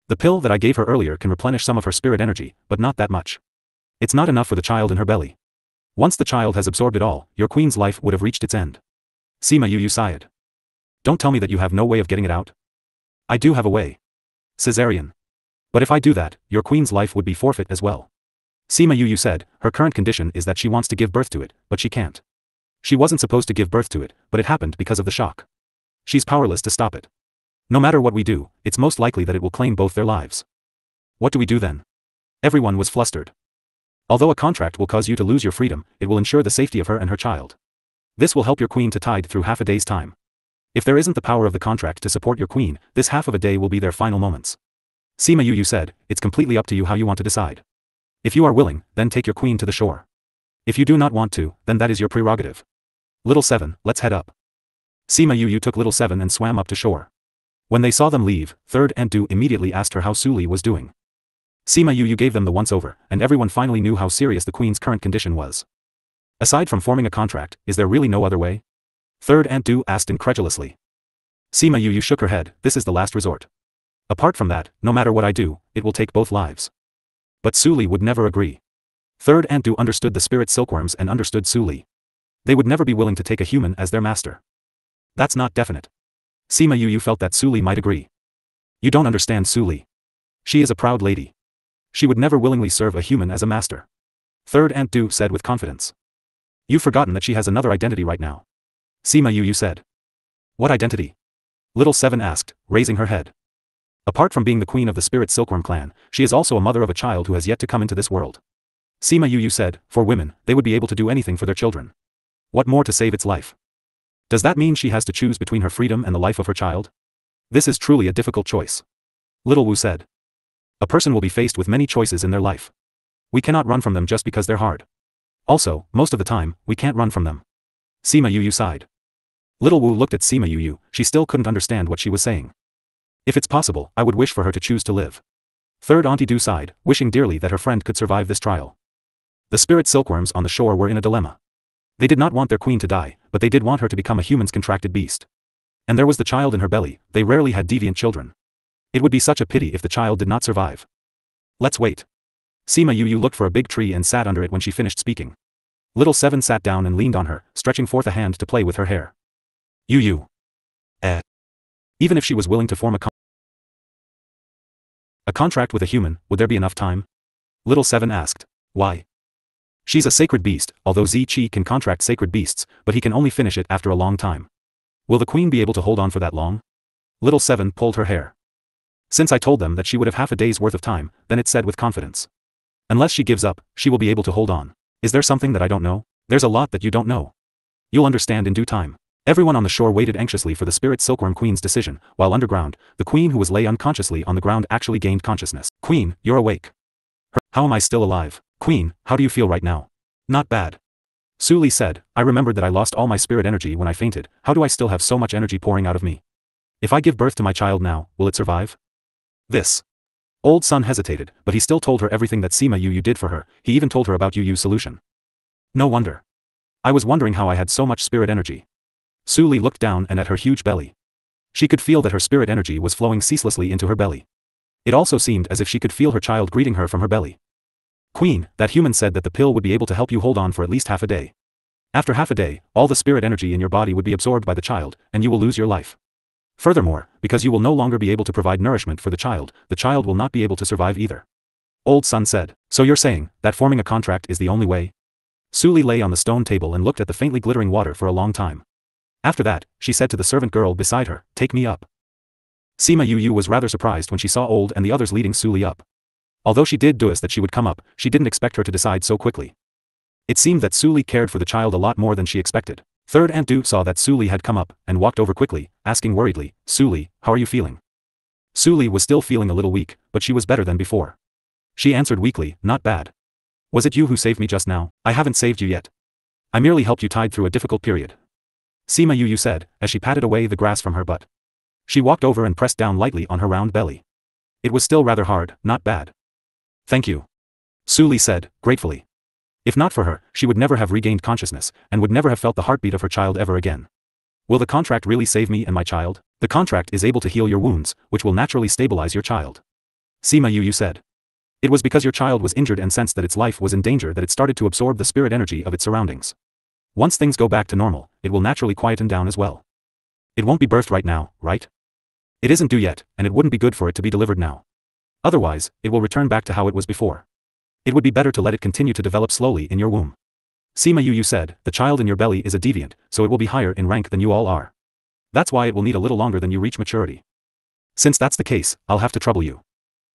The pill that I gave her earlier can replenish some of her spirit energy, but not that much. It's not enough for the child in her belly. Once the child has absorbed it all, your queen's life would have reached its end. Sima Yu sighed. Don't tell me that you have no way of getting it out. I do have a way. Caesarean. But if I do that, your queen's life would be forfeit as well. Sima Yu said, her current condition is that she wants to give birth to it, but she can't. She wasn't supposed to give birth to it, but it happened because of the shock. She's powerless to stop it. No matter what we do, it's most likely that it will claim both their lives. What do we do then? Everyone was flustered. Although a contract will cause you to lose your freedom, it will ensure the safety of her and her child. This will help your queen to tide through half a day's time. If there isn't the power of the contract to support your queen, this half of a day will be their final moments. Sima Yu said, it's completely up to you how you want to decide. If you are willing, then take your queen to the shore. If you do not want to, then that is your prerogative. Little 7, let's head up. Sima Yu took Little 7 and swam up to shore. When they saw them leave, Third and Du immediately asked her how Suli was doing. Sima Yu gave them the once-over, and everyone finally knew how serious the queen's current condition was. Aside from forming a contract, is there really no other way? Third and Du asked incredulously. Sima Yu shook her head, this is the last resort. Apart from that, no matter what I do, it will take both lives. But Suli would never agree. Third and Du understood the spirit silkworms and understood Suli. They would never be willing to take a human as their master. That's not definite. Sima Yu felt that Suli might agree. You don't understand Suli. She is a proud lady. She would never willingly serve a human as a master. Third and Du said with confidence. You've forgotten that she has another identity right now. Sima Yu said. What identity? Little 7 asked, raising her head. Apart from being the queen of the spirit silkworm clan, she is also a mother of a child who has yet to come into this world. Sima Yu said, for women, they would be able to do anything for their children. What more to save its life? Does that mean she has to choose between her freedom and the life of her child? This is truly a difficult choice. Little Wu said. A person will be faced with many choices in their life. We cannot run from them just because they're hard. Also, most of the time, we can't run from them. Sima Yu sighed. Little Wu looked at Sima Yu, she still couldn't understand what she was saying. If it's possible, I would wish for her to choose to live. Third Auntie Du sighed, wishing dearly that her friend could survive this trial. The spirit silkworms on the shore were in a dilemma. They did not want their queen to die, but they did want her to become a human's contracted beast. And there was the child in her belly, they rarely had deviant children. It would be such a pity if the child did not survive. Let's wait. Sima Yu looked for a big tree and sat under it when she finished speaking. Little 7 sat down and leaned on her, stretching forth a hand to play with her hair. Yu. Even if she was willing to form a contract with a human, would there be enough time? Little 7 asked. Why? She's a sacred beast, although Zi-Chi can contract sacred beasts, but he can only finish it after a long time. Will the queen be able to hold on for that long? Little 7 pulled her hair. Since I told them that she would have half a day's worth of time, then it said with confidence. Unless she gives up, she will be able to hold on. Is there something that I don't know? There's a lot that you don't know. You'll understand in due time. Everyone on the shore waited anxiously for the spirit silkworm queen's decision, while underground, the queen who was lay unconsciously on the ground actually gained consciousness. Queen, you're awake. How am I still alive? Queen, how do you feel right now? Not bad. Suli said, I remembered that I lost all my spirit energy when I fainted, how do I still have so much energy pouring out of me? If I give birth to my child now, will it survive? This. Old Sun hesitated, but he still told her everything that Sima Yu did for her, he even told her about Yu's solution. No wonder. I was wondering how I had so much spirit energy. Suli looked down and at her huge belly. She could feel that her spirit energy was flowing ceaselessly into her belly. It also seemed as if she could feel her child greeting her from her belly. Queen, that human said that the pill would be able to help you hold on for at least half a day. After half a day, all the spirit energy in your body would be absorbed by the child, and you will lose your life. Furthermore, because you will no longer be able to provide nourishment for the child will not be able to survive either. Old Sun said, so you're saying, that forming a contract is the only way? Suli lay on the stone table and looked at the faintly glittering water for a long time. After that, she said to the servant girl beside her, take me up. Sima Yu was rather surprised when she saw Old and the others leading Suli up. Although she did that she would come up, she didn't expect her to decide so quickly. It seemed that Suli cared for the child a lot more than she expected. Third Aunt Du saw that Su Li had come up, and walked over quickly, asking worriedly, Su Li, how are you feeling? Su Li was still feeling a little weak, but she was better than before. She answered weakly, not bad. Was it you who saved me just now? I haven't saved you yet. I merely helped you tide through a difficult period. Sima Yu said, as she patted away the grass from her butt. She walked over and pressed down lightly on her round belly. It was still rather hard, not bad. Thank you. Su Li said, gratefully. If not for her, she would never have regained consciousness, and would never have felt the heartbeat of her child ever again. Will the contract really save me and my child? The contract is able to heal your wounds, which will naturally stabilize your child. Sima Yu said. It was because your child was injured and sensed that its life was in danger that it started to absorb the spirit energy of its surroundings. Once things go back to normal, it will naturally quieten down as well. It won't be birthed right now, right? It isn't due yet, and it wouldn't be good for it to be delivered now. Otherwise, it will return back to how it was before. It would be better to let it continue to develop slowly in your womb. Sima Yu said, the child in your belly is a deviant, so it will be higher in rank than you all are. That's why it will need a little longer than you reach maturity. Since that's the case, I'll have to trouble you.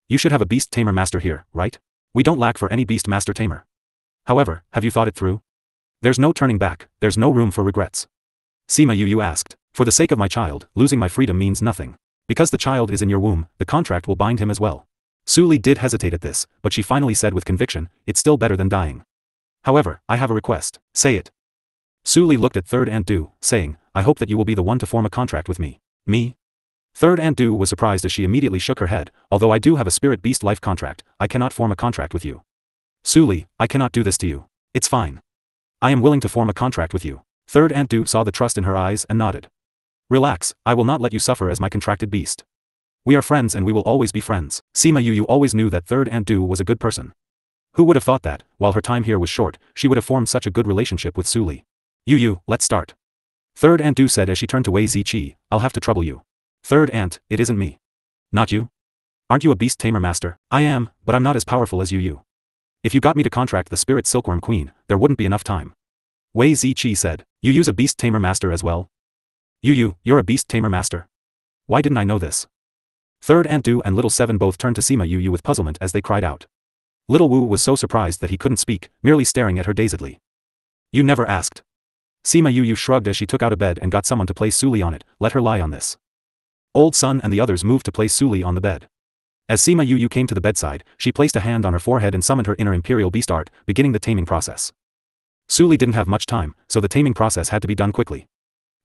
You should have a beast tamer master here, right? We don't lack for any beast master tamer. However, have you thought it through? There's no turning back, there's no room for regrets. Sima Yu asked, for the sake of my child, losing my freedom means nothing. Because the child is in your womb, the contract will bind him as well. Su Li did hesitate at this, but she finally said with conviction, it's still better than dying. However, I have a request, say it. Su Li looked at Third Aunt Du, saying, I hope that you will be the one to form a contract with me. Me? Third Aunt Du was surprised as she immediately shook her head, although I do have a spirit beast life contract, I cannot form a contract with you. Su Li, I cannot do this to you. It's fine. I am willing to form a contract with you. Third Aunt Du saw the trust in her eyes and nodded. Relax, I will not let you suffer as my contracted beast. We are friends and we will always be friends. Sima Yu always knew that Third Aunt Du was a good person. Who would have thought that, while her time here was short, she would have formed such a good relationship with Su Li. Yu, let's start. Third Aunt Du said as she turned to Wei Ziqi, I'll have to trouble you. Third Aunt, it isn't me. Not you? Aren't you a beast tamer master? I am, but I'm not as powerful as you. If you got me to contract the spirit silkworm queen, there wouldn't be enough time. Wei Ziqi said, you use a beast tamer master as well? You're a beast tamer master. Why didn't I know this? Third Aunt Du and Little Seven both turned to Sima Yu with puzzlement as they cried out. Little Wu was so surprised that he couldn't speak, merely staring at her dazedly. You never asked. Sima Yu shrugged as she took out a bed and got someone to place Su Li on it, let her lie on this. Old Sun and the others moved to place Su Li on the bed. As Sima Yu came to the bedside, she placed a hand on her forehead and summoned her inner imperial beast art, beginning the taming process. Su Li didn't have much time, so the taming process had to be done quickly.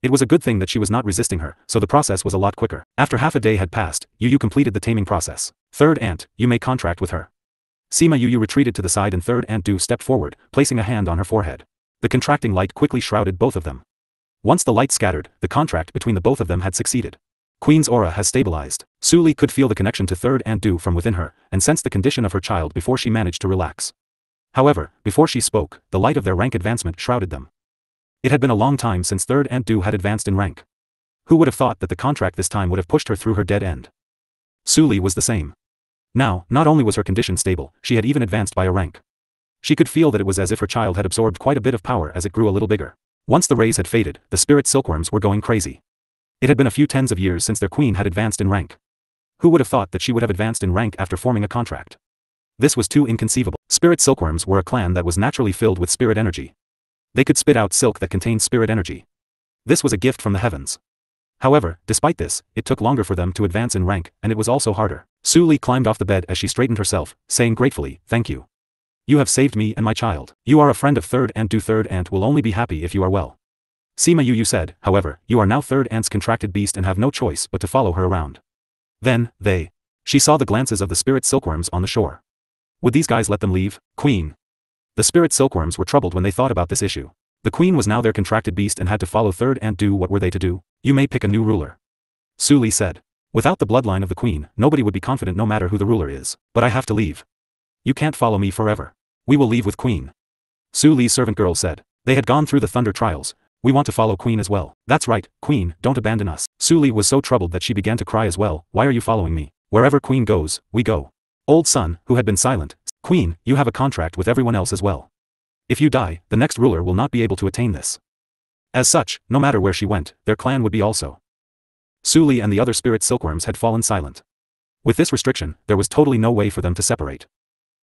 It was a good thing that she was not resisting her, so the process was a lot quicker. After half a day had passed, Yu completed the taming process. Third Aunt, you may contract with her. Sima Yu retreated to the side and Third Aunt Du stepped forward, placing a hand on her forehead. The contracting light quickly shrouded both of them. Once the light scattered, the contract between the both of them had succeeded. Queen's aura has stabilized. Su Li could feel the connection to Third Aunt Du from within her, and sensed the condition of her child before she managed to relax. However, before she spoke, the light of their rank advancement shrouded them. It had been a long time since Third Aunt Du had advanced in rank. Who would have thought that the contract this time would have pushed her through her dead end? Su Li was the same. Now, not only was her condition stable, she had even advanced by a rank. She could feel that it was as if her child had absorbed quite a bit of power as it grew a little bigger. Once the rays had faded, the spirit silkworms were going crazy. It had been a few tens of years since their queen had advanced in rank. Who would have thought that she would have advanced in rank after forming a contract? This was too inconceivable. Spirit silkworms were a clan that was naturally filled with spirit energy. They could spit out silk that contained spirit energy. This was a gift from the heavens. However, despite this, it took longer for them to advance in rank, and it was also harder. Su Li climbed off the bed as she straightened herself, saying gratefully, thank you. You have saved me and my child. You are a friend of Third Aunt Du. Third Aunt will only be happy if you are well. Sima Yu said, however, you are now Third Aunt's contracted beast and have no choice but to follow her around. Then, she saw the glances of the spirit silkworms on the shore. Would these guys let them leave? Queen. The spirit silkworms were troubled when they thought about this issue. The queen was now their contracted beast and had to follow Third Aunt Du. What were they to do? You may pick a new ruler. Su Li said. Without the bloodline of the queen, nobody would be confident no matter who the ruler is. But I have to leave. You can't follow me forever. We will leave with queen. Su Li's servant girl said. They had gone through the thunder trials. We want to follow queen as well. That's right, queen, don't abandon us. Su Li was so troubled that she began to cry as well. Why are you following me? Wherever queen goes, we go. Old Sun, who had been silent, Queen, you have a contract with everyone else as well. If you die, the next ruler will not be able to attain this. As such, no matter where she went, their clan would be also. Su Li and the other spirit silkworms had fallen silent. With this restriction, there was totally no way for them to separate.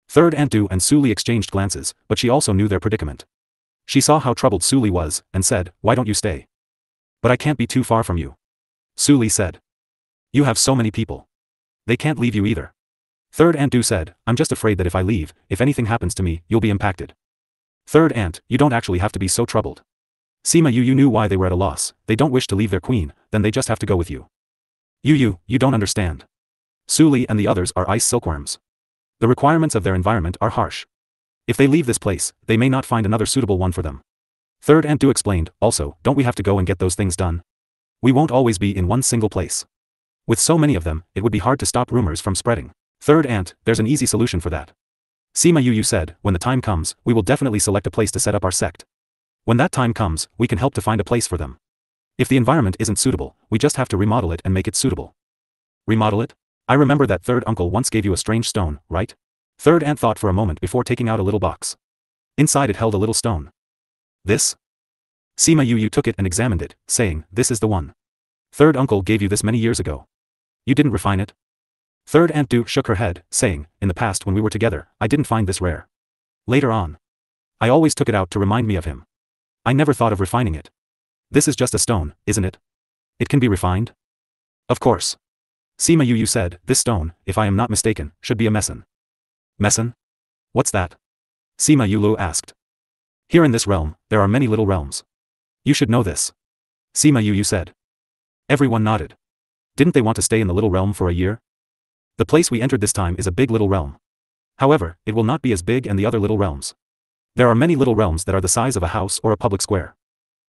Third Aunt Du and Su Li exchanged glances, but she also knew their predicament. She saw how troubled Suli was, and said, "Why don't you stay?" "But I can't be too far from you," Suli said. "You have so many people. They can't leave you either." Third Aunt Du said, "I'm just afraid that if I leave, if anything happens to me, you'll be impacted." Third Aunt, "You don't actually have to be so troubled. Sima Yu knew why they were at a loss. They don't wish to leave their queen, then they just have to go with you. You don't understand. Suli and the others are ice silkworms. The requirements of their environment are harsh. If they leave this place, they may not find another suitable one for them." Third Aunt Du explained, "Also, don't we have to go and get those things done? We won't always be in one single place. With so many of them, it would be hard to stop rumors from spreading." Third Aunt, "There's an easy solution for that." Sima Yu said, "When the time comes, we will definitely select a place to set up our sect. When that time comes, we can help to find a place for them. If the environment isn't suitable, we just have to remodel it and make it suitable." "Remodel it? I remember that third uncle once gave you a strange stone, right?" Third Aunt thought for a moment before taking out a little box. Inside it held a little stone. "This?" Sima Yu took it and examined it, saying, "This is the one. Third uncle gave you this many years ago. You didn't refine it?" Third Aunt Du shook her head, saying, "In the past when we were together, I didn't find this rare. Later on, I always took it out to remind me of him. I never thought of refining it. This is just a stone, isn't it? It can be refined?" "Of course." Sima Yu said, "This stone, if I am not mistaken, should be a meson." "Meson? What's that?" Sima Yu asked. "Here in this realm, there are many little realms. You should know this." Sima Yu said. Everyone nodded. Didn't they want to stay in the little realm for a year? The place we entered this time is a big little realm. However, it will not be as big as the other little realms. There are many little realms that are the size of a house or a public square.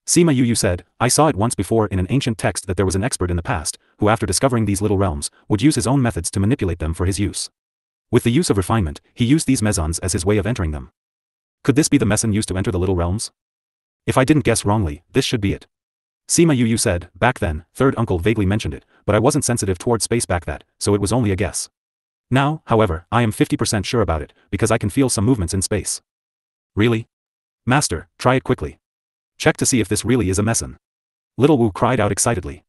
Sima Yu said, "I saw it once before in an ancient text that there was an expert in the past, who after discovering these little realms, would use his own methods to manipulate them for his use. With the use of refinement, he used these mesons as his way of entering them. Could this be the meson used to enter the little realms? If I didn't guess wrongly, this should be it." Sima Yu said, "Back then, third uncle vaguely mentioned it, but I wasn't sensitive toward space back then, so it was only a guess. Now, however, I am 50% sure about it, because I can feel some movements in space." "Really? Master, try it quickly. Check to see if this really is a meson." Little Wu cried out excitedly.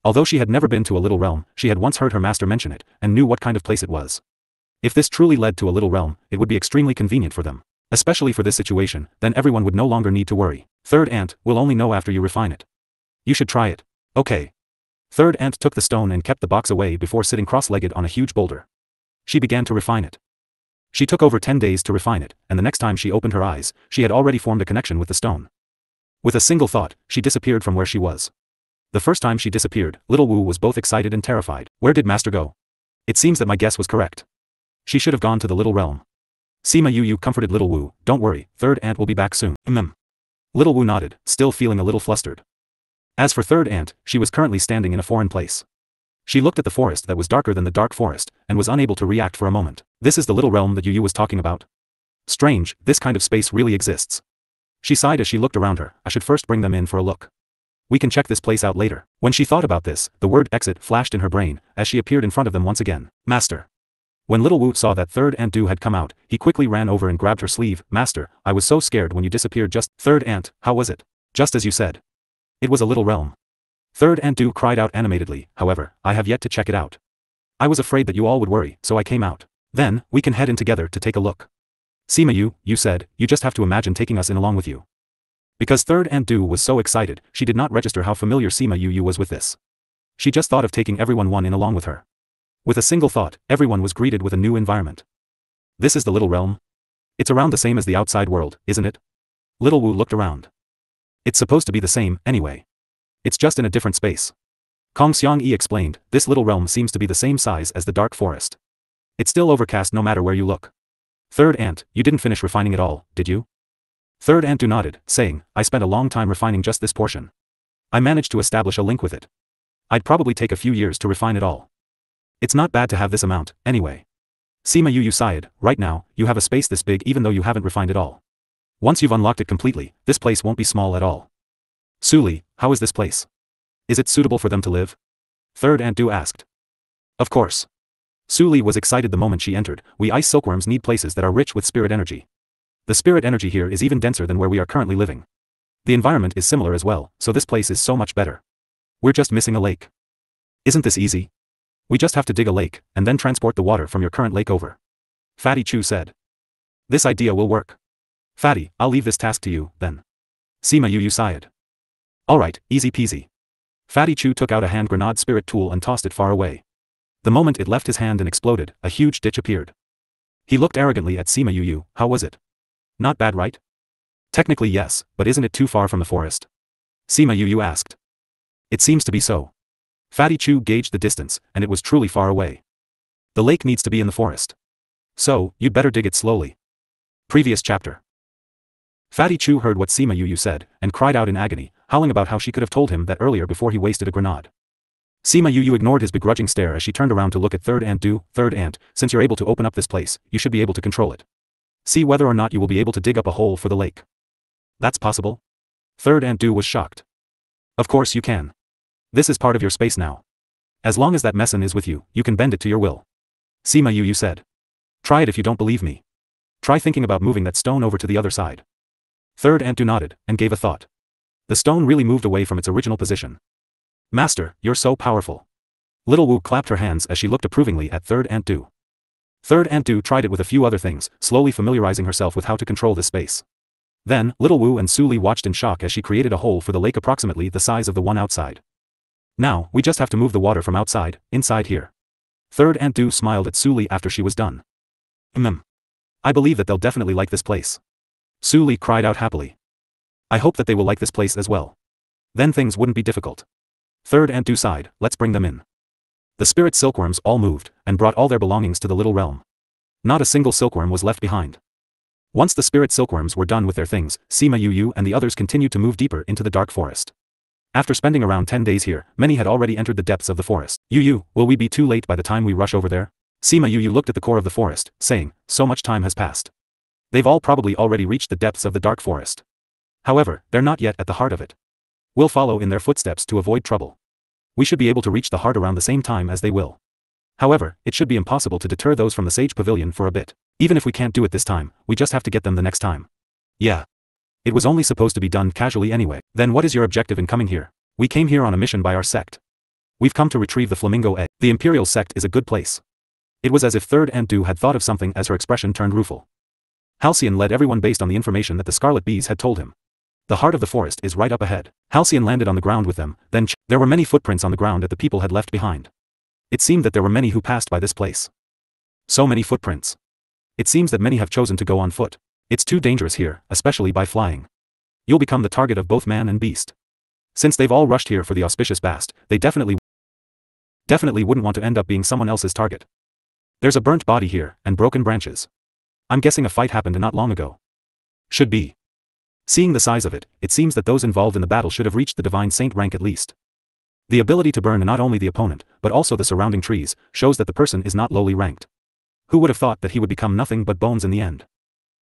Although she had never been to a little realm, she had once heard her master mention it, and knew what kind of place it was. If this truly led to a little realm, it would be extremely convenient for them. Especially for this situation, then everyone would no longer need to worry. Third Aunt, "We'll only know after you refine it. You should try it." "Okay." Third Aunt took the stone and kept the box away before sitting cross-legged on a huge boulder. She began to refine it. She took over 10 days to refine it, and the next time she opened her eyes, she had already formed a connection with the stone. With a single thought, she disappeared from where she was. The first time she disappeared, Little Wu was both excited and terrified. Where did Master go? It seems that my guess was correct. She should have gone to the little realm. Sima Yu comforted Little Wu, "Don't worry, Third Aunt will be back soon." Little Wu nodded, still feeling a little flustered. As for Third Aunt, she was currently standing in a foreign place. She looked at the forest that was darker than the dark forest, and was unable to react for a moment. "This is the little realm that Yu was talking about? Strange, this kind of space really exists." She sighed as she looked around her. "I should first bring them in for a look. We can check this place out later." When she thought about this, the word exit flashed in her brain, as she appeared in front of them once again. "Master." When Little Wu saw that Third Aunt Du had come out, he quickly ran over and grabbed her sleeve. "Master, I was so scared when you disappeared just—" "Third Aunt, how was it?" "Just as you said. It was a little realm." Third Aunt Du cried out animatedly, "However, I have yet to check it out. I was afraid that you all would worry, so I came out. Then, we can head in together to take a look." "Sima Yu said, you just have to imagine taking us in along with you." Because Third Aunt Du was so excited, she did not register how familiar Sima Yu was with this. She just thought of taking everyone in along with her. With a single thought, everyone was greeted with a new environment. "This is the little realm? It's around the same as the outside world, isn't it?" Little Wu looked around. "It's supposed to be the same, anyway. It's just in a different space." Kong Xiangyi explained, "This little realm seems to be the same size as the dark forest. It's still overcast no matter where you look." "Third Aunt, you didn't finish refining it all, did you?" Third Aunt Du nodded, saying, "I spent a long time refining just this portion. I managed to establish a link with it. I'd probably take a few years to refine it all. It's not bad to have this amount, anyway." Sima Yu sighed, "Right now, you have a space this big even though you haven't refined it all. Once you've unlocked it completely, this place won't be small at all." "Suli, how is this place? Is it suitable for them to live?" Third Aunt Du asked. "Of course." Suli was excited the moment she entered. "We ice silkworms need places that are rich with spirit energy. The spirit energy here is even denser than where we are currently living. The environment is similar as well, so this place is so much better. We're just missing a lake. Isn't this easy? We just have to dig a lake, and then transport the water from your current lake over." Fatty Chu said. "This idea will work." Fatty, I'll leave this task to you, then. Sima Yu sighed. Alright, easy peasy. Fatty Chu took out a hand grenade spirit tool and tossed it far away. The moment it left his hand and exploded, a huge ditch appeared. He looked arrogantly at Sima Yu. How was it? Not bad, right? Technically yes, but isn't it too far from the forest? Sima Yu asked. It seems to be so. Fatty Chu gauged the distance, and it was truly far away. The lake needs to be in the forest. So, you'd better dig it slowly. Previous chapter. Fatty Chu heard what Sima Yu said, and cried out in agony, howling about how she could have told him that earlier before he wasted a grenade. Sima Yu ignored his begrudging stare as she turned around to look at Third Ant. Third Ant, since you're able to open up this place, you should be able to control it. See whether or not you will be able to dig up a hole for the lake. That's possible? Third Ant was shocked. Of course you can. This is part of your space now. As long as that messin is with you, you can bend it to your will. Sima Yu said. Try it if you don't believe me. Try thinking about moving that stone over to the other side. Third Ant nodded, and gave a thought. The stone really moved away from its original position. Master, you're so powerful. Little Wu clapped her hands as she looked approvingly at Third Ant. Third Ant tried it with a few other things, slowly familiarizing herself with how to control this space. Then, Little Wu and Su Li watched in shock as she created a hole for the lake approximately the size of the one outside. Now, we just have to move the water from outside, inside here. Third Ant smiled at Su Li after she was done. I believe that they'll definitely like this place. Su Li cried out happily. I hope that they will like this place as well. Then things wouldn't be difficult. Third Ant sighed, let's bring them in. The spirit silkworms all moved, and brought all their belongings to the little realm. Not a single silkworm was left behind. Once the spirit silkworms were done with their things, Sima Yu and the others continued to move deeper into the dark forest. After spending around 10 days here, many had already entered the depths of the forest. Yu, will we be too late by the time we rush over there? Sima Yu looked at the core of the forest, saying, so much time has passed. They've all probably already reached the depths of the dark forest. However, they're not yet at the heart of it. We'll follow in their footsteps to avoid trouble. We should be able to reach the heart around the same time as they will. However, it should be impossible to deter those from the Sage Pavilion for a bit. Even if we can't do it this time, we just have to get them the next time. Yeah. It was only supposed to be done casually anyway. Then what is your objective in coming here? We came here on a mission by our sect. We've come to retrieve the flamingo egg. The Imperial sect is a good place. It was as if Third Ant had thought of something as her expression turned rueful. Halcyon led everyone based on the information that the Scarlet Bees had told him. The heart of the forest is right up ahead. Halcyon landed on the ground with them, then there were many footprints on the ground that the people had left behind. It seemed that there were many who passed by this place. So many footprints. It seems that many have chosen to go on foot. It's too dangerous here, especially by flying. You'll become the target of both man and beast. Since they've all rushed here for the auspicious bast, they definitely wouldn't want to end up being someone else's target. There's a burnt body here, and broken branches. I'm guessing a fight happened not long ago. Should be. Seeing the size of it, it seems that those involved in the battle should have reached the Divine Saint rank at least. The ability to burn not only the opponent, but also the surrounding trees, shows that the person is not lowly ranked. Who would have thought that he would become nothing but bones in the end?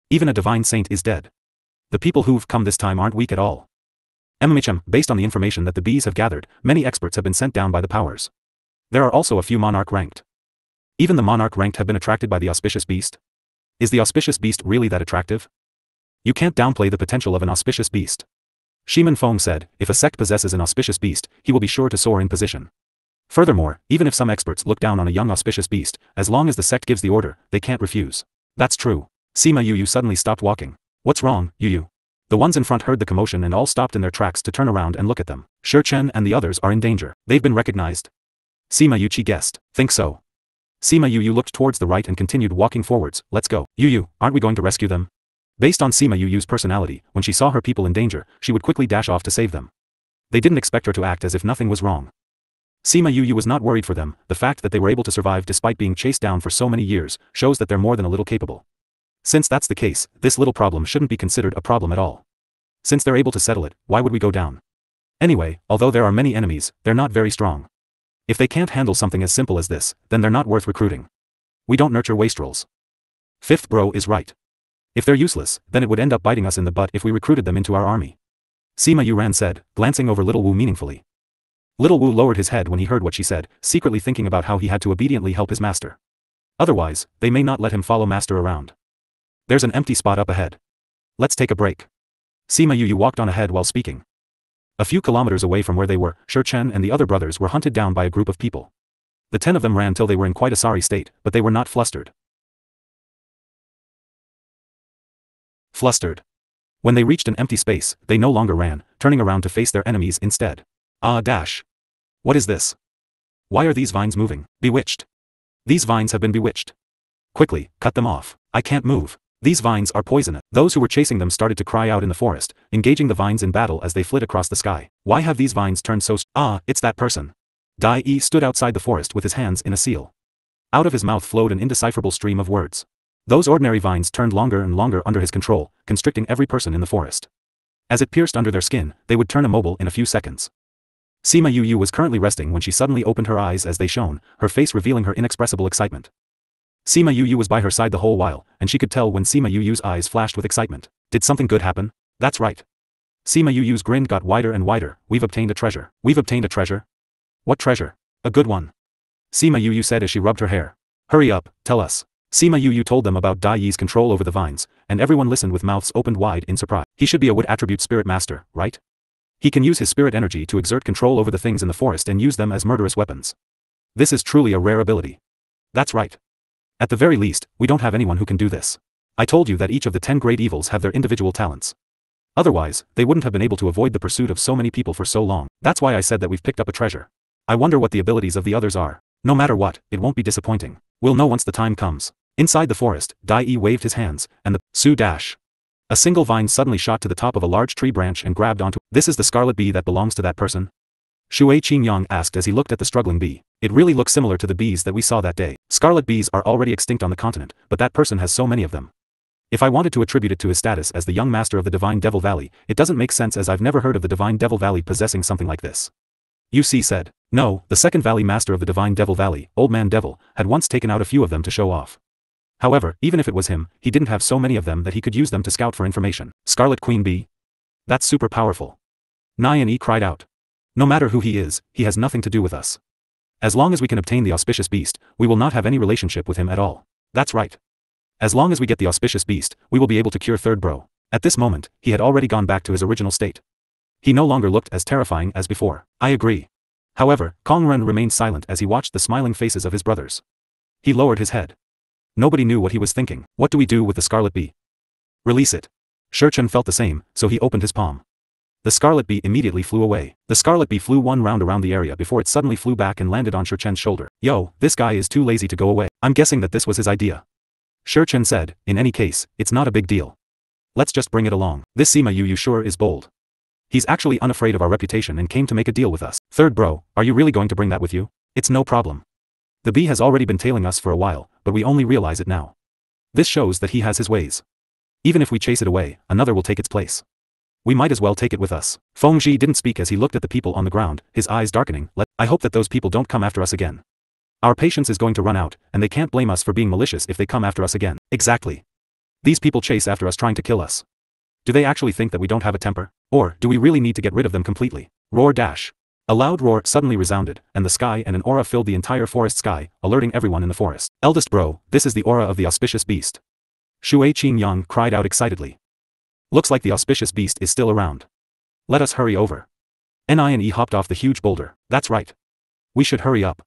Even a Divine Saint is dead. The people who've come this time aren't weak at all. Based on the information that the bees have gathered, many experts have been sent down by the powers. There are also a few monarch ranked. Even the monarch ranked have been attracted by the auspicious beast. Is the auspicious beast really that attractive? You can't downplay the potential of an auspicious beast. Shiman Fong said, if a sect possesses an auspicious beast, he will be sure to soar in position. Furthermore, even if some experts look down on a young auspicious beast, as long as the sect gives the order, they can't refuse. That's true. Sima Yu suddenly stopped walking. What's wrong, Yu? The ones in front heard the commotion and all stopped in their tracks to turn around and look at them. Shi Chen and the others are in danger. They've been recognized. Sima Yu guessed. Think so. Sima Yu looked towards the right and continued walking forwards. Let's go. Yu, aren't we going to rescue them? Based on Sima Yu's personality, when she saw her people in danger, she would quickly dash off to save them. They didn't expect her to act as if nothing was wrong. Sima Yu was not worried for them. The fact that they were able to survive despite being chased down for so many years, shows that they're more than a little capable. Since that's the case, this little problem shouldn't be considered a problem at all. Since they're able to settle it, why would we go down? Anyway, although there are many enemies, they're not very strong. If they can't handle something as simple as this, then they're not worth recruiting. We don't nurture wastrels. Fifth bro is right. If they're useless, then it would end up biting us in the butt if we recruited them into our army. Sima Yuran said, glancing over Little Wu meaningfully. Little Wu lowered his head when he heard what she said, secretly thinking about how he had to obediently help his master. Otherwise, they may not let him follow master around. There's an empty spot up ahead. Let's take a break. Sima Yu walked on ahead while speaking. A few kilometers away from where they were, Shi Chen and the other brothers were hunted down by a group of people. The 10 of them ran till they were in quite a sorry state, but they were not flustered. Flustered. When they reached an empty space, they no longer ran, turning around to face their enemies instead. Dash. What is this? Why are these vines moving? Bewitched. These vines have been bewitched. Quickly, cut them off. I can't move. These vines are poisonous. Those who were chasing them started to cry out in the forest, engaging the vines in battle as they flit across the sky. Why have these vines turned so it's that person. Dai stood outside the forest with his hands in a seal. Out of his mouth flowed an indecipherable stream of words. Those ordinary vines turned longer and longer under his control, constricting every person in the forest. As it pierced under their skin, they would turn immobile in a few seconds. Sima Yu was currently resting when she suddenly opened her eyes as they shone, her face revealing her inexpressible excitement. Sima Yu was by her side the whole while, and she could tell when Sima Yu's eyes flashed with excitement. Did something good happen? That's right. Sima Yu's grin got wider and wider. We've obtained a treasure. We've obtained a treasure? What treasure? A good one. Sima Yu said as she rubbed her hair. Hurry up, tell us. Sima Yu told them about Dai Yi's control over the vines, and everyone listened with mouths opened wide in surprise. He should be a wood attribute spirit master, right? He can use his spirit energy to exert control over the things in the forest and use them as murderous weapons. This is truly a rare ability. That's right. At the very least, we don't have anyone who can do this. I told you that each of the 10 great evils have their individual talents. Otherwise, they wouldn't have been able to avoid the pursuit of so many people for so long. That's why I said that we've picked up a treasure. I wonder what the abilities of the others are. No matter what, it won't be disappointing. We'll know once the time comes. Inside the forest, Dai waved his hands, and the Su dash. A single vine suddenly shot to the top of a large tree branch and grabbed onto. This is the scarlet bee that belongs to that person? Shui Qingyang asked as he looked at the struggling bee. It really looks similar to the bees that we saw that day. Scarlet bees are already extinct on the continent, but that person has so many of them. If I wanted to attribute it to his status as the young master of the Divine Devil Valley, it doesn't make sense as I've never heard of the Divine Devil Valley possessing something like this. UC said. No, the second valley master of the Divine Devil Valley, Old Man Devil, had once taken out a few of them to show off. However, even if it was him, he didn't have so many of them that he could use them to scout for information. Scarlet Queen Bee? That's super powerful. Nyan cried out. No matter who he is, he has nothing to do with us. As long as we can obtain the auspicious beast, we will not have any relationship with him at all. That's right. As long as we get the auspicious beast, we will be able to cure Third Bro. At this moment, he had already gone back to his original state. He no longer looked as terrifying as before. I agree. However, Kong Ren remained silent as he watched the smiling faces of his brothers. He lowered his head. Nobody knew what he was thinking. What do we do with the scarlet bee? Release it. Shurchen felt the same, so he opened his palm. The scarlet bee immediately flew away. The scarlet bee flew one round around the area before it suddenly flew back and landed on Shurchen's shoulder. Yo, this guy is too lazy to go away. I'm guessing that this was his idea. Shurchen said, in any case, it's not a big deal. Let's just bring it along. This Sima Yu sure is bold. He's actually unafraid of our reputation and came to make a deal with us. Third Bro, are you really going to bring that with you? It's no problem. The bee has already been tailing us for a while, but we only realize it now. This shows that he has his ways. Even if we chase it away, another will take its place. We might as well take it with us. Feng Zhi didn't speak as he looked at the people on the ground, his eyes darkening. I hope that those people don't come after us again. Our patience is going to run out, and they can't blame us for being malicious if they come after us again. Exactly. These people chase after us trying to kill us. Do they actually think that we don't have a temper? Or, do we really need to get rid of them completely? Roar dash. A loud roar suddenly resounded, and the sky and an aura filled the entire forest sky, alerting everyone in the forest. Eldest Bro, this is the aura of the auspicious beast. Shui Qingyang cried out excitedly. Looks like the auspicious beast is still around. Let us hurry over. Nine hopped off the huge boulder. That's right. We should hurry up.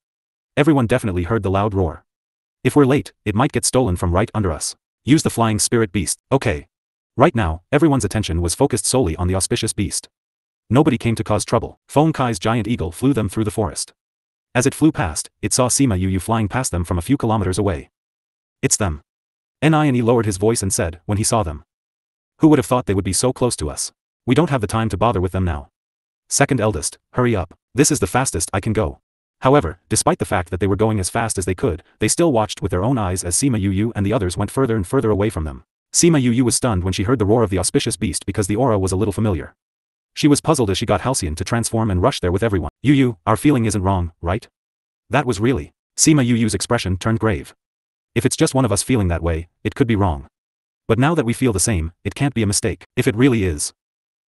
Everyone definitely heard the loud roar. If we're late, it might get stolen from right under us. Use the flying spirit beast. Okay. Right now, everyone's attention was focused solely on the auspicious beast. Nobody came to cause trouble. Feng Kai's giant eagle flew them through the forest. As it flew past, it saw Sima Yu flying past them from a few kilometers away. It's them. Nine lowered his voice and said, when he saw them. Who would have thought they would be so close to us? We don't have the time to bother with them now. Second eldest, hurry up. This is the fastest I can go. However, despite the fact that they were going as fast as they could, they still watched with their own eyes as Sima Yu and the others went further and further away from them. Sima Yu was stunned when she heard the roar of the auspicious beast because the aura was a little familiar. She was puzzled as she got Halcyon to transform and rush there with everyone. Yu, our feeling isn't wrong, right? That was really. Sima Yu's expression turned grave. If it's just one of us feeling that way, it could be wrong. But now that we feel the same, it can't be a mistake. If it really is,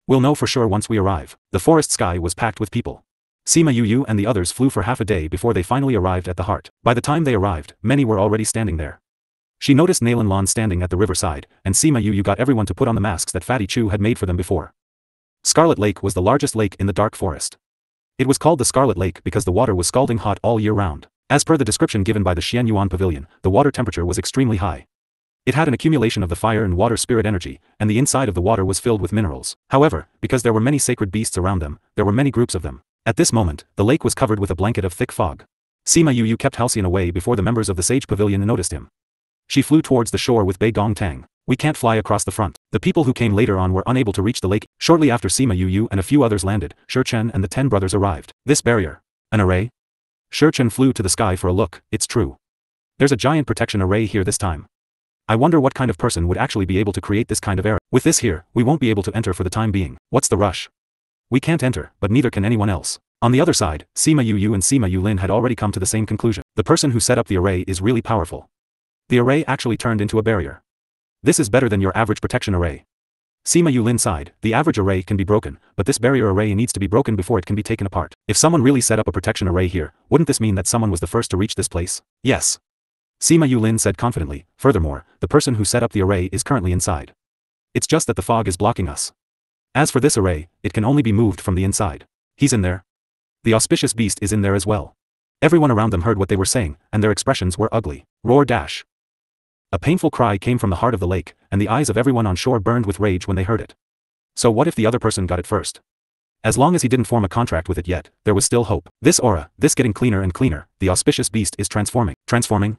we'll know for sure once we arrive. The forest sky was packed with people. Sima Yu and the others flew for half a day before they finally arrived at the heart. By the time they arrived, many were already standing there. She noticed Nalan Lan standing at the riverside, and Sima Yu got everyone to put on the masks that Fatty Chu had made for them before. Scarlet Lake was the largest lake in the dark forest. It was called the Scarlet Lake because the water was scalding hot all year round. As per the description given by the Xianyuan Pavilion, the water temperature was extremely high. It had an accumulation of the fire and water spirit energy, and the inside of the water was filled with minerals. However, because there were many sacred beasts around them, there were many groups of them. At this moment, the lake was covered with a blanket of thick fog. Sima Yu kept Halcyon away before the members of the Sage Pavilion noticed him. She flew towards the shore with Bei Gong Tang. We can't fly across the front. The people who came later on were unable to reach the lake. Shortly after Sima Yu and a few others landed, Shi Chen and the 10 brothers arrived. This barrier. An array? Shi Chen flew to the sky for a look. It's true. There's a giant protection array here this time. I wonder what kind of person would actually be able to create this kind of array. With this here, we won't be able to enter for the time being. What's the rush? We can't enter, but neither can anyone else. On the other side, Sima Yu and Sima Yulin had already come to the same conclusion. The person who set up the array is really powerful. The array actually turned into a barrier. This is better than your average protection array. Sima Yulin sighed. The average array can be broken, but this barrier array needs to be broken before it can be taken apart. If someone really set up a protection array here, wouldn't this mean that someone was the first to reach this place? Yes. Sima Yulin said confidently. Furthermore, the person who set up the array is currently inside. It's just that the fog is blocking us. As for this array, it can only be moved from the inside. He's in there. The auspicious beast is in there as well. Everyone around them heard what they were saying, and their expressions were ugly. Roar dash. A painful cry came from the heart of the lake, and the eyes of everyone on shore burned with rage when they heard it. So what if the other person got it first? As long as he didn't form a contract with it yet, there was still hope. This aura, this getting cleaner and cleaner, the auspicious beast is transforming. Transforming?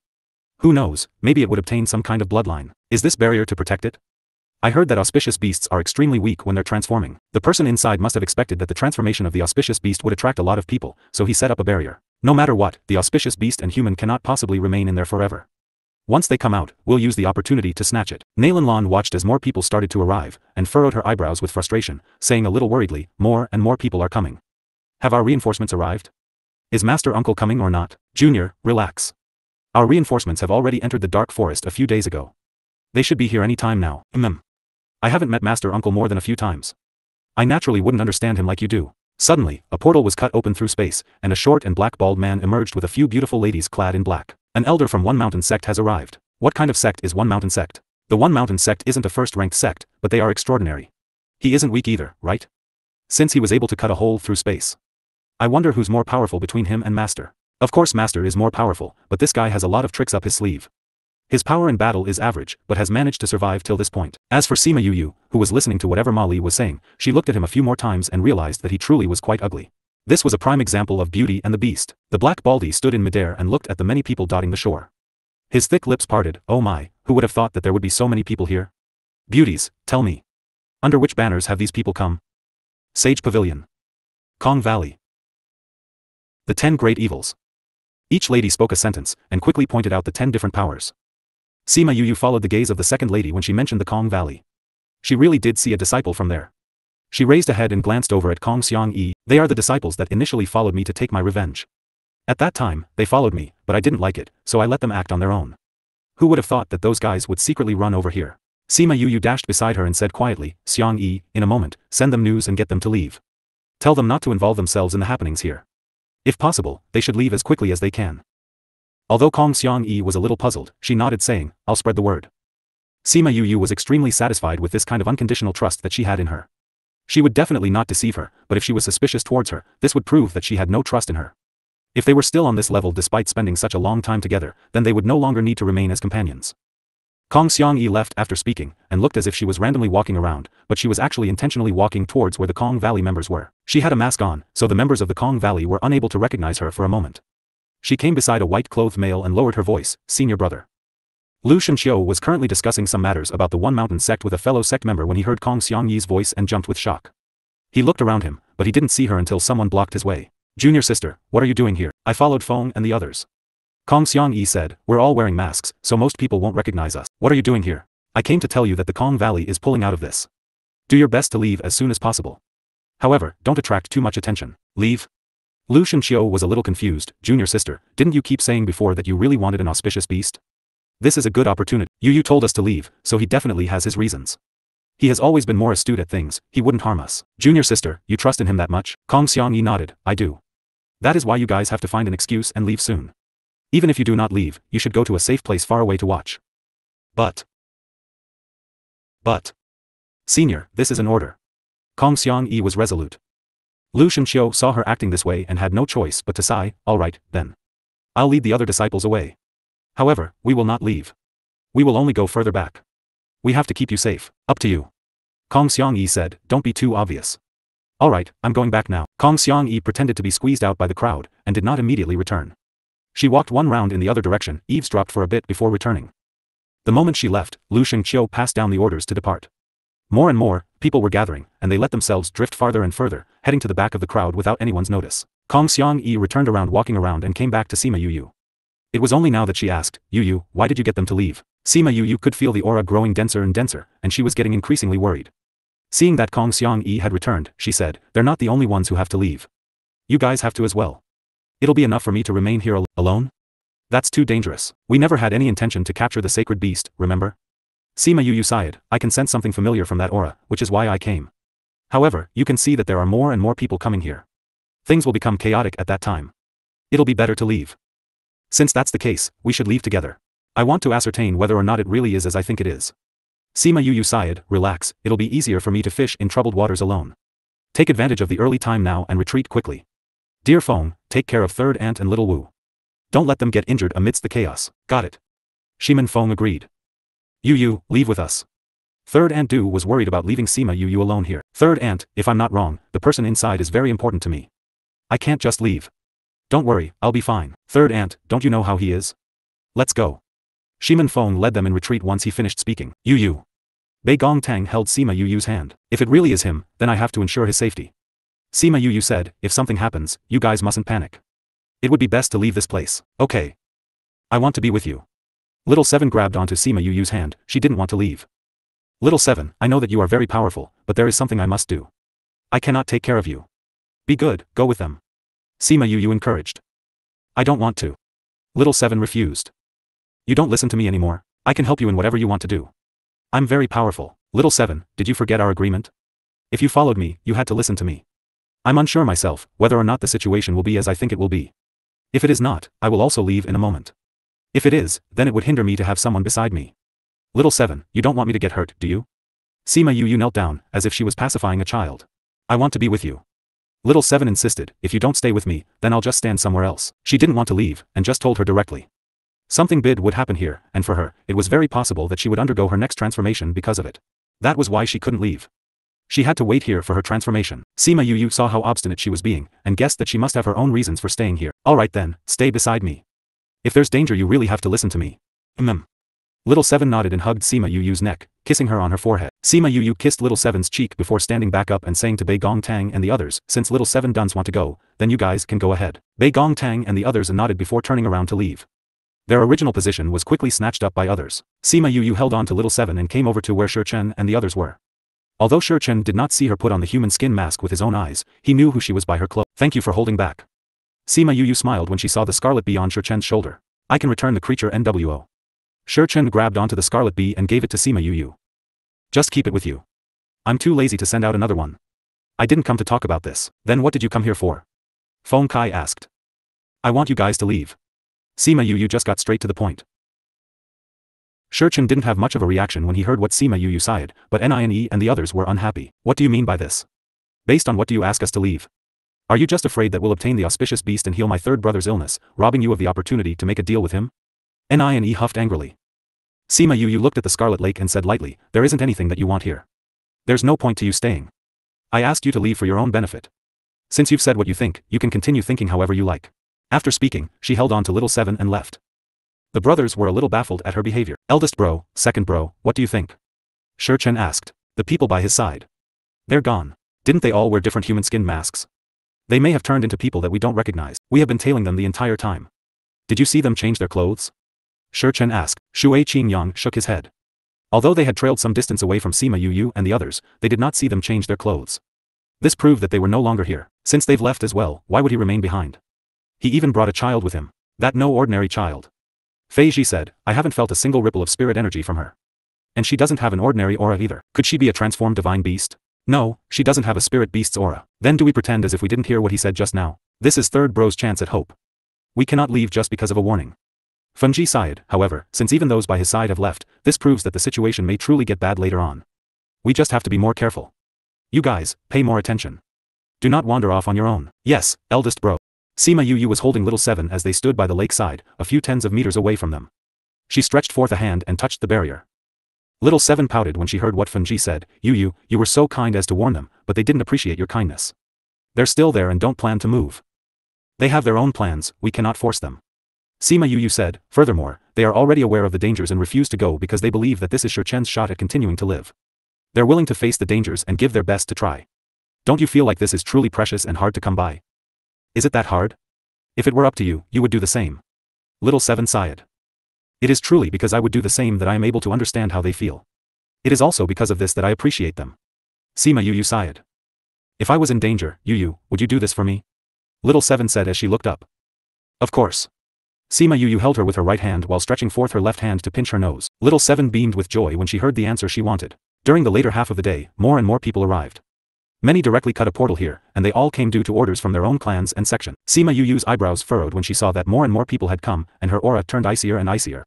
Who knows, maybe it would obtain some kind of bloodline. Is this barrier to protect it? I heard that auspicious beasts are extremely weak when they're transforming. The person inside must have expected that the transformation of the auspicious beast would attract a lot of people, so he set up a barrier. No matter what, the auspicious beast and human cannot possibly remain in there forever. Once they come out, we'll use the opportunity to snatch it. Nalan Lan watched as more people started to arrive, and furrowed her eyebrows with frustration, saying a little worriedly, more and more people are coming. Have our reinforcements arrived? Is Master Uncle coming or not? Junior, relax. Our reinforcements have already entered the dark forest a few days ago. They should be here any time now. I haven't met Master Uncle more than a few times. I naturally wouldn't understand him like you do. Suddenly, a portal was cut open through space, and a short and black bald man emerged with a few beautiful ladies clad in black. An elder from One Mountain Sect has arrived. What kind of sect is One Mountain Sect? The One Mountain Sect isn't a first-ranked sect, but they are extraordinary. He isn't weak either, right? Since he was able to cut a hole through space. I wonder who's more powerful between him and Master. Of course Master is more powerful, but this guy has a lot of tricks up his sleeve. His power in battle is average, but has managed to survive till this point. As for Sima Yu, who was listening to whatever Molly was saying, she looked at him a few more times and realized that he truly was quite ugly. This was a prime example of Beauty and the Beast. The black baldy stood in midair and looked at the many people dotting the shore. His thick lips parted. Oh my, who would have thought that there would be so many people here? Beauties, tell me. Under which banners have these people come? Sage Pavilion. Kong Valley. The 10 Great Evils. Each lady spoke a sentence, and quickly pointed out the 10 different powers. Sima Yu followed the gaze of the second lady when she mentioned the Kong Valley. She really did see a disciple from there. She raised a head and glanced over at Kong Xiang-yi. They are the disciples that initially followed me to take my revenge. At that time, they followed me, but I didn't like it, so I let them act on their own. Who would have thought that those guys would secretly run over here? Sima Yu dashed beside her and said quietly, Xiang-yi, in a moment, send them news and get them to leave. Tell them not to involve themselves in the happenings here. If possible, they should leave as quickly as they can. Although Kong Xiang-yi was a little puzzled, she nodded saying, I'll spread the word. Sima Yu was extremely satisfied with this kind of unconditional trust that she had in her. She would definitely not deceive her, but if she was suspicious towards her, this would prove that she had no trust in her. If they were still on this level despite spending such a long time together, then they would no longer need to remain as companions. Kong Xiang-yi left after speaking, and looked as if she was randomly walking around, but she was actually intentionally walking towards where the Kong Valley members were. She had a mask on, so the members of the Kong Valley were unable to recognize her for a moment. She came beside a white-clothed male and lowered her voice, Senior Brother. Lu Shenqiu was currently discussing some matters about the One Mountain Sect with a fellow sect member when he heard Kong Xiang-yi's voice and jumped with shock. He looked around him, but he didn't see her until someone blocked his way. Junior sister, what are you doing here? I followed Feng and the others. Kong Xiang-yi said, we're all wearing masks, so most people won't recognize us. What are you doing here? I came to tell you that the Kong Valley is pulling out of this. Do your best to leave as soon as possible. However, don't attract too much attention. Leave? Lu Shenqiu was a little confused. Junior sister, didn't you keep saying before that you really wanted an auspicious beast? This is a good opportunity. Yu told us to leave, so he definitely has his reasons. He has always been more astute at things, he wouldn't harm us. Junior sister, you trust in him that much? Kong Xiang-yi nodded, I do. That is why you guys have to find an excuse and leave soon. Even if you do not leave, you should go to a safe place far away to watch. But. Senior, this is an order. Kong Xiang-yi was resolute. Lu Shenqiu saw her acting this way and had no choice but to sigh, all right, then. I'll lead the other disciples away. However, we will not leave. We will only go further back. We have to keep you safe. Up to you. Kong Xiangyi said, don't be too obvious. Alright, I'm going back now. Kong Xiangyi pretended to be squeezed out by the crowd, and did not immediately return. She walked one round in the other direction, eavesdropped for a bit before returning. The moment she left, Lu Shengqiu passed down the orders to depart. More and more, people were gathering, and they let themselves drift farther and further, heading to the back of the crowd without anyone's notice. Kong Xiangyi returned around walking around and came back to Sima Yuyu. It was only now that she asked, Yuyu, why did you get them to leave? Sima Yuyu could feel the aura growing denser and denser, and she was getting increasingly worried. Seeing that Kong Xiangyi had returned, she said, they're not the only ones who have to leave. You guys have to as well. It'll be enough for me to remain here alone? That's too dangerous. We never had any intention to capture the sacred beast, remember? Sima Yuyu sighed, I can sense something familiar from that aura, which is why I came. However, you can see that there are more and more people coming here. Things will become chaotic at that time. It'll be better to leave. Since that's the case, we should leave together. I want to ascertain whether or not it really is as I think it is. Sima Yuyu sighed, relax, it'll be easier for me to fish in troubled waters alone. Take advantage of the early time now and retreat quickly. Dear Feng, take care of Third Ant and Little Wu. Don't let them get injured amidst the chaos. Got it. Shimin Feng agreed. Yuyu, leave with us. Third Ant Du was worried about leaving Sima Yuyu alone here. Third Ant, if I'm not wrong, the person inside is very important to me. I can't just leave. Don't worry, I'll be fine. Third Ant, don't you know how he is? Let's go. Shimin Feng led them in retreat once he finished speaking. Yuyu. Bei Gongtang held Sima Yuyu's hand. If it really is him, then I have to ensure his safety. Sima Yuyu said, if something happens, you guys mustn't panic. It would be best to leave this place. Okay. I want to be with you. Little Seven grabbed onto Sima Yuyu's hand, she didn't want to leave. Little Seven, I know that you are very powerful, but there is something I must do. I cannot take care of you. Be good, go with them. Sima Yuyu encouraged. I don't want to. Little Seven refused. You don't listen to me anymore. I can help you in whatever you want to do. I'm very powerful. Little Seven, did you forget our agreement? If you followed me, you had to listen to me. I'm unsure myself, whether or not the situation will be as I think it will be. If it is not, I will also leave in a moment. If it is, then it would hinder me to have someone beside me. Little Seven, you don't want me to get hurt, do you? Sima Yuyu knelt down, as if she was pacifying a child. I want to be with you. Little Seven insisted, if you don't stay with me, then I'll just stand somewhere else. She didn't want to leave, and just told her directly. Something big would happen here, and for her, it was very possible that she would undergo her next transformation because of it. That was why she couldn't leave. She had to wait here for her transformation. Sima Yuyu saw how obstinate she was being, and guessed that she must have her own reasons for staying here. Alright then, stay beside me. If there's danger you really have to listen to me. Little Seven nodded and hugged Sima Yuyu's neck, kissing her on her forehead. Sima Yuyu kissed Little Seven's cheek before standing back up and saying to Bei Gongtang and the others, since Little Seven doesn't want to go, then you guys can go ahead. Bei Gongtang and the others nodded before turning around to leave. Their original position was quickly snatched up by others. Sima Yuyu held on to Little Seven and came over to where Shi and the others were. Although Shi did not see her put on the human skin mask with his own eyes, he knew who she was by her clothes. Thank you for holding back. Sima Yuyu smiled when she saw the scarlet bee on Shi's shoulder. I can return the creature NWO. Shi grabbed onto the scarlet bee and gave it to Sima Yuyu. Just keep it with you. I'm too lazy to send out another one. I didn't come to talk about this. Then what did you come here for? Feng Kai asked. I want you guys to leave. Sima Yuyu just got straight to the point. Shi didn't have much of a reaction when he heard what Sima Yuyu said, but Nine and the others were unhappy. What do you mean by this? Based on what do you ask us to leave? Are you just afraid that we'll obtain the auspicious beast and heal my third brother's illness, robbing you of the opportunity to make a deal with him? Nine huffed angrily. Sima Yuyu looked at the Scarlet Lake and said lightly, there isn't anything that you want here. There's no point to you staying. I asked you to leave for your own benefit. Since you've said what you think, you can continue thinking however you like. After speaking, she held on to Little Seven and left. The brothers were a little baffled at her behavior. Eldest bro, second bro, what do you think? Shi asked. The people by his side. They're gone. Didn't they all wear different human skin masks? They may have turned into people that we don't recognize. We have been tailing them the entire time. Did you see them change their clothes? Shi asked. Shui Qingyang shook his head. Although they had trailed some distance away from Sima Yuyu and the others, they did not see them change their clothes. This proved that they were no longer here. Since they've left as well, why would he remain behind? He even brought a child with him. That no ordinary child. Fei Ji said, I haven't felt a single ripple of spirit energy from her. And she doesn't have an ordinary aura either. Could she be a transformed divine beast? No, she doesn't have a spirit beast's aura. Then do we pretend as if we didn't hear what he said just now? This is third bro's chance at hope. We cannot leave just because of a warning. Fengji sighed, however, since even those by his side have left, this proves that the situation may truly get bad later on. We just have to be more careful. You guys, pay more attention. Do not wander off on your own. Yes, eldest bro. Sima Yuyu was holding Little Seven as they stood by the lake side, a few tens of meters away from them. She stretched forth a hand and touched the barrier. Little Seven pouted when she heard what Funji said. You were so kind as to warn them, but they didn't appreciate your kindness. They're still there and don't plan to move. They have their own plans, we cannot force them. Sima Yu said, furthermore, they are already aware of the dangers and refuse to go because they believe that this is Shichen's shot at continuing to live. They're willing to face the dangers and give their best to try. Don't you feel like this is truly precious and hard to come by? Is it that hard? If it were up to you, you would do the same. Little Seven sighed. It is truly because I would do the same that I am able to understand how they feel. It is also because of this that I appreciate them. Sima Yu sighed. If I was in danger, would you do this for me? Little Seven said as she looked up. Of course. Sima Yu held her with her right hand while stretching forth her left hand to pinch her nose. Little Seven beamed with joy when she heard the answer she wanted. During the later half of the day, more and more people arrived. Many directly cut a portal here, and they all came due to orders from their own clans and section. Sima Yu's eyebrows furrowed when she saw that more and more people had come, and her aura turned icier and icier.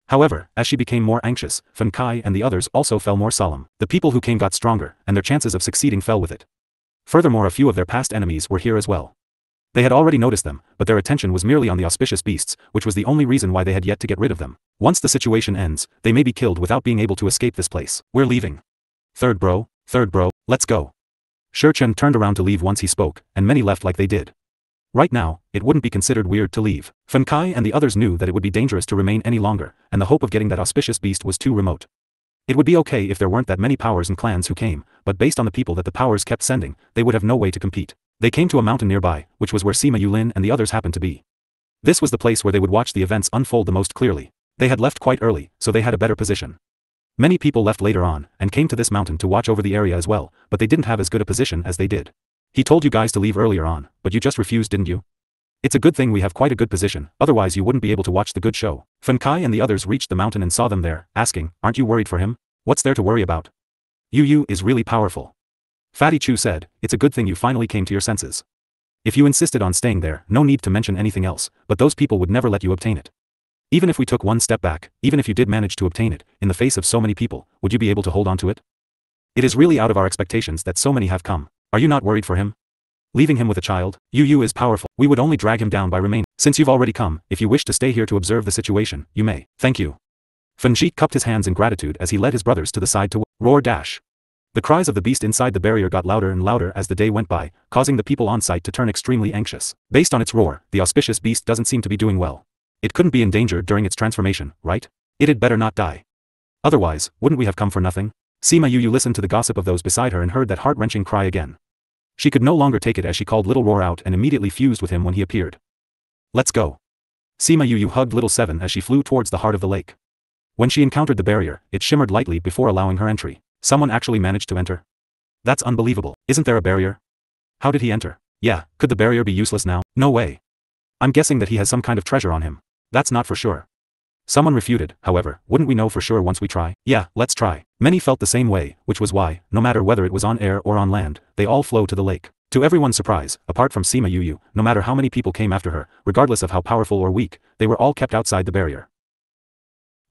However, as she became more anxious, Fan Kai and the others also fell more solemn. The people who came got stronger, and their chances of succeeding fell with it. Furthermore, a few of their past enemies were here as well. They had already noticed them, but their attention was merely on the auspicious beasts, which was the only reason why they had yet to get rid of them. Once the situation ends, they may be killed without being able to escape this place. We're leaving. Third bro, let's go. Shichen turned around to leave once he spoke, and many left like they did. Right now, it wouldn't be considered weird to leave. Fan Kai and the others knew that it would be dangerous to remain any longer, and the hope of getting that auspicious beast was too remote. It would be okay if there weren't that many powers and clans who came, but based on the people that the powers kept sending, they would have no way to compete. They came to a mountain nearby, which was where Sima Yulin and the others happened to be. This was the place where they would watch the events unfold the most clearly. They had left quite early, so they had a better position. Many people left later on, and came to this mountain to watch over the area as well, but they didn't have as good a position as they did. He told you guys to leave earlier on, but you just refused, didn't you? It's a good thing we have quite a good position, otherwise you wouldn't be able to watch the good show. Fan Kai and the others reached the mountain and saw them there, asking, aren't you worried for him? What's there to worry about? Yu is really powerful. Fatty Chu said, it's a good thing you finally came to your senses. If you insisted on staying there, no need to mention anything else, but those people would never let you obtain it. Even if we took one step back, even if you did manage to obtain it, in the face of so many people, would you be able to hold on to it? It is really out of our expectations that so many have come. Are you not worried for him? Leaving him with a child? Yu is powerful. We would only drag him down by remaining. Since you've already come, if you wish to stay here to observe the situation, you may. Thank you. Fanji cupped his hands in gratitude as he led his brothers to the side to roar dash. The cries of the beast inside the barrier got louder and louder as the day went by, causing the people on site to turn extremely anxious. Based on its roar, the auspicious beast doesn't seem to be doing well. It couldn't be in danger during its transformation, right? It had better not die. Otherwise, wouldn't we have come for nothing? Sima Yu listened to the gossip of those beside her and heard that heart-wrenching cry again. She could no longer take it as she called Little Roar out and immediately fused with him when he appeared. Let's go. Sima Yu hugged Little Seven as she flew towards the heart of the lake. When she encountered the barrier, it shimmered lightly before allowing her entry. Someone actually managed to enter? That's unbelievable. Isn't there a barrier? How did he enter? Yeah, could the barrier be useless now? No way. I'm guessing that he has some kind of treasure on him. That's not for sure. Someone refuted, however, wouldn't we know for sure once we try? Yeah, let's try. Many felt the same way, which was why, no matter whether it was on air or on land, they all flew to the lake. To everyone's surprise, apart from Sima Yu, no matter how many people came after her, regardless of how powerful or weak, they were all kept outside the barrier.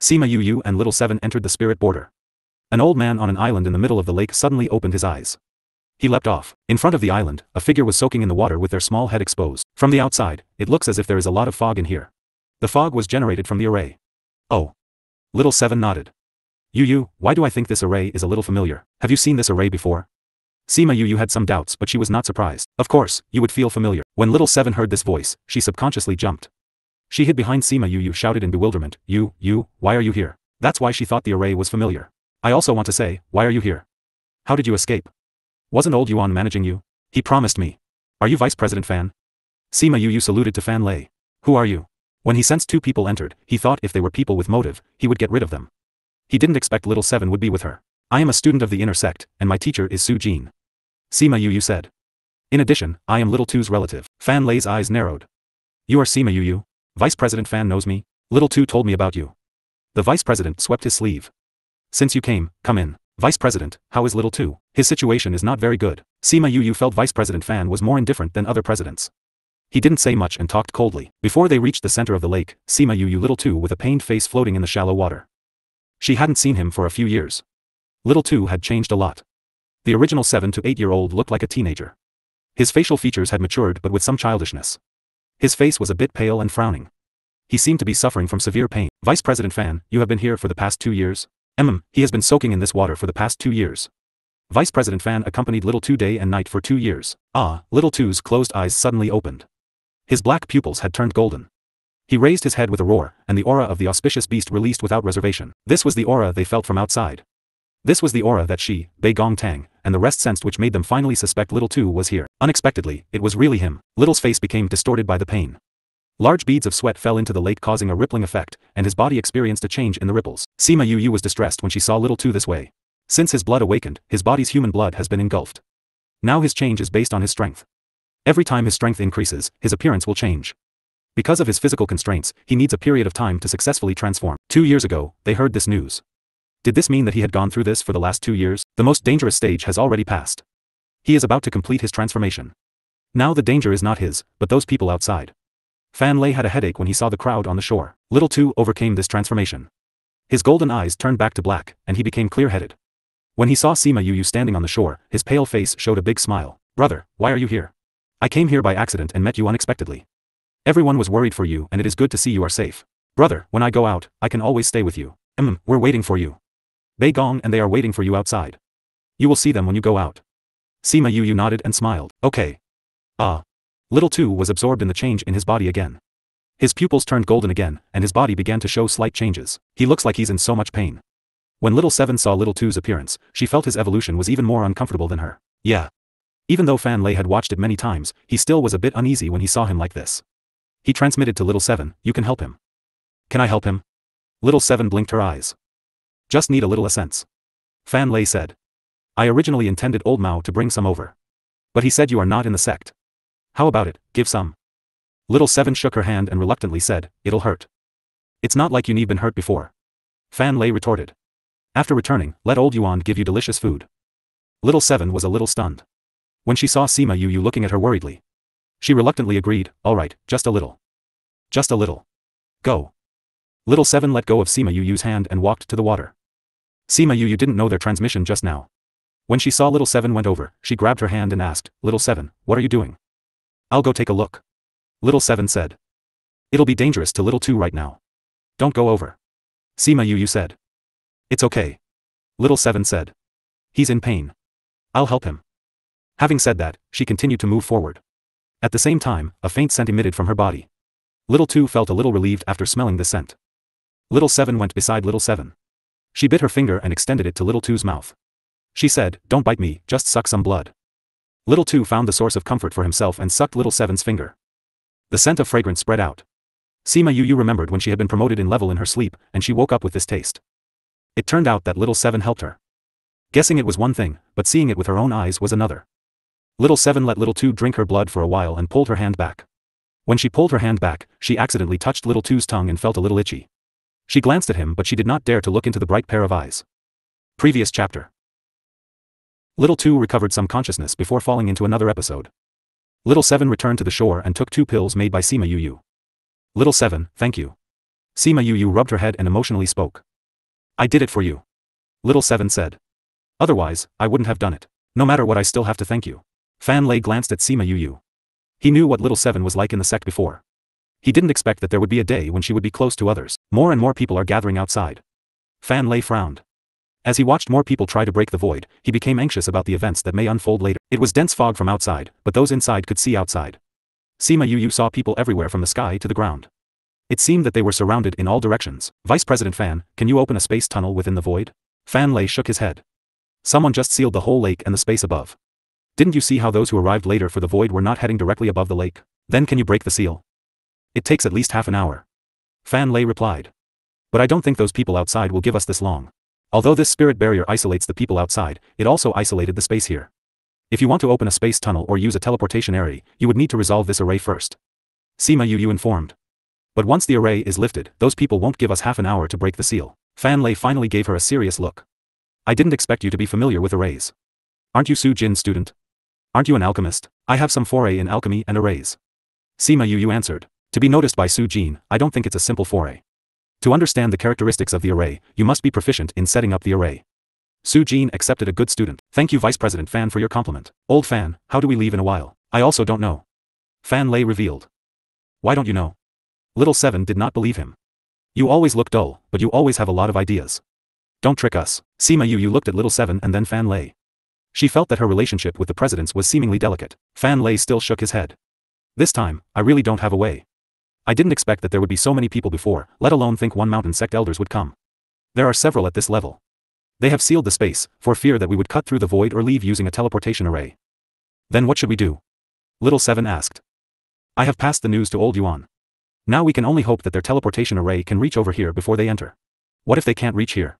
Sima Yu and Little Seven entered the spirit border. An old man on an island in the middle of the lake suddenly opened his eyes. He leapt off. In front of the island, a figure was soaking in the water with their small head exposed. From the outside, it looks as if there is a lot of fog in here. The fog was generated from the array. Oh. Little Seven nodded. Yu, why do I think this array is a little familiar? Have you seen this array before? Sima Yu had some doubts, but she was not surprised. Of course, you would feel familiar. When Little Seven heard this voice, she subconsciously jumped. She hid behind Sima Yu shouted in bewilderment, You, why are you here? That's why she thought the array was familiar. I also want to say, why are you here? How did you escape? Wasn't old Yuan managing you? He promised me. Are you Vice President Fan? Sima Yu saluted to Fan Lei. Who are you? When he sensed two people entered, he thought if they were people with motive, he would get rid of them. He didn't expect Little Seven would be with her. I am a student of the inner sect, and my teacher is Su Jin. Sima Yu said. In addition, I am Little Two's relative. Fan Lei's eyes narrowed. You are Sima Yu? Vice President Fan knows me. Little Two told me about you. The Vice President swept his sleeve. Since you came, come in. Vice President, how is Little Two? His situation is not very good. Sima Yu felt Vice President Fan was more indifferent than other presidents. He didn't say much and talked coldly. Before they reached the center of the lake, Sima Yu Little Two with a pained face floating in the shallow water. She hadn't seen him for a few years. Little Two had changed a lot. The original 7 to 8-year-old looked like a teenager. His facial features had matured but with some childishness. His face was a bit pale and frowning. He seemed to be suffering from severe pain. Vice President Fan, you have been here for the past 2 years? He has been soaking in this water for the past 2 years. Vice President Fan accompanied Little Two day and night for 2 years. Little Two's closed eyes suddenly opened. His black pupils had turned golden. He raised his head with a roar, and the aura of the auspicious beast released without reservation. This was the aura they felt from outside. This was the aura that she, Bei Gong Tang, and the rest sensed, which made them finally suspect Little Two was here. Unexpectedly, it was really him. Little's face became distorted by the pain. Large beads of sweat fell into the lake, causing a rippling effect, and his body experienced a change in the ripples. Sima Yu was distressed when she saw Little Two this way. Since his blood awakened, his body's human blood has been engulfed. Now his change is based on his strength. Every time his strength increases, his appearance will change. Because of his physical constraints, he needs a period of time to successfully transform. 2 years ago, they heard this news. Did this mean that he had gone through this for the last 2 years? The most dangerous stage has already passed. He is about to complete his transformation. Now the danger is not his, but those people outside. Fan Lei had a headache when he saw the crowd on the shore. Little Two overcame this transformation. His golden eyes turned back to black, and he became clear-headed. When he saw Sima Yu standing on the shore, his pale face showed a big smile. Brother, why are you here? I came here by accident and met you unexpectedly. Everyone was worried for you, and it is good to see you are safe. Brother, when I go out, I can always stay with you. We're waiting for you. Bei Gong and they are waiting for you outside. You will see them when you go out. Sima Yu nodded and smiled. Okay. Little Two was absorbed in the change in his body again. His pupils turned golden again, and his body began to show slight changes. He looks like he's in so much pain. When Little Seven saw Little Two's appearance, she felt his evolution was even more uncomfortable than her. Yeah. Even though Fan Lei had watched it many times, he still was a bit uneasy when he saw him like this. He transmitted to Little Seven, you can help him. Can I help him? Little Seven blinked her eyes. Just need a little essence. Fan Lei said. I originally intended Old Mao to bring some over. But he said you are not in the sect. How about it, give some. Little Seven shook her hand and reluctantly said, it'll hurt. It's not like you've been hurt before. Fan Lei retorted. After returning, let Old Yuan give you delicious food. Little Seven was a little stunned. When she saw Sima Yu looking at her worriedly, she reluctantly agreed, all right, just a little. Just a little. Go. Little Seven let go of Sima Yu's hand and walked to the water. Sima Yu didn't know their transmission just now. When she saw Little Seven went over, she grabbed her hand and asked, Little Seven, what are you doing? I'll go take a look. Little Seven said. It'll be dangerous to Little Two right now. Don't go over. Sima Yu said. It's okay. Little Seven said. He's in pain. I'll help him. Having said that, she continued to move forward. At the same time, a faint scent emitted from her body. Little Two felt a little relieved after smelling the scent. Little Seven went beside Little Seven. She bit her finger and extended it to Little Two's mouth. She said, don't bite me, just suck some blood. Little Two found the source of comfort for himself and sucked Little Seven's finger. The scent of fragrance spread out. Sima Yu remembered when she had been promoted in level in her sleep, and she woke up with this taste. It turned out that Little Seven helped her. Guessing it was one thing, but seeing it with her own eyes was another. Little Seven let Little Two drink her blood for a while and pulled her hand back. When she pulled her hand back, she accidentally touched Little Two's tongue and felt a little itchy. She glanced at him, but she did not dare to look into the bright pair of eyes. Previous chapter. Little Two recovered some consciousness before falling into another episode. Little Seven returned to the shore and took 2 pills made by Sima Yu. Little Seven, thank you. Sima Yu rubbed her head and emotionally spoke. I did it for you. Little Seven said. Otherwise, I wouldn't have done it. No matter what, I still have to thank you. Fan Lei glanced at Sima Yu. He knew what Little Seven was like in the sect before. He didn't expect that there would be a day when she would be close to others. More and more people are gathering outside. Fan Lei frowned. As he watched more people try to break the void, he became anxious about the events that may unfold later. It was dense fog from outside, but those inside could see outside. Sima Yu saw people everywhere from the sky to the ground. It seemed that they were surrounded in all directions. Vice President Fan, can you open a space tunnel within the void? Fan Lei shook his head. Someone just sealed the whole lake and the space above. Didn't you see how those who arrived later for the void were not heading directly above the lake? Then can you break the seal? It takes at least half an hour. Fan Lei replied. But I don't think those people outside will give us this long. Although this spirit barrier isolates the people outside, it also isolated the space here. If you want to open a space tunnel or use a teleportation array, you would need to resolve this array first. Sima Yu informed. But once the array is lifted, those people won't give us half an hour to break the seal. Fan Lei finally gave her a serious look. I didn't expect you to be familiar with arrays. Aren't you Su Jin's student? Aren't you an alchemist? I have some foray in alchemy and arrays. Sima Yu answered. To be noticed by Su Jin, I don't think it's a simple foray. To understand the characteristics of the array, you must be proficient in setting up the array. Su Jin accepted a good student. Thank you Vice President Fan for your compliment. Old Fan, how do we leave in a while? I also don't know. Fan Lei revealed. Why don't you know? Little Seven did not believe him. You always look dull, but you always have a lot of ideas. Don't trick us. Sima Yu looked at little 7 and then Fan Lei. She felt that her relationship with the presidents was seemingly delicate. Fan Lei still shook his head. This time, I really don't have a way. I didn't expect that there would be so many people before, let alone think one mountain sect elders would come. There are several at this level. They have sealed the space, for fear that we would cut through the void or leave using a teleportation array. Then what should we do? Little 7 asked. I have passed the news to Old Yuan. Now we can only hope that their teleportation array can reach over here before they enter. What if they can't reach here?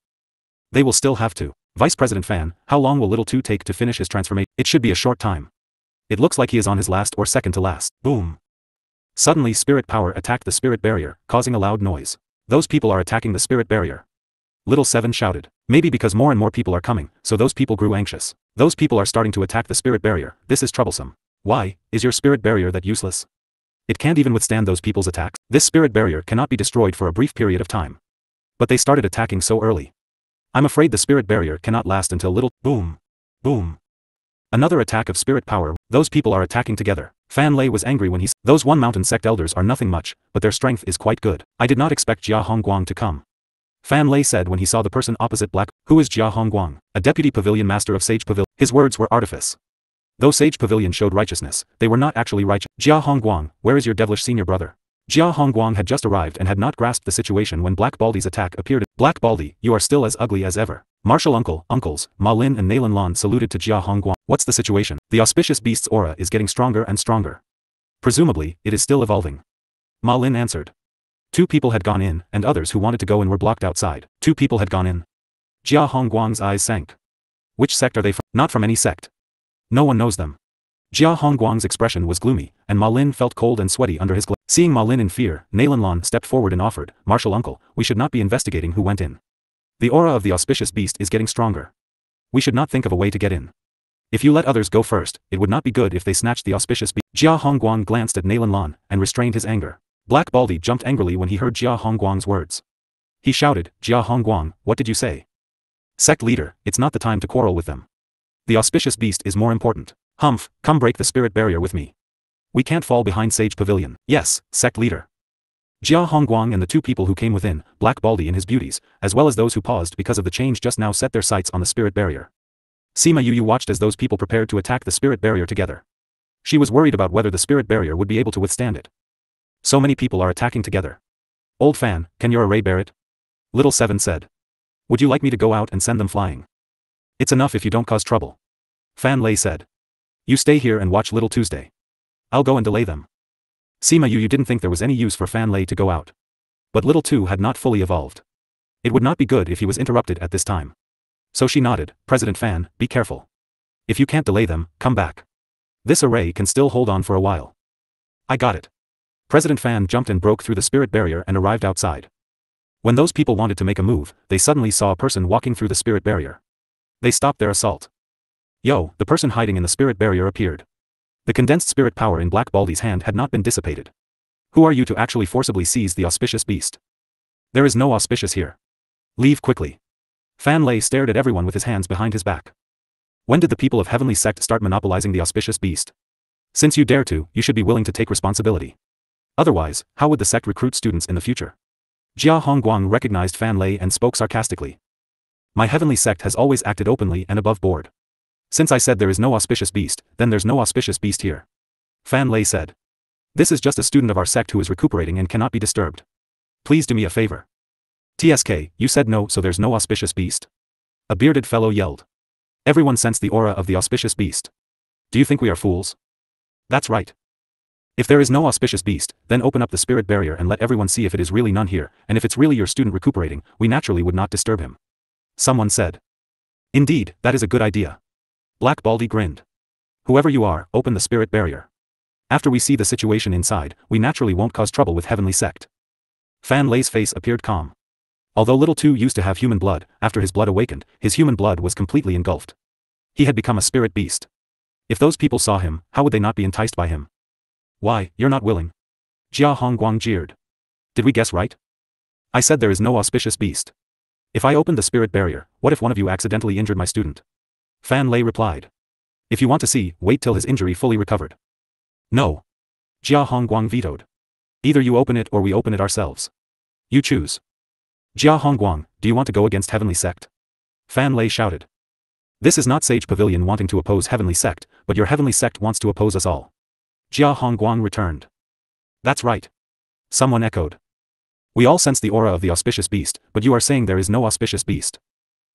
They will still have to. Vice President Fan, how long will Little 2 take to finish his transformation? It should be a short time. It looks like he is on his last or second to last. Boom. Suddenly spirit power attacked the spirit barrier, causing a loud noise. Those people are attacking the spirit barrier. Little 7 shouted. Maybe because more and more people are coming, so those people grew anxious. Those people are starting to attack the spirit barrier. This is troublesome. Why, is your spirit barrier that useless? It can't even withstand those people's attacks. This spirit barrier cannot be destroyed for a brief period of time. But they started attacking so early. I'm afraid the spirit barrier cannot last until little. Boom. Boom. Another attack of spirit power. Those people are attacking together. Fan Lei was angry when he those one mountain sect elders are nothing much, but their strength is quite good. I did not expect Jia Hongguang to come. Fan Lei said when he saw the person opposite Black. Who is Jia Hongguang? A deputy pavilion master of Sage Pavilion. His words were artifice. Though Sage Pavilion showed righteousness, they were not actually righteous. Jia Hongguang, where is your devilish senior brother? Jia Hongguang had just arrived and had not grasped the situation when Black Baldy's attack appeared. Black Baldy, you are still as ugly as ever. Martial uncles, Ma Lin and Nalan Lan saluted to Jia Hongguang. What's the situation? The auspicious beast's aura is getting stronger and stronger. Presumably, it is still evolving. Ma Lin answered. 2 people had gone in, and others who wanted to go in were blocked outside. 2 people had gone in. Jia Hongguang's eyes sank. Which sect are they from? Not from any sect. No one knows them. Jia Hongguang's expression was gloomy, and Ma Lin felt cold and sweaty under his glove. Seeing Ma Lin in fear, Nalan Lan stepped forward and offered, Martial uncle, we should not be investigating who went in. The aura of the auspicious beast is getting stronger. We should not think of a way to get in. If you let others go first, it would not be good if they snatched the auspicious beast. Jia Hongguang glanced at Nalan Lan, and restrained his anger. Black Baldy jumped angrily when he heard Jia Hongguang's words. He shouted, Jia Hongguang, what did you say? Sect leader, it's not the time to quarrel with them. The auspicious beast is more important. Humph, come break the spirit barrier with me. We can't fall behind Sage Pavilion. Yes, sect leader. Jia Hongguang and the 2 people who came within, Black Baldy and his beauties, as well as those who paused because of the change just now set their sights on the spirit barrier. Sima Yu watched as those people prepared to attack the spirit barrier together. She was worried about whether the spirit barrier would be able to withstand it. So many people are attacking together. Old Fan, can your array bear it? Little 7 said. Would you like me to go out and send them flying? It's enough if you don't cause trouble. Fan Lei said. You stay here and watch Little Tuesday. I'll go and delay them. Sima Yu didn't think there was any use for Fan Lei to go out. But Little 2 had not fully evolved. It would not be good if he was interrupted at this time. So she nodded, President Fan, be careful. If you can't delay them, come back. This array can still hold on for a while. I got it. President Fan jumped and broke through the spirit barrier and arrived outside. When those people wanted to make a move, they suddenly saw a person walking through the spirit barrier. They stopped their assault. Yo, the person hiding in the spirit barrier appeared. The condensed spirit power in Black Baldy's hand had not been dissipated. Who are you to actually forcibly seize the auspicious beast? There is no auspicious here. Leave quickly. Fan Lei stared at everyone with his hands behind his back. When did the people of Heavenly Sect start monopolizing the auspicious beast? Since you dare to, you should be willing to take responsibility. Otherwise, how would the sect recruit students in the future? Jia Hongguang recognized Fan Lei and spoke sarcastically. My Heavenly Sect has always acted openly and above board. Since I said there is no auspicious beast, then there's no auspicious beast here. Fan Lei said. This is just a student of our sect who is recuperating and cannot be disturbed. Please do me a favor. TSK, you said no, so there's no auspicious beast? A bearded fellow yelled. Everyone sensed the aura of the auspicious beast. Do you think we are fools? That's right. If there is no auspicious beast, then open up the spirit barrier and let everyone see if it is really none here, and if it's really your student recuperating, we naturally would not disturb him. Someone said. Indeed, that is a good idea. Black Baldy grinned. Whoever you are, open the spirit barrier. After we see the situation inside, we naturally won't cause trouble with Heavenly Sect. Fan Lei's face appeared calm. Although Little 2 used to have human blood, after his blood awakened, his human blood was completely engulfed. He had become a spirit beast. If those people saw him, how would they not be enticed by him? Why, you're not willing? Jia Hongguang jeered. Did we guess right? I said there is no auspicious beast. If I opened the spirit barrier, what if one of you accidentally injured my student? Fan Lei replied. If you want to see, wait till his injury fully recovered. No. Jia Hongguang vetoed. Either you open it or we open it ourselves. You choose. Jia Hongguang, do you want to go against Heavenly Sect? Fan Lei shouted. This is not Sage Pavilion wanting to oppose Heavenly Sect, but your Heavenly Sect wants to oppose us all. Jia Hongguang returned. That's right. Someone echoed. We all sense the aura of the auspicious beast, but you are saying there is no auspicious beast.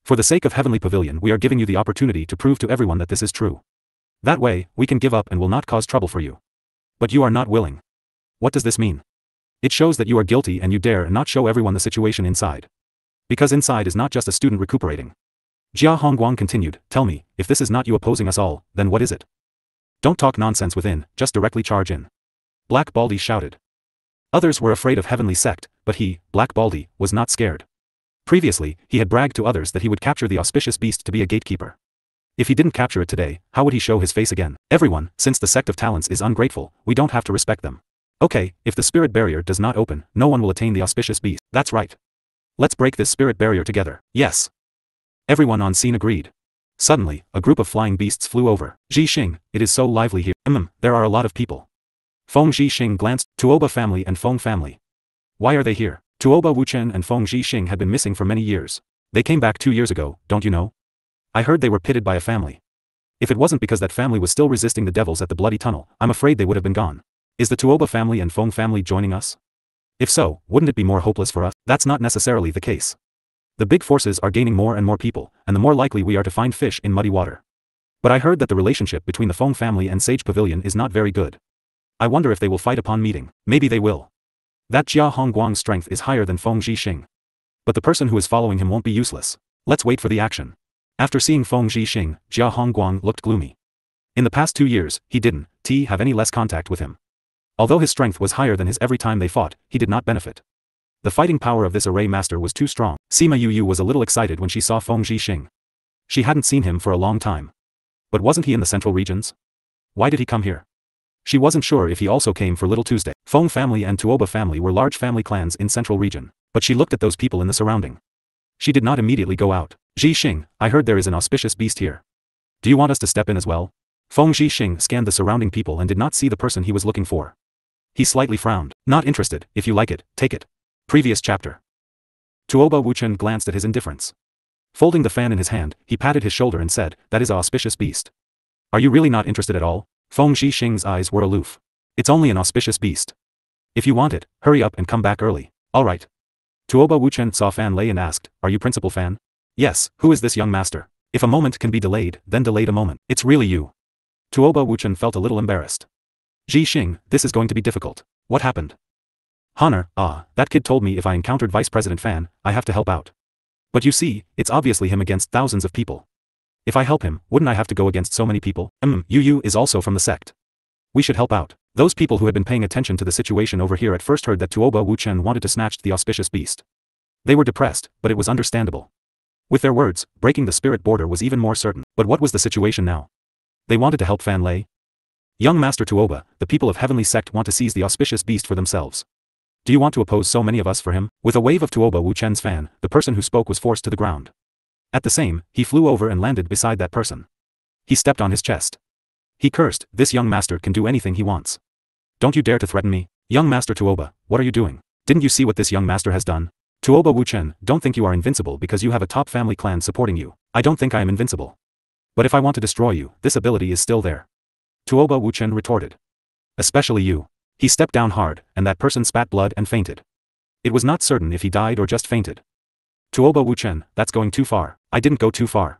For the sake of Heavenly Pavilion we are giving you the opportunity to prove to everyone that this is true. That way, we can give up and will not cause trouble for you. But you are not willing. What does this mean? It shows that you are guilty and you dare not show everyone the situation inside. Because inside is not just a student recuperating. Jia Hongguang continued, tell me, if this is not you opposing us all, then what is it? Don't talk nonsense within, just directly charge in. Black Baldy shouted. Others were afraid of Heavenly Sect, but he, Black Baldy, was not scared. Previously, he had bragged to others that he would capture the auspicious beast to be a gatekeeper. If he didn't capture it today, how would he show his face again? Everyone, since the sect of talents is ungrateful, we don't have to respect them. Okay, if the spirit barrier does not open, no one will attain the auspicious beast. That's right. Let's break this spirit barrier together. Yes. Everyone on scene agreed. Suddenly, a group of flying beasts flew over. Ji Xing, it is so lively here. There are a lot of people. Feng Ji Xing glanced, Tuoba family and Feng family. Why are they here? Tuoba Wuchen and Feng Ji Xing had been missing for many years. They came back 2 years ago, don't you know? I heard they were pitted by a family. If it wasn't because that family was still resisting the devils at the bloody tunnel, I'm afraid they would have been gone. Is the Tuoba family and Feng family joining us? If so, wouldn't it be more hopeless for us? That's not necessarily the case. The big forces are gaining more and more people, and the more likely we are to find fish in muddy water. But I heard that the relationship between the Feng family and Sage Pavilion is not very good. I wonder if they will fight upon meeting. Maybe they will. That Jia Hongguang's strength is higher than Feng Ji Xing. But the person who is following him won't be useless. Let's wait for the action. After seeing Feng Ji Xing, Jia Hongguang looked gloomy. In the past 2 years, he didn't have any less contact with him. Although his strength was higher than his every time they fought, he did not benefit. The fighting power of this array master was too strong. Sima Yu was a little excited when she saw Feng Ji Xing. She hadn't seen him for a long time. But wasn't he in the central regions? Why did he come here? She wasn't sure if he also came for Little Tuesday. Feng family and Tuoba family were large family clans in central region, but she looked at those people in the surrounding. She did not immediately go out. Ji Xing, I heard there is an auspicious beast here. Do you want us to step in as well? Feng Ji Xing scanned the surrounding people and did not see the person he was looking for. He slightly frowned. Not interested, if you like it, take it. Previous chapter. Tuoba Wuchen glanced at his indifference. Folding the fan in his hand, he patted his shoulder and said, that is an auspicious beast. Are you really not interested at all? Feng Ji Xing's eyes were aloof. It's only an auspicious beast. If you want it, hurry up and come back early. All right. Tuoba Wuchen saw Fan Lei and asked, are you Principal Fan? Yes, who is this young master? If a moment can be delayed, then delayed a moment. It's really you. Tuoba Wuchen felt a little embarrassed. Ji Xing, this is going to be difficult. What happened? Honor, that kid told me if I encountered Vice President Fan, I have to help out. But you see, it's obviously him against thousands of people. If I help him, wouldn't I have to go against so many people? Yu is also from the sect. We should help out. Those people who had been paying attention to the situation over here at first heard that Tuoba Wuchen wanted to snatch the auspicious beast. They were depressed, but it was understandable. With their words, breaking the spirit border was even more certain. But what was the situation now? They wanted to help Fan Lei? Young Master Tuoba, the people of Heavenly Sect want to seize the auspicious beast for themselves. Do you want to oppose so many of us for him? With a wave of Tuoba Wuchen's fan, the person who spoke was forced to the ground. At the same, he flew over and landed beside that person. He stepped on his chest. He cursed, this young master can do anything he wants. Don't you dare to threaten me. Young Master Tuoba, what are you doing? Didn't you see what this young master has done? Tuoba Wuchen, don't think you are invincible because you have a top family clan supporting you. I don't think I am invincible. But if I want to destroy you, this ability is still there. Tuoba Wuchen retorted. Especially you. He stepped down hard, and that person spat blood and fainted. It was not certain if he died or just fainted. Tuoba Wuchen, that's going too far. I didn't go too far.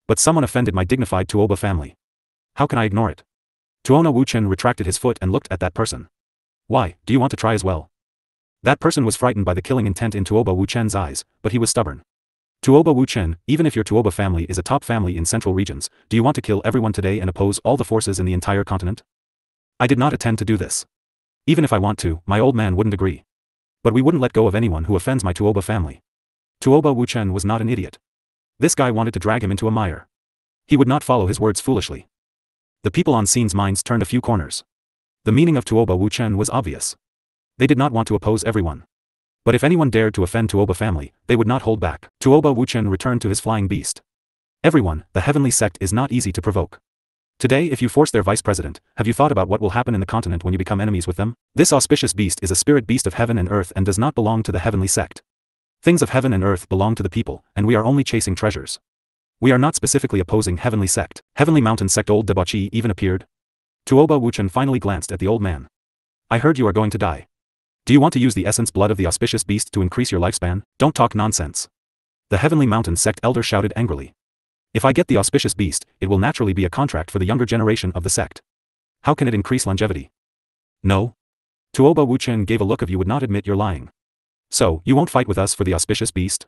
But someone offended my dignified Tuoba family. How can I ignore it? Tuona Wuchen retracted his foot and looked at that person. Why, do you want to try as well? That person was frightened by the killing intent in Tuoba Wuchen's eyes, but he was stubborn. Tuoba Wuchen, even if your Tuoba family is a top family in central regions, do you want to kill everyone today and oppose all the forces in the entire continent? I did not intend to do this. Even if I want to, my old man wouldn't agree. But we wouldn't let go of anyone who offends my Tuoba family. Tuoba Wuchen was not an idiot. This guy wanted to drag him into a mire. He would not follow his words foolishly. The people on scene's minds turned a few corners. The meaning of Tuoba Wuchen was obvious. They did not want to oppose everyone. But if anyone dared to offend Tuoba family, they would not hold back. Tuoba Wuchen returned to his flying beast. Everyone, the Heavenly Sect is not easy to provoke. Today if you force their vice president, have you thought about what will happen in the continent when you become enemies with them? This auspicious beast is a spirit beast of heaven and earth and does not belong to the heavenly sect. Things of heaven and earth belong to the people, and we are only chasing treasures. We are not specifically opposing heavenly sect. Heavenly mountain sect old debauchee even appeared. Tuoba Wuchen finally glanced at the old man. I heard you are going to die. Do you want to use the essence blood of the auspicious beast to increase your lifespan? Don't talk nonsense. The heavenly mountain sect elder shouted angrily. If I get the auspicious beast, it will naturally be a contract for the younger generation of the sect. How can it increase longevity? No. Tuoba Wuchen gave a look of you would not admit you're lying. So, you won't fight with us for the auspicious beast?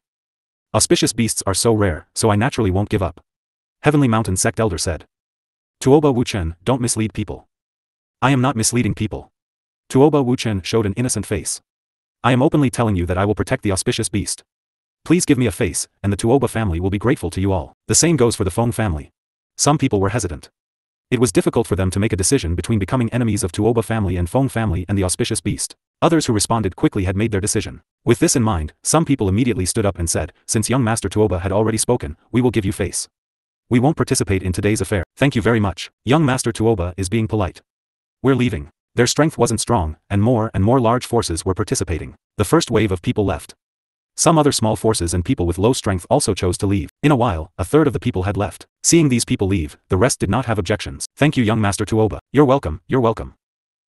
Auspicious beasts are so rare, so I naturally won't give up. Heavenly mountain sect elder said. Tuoba Wuchen, don't mislead people. I am not misleading people. Tuoba Wuchen showed an innocent face. I am openly telling you that I will protect the auspicious beast. Please give me a face, and the Tuoba family will be grateful to you all. The same goes for the Feng family. Some people were hesitant. It was difficult for them to make a decision between becoming enemies of Tuoba family and Feng family and the auspicious beast. Others who responded quickly had made their decision. With this in mind, some people immediately stood up and said, since young Master Tuoba had already spoken, we will give you face. We won't participate in today's affair. Thank you very much. Young Master Tuoba is being polite. We're leaving. Their strength wasn't strong, and more large forces were participating. The first wave of people left. Some other small forces and people with low strength also chose to leave. In a while, a third of the people had left. Seeing these people leave, the rest did not have objections. Thank you young Master Tuoba. You're welcome, you're welcome.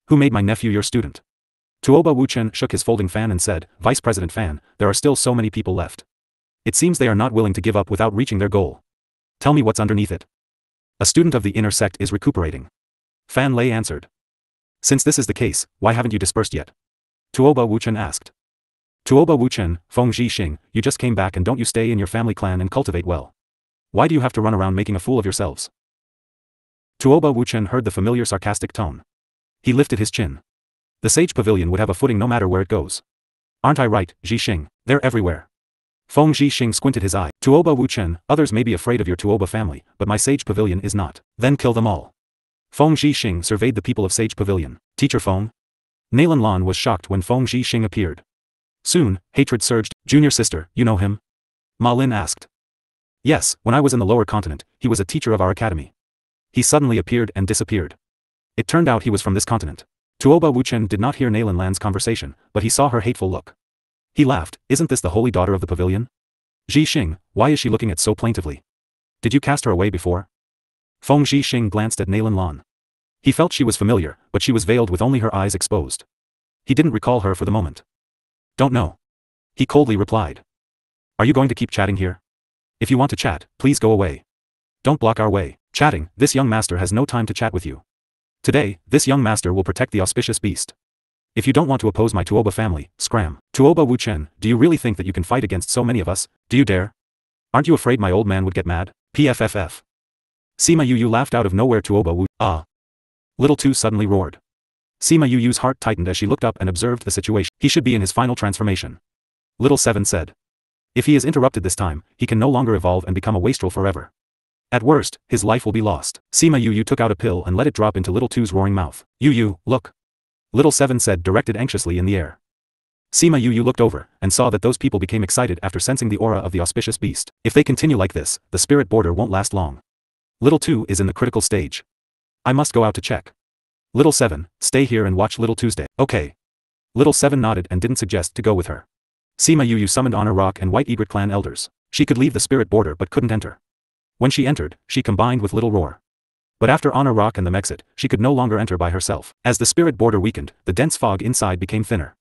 Who made my nephew your student? Tuoba Wuchen shook his folding fan and said, Vice President Fan, there are still so many people left. It seems they are not willing to give up without reaching their goal. Tell me what's underneath it. A student of the inner sect is recuperating. Fan Lei answered. Since this is the case, why haven't you dispersed yet? Tuoba Wuchen asked. Tuoba Wuchen, Feng Xing, you just came back and don't you stay in your family clan and cultivate well? Why do you have to run around making a fool of yourselves? Tuoba Wuchen heard the familiar sarcastic tone. He lifted his chin. The Sage Pavilion would have a footing no matter where it goes. Aren't I right, Xing? They're everywhere. Feng Xing squinted his eye. Tuoba Wuchen, others may be afraid of your Tuoba family, but my Sage Pavilion is not. Then kill them all. Feng Xing surveyed the people of Sage Pavilion. Teacher Feng? Nalan Lan was shocked when Feng Xing appeared. Soon, hatred surged. Junior sister, you know him? Ma Lin asked. Yes, when I was in the lower continent, he was a teacher of our academy. He suddenly appeared and disappeared. It turned out he was from this continent. Tuoba Wuchen did not hear Nalan Lan's conversation, but he saw her hateful look. He laughed, isn't this the holy daughter of the pavilion? Xing, why is she looking at so plaintively? Did you cast her away before? Feng Xing glanced at Nalan Lan. He felt she was familiar, but she was veiled with only her eyes exposed. He didn't recall her for the moment. Don't know. He coldly replied. Are you going to keep chatting here? If you want to chat, please go away. Don't block our way. Chatting, this young master has no time to chat with you. Today, this young master will protect the auspicious beast. If you don't want to oppose my Tuoba family, scram. Tuoba Wuchen, do you really think that you can fight against so many of us? Do you dare? Aren't you afraid my old man would get mad? PFFF. Sima Yu laughed out of nowhere. Tuoba Wu. Ah. Little Two suddenly roared. Sima Yu's heart tightened as she looked up and observed the situation. He should be in his final transformation. Little Seven said. If he is interrupted this time, he can no longer evolve and become a wastrel forever. At worst, his life will be lost. Sima Yu took out a pill and let it drop into Little Two's roaring mouth. Yu, look. Little Seven said, directed anxiously in the air. Sima Yu looked over, and saw that those people became excited after sensing the aura of the auspicious beast. If they continue like this, the spirit border won't last long. Little Two is in the critical stage. I must go out to check. Little Seven, stay here and watch Little Tuesday. Okay. Little Seven nodded and didn't suggest to go with her. Sima Yu summoned Honor Rock and White Egret clan elders. She could leave the spirit border but couldn't enter. When she entered, she combined with Little Roar. But after Honor Rock and the Mexit, she could no longer enter by herself. As the spirit border weakened, the dense fog inside became thinner.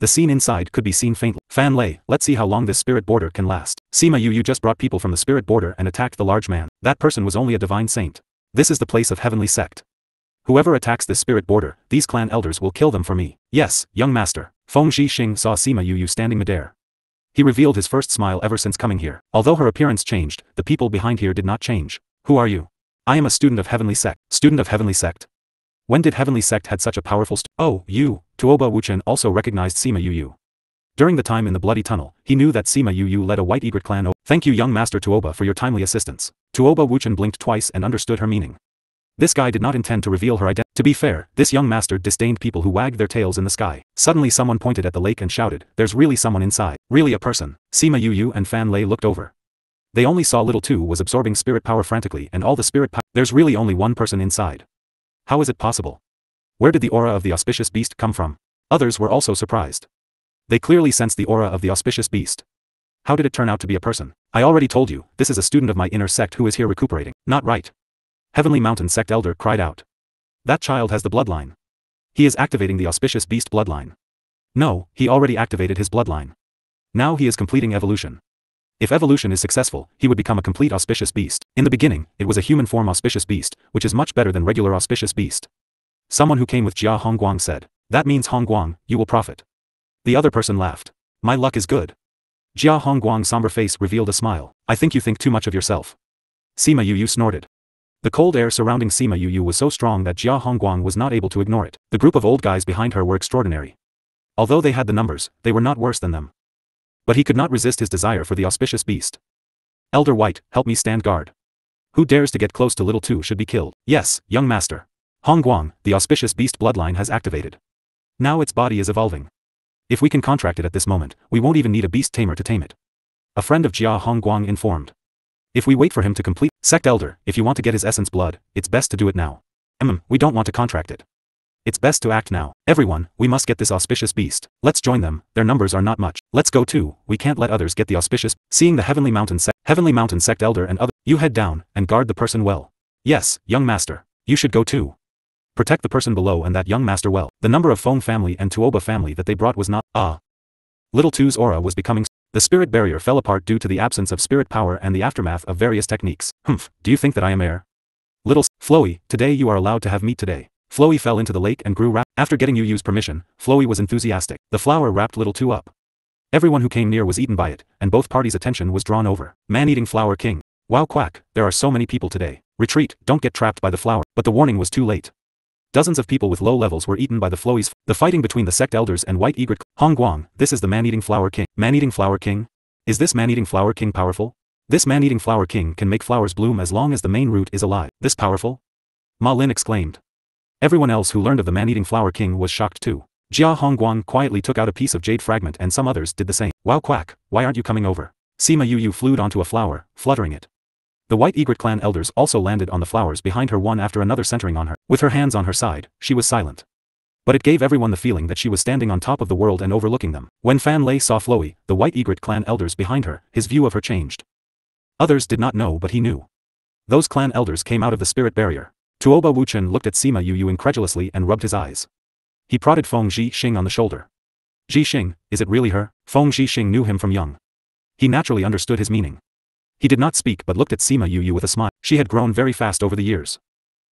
The scene inside could be seen faintly. Fan Lei, let's see how long this spirit border can last. Sima Yu just brought people from the spirit border and attacked the large man. That person was only a divine saint. This is the place of heavenly sect. Whoever attacks this spirit border, these clan elders will kill them for me. Yes, young master. Feng Xing saw Sima Yu standing midair. He revealed his first smile ever since coming here. Although her appearance changed, the people behind here did not change. Who are you? I am a student of heavenly sect. Student of heavenly sect? When did heavenly sect had such a powerful Oh, you. Tuoba Wuchen also recognized Sima Yu. During the time in the bloody tunnel, he knew that Sima Yu led a White Egret clan. Thank you young master Tuoba for your timely assistance. Tuoba Wuchen blinked twice and understood her meaning. This guy did not intend to reveal her identity. To be fair, this young master disdained people who wagged their tails in the sky. Suddenly someone pointed at the lake and shouted, there's really someone inside. Really a person. Sima Yu and Fan Lei looked over. They only saw little two was absorbing spirit power frantically and all the spirit power. There's really only one person inside. How is it possible? Where did the aura of the auspicious beast come from? Others were also surprised. They clearly sensed the aura of the auspicious beast. How did it turn out to be a person? I already told you, this is a student of my inner sect who is here recuperating. Not right. Heavenly Mountain Sect Elder cried out. That child has the bloodline. He is activating the auspicious beast bloodline. No, he already activated his bloodline. Now he is completing evolution. If evolution is successful, he would become a complete auspicious beast. In the beginning, it was a human form auspicious beast, which is much better than regular auspicious beast. Someone who came with Jia Hongguang said. That means Hongguang, you will profit. The other person laughed. My luck is good. Jia Hongguang's somber face revealed a smile. I think you think too much of yourself. Sima Yu snorted. The cold air surrounding Sima Yu was so strong that Jia Hongguang was not able to ignore it. The group of old guys behind her were extraordinary. Although they had the numbers, they were not worse than them. But he could not resist his desire for the auspicious beast. Elder White, help me stand guard. Who dares to get close to little two should be killed. Yes, young master. Hongguang, the auspicious beast bloodline has activated. Now its body is evolving. If we can contract it at this moment, we won't even need a beast tamer to tame it. A friend of Jia Hongguang informed. If we wait for him to complete, Sect Elder, if you want to get his essence blood, it's best to do it now. We don't want to contract it. It's best to act now. Everyone, we must get this auspicious beast. Let's join them, their numbers are not much. Let's go too, we can't let others get the auspicious. Seeing the Heavenly Mountain Sect Elder and other, you head down, and guard the person well. Yes, young master, you should go too. Protect the person below and that young master well. The number of Feng family and Tuoba family that they brought was not, Little two's aura was becoming. The spirit barrier fell apart due to the absence of spirit power and the aftermath of various techniques. Do you think that I am air? Little Floey, today you are allowed to have meat today. Floey fell into the lake and grew rapid. After getting Yu's permission, Floey was enthusiastic. The flower wrapped little two up. Everyone who came near was eaten by it, and both parties' attention was drawn over. Man-eating flower king. Wow quack, there are so many people today. Retreat, don't get trapped by the flower. But the warning was too late. Dozens of people with low levels were eaten by the Floeys. The fighting between the sect elders and white egret. Hongguang, this is the man-eating flower king. Man-eating flower king? Is this man-eating flower king powerful? This man-eating flower king can make flowers bloom as long as the main root is alive. This powerful? Ma Lin exclaimed. Everyone else who learned of the man-eating flower king was shocked too. Jia Hongguang quietly took out a piece of jade fragment and some others did the same. Wow quack, why aren't you coming over? Sima Yu flew onto a flower, fluttering it. The white egret clan elders also landed on the flowers behind her one after another centering on her. With her hands on her side, she was silent. But it gave everyone the feeling that she was standing on top of the world and overlooking them. When Fan Lei saw Floey, the white egret clan elders behind her, his view of her changed. Others did not know but he knew. Those clan elders came out of the spirit barrier. Tuoba Wuchen looked at Sima Yu incredulously and rubbed his eyes. He prodded Feng Zhixing on the shoulder. Zhixing, is it really her? Feng Zhixing knew him from young. He naturally understood his meaning. He did not speak but looked at Sima Yu with a smile. She had grown very fast over the years.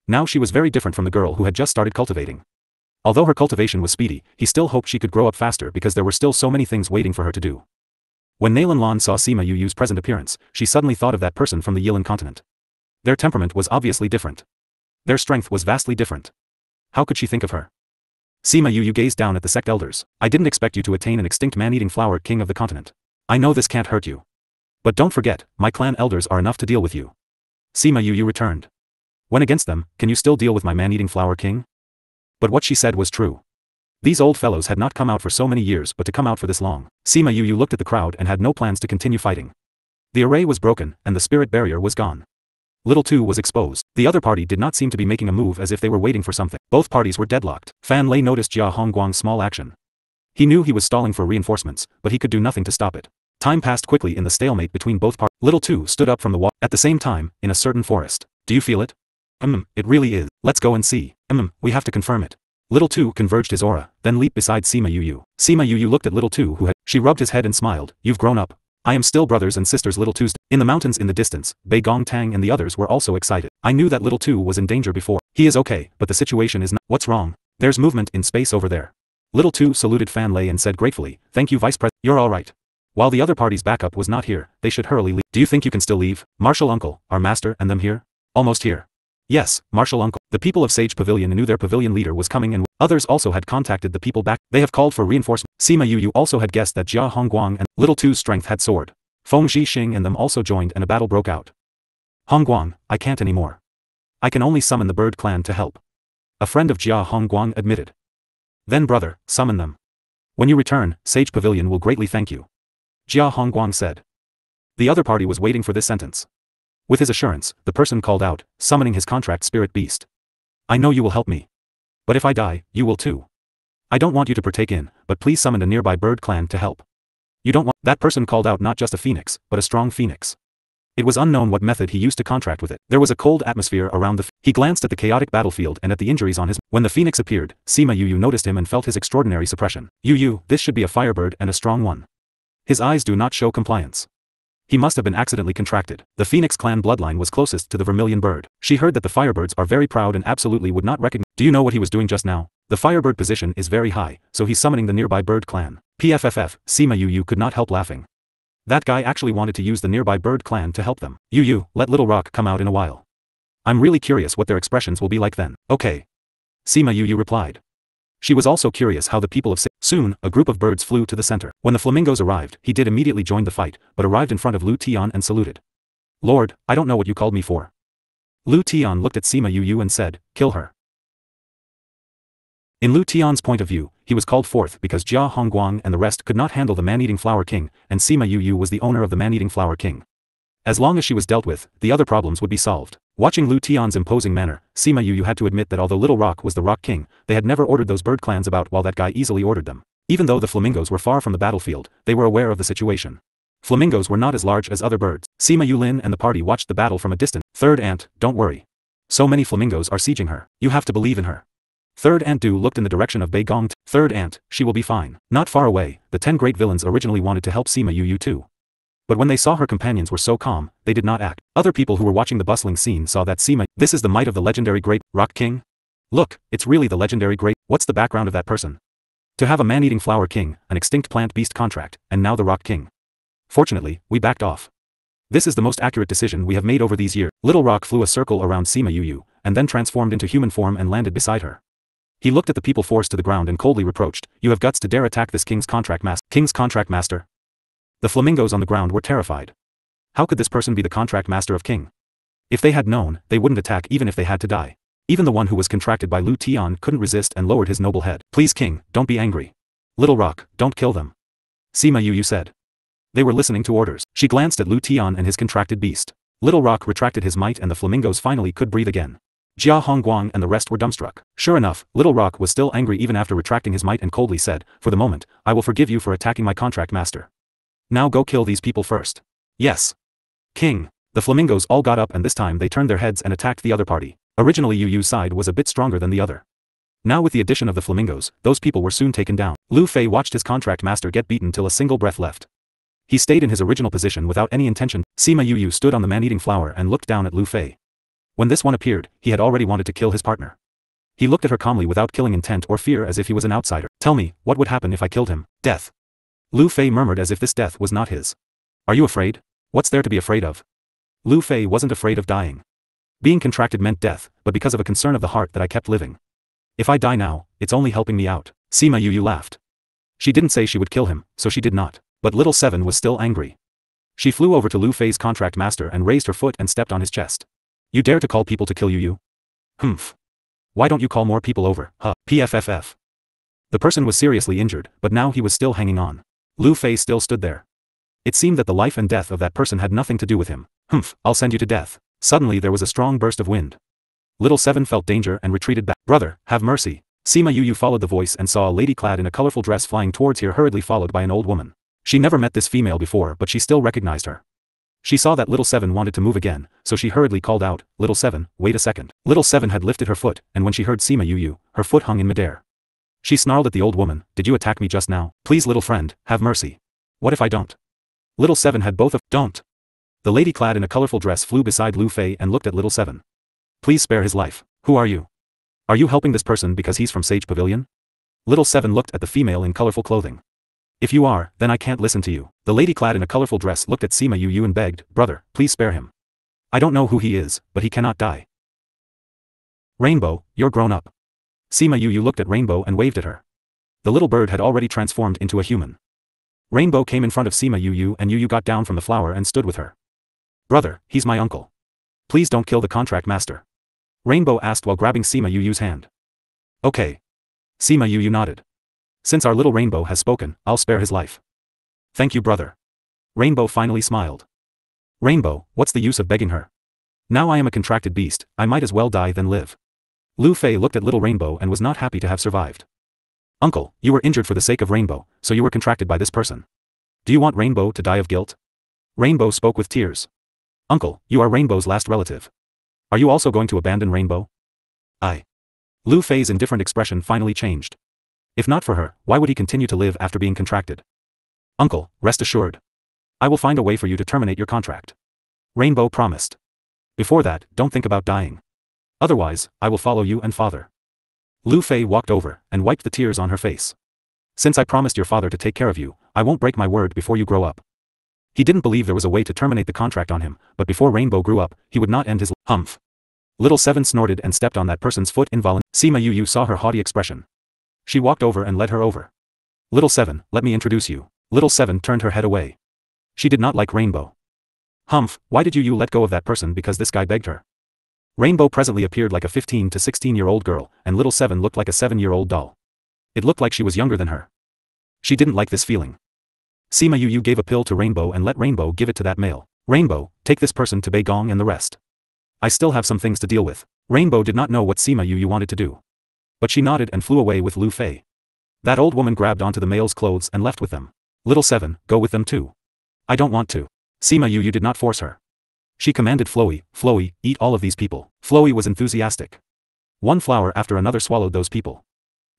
Now she was very different from the girl who had just started cultivating. Although her cultivation was speedy, he still hoped she could grow up faster because there were still so many things waiting for her to do. When Nalan Lan saw Sima Yu's present appearance, she suddenly thought of that person from the Yilan continent. Their temperament was obviously different. Their strength was vastly different. How could she think of her? Sima Yu gazed down at the sect elders. I didn't expect you to attain an extinct man-eating flower king of the continent. I know this can't hurt you. But don't forget, my clan elders are enough to deal with you. Sima Yu returned. When against them, can you still deal with my man-eating flower king? But what she said was true. These old fellows had not come out for so many years but to come out for this long. Sima Yu looked at the crowd and had no plans to continue fighting. The array was broken, and the spirit barrier was gone. Little two was exposed. The other party did not seem to be making a move as if they were waiting for something. Both parties were deadlocked. Fan Lei noticed Jia Hongguang's small action. He knew he was stalling for reinforcements, but he could do nothing to stop it. Time passed quickly in the stalemate between both parties. Little two stood up from the wall. At the same time, in a certain forest. Do you feel it? It really is. Let's go and see. We have to confirm it. Little two converged his aura, then leaped beside Sima Yu. Sima Yu looked at Little two who had. She rubbed his head and smiled. You've grown up. I am still brothers and sisters. Little two's. In the mountains in the distance, Bei Gong Tang and the others were also excited. I knew that Little two was in danger before. He is okay, but the situation is not. What's wrong? There's movement in space over there. Little two saluted Fan Lei and said gratefully, thank you Vice President. You're alright. While the other party's backup was not here, they should hurriedly leave. Do you think you can still leave? Martial Uncle, our master and them here? Almost here. Yes, Martial Uncle. The people of Sage Pavilion knew their pavilion leader was coming and others also had contacted the people back. They have called for reinforcement. Sima Yu also had guessed that Jia Hongguang and Little two's strength had soared. Feng Zhixing and them also joined and a battle broke out. Hongguang, I can't anymore. I can only summon the bird clan to help. A friend of Jia Hongguang admitted. Then brother, summon them. When you return, Sage Pavilion will greatly thank you. Jia Hongguang said. The other party was waiting for this sentence. With his assurance, the person called out, summoning his contract spirit beast. I know you will help me. But if I die, you will too. I don't want you to partake in, but please summon a nearby bird clan to help. You don't want— That person called out not just a phoenix, but a strong phoenix. It was unknown what method he used to contract with it. There was a cold atmosphere around the— He glanced at the chaotic battlefield and at the injuries on his— When the phoenix appeared, Sima Yu noticed him and felt his extraordinary suppression. This should be a firebird and a strong one. His eyes do not show compliance. He must have been accidentally contracted. The Phoenix clan bloodline was closest to the vermilion bird. She heard that the firebirds are very proud and absolutely would not recognize— Do you know what he was doing just now? The firebird position is very high, so he's summoning the nearby bird clan. PFFF, Sima Yu could not help laughing. That guy actually wanted to use the nearby bird clan to help them. Let Little Rock come out in a while. I'm really curious what their expressions will be like then. Okay. Sima Yu replied. She was also curious how the people of— Soon, a group of birds flew to the center. When the flamingos arrived, he did immediately join the fight, but arrived in front of Lu Tian and saluted. Lord, I don't know what you called me for. Lu Tian looked at Sima Yu and said, kill her. In Lu Tian's point of view, he was called forth because Jia Hongguang and the rest could not handle the man-eating flower king, and Sima Yu was the owner of the man-eating flower king. As long as she was dealt with, the other problems would be solved. Watching Lu Tian's imposing manner, Sima Yu had to admit that although Little Rock was the Rock King, they had never ordered those bird clans about while that guy easily ordered them. Even though the flamingos were far from the battlefield, they were aware of the situation. Flamingos were not as large as other birds. Sima Yulin and the party watched the battle from a distance. Third Ant, don't worry. So many flamingos are sieging her. You have to believe in her. Third Ant Du looked in the direction of Bei Gong. Third Ant, she will be fine. Not far away, the 10 great villains originally wanted to help Sima Yu too. But when they saw her companions were so calm, they did not act. Other people who were watching the bustling scene saw that this is the might of the legendary great Rock King? Look, it's really the legendary great— What's the background of that person? To have a man-eating flower king, an extinct plant beast contract, and now the Rock King. Fortunately, we backed off. This is the most accurate decision we have made over these years. Little Rock flew a circle around Sima Yu, and then transformed into human form and landed beside her. He looked at the people forced to the ground and coldly reproached, you have guts to dare attack this king's contract master. King's contract master? The flamingos on the ground were terrified. How could this person be the contract master of King? If they had known, they wouldn't attack even if they had to die. Even the one who was contracted by Lu Tian couldn't resist and lowered his noble head. Please King, don't be angry. Little Rock, don't kill them. Sima Yu said. They were listening to orders. She glanced at Lu Tian and his contracted beast. Little Rock retracted his might and the flamingos finally could breathe again. Jia Hongguang and the rest were dumbstruck. Sure enough, Little Rock was still angry even after retracting his might and coldly said, for the moment, I will forgive you for attacking my contract master. Now go kill these people first. Yes. King. The flamingos all got up and this time they turned their heads and attacked the other party. Originally Yu's side was a bit stronger than the other. Now with the addition of the flamingos, those people were soon taken down. Lu Fei watched his contract master get beaten till a single breath left. He stayed in his original position without any intention. Sima Yu stood on the man-eating flower and looked down at Lu Fei. When this one appeared, he had already wanted to kill his partner. He looked at her calmly without killing intent or fear as if he was an outsider. Tell me, what would happen if I killed him? Death. Lu Fei murmured as if this death was not his. Are you afraid? What's there to be afraid of? Lu Fei wasn't afraid of dying. Being contracted meant death, but because of a concern of the heart that I kept living. If I die now, it's only helping me out. Sima Yu laughed. She didn't say she would kill him, so she did not. But Little Seven was still angry. She flew over to Lu Fei's contract master and raised her foot and stepped on his chest. You dare to call people to kill Yu? Humph. Why don't you call more people over, huh? PFFF. The person was seriously injured, but now he was still hanging on. Lu Fei still stood there. It seemed that the life and death of that person had nothing to do with him. Humph, I'll send you to death. Suddenly there was a strong burst of wind. Little Seven felt danger and retreated back. Brother, have mercy. Sima Yu followed the voice and saw a lady clad in a colorful dress flying towards her hurriedly followed by an old woman. She never met this female before but she still recognized her. She saw that Little Seven wanted to move again, so she hurriedly called out, Little Seven, wait a second. Little Seven had lifted her foot, and when she heard Sima Yu, her foot hung in midair. She snarled at the old woman, did you attack me just now? Please little friend, have mercy. What if I don't? Little Seven had both of— Don't. The lady clad in a colorful dress flew beside Lu Fei and looked at Little Seven. Please spare his life. Who are you? Are you helping this person because he's from Sage Pavilion? Little Seven looked at the female in colorful clothing. If you are, then I can't listen to you. The lady clad in a colorful dress looked at Sima Yu and begged, brother, please spare him. I don't know who he is, but he cannot die. Rainbow, you're grown up. Sima Yu looked at Rainbow and waved at her. The little bird had already transformed into a human. Rainbow came in front of Sima Yu and Yu got down from the flower and stood with her. Brother, he's my uncle. Please don't kill the contract master. Rainbow asked while grabbing Sima Yu's hand. Okay. Sima Yu nodded. Since our little Rainbow has spoken, I'll spare his life. Thank you brother. Rainbow finally smiled. Rainbow, what's the use of begging her? Now I am a contracted beast, I might as well die than live. Lu Fei looked at little Rainbow and was not happy to have survived. Uncle, you were injured for the sake of Rainbow, so you were contracted by this person. Do you want Rainbow to die of guilt? Rainbow spoke with tears. Uncle, you are Rainbow's last relative. Are you also going to abandon Rainbow? Lu Fei's indifferent expression finally changed. If not for her, why would he continue to live after being contracted? Uncle, rest assured. I will find a way for you to terminate your contract. Rainbow promised. Before that, don't think about dying. Otherwise, I will follow you and father. Lu Fei walked over and wiped the tears on her face. Since I promised your father to take care of you, I won't break my word before you grow up. He didn't believe there was a way to terminate the contract on him, but before Rainbow grew up, he would not end his humph. Little Seven snorted and stepped on that person's foot involuntarily. Sima Yu saw her haughty expression. She walked over and led her over. Little Seven, let me introduce you. Little Seven turned her head away. She did not like Rainbow. Humph, why did you let go of that person because this guy begged her? Rainbow presently appeared like a 15 to 16-year-old girl, and Little Seven looked like a 7-year-old doll. It looked like she was younger than her. She didn't like this feeling. Sima Yu gave a pill to Rainbow and let Rainbow give it to that male. Rainbow, take this person to Bei Gong and the rest. I still have some things to deal with. Rainbow did not know what Sima Yu wanted to do. But she nodded and flew away with Lu Fei. That old woman grabbed onto the male's clothes and left with them. Little Seven, go with them too. I don't want to. Sima Yu did not force her. She commanded Floey, eat all of these people. Floey was enthusiastic. One flower after another swallowed those people.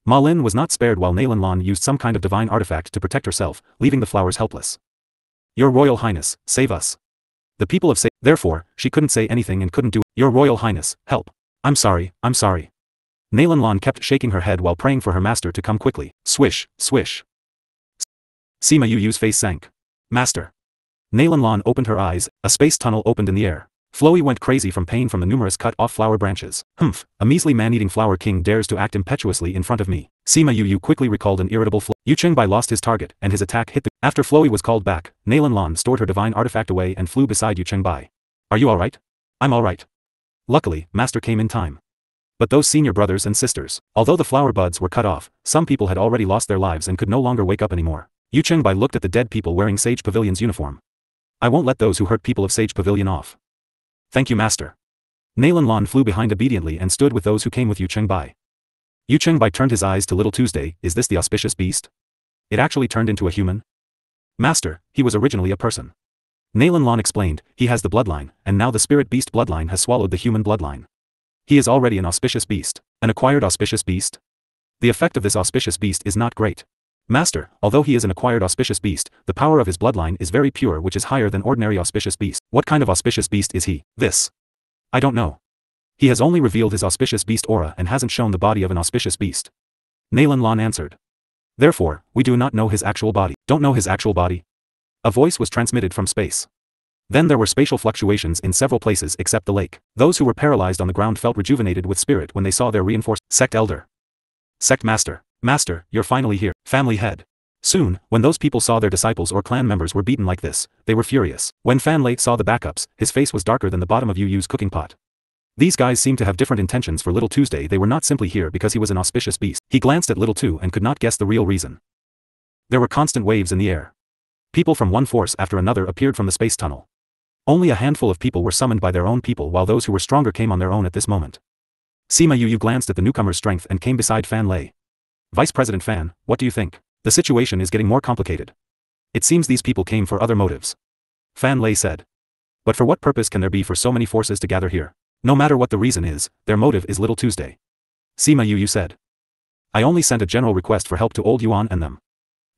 Ma Lin was not spared while Nailanlan used some kind of divine artifact to protect herself, leaving the flowers helpless. Your Royal Highness, save us. The people of therefore, she couldn't say anything and couldn't do. Your Royal Highness, help. I'm sorry. Nailanlan kept shaking her head while praying for her master to come quickly. Swish, swish. Sima Yu's face sank. Master. Nailanlan opened her eyes, a space tunnel opened in the air. Floey went crazy from pain from the numerous cut-off flower branches. Humph, a measly man-eating flower king dares to act impetuously in front of me. Sima Yu quickly recalled an irritable Yu Chengbai lost his target and his attack hit the. After Floey was called back, Nailanlan stored her divine artifact away and flew beside Yu Chengbai. Are you alright? I'm alright. Luckily, Master came in time. But those senior brothers and sisters, although the flower buds were cut off, some people had already lost their lives and could no longer wake up anymore. Yu Chengbai looked at the dead people wearing Sage Pavilion's uniform. I won't let those who hurt people of Sage Pavilion off. Thank you, Master. Nailanlan flew behind obediently and stood with those who came with Yu Chengbai. Yu Chengbai turned his eyes to Little Tuesday. Is this the auspicious beast? It actually turned into a human? Master, he was originally a person. Nailanlan explained, he has the bloodline, and now the spirit beast bloodline has swallowed the human bloodline. He is already an auspicious beast. An acquired auspicious beast? The effect of this auspicious beast is not great. Master, although he is an acquired auspicious beast, the power of his bloodline is very pure, which is higher than ordinary auspicious beast. What kind of auspicious beast is he? This. I don't know. He has only revealed his auspicious beast aura and hasn't shown the body of an auspicious beast. Nailanlan answered. Therefore, we do not know his actual body. Don't know his actual body? A voice was transmitted from space. Then there were spatial fluctuations in several places except the lake. Those who were paralyzed on the ground felt rejuvenated with spirit when they saw their reinforced sect elder. Sect master. Master, you're finally here. Family head. Soon, when those people saw their disciples or clan members were beaten like this, they were furious. When Fan Lei saw the backups, his face was darker than the bottom of Yu Yu's cooking pot. These guys seemed to have different intentions for Little Tuesday. They were not simply here because he was an auspicious beast. He glanced at Little Two and could not guess the real reason. There were constant waves in the air. People from one force after another appeared from the space tunnel. Only a handful of people were summoned by their own people while those who were stronger came on their own at this moment. Sima Yu glanced at the newcomer's strength and came beside Fan Lei. Vice President Fan, what do you think? The situation is getting more complicated. It seems these people came for other motives. Fan Lei said. But for what purpose can there be for so many forces to gather here? No matter what the reason is, their motive is Little Tuesday. Sima Yu said. I only sent a general request for help to Old Yuan and them.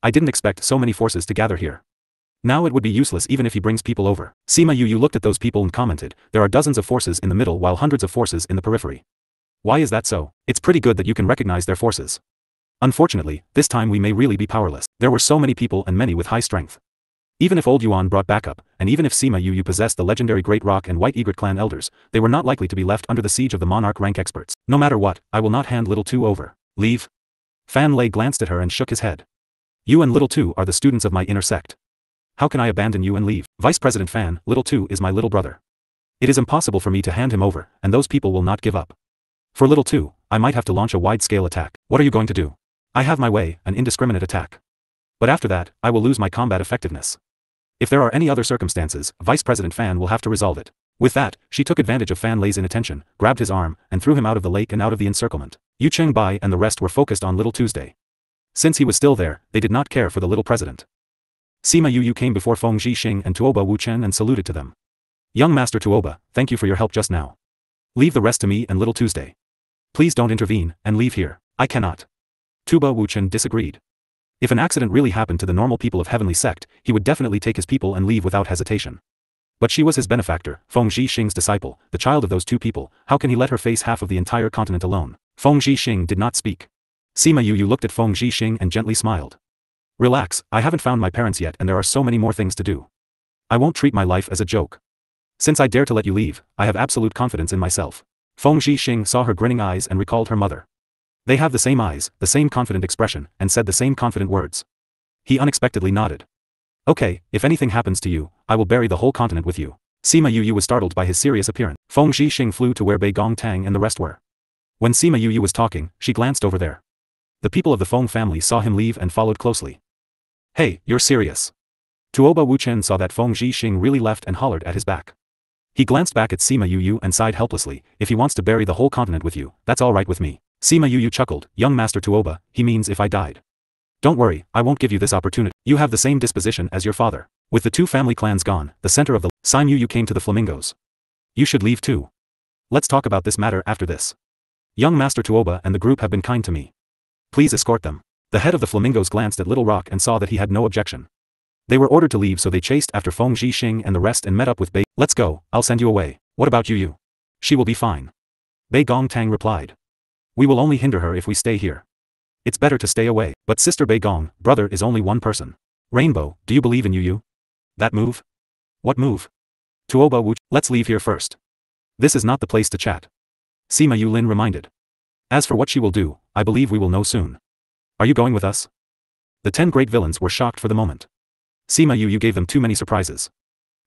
I didn't expect so many forces to gather here. Now it would be useless even if he brings people over. Sima Yu looked at those people and commented, there are dozens of forces in the middle while hundreds of forces in the periphery. Why is that so? It's pretty good that you can recognize their forces. Unfortunately, this time we may really be powerless. There were so many people and many with high strength. Even if Old Yuan brought backup, and even if Sima Yu possessed the legendary Great Rock and White Egret clan elders, they were not likely to be left under the siege of the monarch rank experts. No matter what, I will not hand Little Two over. Leave? Fan Lei glanced at her and shook his head. You and Little Two are the students of my inner sect. How can I abandon you and leave? Vice President Fan, Little Two is my little brother. It is impossible for me to hand him over, and those people will not give up. For Little Two, I might have to launch a wide-scale attack. What are you going to do? I have my way, an indiscriminate attack. But after that, I will lose my combat effectiveness. If there are any other circumstances, Vice President Fan will have to resolve it. With that, she took advantage of Fan Lei's inattention, grabbed his arm, and threw him out of the lake and out of the encirclement. Yu Chengbai and the rest were focused on Little Tuesday. Since he was still there, they did not care for the little president. Sima Yu came before Feng Zhixing and Tuoba Wuchen and saluted to them. Young Master Tuoba, thank you for your help just now. Leave the rest to me and Little Tuesday. Please don't intervene, and leave here. I cannot. Tuoba Wuchen disagreed. If an accident really happened to the normal people of Heavenly Sect, he would definitely take his people and leave without hesitation. But she was his benefactor, Feng Zhixing's disciple, the child of those two people. How can he let her face half of the entire continent alone? Feng Zhixing did not speak. Sima Yu looked at Feng Zhixing and gently smiled. Relax, I haven't found my parents yet and there are so many more things to do. I won't treat my life as a joke. Since I dare to let you leave, I have absolute confidence in myself. Feng Zhixing saw her grinning eyes and recalled her mother. They have the same eyes, the same confident expression, and said the same confident words. He unexpectedly nodded. Okay, if anything happens to you, I will bury the whole continent with you. Sima Yu was startled by his serious appearance. Feng Zhixing flew to where Bei Gong Tang and the rest were. When Sima Yu was talking, she glanced over there. The people of the Feng family saw him leave and followed closely. Hey, you're serious. Tuoba Wuchen saw that Feng Zhixing really left and hollered at his back. He glanced back at Sima Yu and sighed helplessly. If he wants to bury the whole continent with you, that's all right with me. Sima Yu chuckled. Young Master Tuoba, he means if I died. Don't worry, I won't give you this opportunity. You have the same disposition as your father. With the two family clans gone, the center of the Sima Yu came to the flamingos. You should leave too. Let's talk about this matter after this. Young Master Tuoba and the group have been kind to me. Please escort them. The head of the flamingos glanced at Little Rock and saw that he had no objection. They were ordered to leave, so they chased after Feng Zhixing and the rest and met up with Bei. Let's go, I'll send you away. What about Yu? She will be fine. Bei Gong Tang replied. We will only hinder her if we stay here. It's better to stay away. But Sister Bei Gong, brother is only one person. Rainbow, do you believe in Yu? That move? What move? Tuoba Wu, let's leave here first. This is not the place to chat. Sima Yulin reminded. As for what she will do, I believe we will know soon. Are you going with us? The 10 great villains were shocked for the moment. Sima Yu gave them too many surprises.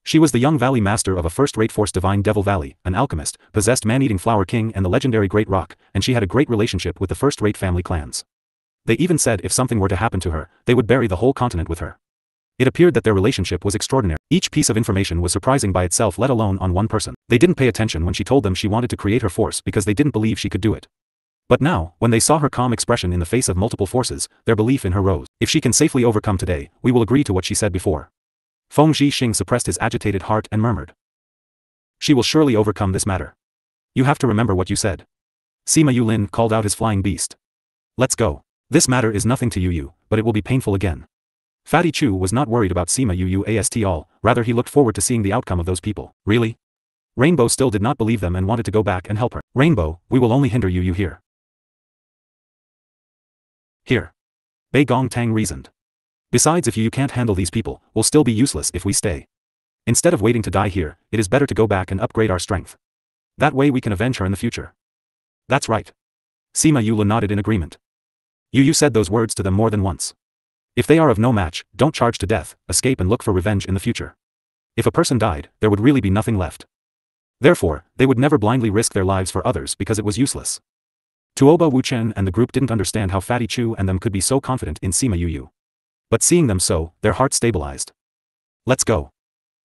She was the young valley master of a first-rate force Divine Devil Valley, an alchemist, possessed man-eating Flower King and the legendary Great Rock, and she had a great relationship with the first-rate family clans. They even said if something were to happen to her, they would bury the whole continent with her. It appeared that their relationship was extraordinary. Each piece of information was surprising by itself, let alone on one person. They didn't pay attention when she told them she wanted to create her force because they didn't believe she could do it. But now, when they saw her calm expression in the face of multiple forces, their belief in her rose. If she can safely overcome today, we will agree to what she said before. Feng Zhixing suppressed his agitated heart and murmured. She will surely overcome this matter. You have to remember what you said. Sima Yulin called out his flying beast. Let's go. This matter is nothing to Yu, but it will be painful again. Fatty Chu was not worried about Sima Yu ast all, rather he looked forward to seeing the outcome of those people. Really? Rainbow still did not believe them and wanted to go back and help her. Rainbow, we will only hinder Yu here. Here. Bei Gong Tang reasoned. Besides, if you can't handle these people, we'll still be useless if we stay. Instead of waiting to die here, it is better to go back and upgrade our strength. That way we can avenge her in the future. That's right. Sima Yula nodded in agreement. Yu said those words to them more than once. If they are of no match, don't charge to death, escape and look for revenge in the future. If a person died, there would really be nothing left. Therefore, they would never blindly risk their lives for others because it was useless. Tuoba Wuchen and the group didn't understand how Fatty Chu and them could be so confident in Sima Yu. But seeing them so, their hearts stabilized. Let's go.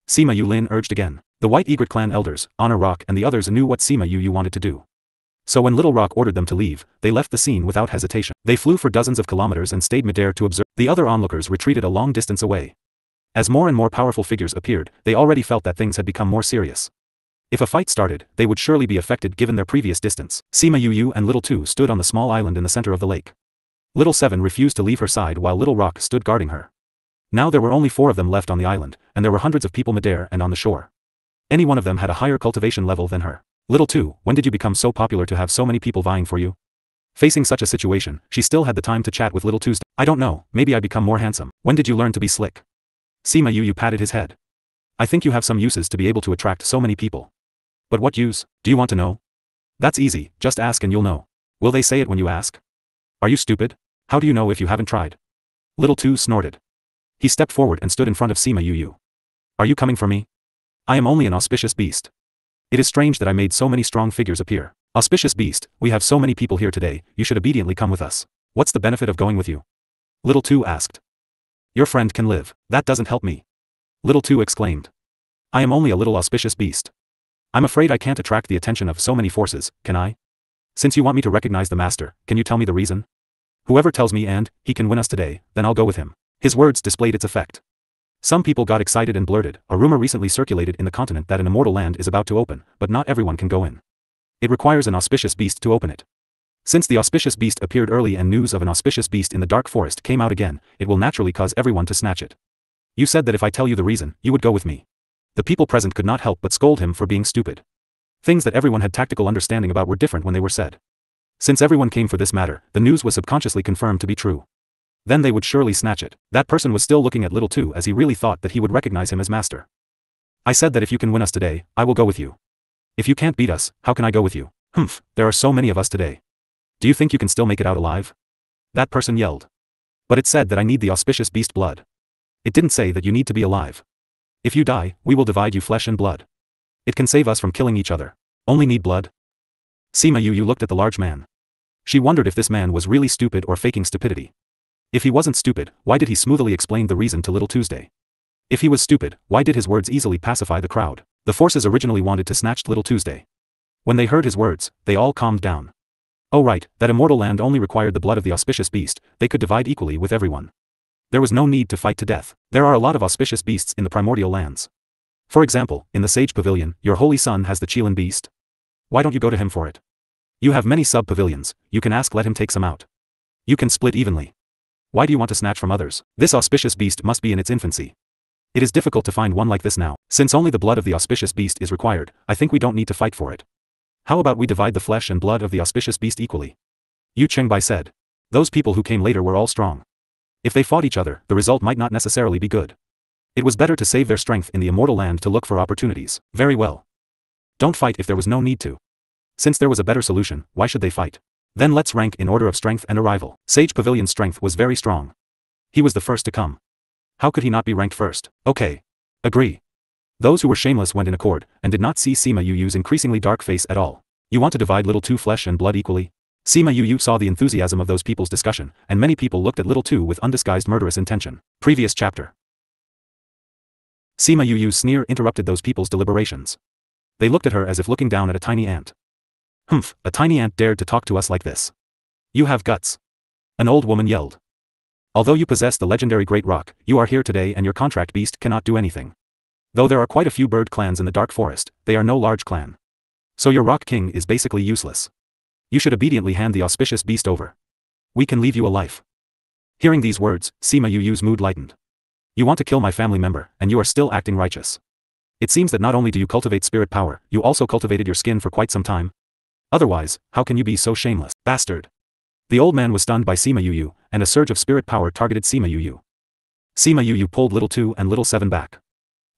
Sima Yulin urged again. The White Egret clan elders, Honor Rock and the others knew what Sima Yu wanted to do. So when Little Rock ordered them to leave, they left the scene without hesitation. They flew for dozens of kilometers and stayed midair to observe. The other onlookers retreated a long distance away. As more and more powerful figures appeared, they already felt that things had become more serious. If a fight started, they would surely be affected given their previous distance. Sima Yu and Little 2 stood on the small island in the center of the lake. Little 7 refused to leave her side while Little Rock stood guarding her. Now there were only 4 of them left on the island, and there were hundreds of people midair and on the shore. Any one of them had a higher cultivation level than her. Little 2, when did you become so popular to have so many people vying for you? Facing such a situation, she still had the time to chat with Little 2's. I don't know, maybe I become more handsome. When did you learn to be slick? Sima Yu patted his head. I think you have some uses to be able to attract so many people. But what use? Do you want to know? That's easy, just ask and you'll know. Will they say it when you ask? Are you stupid? How do you know if you haven't tried? Little 2 snorted. He stepped forward and stood in front of Sima Yu. Are you coming for me? I am only an auspicious beast. It is strange that I made so many strong figures appear. Auspicious beast, we have so many people here today, you should obediently come with us. What's the benefit of going with you? Little 2 asked. Your friend can live. That doesn't help me. Little Two exclaimed. I am only a little auspicious beast. I'm afraid I can't attract the attention of so many forces, can I? Since you want me to recognize the master, can you tell me the reason? Whoever tells me and he can win us today, then I'll go with him. His words displayed its effect. Some people got excited and blurted, a rumor recently circulated in the continent that an immortal land is about to open, but not everyone can go in. It requires an auspicious beast to open it. Since the auspicious beast appeared early and news of an auspicious beast in the dark forest came out again, it will naturally cause everyone to snatch it. You said that if I tell you the reason, you would go with me. The people present could not help but scold him for being stupid. Things that everyone had tactical understanding about were different when they were said. Since everyone came for this matter, the news was subconsciously confirmed to be true. Then they would surely snatch it. That person was still looking at Little Two as he really thought that he would recognize him as master. I said that if you can win us today, I will go with you. If you can't beat us, how can I go with you? Humph, there are so many of us today. Do you think you can still make it out alive? That person yelled. But it said that I need the auspicious beast blood. It didn't say that you need to be alive. If you die, we will divide you flesh and blood. It can save us from killing each other. Only need blood? Sima Yu looked at the large man. She wondered if this man was really stupid or faking stupidity. If he wasn't stupid, why did he smoothly explain the reason to Little Tuesday? If he was stupid, why did his words easily pacify the crowd? The forces originally wanted to snatch Little Tuesday. When they heard his words, they all calmed down. Oh right, that immortal land only required the blood of the auspicious beast, they could divide equally with everyone. There was no need to fight to death. There are a lot of auspicious beasts in the primordial lands. For example, in the Sage Pavilion, your holy son has the Qilin beast. Why don't you go to him for it? You have many sub-pavilions, you can ask let him take some out. You can split evenly. Why do you want to snatch from others? This auspicious beast must be in its infancy. It is difficult to find one like this now. Since only the blood of the auspicious beast is required, I think we don't need to fight for it. How about we divide the flesh and blood of the auspicious beast equally? Yu Chengbai said. Those people who came later were all strong. If they fought each other, the result might not necessarily be good. It was better to save their strength in the immortal land to look for opportunities. Very well. Don't fight if there was no need to. Since there was a better solution, why should they fight? Then let's rank in order of strength and arrival. Sage Pavilion's strength was very strong. He was the first to come. How could he not be ranked first? Okay. Agree. Those who were shameless went in accord, and did not see Sima Yu's increasingly dark face at all. You want to divide Little Two flesh and blood equally? Sima Yu saw the enthusiasm of those people's discussion, and many people looked at Little Two with undisguised murderous intention. Previous chapter. Sima Yu's sneer interrupted those people's deliberations. They looked at her as if looking down at a tiny ant. Humph, a tiny ant dared to talk to us like this. You have guts. An old woman yelled. Although you possess the legendary Great Rock, you are here today and your contract beast cannot do anything. Though there are quite a few bird clans in the Dark Forest, they are no large clan. So your Rock King is basically useless. You should obediently hand the auspicious beast over. We can leave you a life. Hearing these words, Sima Yu's mood lightened. You want to kill my family member, and you are still acting righteous. It seems that not only do you cultivate spirit power, you also cultivated your skin for quite some time. Otherwise, how can you be so shameless? Bastard. The old man was stunned by Sima Yu, and a surge of spirit power targeted Sima Yu. Sima Yu pulled Little Two and Little Seven back.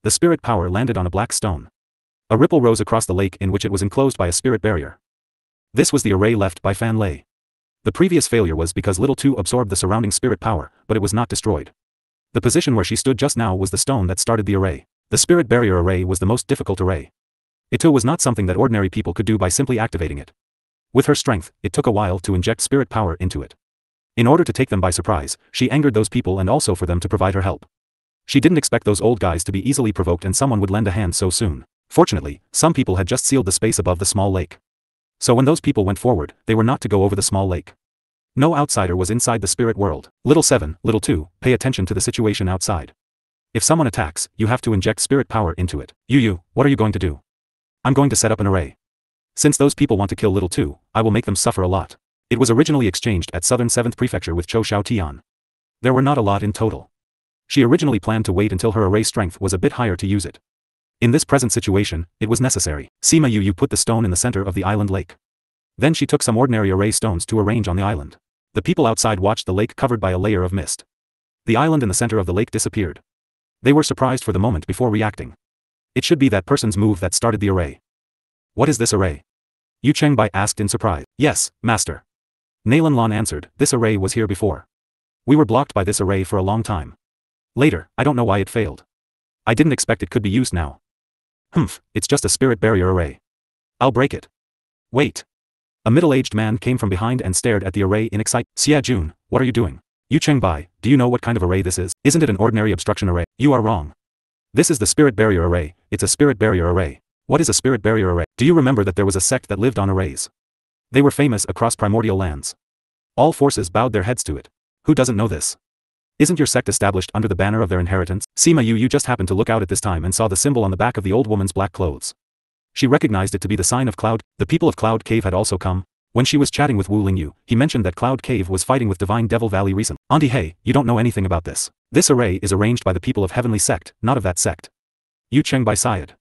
The spirit power landed on a black stone. A ripple rose across the lake in which it was enclosed by a spirit barrier. This was the array left by Fan Lei. The previous failure was because Little Two absorbed the surrounding spirit power, but it was not destroyed. The position where she stood just now was the stone that started the array. The spirit barrier array was the most difficult array. It too was not something that ordinary people could do by simply activating it. With her strength, it took a while to inject spirit power into it. In order to take them by surprise, she angered those people and also for them to provide her help. She didn't expect those old guys to be easily provoked and someone would lend a hand so soon. Fortunately, some people had just sealed the space above the small lake. So when those people went forward, they were not to go over the small lake. No outsider was inside the spirit world. Little Seven, Little Two, pay attention to the situation outside. If someone attacks, you have to inject spirit power into it. Yu, what are you going to do? I'm going to set up an array. Since those people want to kill Little Two, I will make them suffer a lot. It was originally exchanged at Southern 7th Prefecture with Chou Xiaotian. There were not a lot in total. She originally planned to wait until her array strength was a bit higher to use it. In this present situation, it was necessary. Sima Yu put the stone in the center of the island lake. Then she took some ordinary array stones to arrange on the island. The people outside watched the lake covered by a layer of mist. The island in the center of the lake disappeared. They were surprised for the moment before reacting. It should be that person's move that started the array. What is this array? Yu Chengbai asked in surprise. Yes, master. Nalan Lan answered, this array was here before. We were blocked by this array for a long time. Later, I don't know why it failed. I didn't expect it could be used now. Humph, it's just a spirit barrier array. I'll break it. Wait. A middle-aged man came from behind and stared at the array in excitement. Xia Jun, what are you doing? Yu Chengbai, do you know what kind of array this is? Isn't it an ordinary obstruction array? You are wrong. This is the spirit barrier array, it's a spirit barrier array. What is a spirit barrier array? Do you remember that there was a sect that lived on arrays? They were famous across primordial lands. All forces bowed their heads to it. Who doesn't know this? Isn't your sect established under the banner of their inheritance? Sima you just happened to look out at this time and saw the symbol on the back of the old woman's black clothes. She recognized it to be the sign of Cloud. The people of Cloud Cave had also come. When she was chatting with Wu Lingyu, he mentioned that Cloud Cave was fighting with Divine Devil Valley recently. Auntie hey, you don't know anything about this. This array is arranged by the people of Heavenly Sect, not of that sect. Yu Cheng by Syed.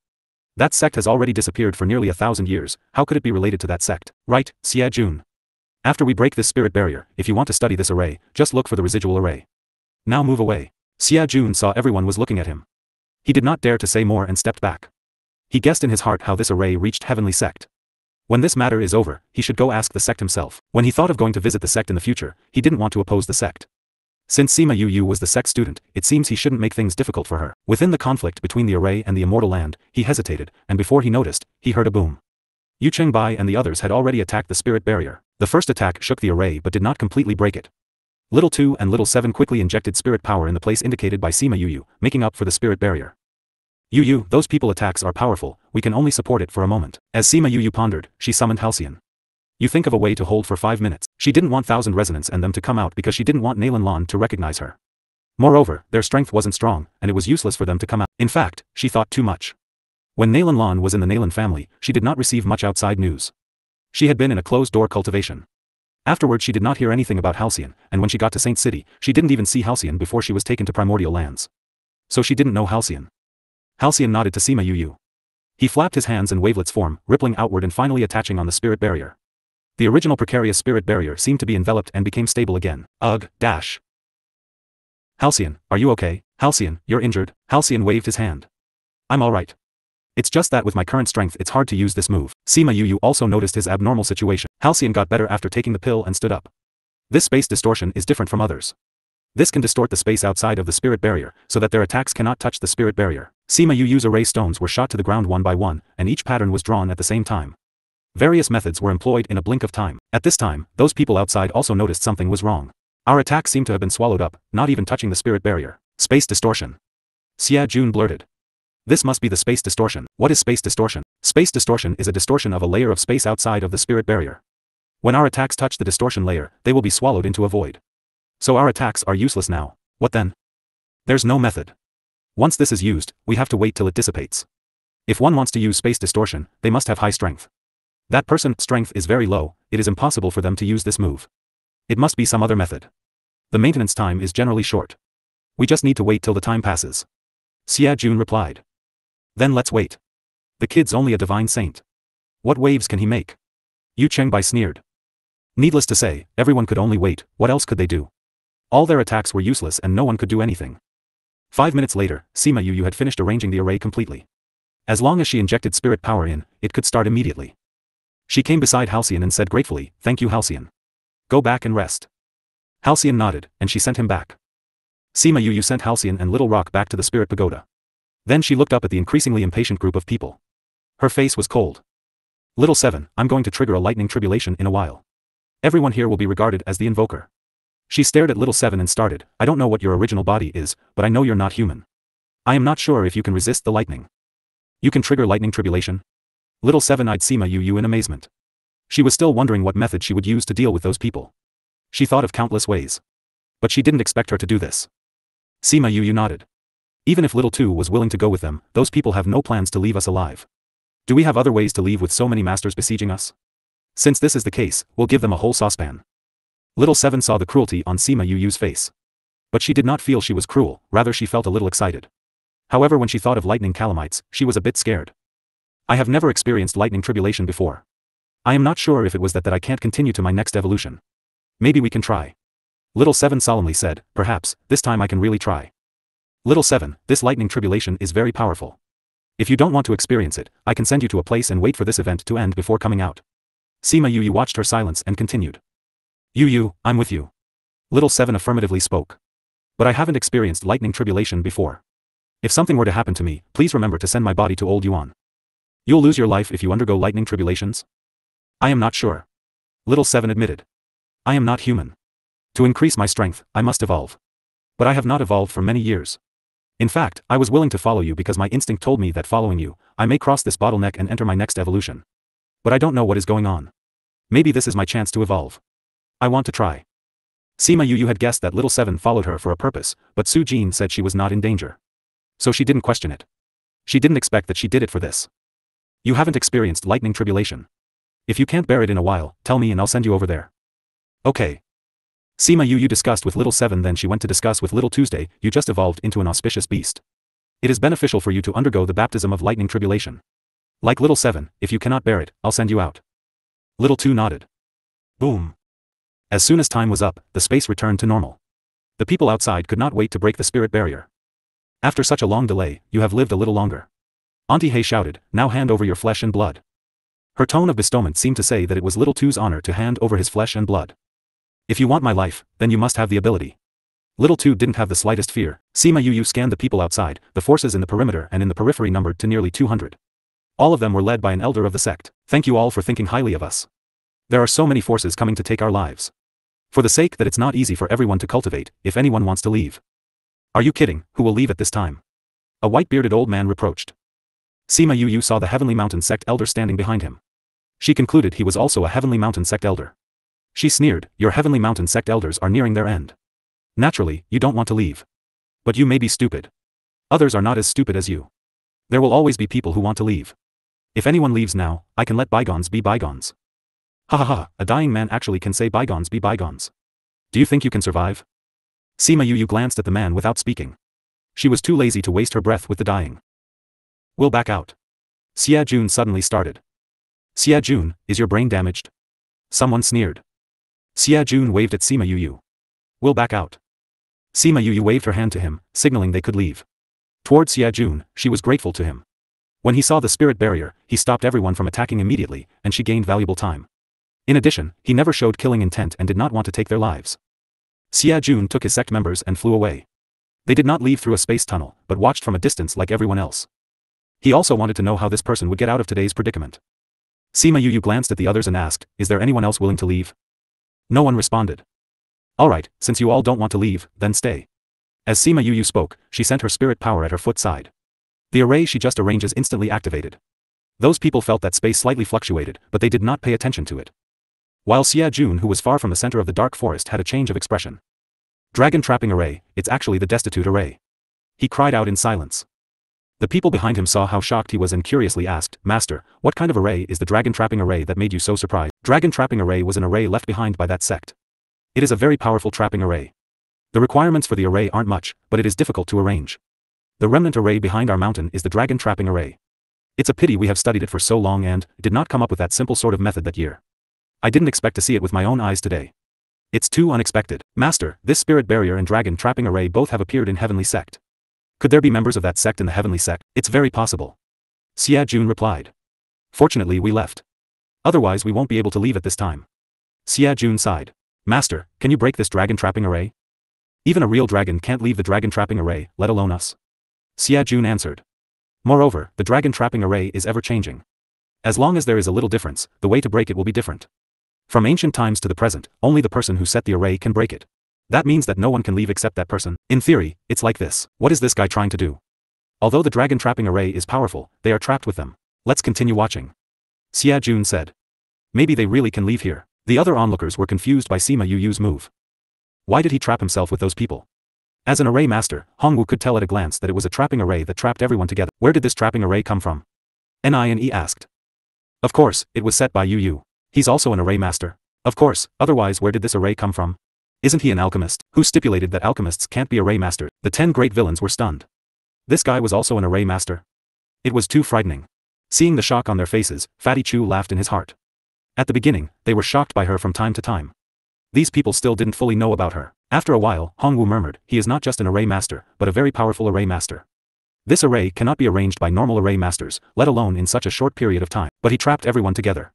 That sect has already disappeared for nearly 1,000 years, how could it be related to that sect? Right, Xia Jun. After we break this spirit barrier, if you want to study this array, just look for the residual array. Now move away. Xia Jun saw everyone was looking at him. He did not dare to say more and stepped back. He guessed in his heart how this array reached Heavenly Sect. When this matter is over, he should go ask the sect himself. When he thought of going to visit the sect in the future, he didn't want to oppose the sect. Since Sima Yu was the sect student, it seems he shouldn't make things difficult for her. Within the conflict between the array and the immortal land, he hesitated, and before he noticed, he heard a boom. Yu Chengbai and the others had already attacked the spirit barrier. The first attack shook the array but did not completely break it. Little 2 and Little 7 quickly injected spirit power in the place indicated by Sima Yu, making up for the spirit barrier. Yu, those people attacks are powerful, we can only support it for a moment. As Sima Yu pondered, she summoned Halcyon. You think of a way to hold for 5 minutes. She didn't want Thousand Resonance and them to come out because she didn't want Nalan Lan to recognize her. Moreover, their strength wasn't strong, and it was useless for them to come out. In fact, she thought too much. When Nalan Lan was in the Nalan family, she did not receive much outside news. She had been in a closed-door cultivation. Afterward she did not hear anything about Halcyon, and when she got to Saint City, she didn't even see Halcyon before she was taken to primordial lands. So she didn't know Halcyon. Halcyon nodded to Sima Yu. He flapped his hands and wavelets form, rippling outward and finally attaching on the spirit barrier. The original precarious spirit barrier seemed to be enveloped and became stable again. Ugh, dash. Halcyon, are you okay? Halcyon, you're injured. Halcyon waved his hand. I'm alright. It's just that with my current strength it's hard to use this move. Sima Yu also noticed his abnormal situation. Halcyon got better after taking the pill and stood up. This space distortion is different from others. This can distort the space outside of the spirit barrier, so that their attacks cannot touch the spirit barrier. Sima Yu's array stones were shot to the ground one by one, and each pattern was drawn at the same time. Various methods were employed in a blink of time. At this time, those people outside also noticed something was wrong. Our attack seemed to have been swallowed up, not even touching the spirit barrier. Space distortion. Xia Jun blurted. This must be the space distortion. What is space distortion? Space distortion is a distortion of a layer of space outside of the spirit barrier. When our attacks touch the distortion layer, they will be swallowed into a void. So our attacks are useless now. What then? There's no method. Once this is used, we have to wait till it dissipates. If one wants to use space distortion, they must have high strength. That person's strength is very low, it is impossible for them to use this move. It must be some other method. The maintenance time is generally short. We just need to wait till the time passes. Xia Jun replied. Then let's wait. The kid's only a divine saint. What waves can he make? Yu Chengbai sneered. Needless to say, everyone could only wait, what else could they do? All their attacks were useless and no one could do anything. 5 minutes later, Sima Yu had finished arranging the array completely. As long as she injected spirit power in, it could start immediately. She came beside Halcyon and said gratefully, "Thank you Halcyon. Go back and rest." Halcyon nodded, and she sent him back. Sima Yu sent Halcyon and Little Rock back to the spirit pagoda. Then she looked up at the increasingly impatient group of people. Her face was cold. Little 7, I'm going to trigger a lightning tribulation in a while. Everyone here will be regarded as the invoker. She stared at Little 7 and started, I don't know what your original body is, but I know you're not human. I am not sure if you can resist the lightning. You can trigger lightning tribulation? Little 7 eyed Sima Yu in amazement. She was still wondering what method she would use to deal with those people. She thought of countless ways. But she didn't expect her to do this. Sima Yu nodded. Even if Little 2 was willing to go with them, those people have no plans to leave us alive. Do we have other ways to leave with so many masters besieging us? Since this is the case, we'll give them a whole saucepan. Little 7 saw the cruelty on Sima Yu's face. But she did not feel she was cruel, rather she felt a little excited. However, when she thought of lightning calamites, she was a bit scared. I have never experienced lightning tribulation before. I am not sure if it was that I can't continue to my next evolution. Maybe we can try. Little 7 solemnly said, perhaps, this time I can really try. Little 7, this lightning tribulation is very powerful. If you don't want to experience it, I can send you to a place and wait for this event to end before coming out. Sima Yu watched her silence and continued. Yu, I'm with you. Little 7 affirmatively spoke. But I haven't experienced lightning tribulation before. If something were to happen to me, please remember to send my body to old Yuan. You'll lose your life if you undergo lightning tribulations? I am not sure. Little 7 admitted. I am not human. To increase my strength, I must evolve. But I have not evolved for many years. In fact, I was willing to follow you because my instinct told me that following you, I may cross this bottleneck and enter my next evolution. But I don't know what is going on. Maybe this is my chance to evolve. I want to try. Sima Yu had guessed that little Seven followed her for a purpose, but Su Jin said she was not in danger. So she didn't question it. She didn't expect that she did it for this. You haven't experienced lightning tribulation. If you can't bear it in a while, tell me and I'll send you over there. Okay. Sima Yu discussed with little Seven, then she went to discuss with little Tuesday. You just evolved into an auspicious beast. It is beneficial for you to undergo the baptism of lightning tribulation. Like little Seven, if you cannot bear it, I'll send you out. Little Two nodded. Boom. As soon as time was up, the space returned to normal. The people outside could not wait to break the spirit barrier. After such a long delay, you have lived a little longer. Auntie Hay shouted, now hand over your flesh and blood. Her tone of bestowment seemed to say that it was little Two's honor to hand over his flesh and blood. If you want my life, then you must have the ability. Little Two didn't have the slightest fear. Sima Yu scanned the people outside, the forces in the perimeter and in the periphery numbered to nearly 200. All of them were led by an elder of the sect. Thank you all for thinking highly of us. There are so many forces coming to take our lives. For the sake that it's not easy for everyone to cultivate, if anyone wants to leave. Are you kidding? Who will leave at this time? A white-bearded old man reproached. Sima Yu saw the Heavenly Mountain sect elder standing behind him. She concluded he was also a Heavenly Mountain sect elder. She sneered, your Heavenly Mountain sect elders are nearing their end. Naturally, you don't want to leave. But you may be stupid. Others are not as stupid as you. There will always be people who want to leave. If anyone leaves now, I can let bygones be bygones. Ha ha ha, a dying man actually can say bygones be bygones. Do you think you can survive? Sima Yu glanced at the man without speaking. She was too lazy to waste her breath with the dying. We'll back out. Xia Jun suddenly started. Xia Jun, is your brain damaged? Someone sneered. Xia Jun waved at Sima Yu. We'll back out. Sima Yu waved her hand to him, signaling they could leave. Toward Xia Jun, she was grateful to him. When he saw the spirit barrier, he stopped everyone from attacking immediately, and she gained valuable time. In addition, he never showed killing intent and did not want to take their lives. Xia Jun took his sect members and flew away. They did not leave through a space tunnel, but watched from a distance like everyone else. He also wanted to know how this person would get out of today's predicament. Sima Yu glanced at the others and asked, is there anyone else willing to leave? No one responded. Alright, since you all don't want to leave, then stay. As Sima Yu spoke, she sent her spirit power at her foot side. The array she just arranges instantly activated. Those people felt that space slightly fluctuated, but they did not pay attention to it. While Xia Jun, who was far from the center of the dark forest, had a change of expression. Dragon trapping array, it's actually the destitute array. He cried out in silence. The people behind him saw how shocked he was and curiously asked, Master, what kind of array is the dragon trapping array that made you so surprised? Dragon trapping array was an array left behind by that sect. It is a very powerful trapping array. The requirements for the array aren't much, but it is difficult to arrange. The remnant array behind our mountain is the dragon trapping array. It's a pity we have studied it for so long and did not come up with that simple sort of method that year. I didn't expect to see it with my own eyes today. It's too unexpected. Master, this spirit barrier and dragon trapping array both have appeared in Heavenly Sect. Could there be members of that sect in the Heavenly Sect? It's very possible. Xia Jun replied. Fortunately we left. Otherwise we won't be able to leave at this time. Xia Jun sighed. Master, can you break this dragon trapping array? Even a real dragon can't leave the dragon trapping array, let alone us. Xia Jun answered. Moreover, the dragon trapping array is ever changing. As long as there is a little difference, the way to break it will be different. From ancient times to the present, only the person who set the array can break it. That means that no one can leave except that person. In theory, it's like this. What is this guy trying to do? Although the dragon trapping array is powerful, they are trapped with them. Let's continue watching. Xia Jun said. Maybe they really can leave here. The other onlookers were confused by Sima Yu's move. Why did he trap himself with those people? As an array master, Hongwu could tell at a glance that it was a trapping array that trapped everyone together. Where did this trapping array come from? Nie asked. Of course, it was set by Yu. He's also an array master. Of course, otherwise where did this array come from? Isn't he an alchemist? Who stipulated that alchemists can't be array masters? The 10 great villains were stunned. This guy was also an array master. It was too frightening. Seeing the shock on their faces, Fatty Chu laughed in his heart. At the beginning, they were shocked by her from time to time. These people still didn't fully know about her. After a while, Hongwu murmured, he is not just an array master, but a very powerful array master. This array cannot be arranged by normal array masters, let alone in such a short period of time. But he trapped everyone together.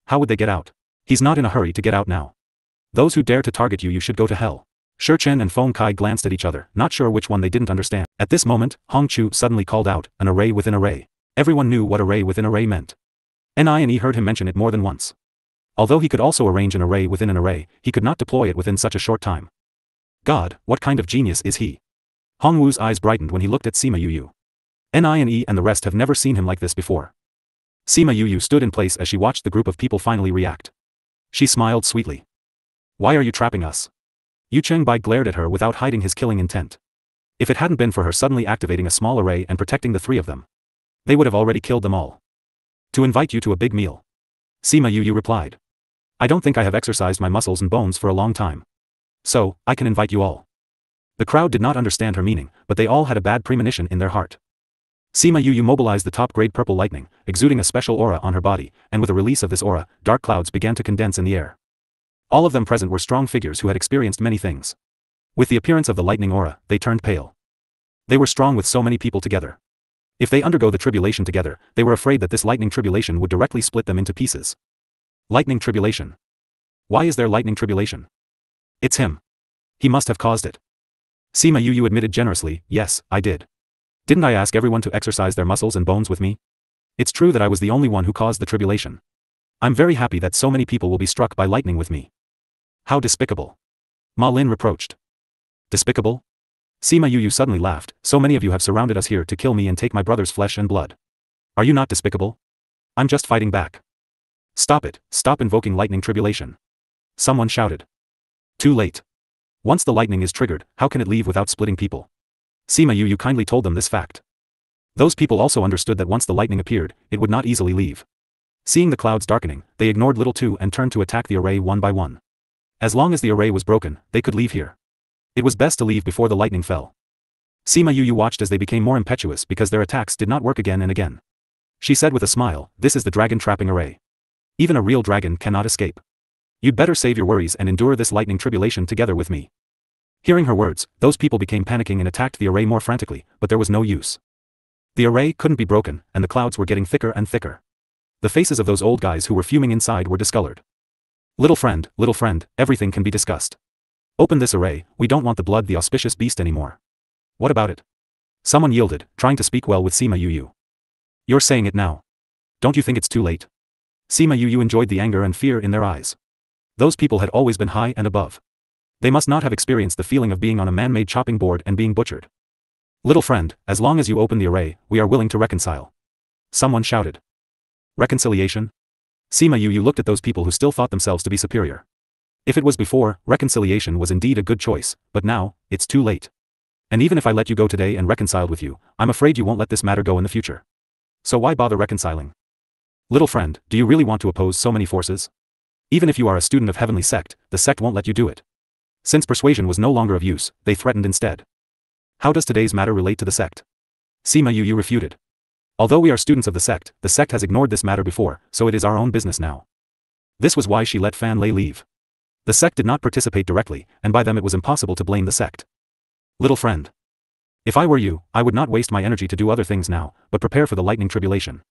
How would they get out? He's not in a hurry to get out now. Those who dare to target you should go to hell. Shi Chen and Feng Kai glanced at each other, not sure which one they didn't understand. At this moment, Hong Chu suddenly called out, an array within array. Everyone knew what array within array meant. Nie heard him mention it more than once. Although he could also arrange an array within an array, he could not deploy it within such a short time. God, what kind of genius is he? Hong Wu's eyes brightened when he looked at Sima Yuyu. Nie and the rest have never seen him like this before. Sima Yuyu stood in place as she watched the group of people finally react. She smiled sweetly. Why are you trapping us? Yu Chengbai glared at her without hiding his killing intent. If it hadn't been for her suddenly activating a small array and protecting the three of them, they would have already killed them all. To invite you to a big meal. Sima Yuyu replied. I don't think I have exercised my muscles and bones for a long time. So, I can invite you all. The crowd did not understand her meaning, but they all had a bad premonition in their heart. Sima Yuyu mobilized the top-grade purple lightning, exuding a special aura on her body, and with a release of this aura, dark clouds began to condense in the air. All of them present were strong figures who had experienced many things. With the appearance of the lightning aura, they turned pale. They were strong with so many people together. If they undergo the tribulation together, they were afraid that this lightning tribulation would directly split them into pieces. Lightning tribulation. Why is there lightning tribulation? It's him. He must have caused it. Sima Yuyu admitted generously, yes, I did. Didn't I ask everyone to exercise their muscles and bones with me? It's true that I was the only one who caused the tribulation. I'm very happy that so many people will be struck by lightning with me. How despicable. Ma Lin reproached. Despicable? Sima Yuyu suddenly laughed, so many of you have surrounded us here to kill me and take my brother's flesh and blood. Are you not despicable? I'm just fighting back. Stop it, stop invoking lightning tribulation. Someone shouted. Too late. Once the lightning is triggered, how can it leave without splitting people? Sima Yuyu kindly told them this fact. Those people also understood that once the lightning appeared, it would not easily leave. Seeing the clouds darkening, they ignored little two and turned to attack the array one by one. As long as the array was broken, they could leave here. It was best to leave before the lightning fell. Sima Yuyu watched as they became more impetuous because their attacks did not work again and again. She said with a smile, this is the dragon trapping array. Even a real dragon cannot escape. You'd better save your worries and endure this lightning tribulation together with me. Hearing her words, those people became panicking and attacked the array more frantically, but there was no use. The array couldn't be broken, and the clouds were getting thicker and thicker. The faces of those old guys who were fuming inside were discolored. Little friend, everything can be discussed. Open this array, we don't want the blood the auspicious beast anymore. What about it? Someone yielded, trying to speak well with Sima Yuyu. You're saying it now. Don't you think it's too late? Sima Yuyu enjoyed the anger and fear in their eyes. Those people had always been high and above. They must not have experienced the feeling of being on a man-made chopping board and being butchered. Little friend, as long as you open the array, we are willing to reconcile. Someone shouted. Reconciliation? Sima Yuyu looked at those people who still thought themselves to be superior. If it was before, reconciliation was indeed a good choice, but now, it's too late. And even if I let you go today and reconciled with you, I'm afraid you won't let this matter go in the future. So why bother reconciling? Little friend, do you really want to oppose so many forces? Even if you are a student of heavenly sect, the sect won't let you do it. Since persuasion was no longer of use, they threatened instead. How does today's matter relate to the sect? Sima Yuyu refuted. Although we are students of the sect has ignored this matter before, so it is our own business now. This was why she let Fan Lei leave. The sect did not participate directly, and by them it was impossible to blame the sect. Little friend. If I were you, I would not waste my energy to do other things now, but prepare for the lightning tribulation.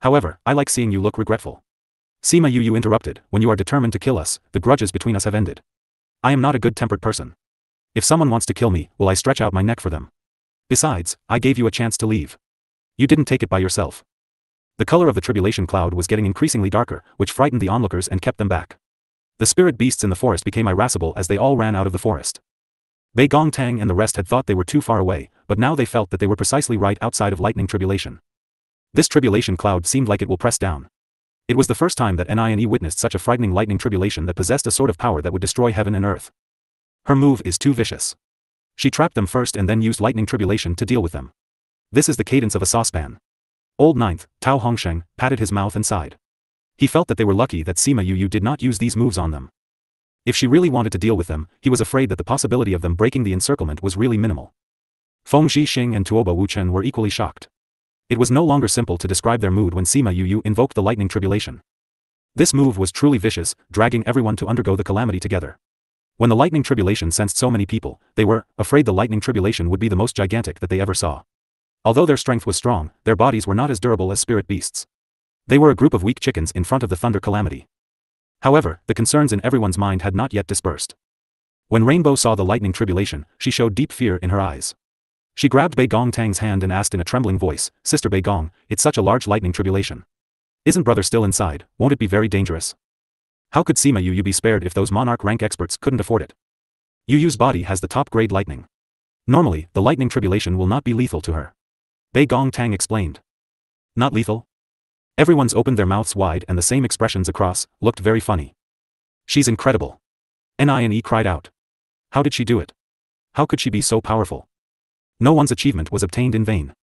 However, I like seeing you look regretful. Sima Yuyu interrupted, when you are determined to kill us, the grudges between us have ended. I am not a good-tempered person. If someone wants to kill me, will I stretch out my neck for them? Besides, I gave you a chance to leave. You didn't take it by yourself. The color of the tribulation cloud was getting increasingly darker, which frightened the onlookers and kept them back. The spirit beasts in the forest became irascible as they all ran out of the forest. Bei Gong Tang and the rest had thought they were too far away, but now they felt that they were precisely right outside of lightning tribulation. This tribulation cloud seemed like it will press down. It was the first time that Nie witnessed such a frightening lightning tribulation that possessed a sort of power that would destroy heaven and earth. Her move is too vicious. She trapped them first and then used lightning tribulation to deal with them. This is the cadence of a saucepan. Old Ninth, Tao Hongsheng, patted his mouth and sighed. He felt that they were lucky that Sima Yuyu did not use these moves on them. If she really wanted to deal with them, he was afraid that the possibility of them breaking the encirclement was really minimal. Feng Zhixing and Tuoba Wuchen were equally shocked. It was no longer simple to describe their mood when Sima Yuyu invoked the lightning tribulation. This move was truly vicious, dragging everyone to undergo the calamity together. When the lightning tribulation sensed so many people, they were afraid the lightning tribulation would be the most gigantic that they ever saw. Although their strength was strong, their bodies were not as durable as spirit beasts. They were a group of weak chickens in front of the thunder calamity. However, the concerns in everyone's mind had not yet dispersed. When Rainbow saw the lightning tribulation, she showed deep fear in her eyes. She grabbed Bei Gong Tang's hand and asked in a trembling voice, "Sister Bei Gong, it's such a large lightning tribulation. Isn't brother still inside? Won't it be very dangerous? How could Sima Yuyu be spared if those monarch rank experts couldn't afford it? Yuyu's body has the top grade lightning. Normally, the lightning tribulation will not be lethal to her. Bei Gong Tang explained. Not lethal? Everyone's opened their mouths wide and the same expressions across, looked very funny. She's incredible. Nine cried out. How did she do it? How could she be so powerful? No one's achievement was obtained in vain.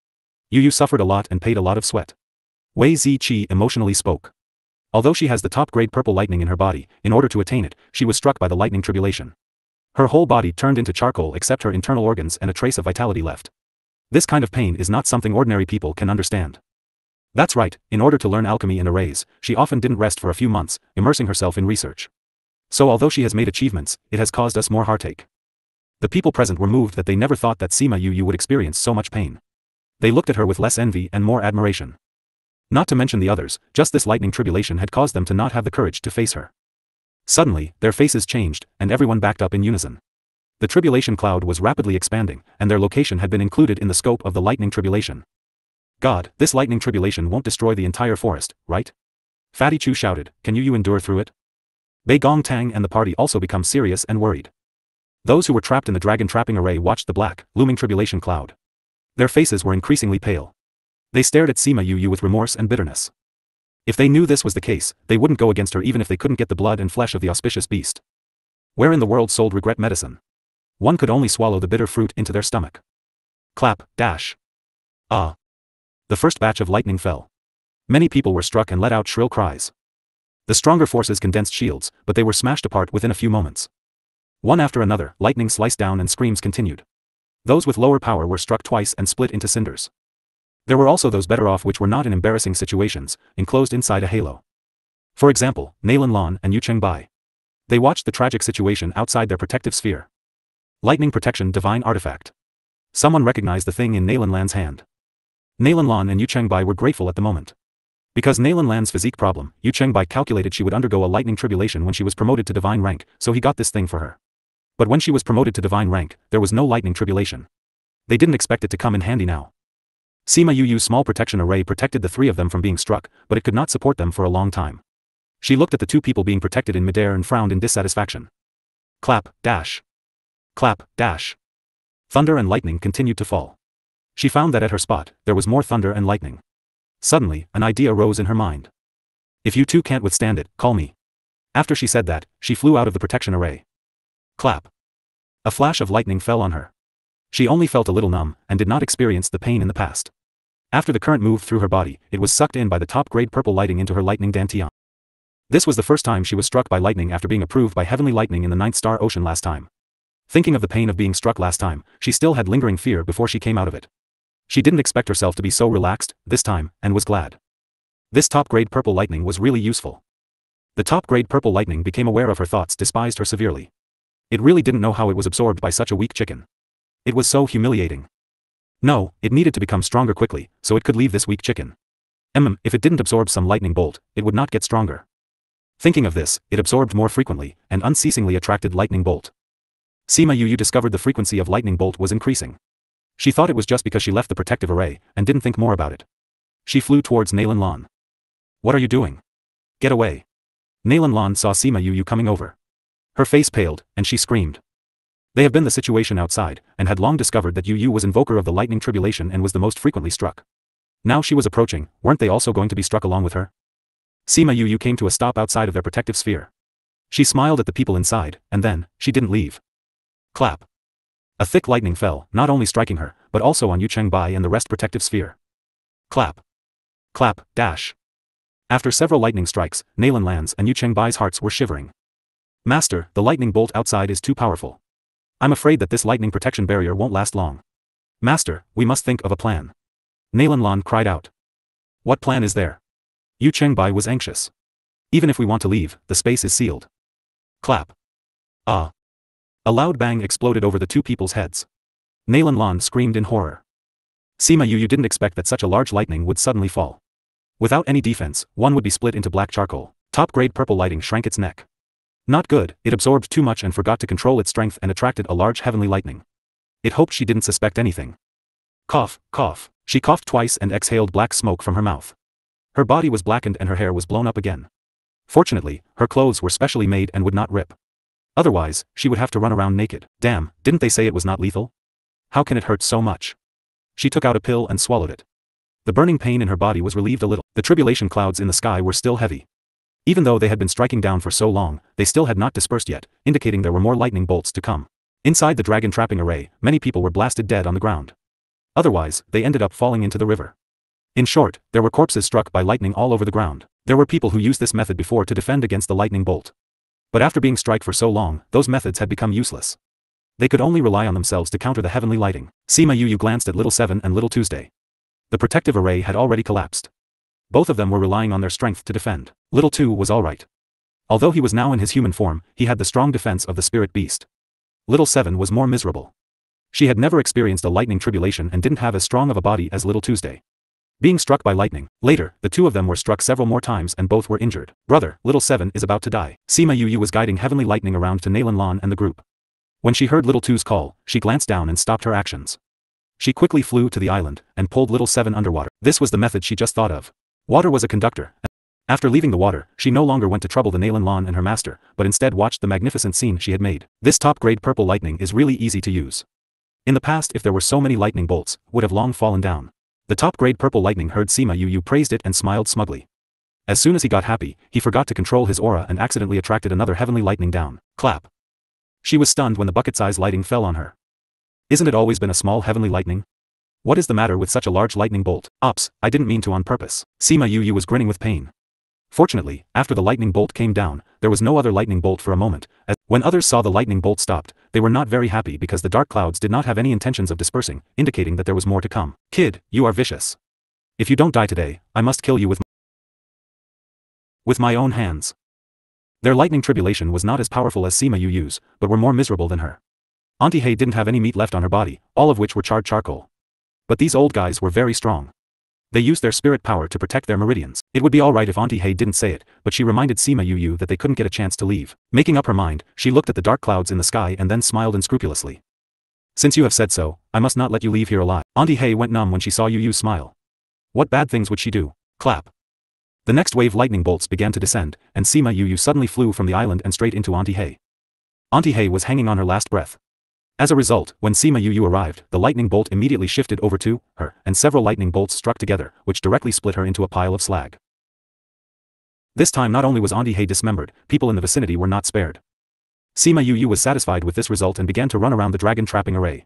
Yu suffered a lot and paid a lot of sweat. Wei Ziqi emotionally spoke. Although she has the top-grade purple lightning in her body, in order to attain it, she was struck by the lightning tribulation. Her whole body turned into charcoal except her internal organs and a trace of vitality left. This kind of pain is not something ordinary people can understand. That's right, in order to learn alchemy and arrays, she often didn't rest for a few months, immersing herself in research. So although she has made achievements, it has caused us more heartache. The people present were moved that they never thought that Sima Yu would experience so much pain. They looked at her with less envy and more admiration. Not to mention the others, just this lightning tribulation had caused them to not have the courage to face her. Suddenly, their faces changed, and everyone backed up in unison. The tribulation cloud was rapidly expanding, and their location had been included in the scope of the lightning tribulation. God, this lightning tribulation won't destroy the entire forest, right? Fatty Chu shouted, can you endure through it? Bei Gong Tang and the party also become serious and worried. Those who were trapped in the dragon trapping array watched the black, looming tribulation cloud. Their faces were increasingly pale. They stared at Sima Yu with remorse and bitterness. If they knew this was the case, they wouldn't go against her even if they couldn't get the blood and flesh of the auspicious beast. Where in the world sold regret medicine? One could only swallow the bitter fruit into their stomach. Clap, dash. Ah. The first batch of lightning fell. Many people were struck and let out shrill cries. The stronger forces condensed shields, but they were smashed apart within a few moments. One after another, lightning sliced down and screams continued. Those with lower power were struck twice and split into cinders. There were also those better off which were not in embarrassing situations, enclosed inside a halo. For example, Nailan Lan and Yu Chengbai. They watched the tragic situation outside their protective sphere. Lightning protection divine artifact. Someone recognized the thing in Nailan Lan's hand. Nailan Lan and Yu Chengbai were grateful at the moment. Because Nailan Lan's physique problem, Yu Chengbai calculated she would undergo a lightning tribulation when she was promoted to divine rank, so he got this thing for her. But when she was promoted to divine rank, there was no lightning tribulation. They didn't expect it to come in handy now. Sima Yu's small protection array protected the three of them from being struck, but it could not support them for a long time. She looked at the two people being protected in midair and frowned in dissatisfaction. Clap, dash. Clap, dash. Thunder and lightning continued to fall. She found that at her spot, there was more thunder and lightning. Suddenly, an idea rose in her mind. If you two can't withstand it, call me. After she said that, she flew out of the protection array. Clap. A flash of lightning fell on her. She only felt a little numb, and did not experience the pain in the past. After the current moved through her body, it was sucked in by the top-grade purple lighting into her lightning dantian. This was the first time she was struck by lightning after being approved by heavenly lightning in the Ninth Star Ocean last time. Thinking of the pain of being struck last time, she still had lingering fear before she came out of it. She didn't expect herself to be so relaxed, this time, and was glad. This top-grade purple lightning was really useful. The top-grade purple lightning became aware of her thoughts, despised her severely. It really didn't know how it was absorbed by such a weak chicken. It was so humiliating. No, it needed to become stronger quickly, so it could leave this weak chicken. If it didn't absorb some lightning bolt, it would not get stronger. Thinking of this, it absorbed more frequently, and unceasingly attracted lightning bolt. Sima Yu discovered the frequency of lightning bolt was increasing. She thought it was just because she left the protective array, and didn't think more about it. She flew towards Nailan Lan. What are you doing? Get away. Nailan Lan saw Sima Yu coming over. Her face paled, and she screamed. They have been the situation outside, and had long discovered that Yu was invoker of the lightning tribulation and was the most frequently struck. Now she was approaching, weren't they also going to be struck along with her? Sima Yu came to a stop outside of their protective sphere. She smiled at the people inside, and then, she didn't leave. Clap. A thick lightning fell, not only striking her, but also on Yu Chengbai and the rest protective sphere. Clap. Clap, dash. After several lightning strikes, Nailan Lan's and Yu Chengbai's hearts were shivering. Master, the lightning bolt outside is too powerful. I'm afraid that this lightning protection barrier won't last long. Master, we must think of a plan. Nailan Lan cried out. What plan is there? Yu Chengbai was anxious. Even if we want to leave, the space is sealed. Clap. Ah. A loud bang exploded over the two people's heads. Nailan Lan screamed in horror. Sima Yu didn't expect that such a large lightning would suddenly fall. Without any defense, one would be split into black charcoal. Top-grade purple lighting shrank its neck. Not good, it absorbed too much and forgot to control its strength and attracted a large heavenly lightning. It hoped she didn't suspect anything. Cough, cough. She coughed twice and exhaled black smoke from her mouth. Her body was blackened and her hair was blown up again. Fortunately, her clothes were specially made and would not rip. Otherwise, she would have to run around naked. Damn, didn't they say it was not lethal? How can it hurt so much? She took out a pill and swallowed it. The burning pain in her body was relieved a little. The tribulation clouds in the sky were still heavy. Even though they had been striking down for so long, they still had not dispersed yet, indicating there were more lightning bolts to come. Inside the dragon trapping array, many people were blasted dead on the ground. Otherwise, they ended up falling into the river. In short, there were corpses struck by lightning all over the ground. There were people who used this method before to defend against the lightning bolt. But after being struck for so long, those methods had become useless. They could only rely on themselves to counter the heavenly lighting. Sima Yu glanced at Little Seven and Little Tuesday. The protective array had already collapsed. Both of them were relying on their strength to defend. Little Two was alright. Although he was now in his human form, he had the strong defense of the spirit beast. Little Seven was more miserable. She had never experienced a lightning tribulation and didn't have as strong of a body as Little Tuesday. Being struck by lightning. Later, the two of them were struck several more times and both were injured. Brother, Little Seven is about to die. Sima Yu was guiding heavenly lightning around to Nalan Lan and the group. When she heard Little Two's call, she glanced down and stopped her actions. She quickly flew to the island and pulled Little Seven underwater. This was the method she just thought of. Water was a conductor. After leaving the water, she no longer went to trouble the Nalan Lan and her master, but instead watched the magnificent scene she had made. This top-grade purple lightning is really easy to use. In the past, if there were so many lightning bolts, would have long fallen down. The top-grade purple lightning heard Sima Yu praised it and smiled smugly. As soon as he got happy, he forgot to control his aura and accidentally attracted another heavenly lightning down. Clap. She was stunned when the bucket-sized lighting fell on her. Isn't it always been a small heavenly lightning? What is the matter with such a large lightning bolt? Ops, I didn't mean to on purpose. Sima Yu was grinning with pain. Fortunately, after the lightning bolt came down, there was no other lightning bolt for a moment, as when others saw the lightning bolt stopped, they were not very happy because the dark clouds did not have any intentions of dispersing, indicating that there was more to come. Kid, you are vicious. If you don't die today, I must kill you with my own hands. Their lightning tribulation was not as powerful as Sima Yu's, but were more miserable than her. Auntie Hay didn't have any meat left on her body, all of which were charred charcoal. But these old guys were very strong. They used their spirit power to protect their meridians. It would be alright if Auntie Hay didn't say it, but she reminded Sima Yu that they couldn't get a chance to leave. Making up her mind, she looked at the dark clouds in the sky and then smiled unscrupulously. Since you have said so, I must not let you leave here alive. Auntie Hay went numb when she saw Yu smile. What bad things would she do? Clap. The next wave lightning bolts began to descend, and Sima Yu suddenly flew from the island and straight into Auntie Hay. Auntie Hay was hanging on her last breath. As a result, when Sima Yu arrived, the lightning bolt immediately shifted over to her, and several lightning bolts struck together, which directly split her into a pile of slag. This time not only was Auntie Hay dismembered, people in the vicinity were not spared. Sima Yu was satisfied with this result and began to run around the dragon trapping array.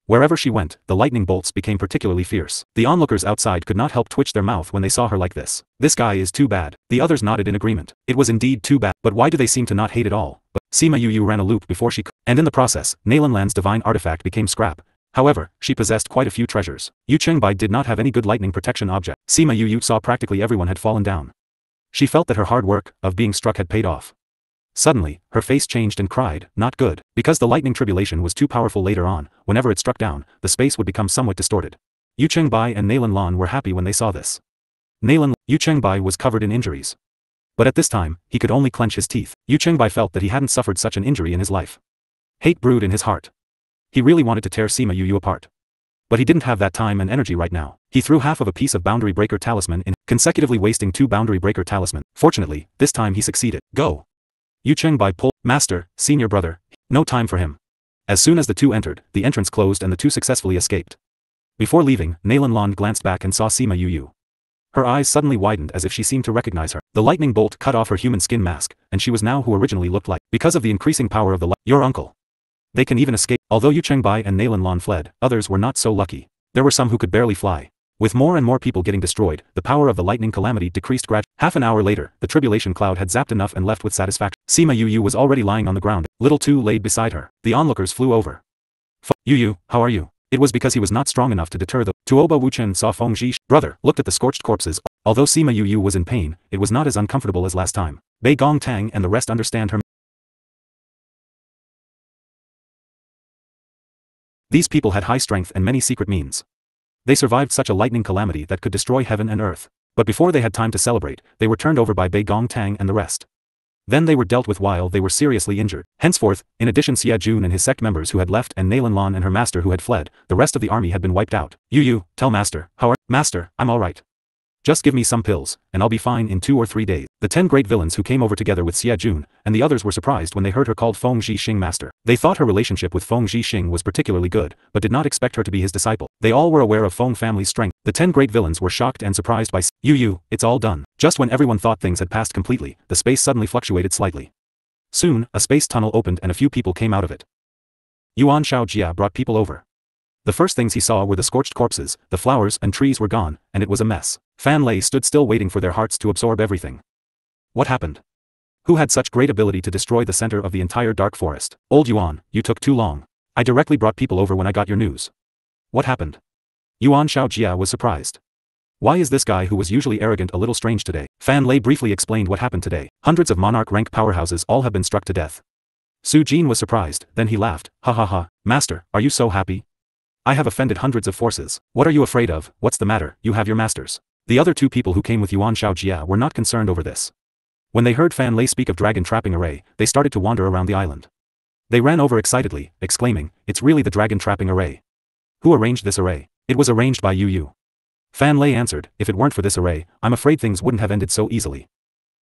Wherever she went, the lightning bolts became particularly fierce. The onlookers outside could not help twitch their mouth when they saw her like this. This guy is too bad. The others nodded in agreement. It was indeed too bad, but why do they seem to not hate it all? But Sima Yu ran a loop before she could, and in the process, Nalan Lan's divine artifact became scrap. However, she possessed quite a few treasures. Yu Chengbai did not have any good lightning protection object. Sima Yu saw practically everyone had fallen down. She felt that her hard work of being struck had paid off. Suddenly, her face changed and cried, not good. Because the lightning tribulation was too powerful later on, whenever it struck down, the space would become somewhat distorted. Yu Chengbai and Nalan Lan were happy when they saw this. Yu Chengbai was covered in injuries. But at this time, he could only clench his teeth. Yu Chengbai felt that he hadn't suffered such an injury in his life. Hate brewed in his heart. He really wanted to tear Sima Yu apart. But he didn't have that time and energy right now. He threw half of a piece of boundary breaker talisman in, consecutively wasting 2 boundary breaker talisman. Fortunately, this time he succeeded. Go! Yu Chengbai pulled, Master, senior brother, no time for him. As soon as the two entered, the entrance closed and the two successfully escaped. Before leaving, Nalan Lan glanced back and saw Sima Yu. Her eyes suddenly widened as if she seemed to recognize her. The lightning bolt cut off her human skin mask, and she was now who originally looked like. Because of the increasing power of the your uncle. They can even escape. Although Yu Chengbai and Nalan Lan fled, others were not so lucky. There were some who could barely fly. With more and more people getting destroyed, the power of the lightning calamity decreased gradually. Half an hour later, the tribulation cloud had zapped enough and left with satisfaction. Sima Yu was already lying on the ground. Little Two laid beside her. The onlookers flew over. Yu, how are you? It was because he was not strong enough to deter the Tuoba Wuchen saw Feng Ji. Brother looked at the scorched corpses. Although Sima Yu was in pain, it was not as uncomfortable as last time. Bei Gong Tang and the rest understand her. These people had high strength and many secret means. They survived such a lightning calamity that could destroy heaven and earth. But before they had time to celebrate, they were turned over by Bei Gong Tang and the rest. Then they were dealt with while they were seriously injured. Henceforth, in addition Xia Jun and his sect members who had left and Nalan Lan and her master who had fled, the rest of the army had been wiped out. Yu, tell Master, how are— Master, I'm alright. Just give me some pills, and I'll be fine in 2 or 3 days. The 10 great villains who came over together with Xie Jun, and the others were surprised when they heard her called Feng Zhixing master. They thought her relationship with Feng Zhixing was particularly good, but did not expect her to be his disciple. They all were aware of Feng family's strength. The 10 great villains were shocked and surprised by Yu, it's all done. Just when everyone thought things had passed completely, the space suddenly fluctuated slightly. Soon, a space tunnel opened and a few people came out of it. Yuan Shaojia brought people over. The first things he saw were the scorched corpses, the flowers and trees were gone, and it was a mess. Fan Lei stood still waiting for their hearts to absorb everything. What happened? Who had such great ability to destroy the center of the entire dark forest? Old Yuan, you took too long. I directly brought people over when I got your news. What happened? Yuan Shaojia was surprised. Why is this guy who was usually arrogant a little strange today? Fan Lei briefly explained what happened today. Hundreds of monarch rank powerhouses all have been struck to death. Su Jin was surprised, then he laughed. Ha ha ha, master, are you so happy? I have offended hundreds of forces. What are you afraid of? What's the matter? You have your masters. The other 2 people who came with Yuan Shaojia were not concerned over this. When they heard Fan Lei speak of dragon trapping array, they started to wander around the island. They ran over excitedly, exclaiming, it's really the dragon trapping array. Who arranged this array? It was arranged by Yu. Fan Lei answered, if it weren't for this array, I'm afraid things wouldn't have ended so easily.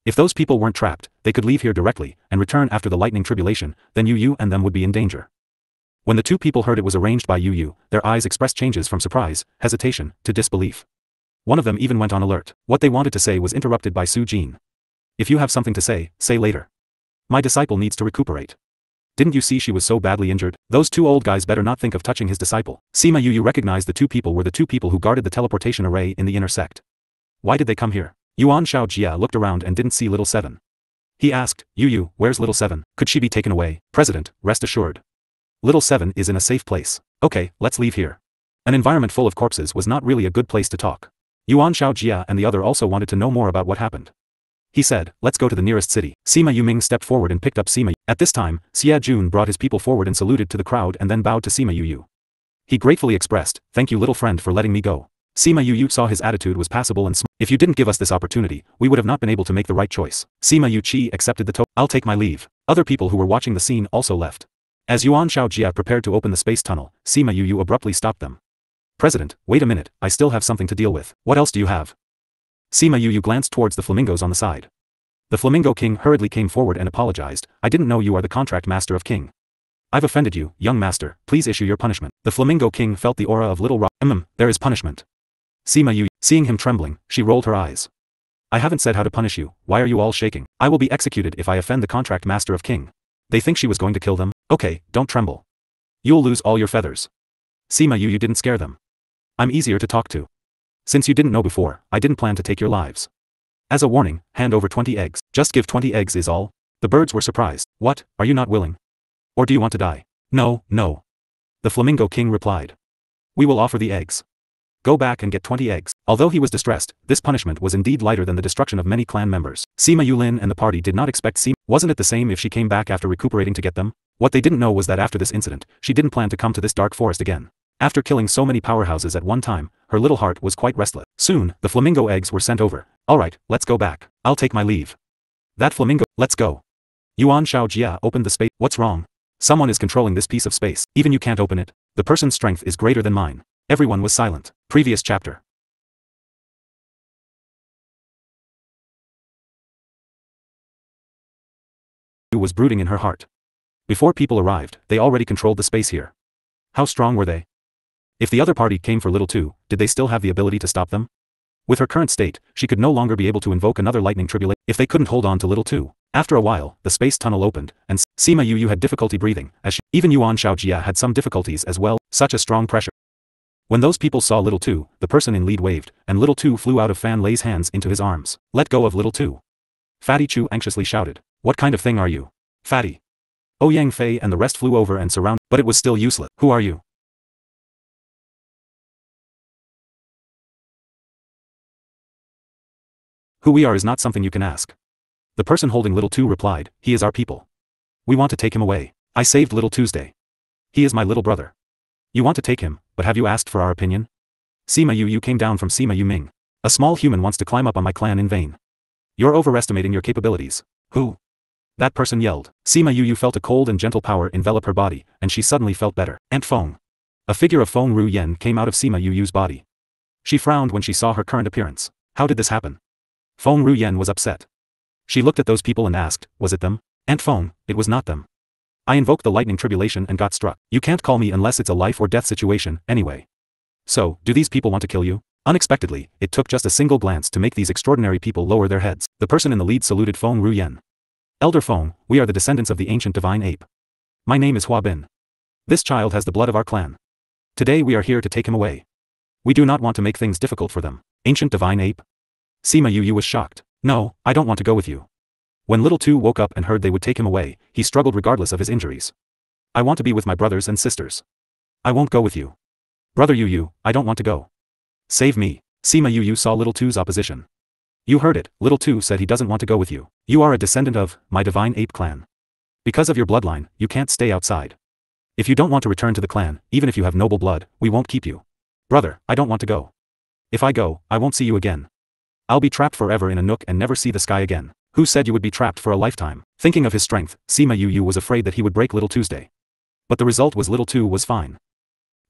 If those people weren't trapped, they could leave here directly, and return after the lightning tribulation, then Yu and them would be in danger. When the 2 people heard it was arranged by Yu, their eyes expressed changes from surprise, hesitation, to disbelief. One of them even went on alert. What they wanted to say was interrupted by Su Jin. If you have something to say later. My disciple needs to recuperate. Didn't you see she was so badly injured? Those 2 old guys better not think of touching his disciple. Sima Yu recognized the 2 people were the 2 people who guarded the teleportation array in the inner sect. Why did they come here? Yuan Shaojia looked around and didn't see Little Seven. He asked, Yu, where's Little Seven? Could she be taken away? President, rest assured. Little Seven is in a safe place. Okay, let's leave here. An environment full of corpses was not really a good place to talk. Yuan Shaojia and the other also wanted to know more about what happened. He said, let's go to the nearest city. Sima Yuming stepped forward and picked up Sima Yu. At this time, Xie Jun brought his people forward and saluted to the crowd and then bowed to Sima Yu. He gratefully expressed, thank you little friend for letting me go. Sima Yu saw his attitude was passable and if you didn't give us this opportunity, we would have not been able to make the right choice. Sima Yu Qi accepted the I'll take my leave. Other people who were watching the scene also left. As Yuan Shaojia prepared to open the space tunnel, Sima Yu abruptly stopped them. President, wait a minute, I still have something to deal with. What else do you have? Sima Yu glanced towards the flamingos on the side. The Flamingo King hurriedly came forward and apologized. I didn't know you are the contract master of King. I've offended you, young master, please issue your punishment. The Flamingo King felt the aura of Little Rock. There is punishment. Sima Yu, seeing him trembling, she rolled her eyes. I haven't said how to punish you, why are you all shaking? I will be executed if I offend the contract master of King. They think she was going to kill them? Okay, don't tremble. You'll lose all your feathers. Sima Yu didn't scare them. I'm easier to talk to. Since you didn't know before, I didn't plan to take your lives. As a warning, hand over 20 eggs. Just give 20 eggs is all. The birds were surprised. What, are you not willing? Or do you want to die? No, no. The Flamingo King replied. We will offer the eggs. Go back and get 20 eggs. Although he was distressed, this punishment was indeed lighter than the destruction of many clan members. Sima Yulin and the party did not expect Sima. Wasn't it the same if she came back after recuperating to get them? What they didn't know was that after this incident, she didn't plan to come to this dark forest again. After killing so many powerhouses at one time, her little heart was quite restless. Soon, the flamingo eggs were sent over. Alright, let's go back. I'll take my leave. That flamingo, let's go. Yuan Shaojia opened the space. What's wrong? Someone is controlling this piece of space. Even you can't open it. The person's strength is greater than mine. Everyone was silent. Previous chapter. Was brooding in her heart. Before people arrived, they already controlled the space here. How strong were they? If the other party came for Little Two, did they still have the ability to stop them? With her current state, she could no longer be able to invoke another lightning tribulation if they couldn't hold on to Little Two. After a while, the space tunnel opened, and Sima Yu had difficulty breathing, even Yuan Shaojia had some difficulties as well, such a strong pressure. When those people saw Little Two, the person in lead waved, and Little Two flew out of Fan Lei's hands into his arms. Let go of Little Two. Fatty Chu anxiously shouted. What kind of thing are you? Fatty. Ouyang Fei and the rest flew over and surrounded, but it was still useless. Who are you? Who we are is not something you can ask. The person holding Little Two replied, he is our people. We want to take him away. I saved Little Tuesday. He is my little brother. You want to take him, but have you asked for our opinion? Sima Yu came down from Sima Yu Ming. A small human wants to climb up on my clan in vain. You're overestimating your capabilities. Who? That person yelled. Sima Yu felt a cold and gentle power envelop her body, and she suddenly felt better. Aunt Feng. A figure of Feng Ru Yen came out of Sima Yu's body. She frowned when she saw her current appearance. How did this happen? Feng Ruyen was upset. She looked at those people and asked, was it them? Aunt Feng, it was not them. I invoked the lightning tribulation and got struck. You can't call me unless it's a life or death situation, anyway. So, do these people want to kill you? Unexpectedly, it took just a single glance to make these extraordinary people lower their heads. The person in the lead saluted Feng Ruyen. Elder Feng, we are the descendants of the ancient divine ape. My name is Hua Bin. This child has the blood of our clan. Today we are here to take him away. We do not want to make things difficult for them. Ancient divine ape? Sima Yu was shocked. No, I don't want to go with you. When Little Two woke up and heard they would take him away, he struggled regardless of his injuries. I want to be with my brothers and sisters. I won't go with you. Brother Yu, I don't want to go. Save me. Sima Yu saw Little Two's opposition. You heard it, Little Two said he doesn't want to go with you. You are a descendant of my divine ape clan. Because of your bloodline, you can't stay outside. If you don't want to return to the clan, even if you have noble blood, we won't keep you. Brother, I don't want to go. If I go, I won't see you again. I'll be trapped forever in a nook and never see the sky again. Who said you would be trapped for a lifetime? Thinking of his strength, Sima Yu was afraid that he would break Little Tuesday. But the result was Little Two was fine.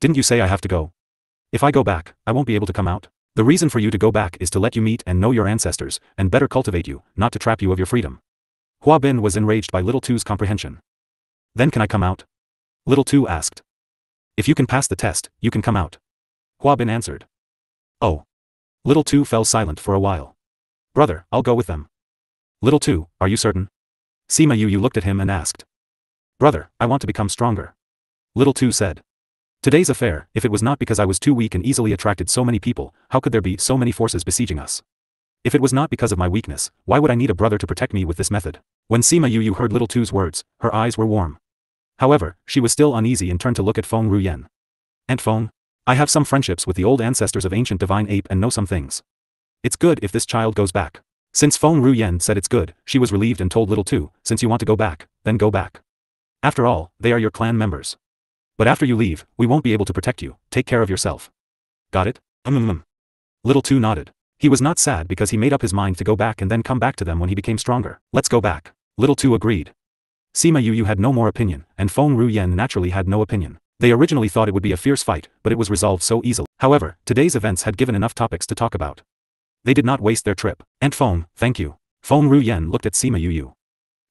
Didn't you say I have to go? If I go back, I won't be able to come out. The reason for you to go back is to let you meet and know your ancestors, and better cultivate you, not to trap you of your freedom. Hua Bin was enraged by Little Two's comprehension. Then can I come out? Little Two asked. If you can pass the test, you can come out. Hua Bin answered. Oh. Little Two fell silent for a while. Brother, I'll go with them. Little Two, are you certain? Sima Yu looked at him and asked. Brother, I want to become stronger. Little Two said. Today's affair, if it was not because I was too weak and easily attracted so many people, how could there be so many forces besieging us? If it was not because of my weakness, why would I need a brother to protect me with this method? When Sima Yu heard Little Two's words, her eyes were warm. However, she was still uneasy and turned to look at Feng Ruyen. Aunt Feng? I have some friendships with the old ancestors of ancient divine ape and know some things. It's good if this child goes back. Since Feng Ruyen said it's good, she was relieved and told Little Two, since you want to go back, then go back. After all, they are your clan members. But after you leave, we won't be able to protect you, take care of yourself. Got it? Little Two nodded. He was not sad because he made up his mind to go back and then come back to them when he became stronger. Let's go back. Little Two agreed. Sima Yu had no more opinion, and Feng Ruyen naturally had no opinion. They originally thought it would be a fierce fight, but it was resolved so easily. However, today's events had given enough topics to talk about. They did not waste their trip. Aunt Feng, thank you. Feng Ruyen looked at Sima Yu.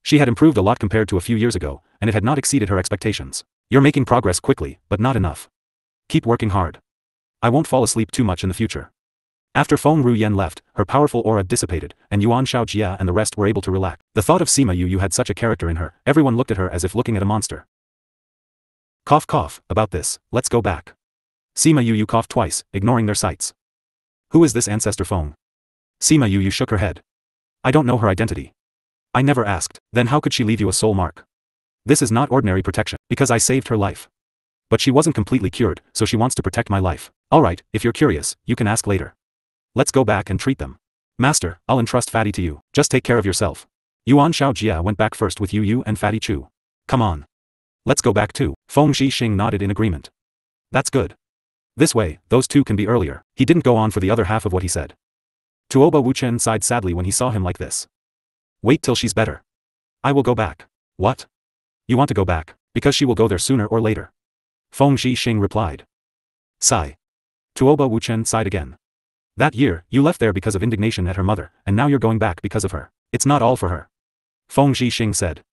She had improved a lot compared to a few years ago, and it had not exceeded her expectations. You're making progress quickly, but not enough. Keep working hard. I won't fall asleep too much in the future. After Feng Ruyen left, her powerful aura dissipated, and Yuan Shaojia and the rest were able to relax. The thought of Sima Yu had such a character in her, everyone looked at her as if looking at a monster. Cough cough, about this, let's go back. Sima Yu coughed twice, ignoring their sights. Who is this ancestor Feng? Sima Yu shook her head. I don't know her identity. I never asked. Then how could she leave you a soul mark? This is not ordinary protection, because I saved her life. But she wasn't completely cured, so she wants to protect my life. Alright, if you're curious, you can ask later. Let's go back and treat them. Master, I'll entrust Fatty to you. Just take care of yourself. Yuan Shaojia went back first with Yu and Fatty Chu. Come on. Let's go back too. Feng Zhixing nodded in agreement. That's good. This way, those two can be earlier. He didn't go on for the other half of what he said. Tuoba Wuchen sighed sadly when he saw him like this. Wait till she's better. I will go back. What? You want to go back, because she will go there sooner or later. Feng Zhixing replied. Sigh. Tuoba Wuchen sighed again. That year, you left there because of indignation at her mother, and now you're going back because of her. It's not all for her. Feng Zhixing said.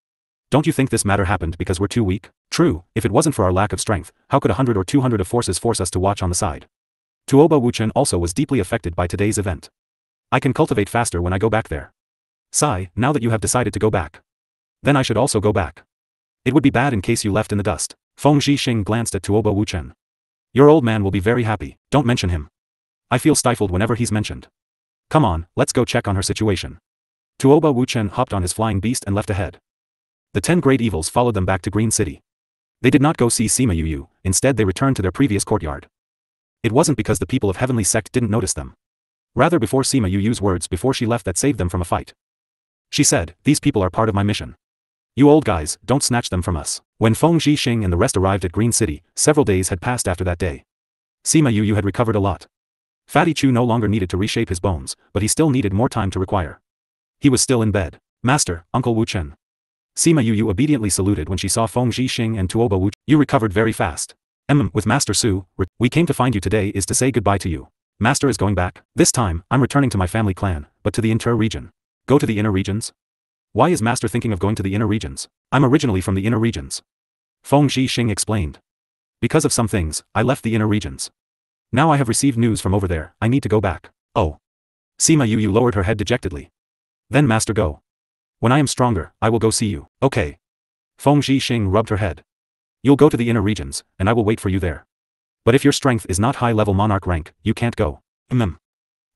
Don't you think this matter happened because we're too weak? True, if it wasn't for our lack of strength, how could 100 or 200 of forces force us to watch on the side? Tuoba Wuchen also was deeply affected by today's event. I can cultivate faster when I go back there. Sigh, now that you have decided to go back. Then I should also go back. It would be bad in case you left in the dust. Feng Zhixing glanced at Tuoba Wuchen. Your old man will be very happy, don't mention him. I feel stifled whenever he's mentioned. Come on, let's go check on her situation. Tuoba Wuchen hopped on his flying beast and left ahead. The 10 great evils followed them back to Green City. They did not go see Sima Yu, instead they returned to their previous courtyard. It wasn't because the people of Heavenly Sect didn't notice them. Rather before Sima Yu's words before she left that saved them from a fight. She said, these people are part of my mission. You old guys, don't snatch them from us. When Feng Zhixing and the rest arrived at Green City, several days had passed after that day. Sima Yu had recovered a lot. Fatty Chu no longer needed to reshape his bones, but he still needed more time to require. He was still in bed. Master, Uncle Wuchen. Sima Yu obediently saluted when she saw Feng Zhixing and Tuoba Wuchen. You recovered very fast. With Master Su, we came to find you today is to say goodbye to you. Master is going back. This time, I'm returning to my family clan, but to the inter region. Go to the inner regions? Why is Master thinking of going to the inner regions? I'm originally from the inner regions. Feng Zhixing explained. Because of some things, I left the inner regions. Now I have received news from over there, I need to go back. Oh. Sima Yu lowered her head dejectedly. Then Master go. When I am stronger, I will go see you. Okay. Feng Zhixing rubbed her head. You'll go to the inner regions, and I will wait for you there. But if your strength is not high-level monarch rank, you can't go.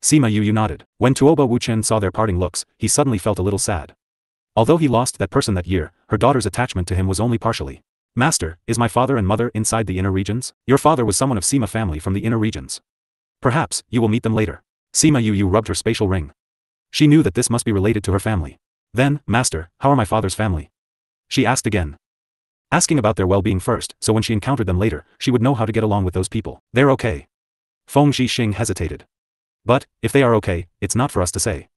Sima Yu nodded. When Tuoba Wuchen saw their parting looks, he suddenly felt a little sad. Although he lost that person that year, her daughter's attachment to him was only partially. Master, is my father and mother inside the inner regions? Your father was someone of Sima family from the inner regions. Perhaps, you will meet them later. Sima Yu rubbed her spatial ring. She knew that this must be related to her family. Then, Master, how are my father's family? She asked again. Asking about their well-being first, so when she encountered them later, she would know how to get along with those people. They're okay. Feng Zhixing hesitated. But, if they are okay, it's not for us to say.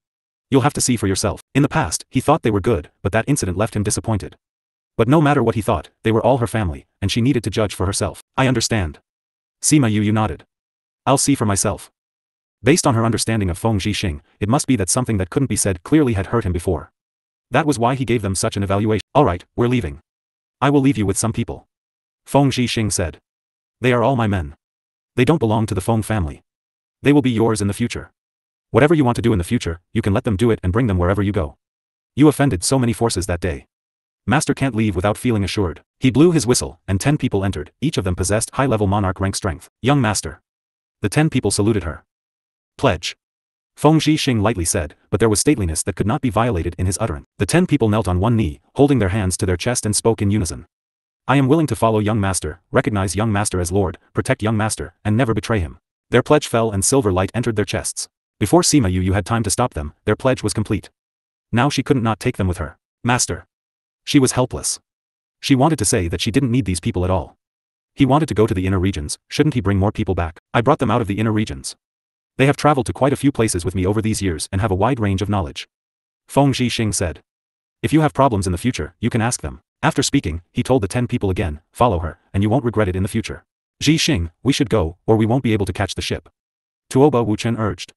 You'll have to see for yourself. In the past, he thought they were good, but that incident left him disappointed. But no matter what he thought, they were all her family, and she needed to judge for herself. I understand. Sima Yu nodded. I'll see for myself. Based on her understanding of Feng Zhixing, it must be that something that couldn't be said clearly had hurt him before. That was why he gave them such an evaluation. Alright, we're leaving. I will leave you with some people. Feng Zhixing said. They are all my men. They don't belong to the Feng family. They will be yours in the future. Whatever you want to do in the future, you can let them do it and bring them wherever you go. You offended so many forces that day. Master can't leave without feeling assured. He blew his whistle, and 10 people entered, each of them possessed high-level monarch rank strength. Young Master. The 10 people saluted her. Pledge. Feng Zhixing lightly said, but there was stateliness that could not be violated in his utterance. The 10 people knelt on one knee, holding their hands to their chest and spoke in unison. I am willing to follow young Master, recognize young Master as Lord, protect young Master, and never betray him. Their pledge fell and silver light entered their chests. Before Sima Yu had time to stop them, their pledge was complete. Now she couldn't not take them with her. Master. She was helpless. She wanted to say that she didn't need these people at all. He wanted to go to the inner regions, shouldn't he bring more people back? I brought them out of the inner regions. They have traveled to quite a few places with me over these years and have a wide range of knowledge. Feng Zhixing said. If you have problems in the future, you can ask them. After speaking, he told the 10 people again, follow her, and you won't regret it in the future. Zhixing, we should go, or we won't be able to catch the ship. Tuoba Wuchen urged.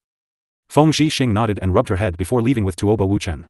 Feng Zhixing nodded and rubbed her head before leaving with Tuoba Wuchen.